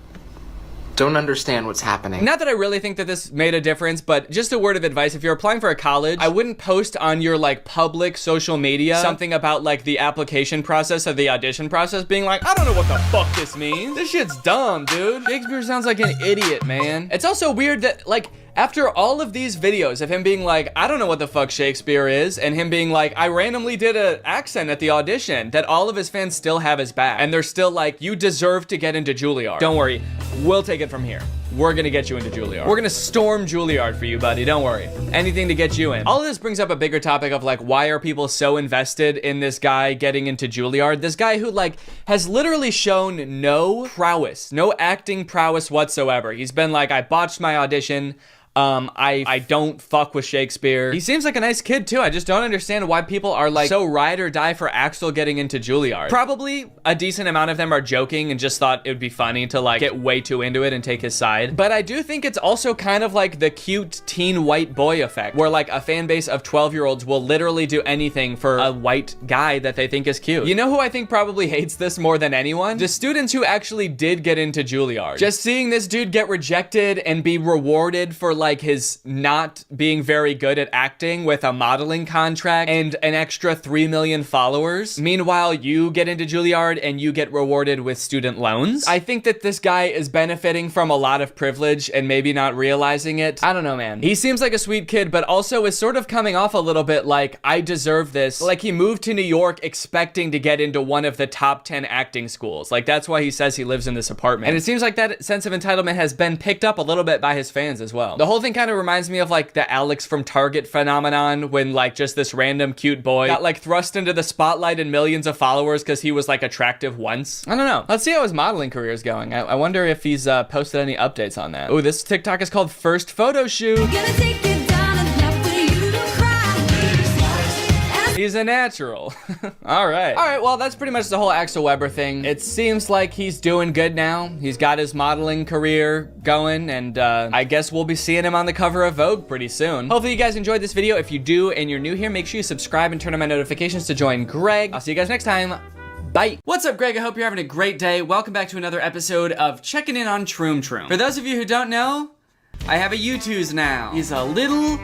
don't understand what's happening. Not that I really think that this made a difference, but just a word of advice, if you're applying for a college, I wouldn't post on your like public social media something about like the application process or the audition process being like, I don't know what the fuck this means. This shit's dumb, dude. Shakespeare sounds like an idiot, man. It's also weird that like, after all of these videos of him being like, I don't know what the fuck Shakespeare is, and him being like, I randomly did an accent at the audition, that all of his fans still have his back. And they're still like, you deserve to get into Juilliard. Don't worry, we'll take it from here. We're gonna get you into Juilliard. We're gonna storm Juilliard for you, buddy, don't worry. Anything to get you in. All of this brings up a bigger topic of like, why are people so invested in this guy getting into Juilliard? This guy who like, has literally shown no prowess, no acting prowess whatsoever. He's been like, I botched my audition. I don't fuck with Shakespeare. He seems like a nice kid too. I just don't understand why people are like so ride or die for Axel getting into Juilliard. Probably a decent amount of them are joking and just thought it would be funny to like get way too into it and take his side. But I do think it's also kind of like the cute teen white boy effect, where like a fan base of 12-year-olds will literally do anything for a white guy that they think is cute. You know who I think probably hates this more than anyone? The students who actually did get into Juilliard. Just seeing this dude get rejected and be rewarded for like his not being very good at acting with a modeling contract and an extra 3 million followers. Meanwhile, you get into Juilliard and you get rewarded with student loans. I think that this guy is benefiting from a lot of privilege and maybe not realizing it. I don't know, man. He seems like a sweet kid, but also is sort of coming off a little bit like, I deserve this. Like he moved to New York expecting to get into one of the top 10 acting schools. Like that's why he says he lives in this apartment. And it seems like that sense of entitlement has been picked up a little bit by his fans as well. The whole thing kind of reminds me of like the Alex from Target phenomenon, when like just this random cute boy got like thrust into the spotlight and millions of followers because he was like attractive once. I don't know. Let's see how his modeling career is going. I wonder if he's posted any updates on that. Oh, this TikTok is called First Photo Shoot. He's a natural. All right. All right, well, that's pretty much the whole Axel Weber thing. It seems like he's doing good now. He's got his modeling career going, and I guess we'll be seeing him on the cover of Vogue pretty soon. Hopefully you guys enjoyed this video. If you do and you're new here, make sure you subscribe and turn on my notifications to join Greg. I'll see you guys next time. Bye. What's up, Greg? I hope you're having a great day. Welcome back to another episode of Checking In on Troom Troom. For those of you who don't know, I have a U2s now. He's a little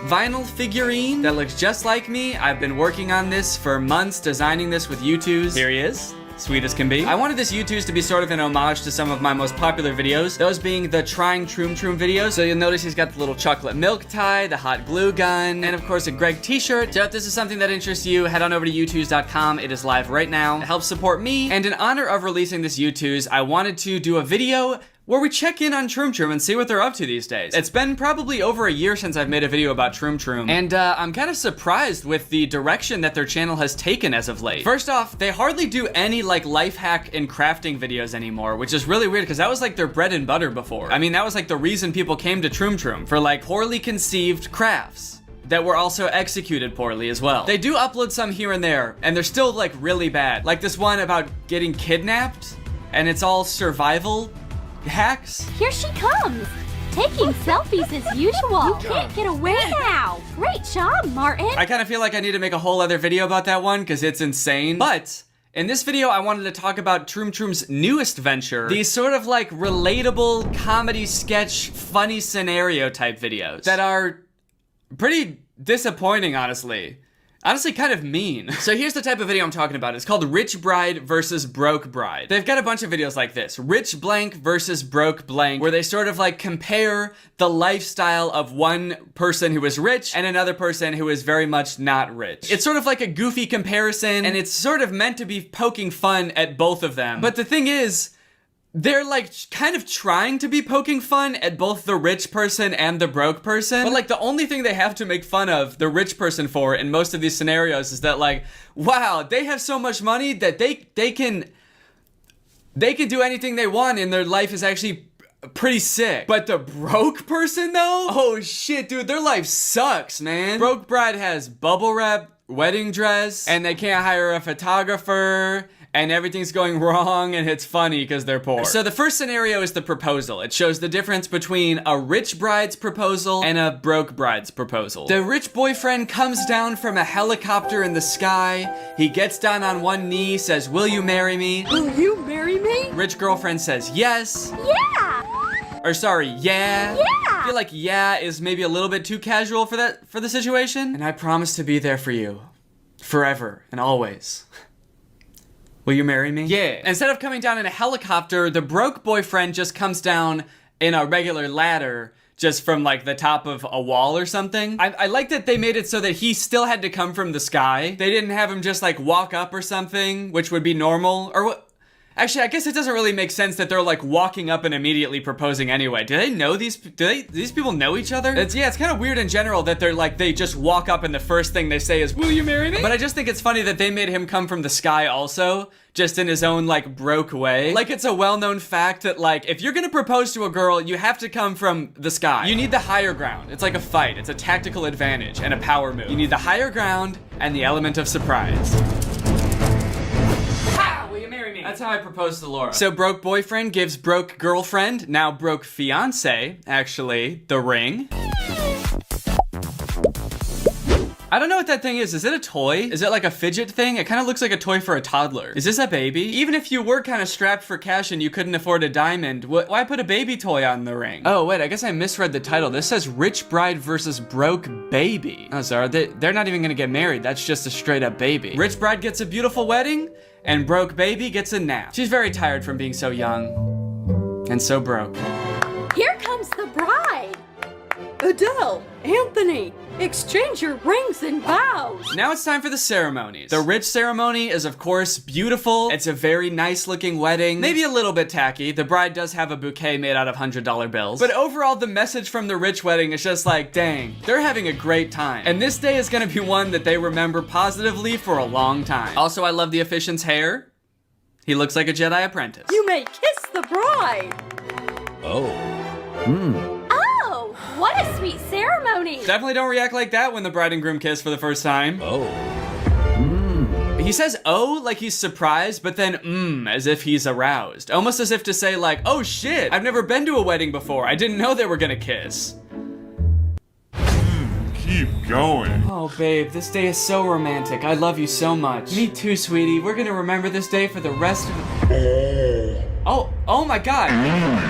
vinyl figurine that looks just like me. I've been working on this for months, designing this with U2s. Here he is. Sweet as can be. I wanted this U2s to be sort of an homage to some of my most popular videos, those being the Trying Troom Troom videos. So you'll notice he's got the little chocolate milk tie, the hot glue gun, and of course a Greg t-shirt. So if this is something that interests you, head on over to U2s.com. It is live right now. It helps support me, and in honor of releasing this U2s, I wanted to do a video where we check in on Troom Troom and see what they're up to these days. It's been probably over a year since I've made a video about Troom Troom, and I'm kind of surprised with the direction that their channel has taken as of late. First off, they hardly do any like life hack and crafting videos anymore, which is really weird because that was like their bread and butter before. I mean, that was like the reason people came to Troom Troom, for like poorly conceived crafts that were also executed poorly as well. They do upload some here and there, and they're still like really bad. Like this one about getting kidnapped, and it's all survival hacks. Here she comes. Taking selfies as usual. You can't get away now. Great job, Martin. I kind of feel like I need to make a whole other video about that one because it's insane. But in this video, I wanted to talk about Troom Troom's newest venture. These sort of like relatable comedy sketch, funny scenario type videos that are pretty disappointing, honestly. Honestly, kind of mean. So here's the type of video I'm talking about. It's called Rich Bride versus Broke Bride. They've got a bunch of videos like this. Rich blank versus broke blank, where they sort of like compare the lifestyle of one person who is rich and another person who is very much not rich. It's sort of like a goofy comparison, and it's sort of meant to be poking fun at both of them. But the thing is, they're like kind of trying to be poking fun at both the rich person and the broke person. But like the only thing they have to make fun of the rich person for in most of these scenarios is that like, wow, they have so much money that they can do anything they want and their life is actually pretty sick. But the broke person though? Oh shit, dude, their life sucks, man. Broke bride has bubble wrap, wedding dress, and they can't hire a photographer, and everything's going wrong, and it's funny because they're poor. So the first scenario is the proposal. It shows the difference between a rich bride's proposal and a broke bride's proposal. The rich boyfriend comes down from a helicopter in the sky. He gets down on one knee, says, "Will you marry me?" Will you marry me? Rich girlfriend says, "Yes." Yeah. Or sorry, yeah. Yeah. I feel like yeah is maybe a little bit too casual for the situation. And I promise to be there for you, forever and always. Will you marry me? Yeah. Instead of coming down in a helicopter, the broke boyfriend just comes down in a regular ladder, just from like the top of a wall or something. I like that they made it so that he still had to come from the sky. They didn't have him just like walk up or something, which would be normal. Or what? Actually, I guess it doesn't really make sense that they're like walking up and immediately proposing anyway. Do they know these people know each other? It's kind of weird in general that they just walk up and the first thing they say is, "Will you marry me?" But I just think it's funny that they made him come from the sky also, just in his own like broke way. Like it's a well-known fact that like if you're gonna propose to a girl, you have to come from the sky. You need the higher ground. It's like a fight. It's a tactical advantage and a power move. You need the higher ground and the element of surprise. That's how I proposed to Laura. So broke boyfriend gives broke girlfriend, now broke fiance, actually, the ring. I don't know what that thing is. Is it a toy? Is it like a fidget thing? It kind of looks like a toy for a toddler. Is this a baby? Even if you were kind of strapped for cash and you couldn't afford a diamond, why put a baby toy on the ring? Oh wait, I guess I misread the title. This says Rich Bride versus Broke Baby. Oh, sorry, they're not even gonna get married. That's just a straight up baby. Rich bride gets a beautiful wedding, and broke baby gets a nap. She's very tired from being so young and so broke. Here comes the bride. Adele, Anthony, exchange your rings and vows. Now it's time for the ceremonies. The rich ceremony is of course beautiful. It's a very nice looking wedding. Maybe a little bit tacky. The bride does have a bouquet made out of $100 bills. But overall, the message from the rich wedding is just like, dang, they're having a great time. And this day is gonna be one that they remember positively for a long time. Also, I love the officiant's hair. He looks like a Jedi apprentice. You may kiss the bride. Oh. Oh, what a sweet ceremony. Definitely don't react like that when the bride and groom kiss for the first time. Oh. He says oh like he's surprised, but then as if he's aroused. Almost as if to say like, oh shit, I've never been to a wedding before. I didn't know they were gonna kiss. Keep going. Oh babe, this day is so romantic. I love you so much. Me too, sweetie. We're gonna remember this day for the rest of Oh my god.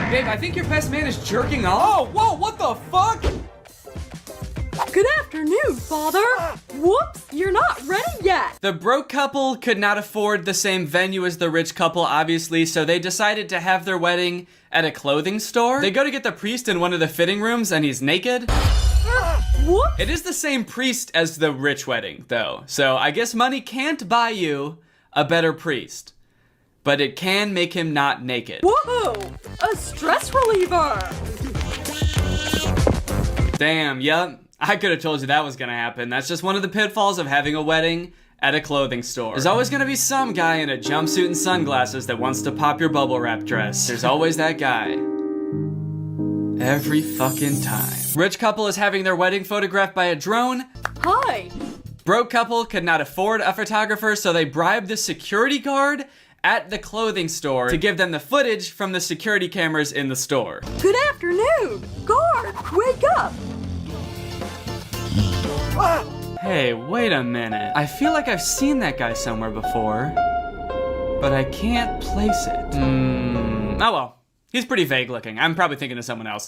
Babe, I think your best man is jerking off. Oh, whoa, what the fuck? Good afternoon, father. Whoops, you're not ready yet. The broke couple could not afford the same venue as the rich couple, obviously, so they decided to have their wedding at a clothing store. They go to get the priest in one of the fitting rooms and he's naked. Whoops. It is the same priest as the rich wedding, though, so I guess money can't buy you a better priest. But it can make him not naked. Whoa, a stress reliever. Damn, yup. I could have told you that was gonna happen. That's just one of the pitfalls of having a wedding at a clothing store. There's always gonna be some guy in a jumpsuit and sunglasses that wants to pop your bubble wrap dress. There's always that guy. Every fucking time. Rich couple is having their wedding photographed by a drone. Hi. Broke couple could not afford a photographer, so they bribed the security guard at the clothing store to give them the footage from the security cameras in the store. Good afternoon! Guard, wake up! Hey, wait a minute. I feel like I've seen that guy somewhere before, but I can't place it. Oh well. He's pretty vague looking. I'm probably thinking of someone else.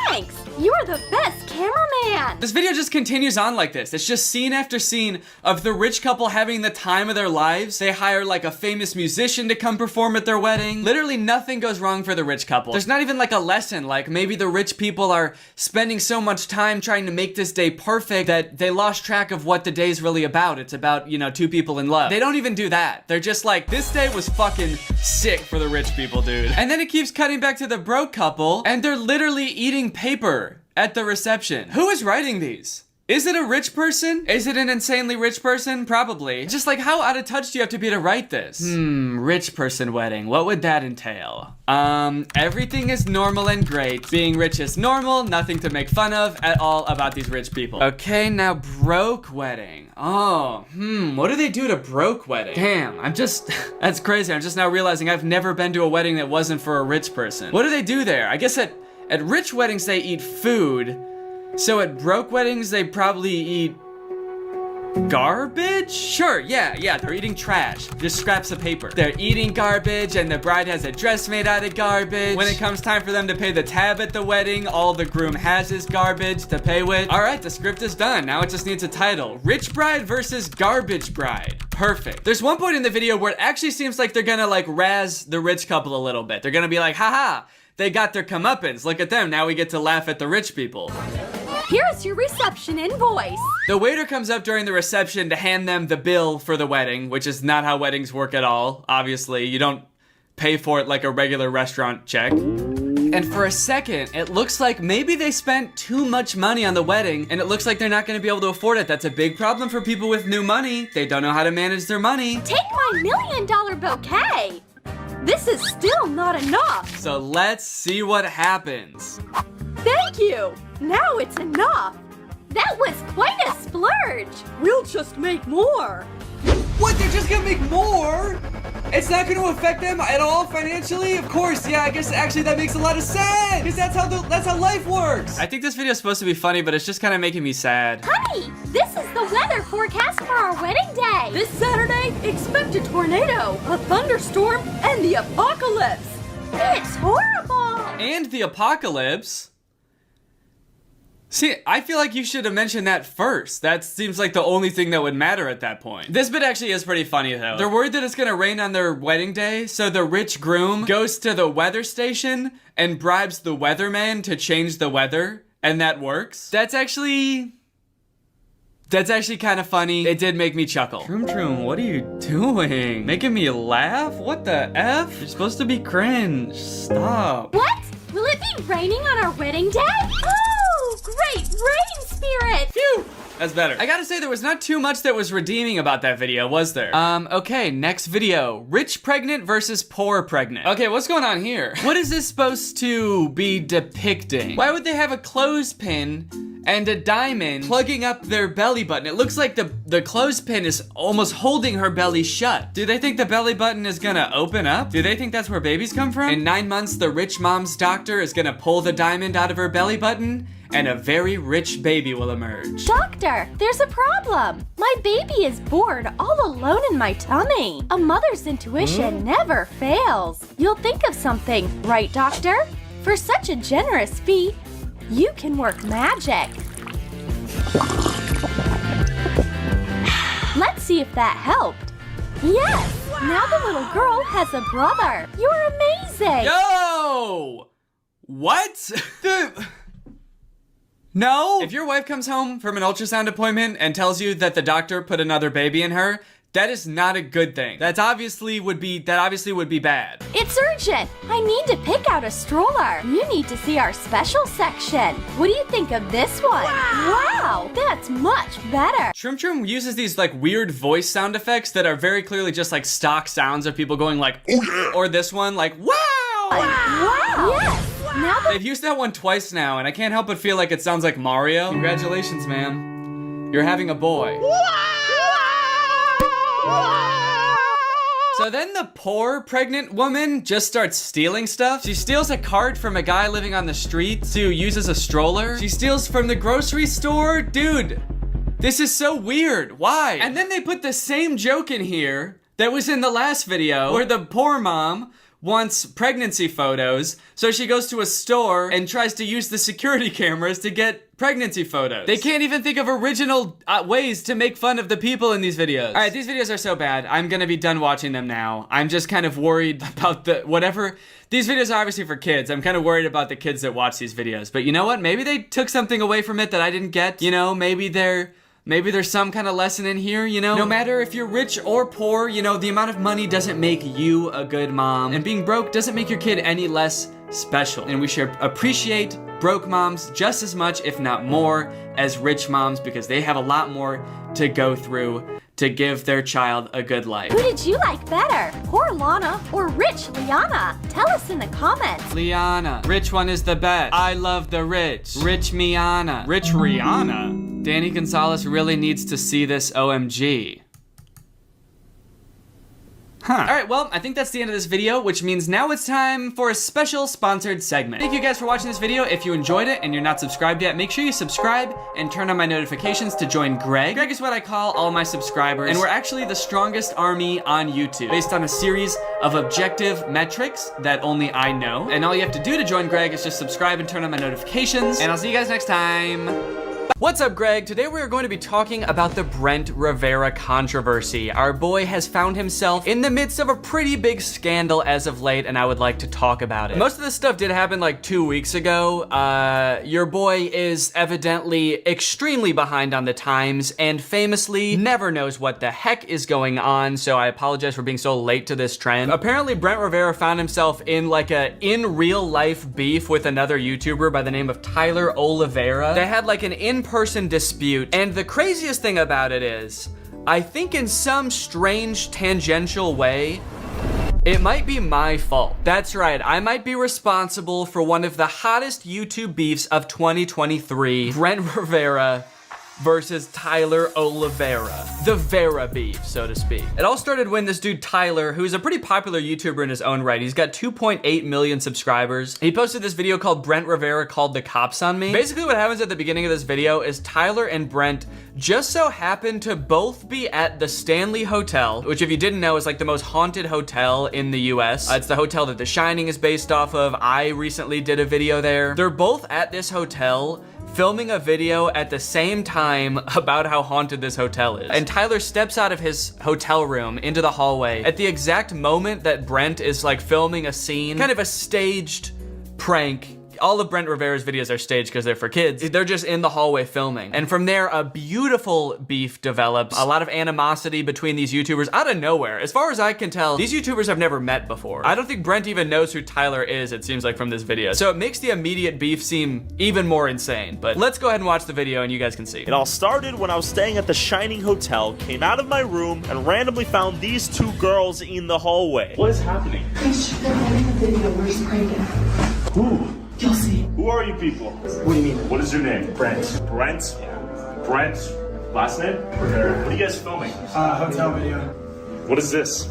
Thanks! You are the best cameraman! This video just continues on like this. It's just scene after scene of the rich couple having the time of their lives. They hire like a famous musician to come perform at their wedding. Literally nothing goes wrong for the rich couple. There's not even like a lesson, like maybe the rich people are spending so much time trying to make this day perfect that they lost track of what the day's really about. It's about, you know, two people in love. They don't even do that. They're just like, this day was fucking sick for the rich people, dude. And then it keeps cutting back to the broke couple, and they're literally eating paper at the reception. Who is writing these? Is it a rich person? Is it an insanely rich person? Probably. Just like, how out of touch do you have to be to write this? Rich person wedding. What would that entail? Everything is normal and great. Being rich is normal, nothing to make fun of at all about these rich people. Okay, now broke wedding. Oh, what do they do at a broke wedding? Damn, that's crazy. I'm just now realizing I've never been to a wedding that wasn't for a rich person. What do they do there? I guess at rich weddings, they eat food. So at broke weddings, they probably eat garbage? Sure, yeah, they're eating trash. Just scraps of paper. They're eating garbage, and the bride has a dress made out of garbage. When it comes time for them to pay the tab at the wedding, all the groom has is garbage to pay with. All right, the script is done. Now it just needs a title. Rich bride versus garbage bride. Perfect. There's one point in the video where it actually seems like they're gonna like razz the rich couple a little bit. They're gonna be like, haha, they got their comeuppance. Look at them. Now we get to laugh at the rich people. Here's your reception invoice. The waiter comes up during the reception to hand them the bill for the wedding, which is not how weddings work at all. Obviously, you don't pay for it like a regular restaurant check. And for a second, it looks like maybe they spent too much money on the wedding, and it looks like they're not gonna be able to afford it. That's a big problem for people with new money. They don't know how to manage their money. Take my $1 million bouquet. This is still not enough. So let's see what happens. Thank you. Now it's enough. That was quite a splurge. We'll just make more. What? They're just gonna make more? It's not gonna affect them at all financially? Of course, yeah, I guess actually that makes a lot of sense. Because that's how life works. I think this video is supposed to be funny, but it's just kind of making me sad. Honey, this is the weather forecast for our wedding day. This Saturday, expect a tornado, a thunderstorm, and the apocalypse. It's horrible. And the apocalypse? See, I feel like you should have mentioned that first. That seems like the only thing that would matter at that point. This bit actually is pretty funny though. They're worried that it's gonna rain on their wedding day, so the rich groom goes to the weather station and bribes the weatherman to change the weather, and that works. That's actually kind of funny. It did make me chuckle. Troom, what are you doing? Making me laugh? What the F? You're supposed to be cringe. Stop. What? Will it be raining on our wedding day? Oh, great rain spirit! Phew! That's better. I gotta say, there was not too much that was redeeming about that video, was there? Okay, next video. Rich pregnant versus poor pregnant. Okay, what's going on here? What is this supposed to be depicting? Why would they have a clothespin and a diamond plugging up their belly button? It looks like the clothespin is almost holding her belly shut. Do they think the belly button is gonna open up? Do they think that's where babies come from? In 9 months, the rich mom's doctor is gonna pull the diamond out of her belly button, and a very rich baby will emerge. Doctor, there's a problem. My baby is born all alone in my tummy. A mother's intuition never fails. You'll think of something, right, doctor? For such a generous fee, you can work magic. Let's see if that helped. Yes! Wow. Now the little girl has a brother. You're amazing! Yo! What? No? If your wife comes home from an ultrasound appointment and tells you that the doctor put another baby in her, that is not a good thing. That obviously would be bad. It's urgent. I need to pick out a stroller. You need to see our special section. What do you think of this one? Wow, that's much better. Shroom uses these like weird voice sound effects that are very clearly just like stock sounds of people going like, oh yeah, or this one like, wow! Wow! Yes! Now they've used that one twice now, and I can't help but feel like it sounds like Mario. Congratulations, ma'am. You're having a boy. So then the poor pregnant woman just starts stealing stuff. She steals a cart from a guy living on the street to use as a stroller. She steals from the grocery store. Dude, this is so weird. Why? And then they put the same joke in here that was in the last video where the poor mom wants pregnancy photos, so she goes to a store and tries to use the security cameras to get pregnancy photos. They can't even think of original ways to make fun of the people in these videos. All right, these videos are so bad. I'm gonna be done watching them now. I'm just kind of worried about whatever. These videos are obviously for kids. I'm kind of worried about the kids that watch these videos. But you know what? Maybe they took something away from it that I didn't get. You know, maybe there's some kind of lesson in here, you know? No matter if you're rich or poor, you know, the amount of money doesn't make you a good mom. And being broke doesn't make your kid any less special. And we should appreciate broke moms just as much, if not more, as rich moms, because they have a lot more to go through to give their child a good life. Who did you like better? Poor Lana or rich Liana? Tell us in the comments. Liana. Rich one is the best. I love the rich. Rich Miana. Rich Rihanna. Danny Gonzalez really needs to see this OMG. Huh. All right, well, I think that's the end of this video, which means now it's time for a special sponsored segment. Thank you guys for watching this video. If you enjoyed it and you're not subscribed yet, make sure you subscribe and turn on my notifications to join Greg. Greg is what I call all my subscribers, and we're actually the strongest army on YouTube, based on a series of objective metrics that only I know. And all you have to do to join Greg is just subscribe and turn on my notifications, and I'll see you guys next time. What's up, Greg? Today we are going to be talking about the Brent Rivera controversy. Our boy has found himself in the midst of a pretty big scandal as of late, and I would like to talk about it. Most of this stuff did happen like 2 weeks ago. Your boy is evidently extremely behind on the times and famously never knows what the heck is going on, so I apologize for being so late to this trend. Apparently, Brent Rivera found himself in like a in real life beef with another YouTuber by the name of Tyler Oliveira. They had like an in-person dispute, and the craziest thing about it is, I think in some strange tangential way, it might be my fault. That's right, I might be responsible for one of the hottest YouTube beefs of 2023, Brent Rivera versus Tyler Oliveira. The Vera beef, so to speak. It all started when this dude Tyler, who's a pretty popular YouTuber in his own right, he's got 2.8 million subscribers. He posted this video called Brent Rivera Called the Cops on Me. Basically what happens at the beginning of this video is Tyler and Brent just so happen to both be at the Stanley Hotel, which if you didn't know is like the most haunted hotel in the US. It's the hotel that The Shining is based off of. I recently did a video there. They're both at this hotel filming a video at the same time about how haunted this hotel is. And Tyler steps out of his hotel room into the hallway at the exact moment that Brent is like filming a scene, kind of a staged prank. All of Brent Rivera's videos are staged because they're for kids. They're just in the hallway filming. And from there, a beautiful beef develops. A lot of animosity between these YouTubers out of nowhere. As far as I can tell, these YouTubers have never met before. I don't think Brent even knows who Tyler is, it seems like from this video. So it makes the immediate beef seem even more insane. But let's go ahead and watch the video and you guys can see. It all started when I was staying at the Shining Hotel, came out of my room, and randomly found these two girls in the hallway. What is happening? They're in the video. Where's pranking? Who? You'll see. Who are you people? What do you mean? What is your name? Brent. Brent? Yeah. Brent. Last name? Rivera. What are you guys filming? Hotel video. What is this?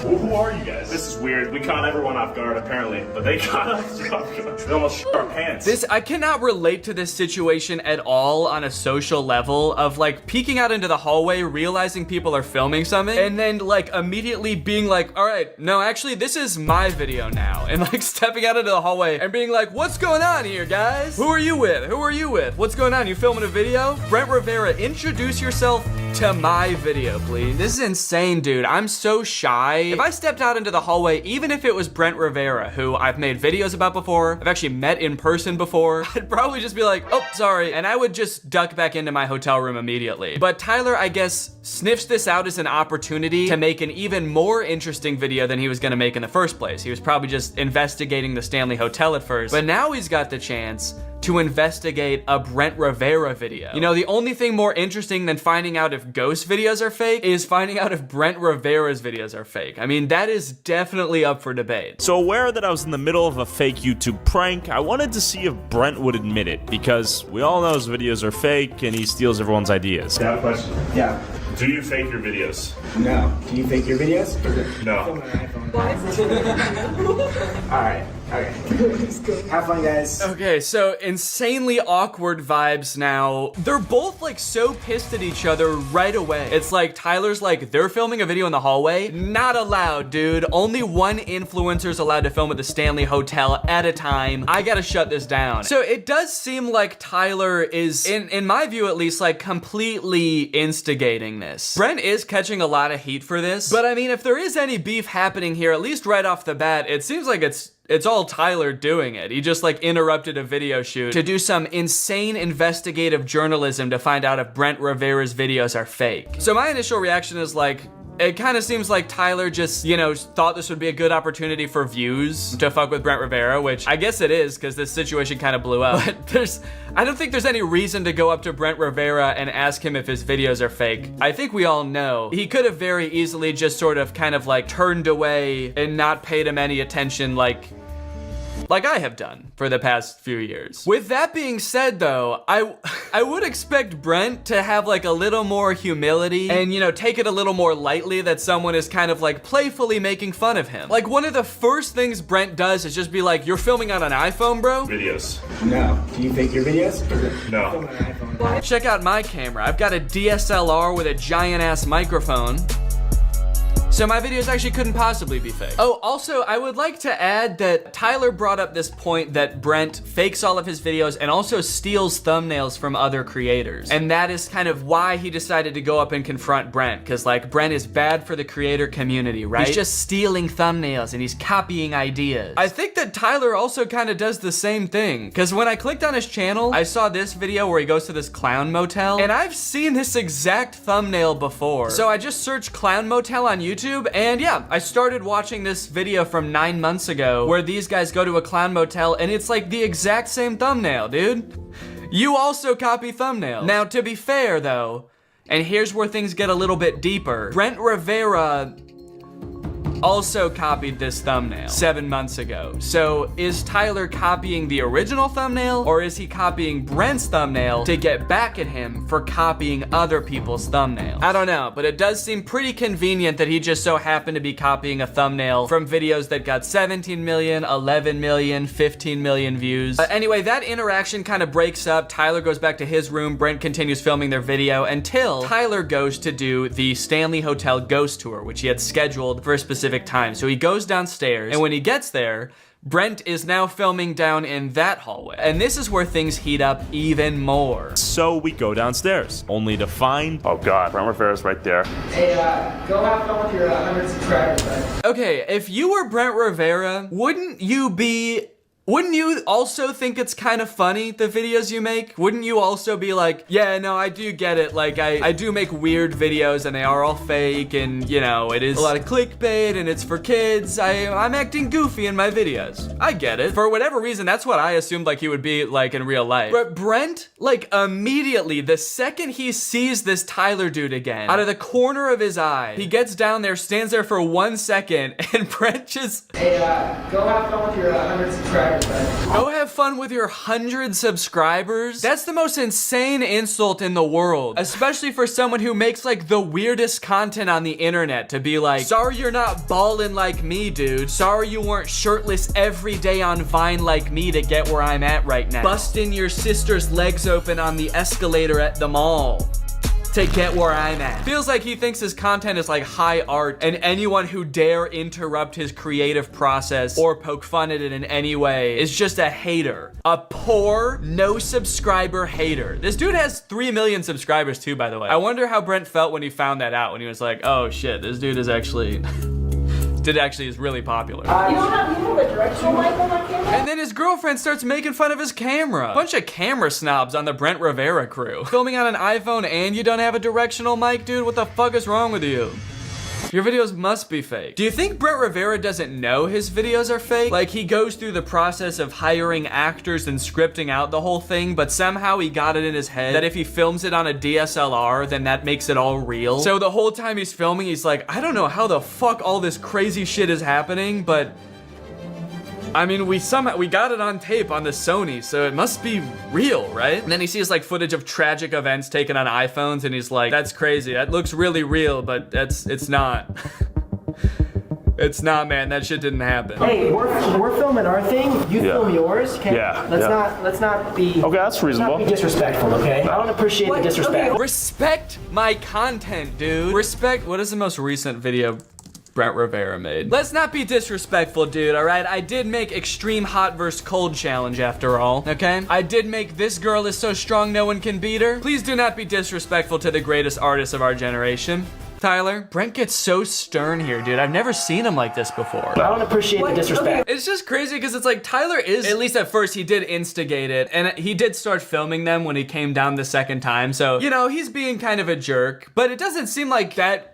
Who are you guys? This is weird. We caught everyone off guard, apparently. But they caught us off guard. They almost shit our pants. I cannot relate to this situation at all on a social level of like peeking out into the hallway, realizing people are filming something, and then like immediately being like, all right, no, actually this is my video now. And like stepping out into the hallway and being like, what's going on here, guys? Who are you with? Who are you with? What's going on? You filming a video? Brent Rivera, introduce yourself to my video, please. This is insane, dude. I'm so shy. If I stepped out into the hallway, even if it was Brent Rivera, who I've made videos about before, I've actually met in person before, I'd probably just be like, oh, sorry, and I would just duck back into my hotel room immediately. But Tyler, I guess, sniffs this out as an opportunity to make an even more interesting video than he was gonna make in the first place. He was probably just investigating the Stanley Hotel at first, but now he's got the chance to investigate a Brent Rivera video. You know, the only thing more interesting than finding out if ghost videos are fake is finding out if Brent Rivera's videos are fake. I mean, that is definitely up for debate. So aware that I was in the middle of a fake YouTube prank, I wanted to see if Brent would admit it, because we all know his videos are fake and he steals everyone's ideas. I have a question. Yeah. Do you fake your videos? No. Do you fake your videos? No. Alright, okay. Have fun, guys. Okay, so insanely awkward vibes now. They're both like so pissed at each other right away. It's like Tyler's like, they're filming a video in the hallway? Not allowed, dude. Only one influencer's allowed to film at the Stanley Hotel at a time. I gotta shut this down. So it does seem like Tyler is, in my view at least, like completely instigating this. Brent is catching a lot of heat for this, but I mean, if there is any beef happening here, at least right off the bat, it seems like it's all Tyler doing it. He just like interrupted a video shoot to do some insane investigative journalism to find out if Brent Rivera's videos are fake. So my initial reaction is like, it kind of seems like Tyler just, you know, thought this would be a good opportunity for views to fuck with Brent Rivera, which I guess it is because this situation kind of blew up. But I don't think there's any reason to go up to Brent Rivera and ask him if his videos are fake. I think we all know he could have very easily just sort of kind of like turned away and not paid him any attention like I have done for the past few years. With that being said though, I would expect Brent to have like a little more humility and, you know, take it a little more lightly that someone is kind of like playfully making fun of him. Like one of the first things Brent does is just be like, you're filming on an iPhone, bro? Videos. No. Do you fake your videos? No. Check out my camera. I've got a DSLR with a giant ass microphone. So my videos actually couldn't possibly be fake. Oh, also, I would like to add that Tyler brought up this point that Brent fakes all of his videos and also steals thumbnails from other creators. And that is kind of why he decided to go up and confront Brent, because like Brent is bad for the creator community, right? He's just stealing thumbnails and he's copying ideas. I think that Tyler also kind of does the same thing, because when I clicked on his channel, I saw this video where he goes to this clown motel, and I've seen this exact thumbnail before. So I just searched clown motel on YouTube, and yeah, I started watching this video from 9 months ago where these guys go to a clown motel and it's like the exact same thumbnail, dude. You also copy thumbnails. Now, to be fair though, and here's where things get a little bit deeper, Brent Rivera also copied this thumbnail 7 months ago. So is Tyler copying the original thumbnail, or is he copying Brent's thumbnail to get back at him for copying other people's thumbnails? I don't know, but it does seem pretty convenient that he just so happened to be copying a thumbnail from videos that got 17 million, 11 million, 15 million views. Anyway, that interaction kind of breaks up. Tyler goes back to his room, Brent continues filming their video until Tyler goes to do the Stanley Hotel ghost tour, which he had scheduled for a specific time. So he goes downstairs, and when he gets there, Brent is now filming down in that hallway. And this is where things heat up even more. So we go downstairs, only to find, oh God, Brent Rivera's right there. Hey, go have fun with your 100 subscribers, bud. Okay, if you were Brent Rivera, wouldn't you also think it's kind of funny, the videos you make? Wouldn't you also be like, yeah, no, I do get it. Like, I do make weird videos and they are all fake and, you know, it is a lot of clickbait and it's for kids. I'm acting goofy in my videos. I get it. For whatever reason, that's what I assumed like he would be like in real life. But Brent, like immediately, the second he sees this Tyler dude again, out of the corner of his eye, he gets down there, stands there for 1 second, and Brent just... Hey, go have fun with your 100 subscribers. Go have fun with your 100 subscribers? That's the most insane insult in the world, especially for someone who makes like the weirdest content on the internet, to be like, sorry you're not ballin' like me, dude. Sorry you weren't shirtless every day on Vine like me to get where I'm at right now. Busting your sister's legs open on the escalator at the mall to get where I'm at. Feels like he thinks his content is like high art, and anyone who dare interrupt his creative process or poke fun at it in any way is just a hater. A poor, no subscriber hater. This dude has 3 million subscribers too, by the way. I wonder how Brent felt when he found that out, when he was like, oh shit, this dude is actually... is really popular. You don't have a directional mic on my camera? And then his girlfriend starts making fun of his camera. Bunch of camera snobs on the Brent Rivera crew. Filming on an iPhone and you don't have a directional mic, dude? What the fuck is wrong with you? Your videos must be fake. Do you think Brent Rivera doesn't know his videos are fake? Like he goes through the process of hiring actors and scripting out the whole thing, but somehow he got it in his head that if he films it on a DSLR, then that makes it all real. So the whole time he's filming, he's like, I don't know how the fuck all this crazy shit is happening, but I mean, we got it on tape on the Sony, so it must be real, right? And then he sees like footage of tragic events taken on iPhones, and he's like, that's crazy. That looks really real, but it's not. It's not, man. That shit didn't happen. Hey, we're filming our thing. You film yours. Okay? Yeah. Let's not be. Okay, that's reasonable. Let's not be disrespectful. Okay. I don't appreciate the disrespect. Okay, respect my content, dude. Respect. What is the most recent video Brent Rivera made? Let's not be disrespectful, dude. All right. I did make extreme hot versus cold challenge after all. Okay. I did make this girl is so strong no one can beat her. Please do not be disrespectful to the greatest artist of our generation. Tyler, Brent gets so stern here, dude. I've never seen him like this before. I don't appreciate the disrespect. It's just crazy because it's like Tyler is, at least at first, he did instigate it, and he did start filming them when he came down the second time. So, you know, he's being kind of a jerk, but it doesn't seem like that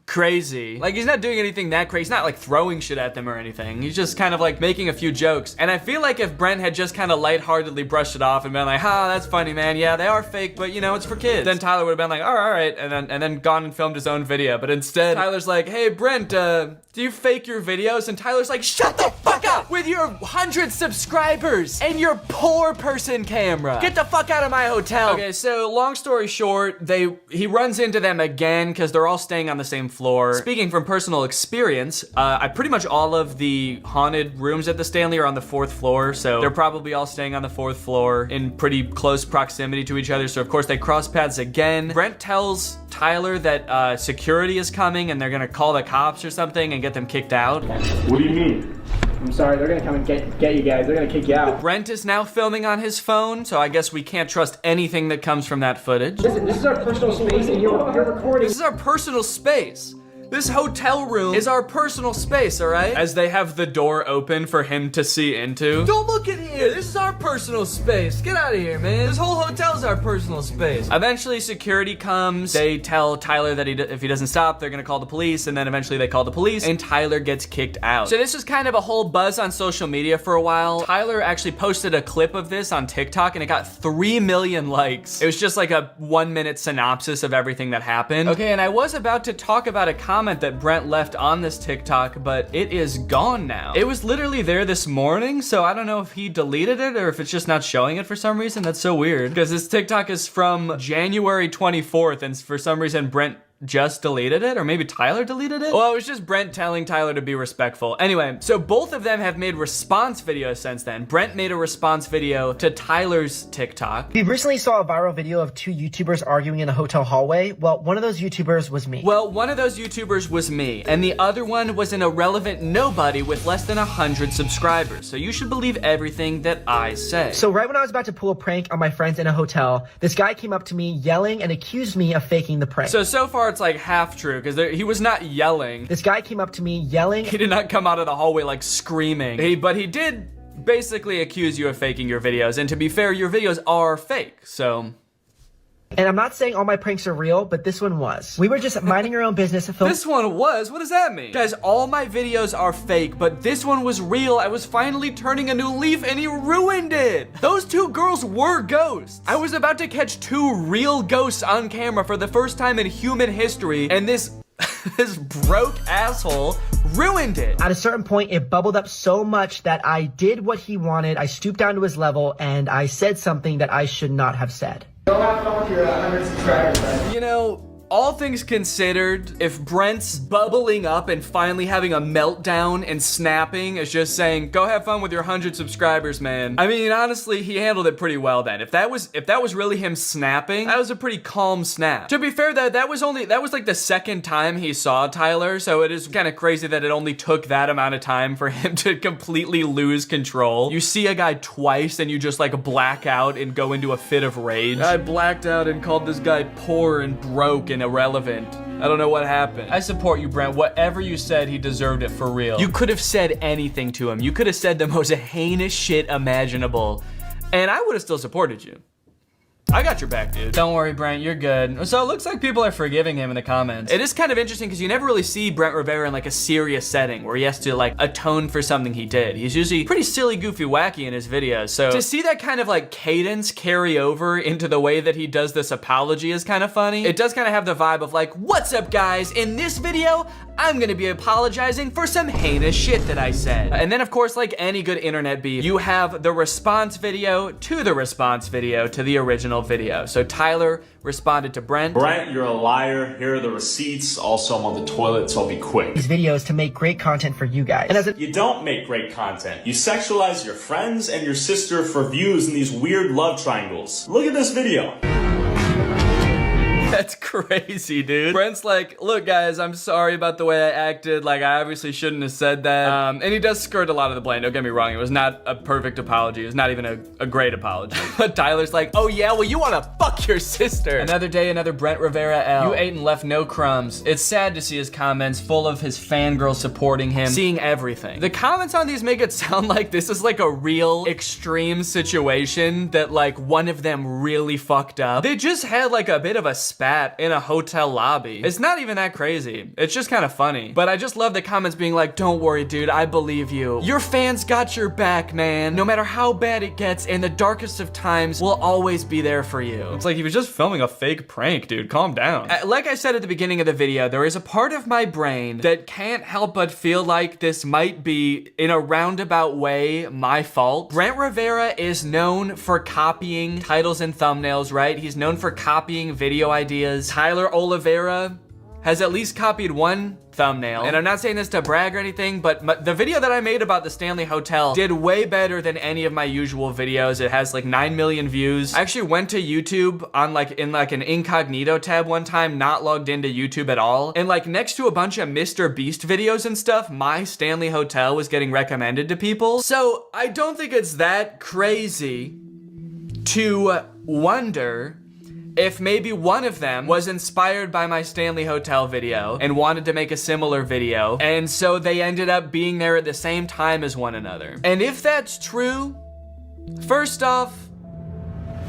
crazy. Like, he's not doing anything that crazy. He's not like throwing shit at them or anything. He's just kind of like making a few jokes. And I feel like if Brent had just kind of lightheartedly brushed it off and been like, ha, that's funny, man. Yeah, they are fake, but you know, it's for kids. Then Tyler would have been like, all right, and then gone and filmed his own video. But instead, Tyler's like, hey, Brent, do you fake your videos? And Tyler's like, shut the fuck up with your 100 subscribers and your poor person camera. Get the fuck out of my hotel. Okay, so long story short, he runs into them again because they're all staying on the same floor. Speaking from personal experience, I pretty much all of the haunted rooms at the Stanley are on the 4th floor, so they're probably all staying on the 4th floor in pretty close proximity to each other, so of course they cross paths again. Brent tells Tyler that security is coming and they're gonna call the cops or something and get them kicked out. What do you mean? I'm sorry, they're gonna come and get you guys. They're gonna kick you out. Brent is now filming on his phone, so I guess we can't trust anything that comes from that footage. Listen, this is our personal space and you're recording. This is our personal space. This hotel room is our personal space, all right? As they have the door open for him to see into. Don't look in here. This is our personal space. Get out of here, man. This whole hotel is our personal space. Eventually, security comes. They tell Tyler that if he doesn't stop, they're gonna call the police. And then eventually they call the police and Tyler gets kicked out. So this was kind of a whole buzz on social media for a while. Tyler actually posted a clip of this on TikTok and it got 3 million likes. It was just like a 1-minute synopsis of everything that happened. Okay, and I was about to talk about a comment that Brent left on this TikTok, but it is gone now. It was literally there this morning, so I don't know if he deleted it or if it's just not showing it for some reason. That's so weird, because this TikTok is from January 24th, and for some reason Brent just deleted it, or maybe Tyler deleted it? Well, it was just Brent telling Tyler to be respectful. Anyway, so both of them have made response videos since then. Brent made a response video to Tyler's TikTok. We recently saw a viral video of 2 YouTubers arguing in a hotel hallway. Well, one of those YouTubers was me. Well, one of those YouTubers was me, and the other one was an irrelevant nobody with less than 100 subscribers. So you should believe everything that I say. So right when I was about to pull a prank on my friends in a hotel, this guy came up to me yelling and accused me of faking the prank. So far it's like half true, because he was not yelling. This guy came up to me yelling. He did not come out of the hallway like screaming. But he did basically accuse you of faking your videos, and to be fair, your videos are fake, so... And I'm not saying all my pranks are real, but this one was. We were just minding our own business. This one was? What does that mean? Guys, all my videos are fake, but this one was real. I was finally turning a new leaf and he ruined it. Those 2 girls were ghosts. I was about to catch 2 real ghosts on camera for the first time in human history, and this broke asshole ruined it. At a certain point, it bubbled up so much that I did what he wanted. I stooped down to his level and I said something that I should not have said. Go have fun with your 100 subscribers, man. You know, all things considered, if Brent's bubbling up and finally having a meltdown and snapping is just saying, go have fun with your 100 subscribers, man. I mean, honestly, he handled it pretty well then. If that was really him snapping, that was a pretty calm snap. To be fair, that was like the second time he saw Tyler, so it is kind of crazy that it only took that amount of time for him to completely lose control. You see a guy twice and you just like black out and go into a fit of rage. I blacked out and called this guy poor and broke and irrelevant. I don't know what happened. I support you, Brent. Whatever you said, he deserved it for real. You could have said anything to him. You could have said the most heinous shit imaginable, and I would have still supported you. I got your back, dude. Don't worry, Brent, you're good. So it looks like people are forgiving him in the comments. It is kind of interesting because you never really see Brent Rivera in like a serious setting where he has to like atone for something he did. He's usually pretty silly, goofy, wacky in his videos. So to see that kind of like cadence carry over into the way that he does this apology is kind of funny. It does kind of have the vibe of like, what's up guys? In this video, I'm gonna be apologizing for some heinous shit that I said. And then of course, like any good internet beef, you have the response video to the response video to the original video. So Tyler responded to Brent. Brent, you're a liar. Here are the receipts. Also, I'm on the toilet, so I'll be quick. These videos to make great content for you guys. And You don't make great content. You sexualize your friends and your sister for views in these weird love triangles. Look at this video. That's crazy, dude. Brent's like, look guys, I'm sorry about the way I acted. Like, I obviously shouldn't have said that. And he does skirt a lot of the blame. Don't get me wrong. It was not a perfect apology. It was not even a great apology. But Tyler's like, oh yeah, well you wanna fuck your sister. Another day, another Brent Rivera L. You ate and left no crumbs. It's sad to see his comments full of his fangirls supporting him, seeing everything. The comments on these make it sound like this is like a real extreme situation that like one of them really fucked up. They just had like a bit of a spat in a hotel lobby. It's not even that crazy. It's just kind of funny. But I just love the comments being like, don't worry, dude, I believe you. Your fans got your back, man. No matter how bad it gets, in the darkest of times, we'll always be there for you. It's like he was just filming a fake prank, dude. Calm down. Like I said at the beginning of the video, there is a part of my brain that can't help but feel like this might be, in a roundabout way, my fault. Brent Rivera is known for copying titles and thumbnails, right? He's known for copying video ideas. Tyler Oliveira has at least copied one thumbnail. And I'm not saying this to brag or anything, but the video that I made about the Stanley Hotel did way better than any of my usual videos. It has like 9 million views. I actually went to YouTube on like in like an incognito tab one time, not logged into YouTube at all. And like next to a bunch of Mr. Beast videos and stuff, my Stanley Hotel was getting recommended to people. So I don't think it's that crazy to wonder if maybe one of them was inspired by my Stanley Hotel video and wanted to make a similar video, and so they ended up being there at the same time as one another. And if that's true, first off,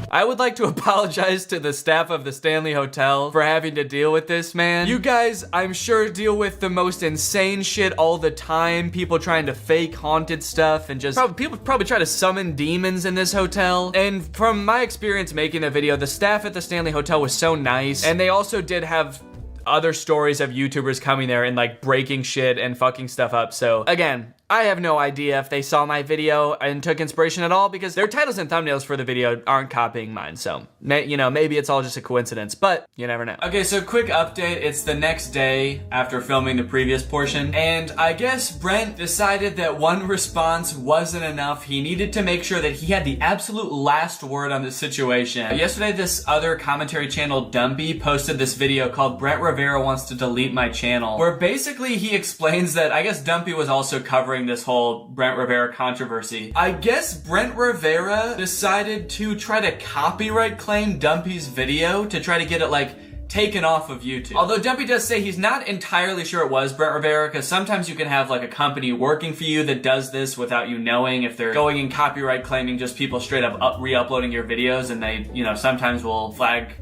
I would like to apologize to the staff of the Stanley Hotel for having to deal with this, man. You guys, I'm sure, deal with the most insane shit all the time. People trying to fake haunted stuff and just people probably try to summon demons in this hotel. And from my experience making the video, the staff at the Stanley Hotel was so nice. And they also did have other stories of YouTubers coming there and like breaking shit and fucking stuff up. So again, I have no idea if they saw my video and took inspiration at all, because their titles and thumbnails for the video aren't copying mine. So, you know, maybe it's all just a coincidence, but you never know. Okay, so quick update. It's the next day after filming the previous portion. And I guess Brent decided that one response wasn't enough. He needed to make sure that he had the absolute last word on the situation. Yesterday, this other commentary channel, Dumpy, posted this video called Brent Rivera Wants to Delete My Channel, where basically he explains that, I guess Dumpy was also covering this whole Brent Rivera controversy. I guess Brent Rivera decided to try to copyright claim Dumpy's video to try to get it like taken off of YouTube. Although Dumpy does say he's not entirely sure it was Brent Rivera, because sometimes you can have like a company working for you that does this without you knowing, if they're going and copyright claiming just people straight up re-uploading your videos, and they, you know, sometimes will flag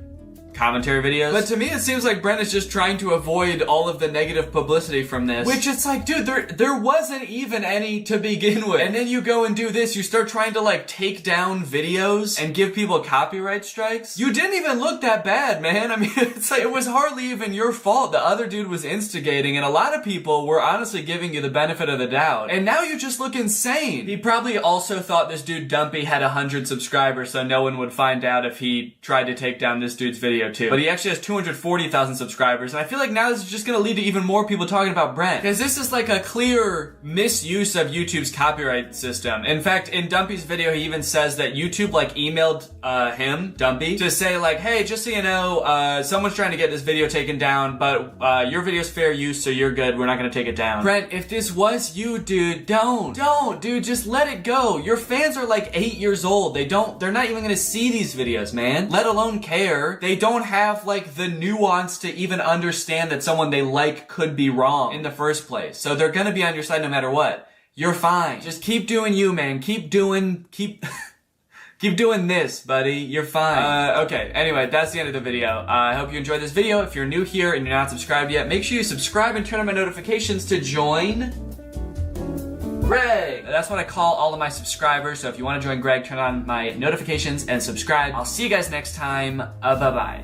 commentary videos. But to me, it seems like Brent is just trying to avoid all of the negative publicity from this. Which it's like, dude, there wasn't even any to begin with. And then you go and do this. You start trying to like take down videos and give people copyright strikes. You didn't even look that bad, man. I mean, it's like, it was hardly even your fault. The other dude was instigating, and a lot of people were honestly giving you the benefit of the doubt. And now you just look insane. He probably also thought this dude Dumpy had 100 subscribers, so no one would find out if he tried to take down this dude's video too. But he actually has 240,000 subscribers, and I feel like now this is just gonna lead to even more people talking about Brent, because this is like a clear misuse of YouTube's copyright system. In fact, in Dumpy's video, he even says that YouTube like emailed him, Dumpy, to say like, hey, just so you know, someone's trying to get this video taken down, but your video's fair use, so you're good, we're not gonna take it down. Brent, if this was you, dude, don't, dude, just let it go. Your fans are like 8 years old. They're not even gonna see these videos, man, let alone care. They don't have like the nuance to even understand that someone they like could be wrong in the first place. So they're gonna be on your side no matter what. You're fine. Just keep doing you, man. Keep Keep doing this, buddy. You're fine. Okay, anyway, that's the end of the video. I hope you enjoyed this video. If you're new here and you're not subscribed yet, make sure you subscribe and turn on my notifications to join Greg. That's what I call all of my subscribers. So if you want to join Greg, turn on my notifications and subscribe. I'll see you guys next time. Bye-bye.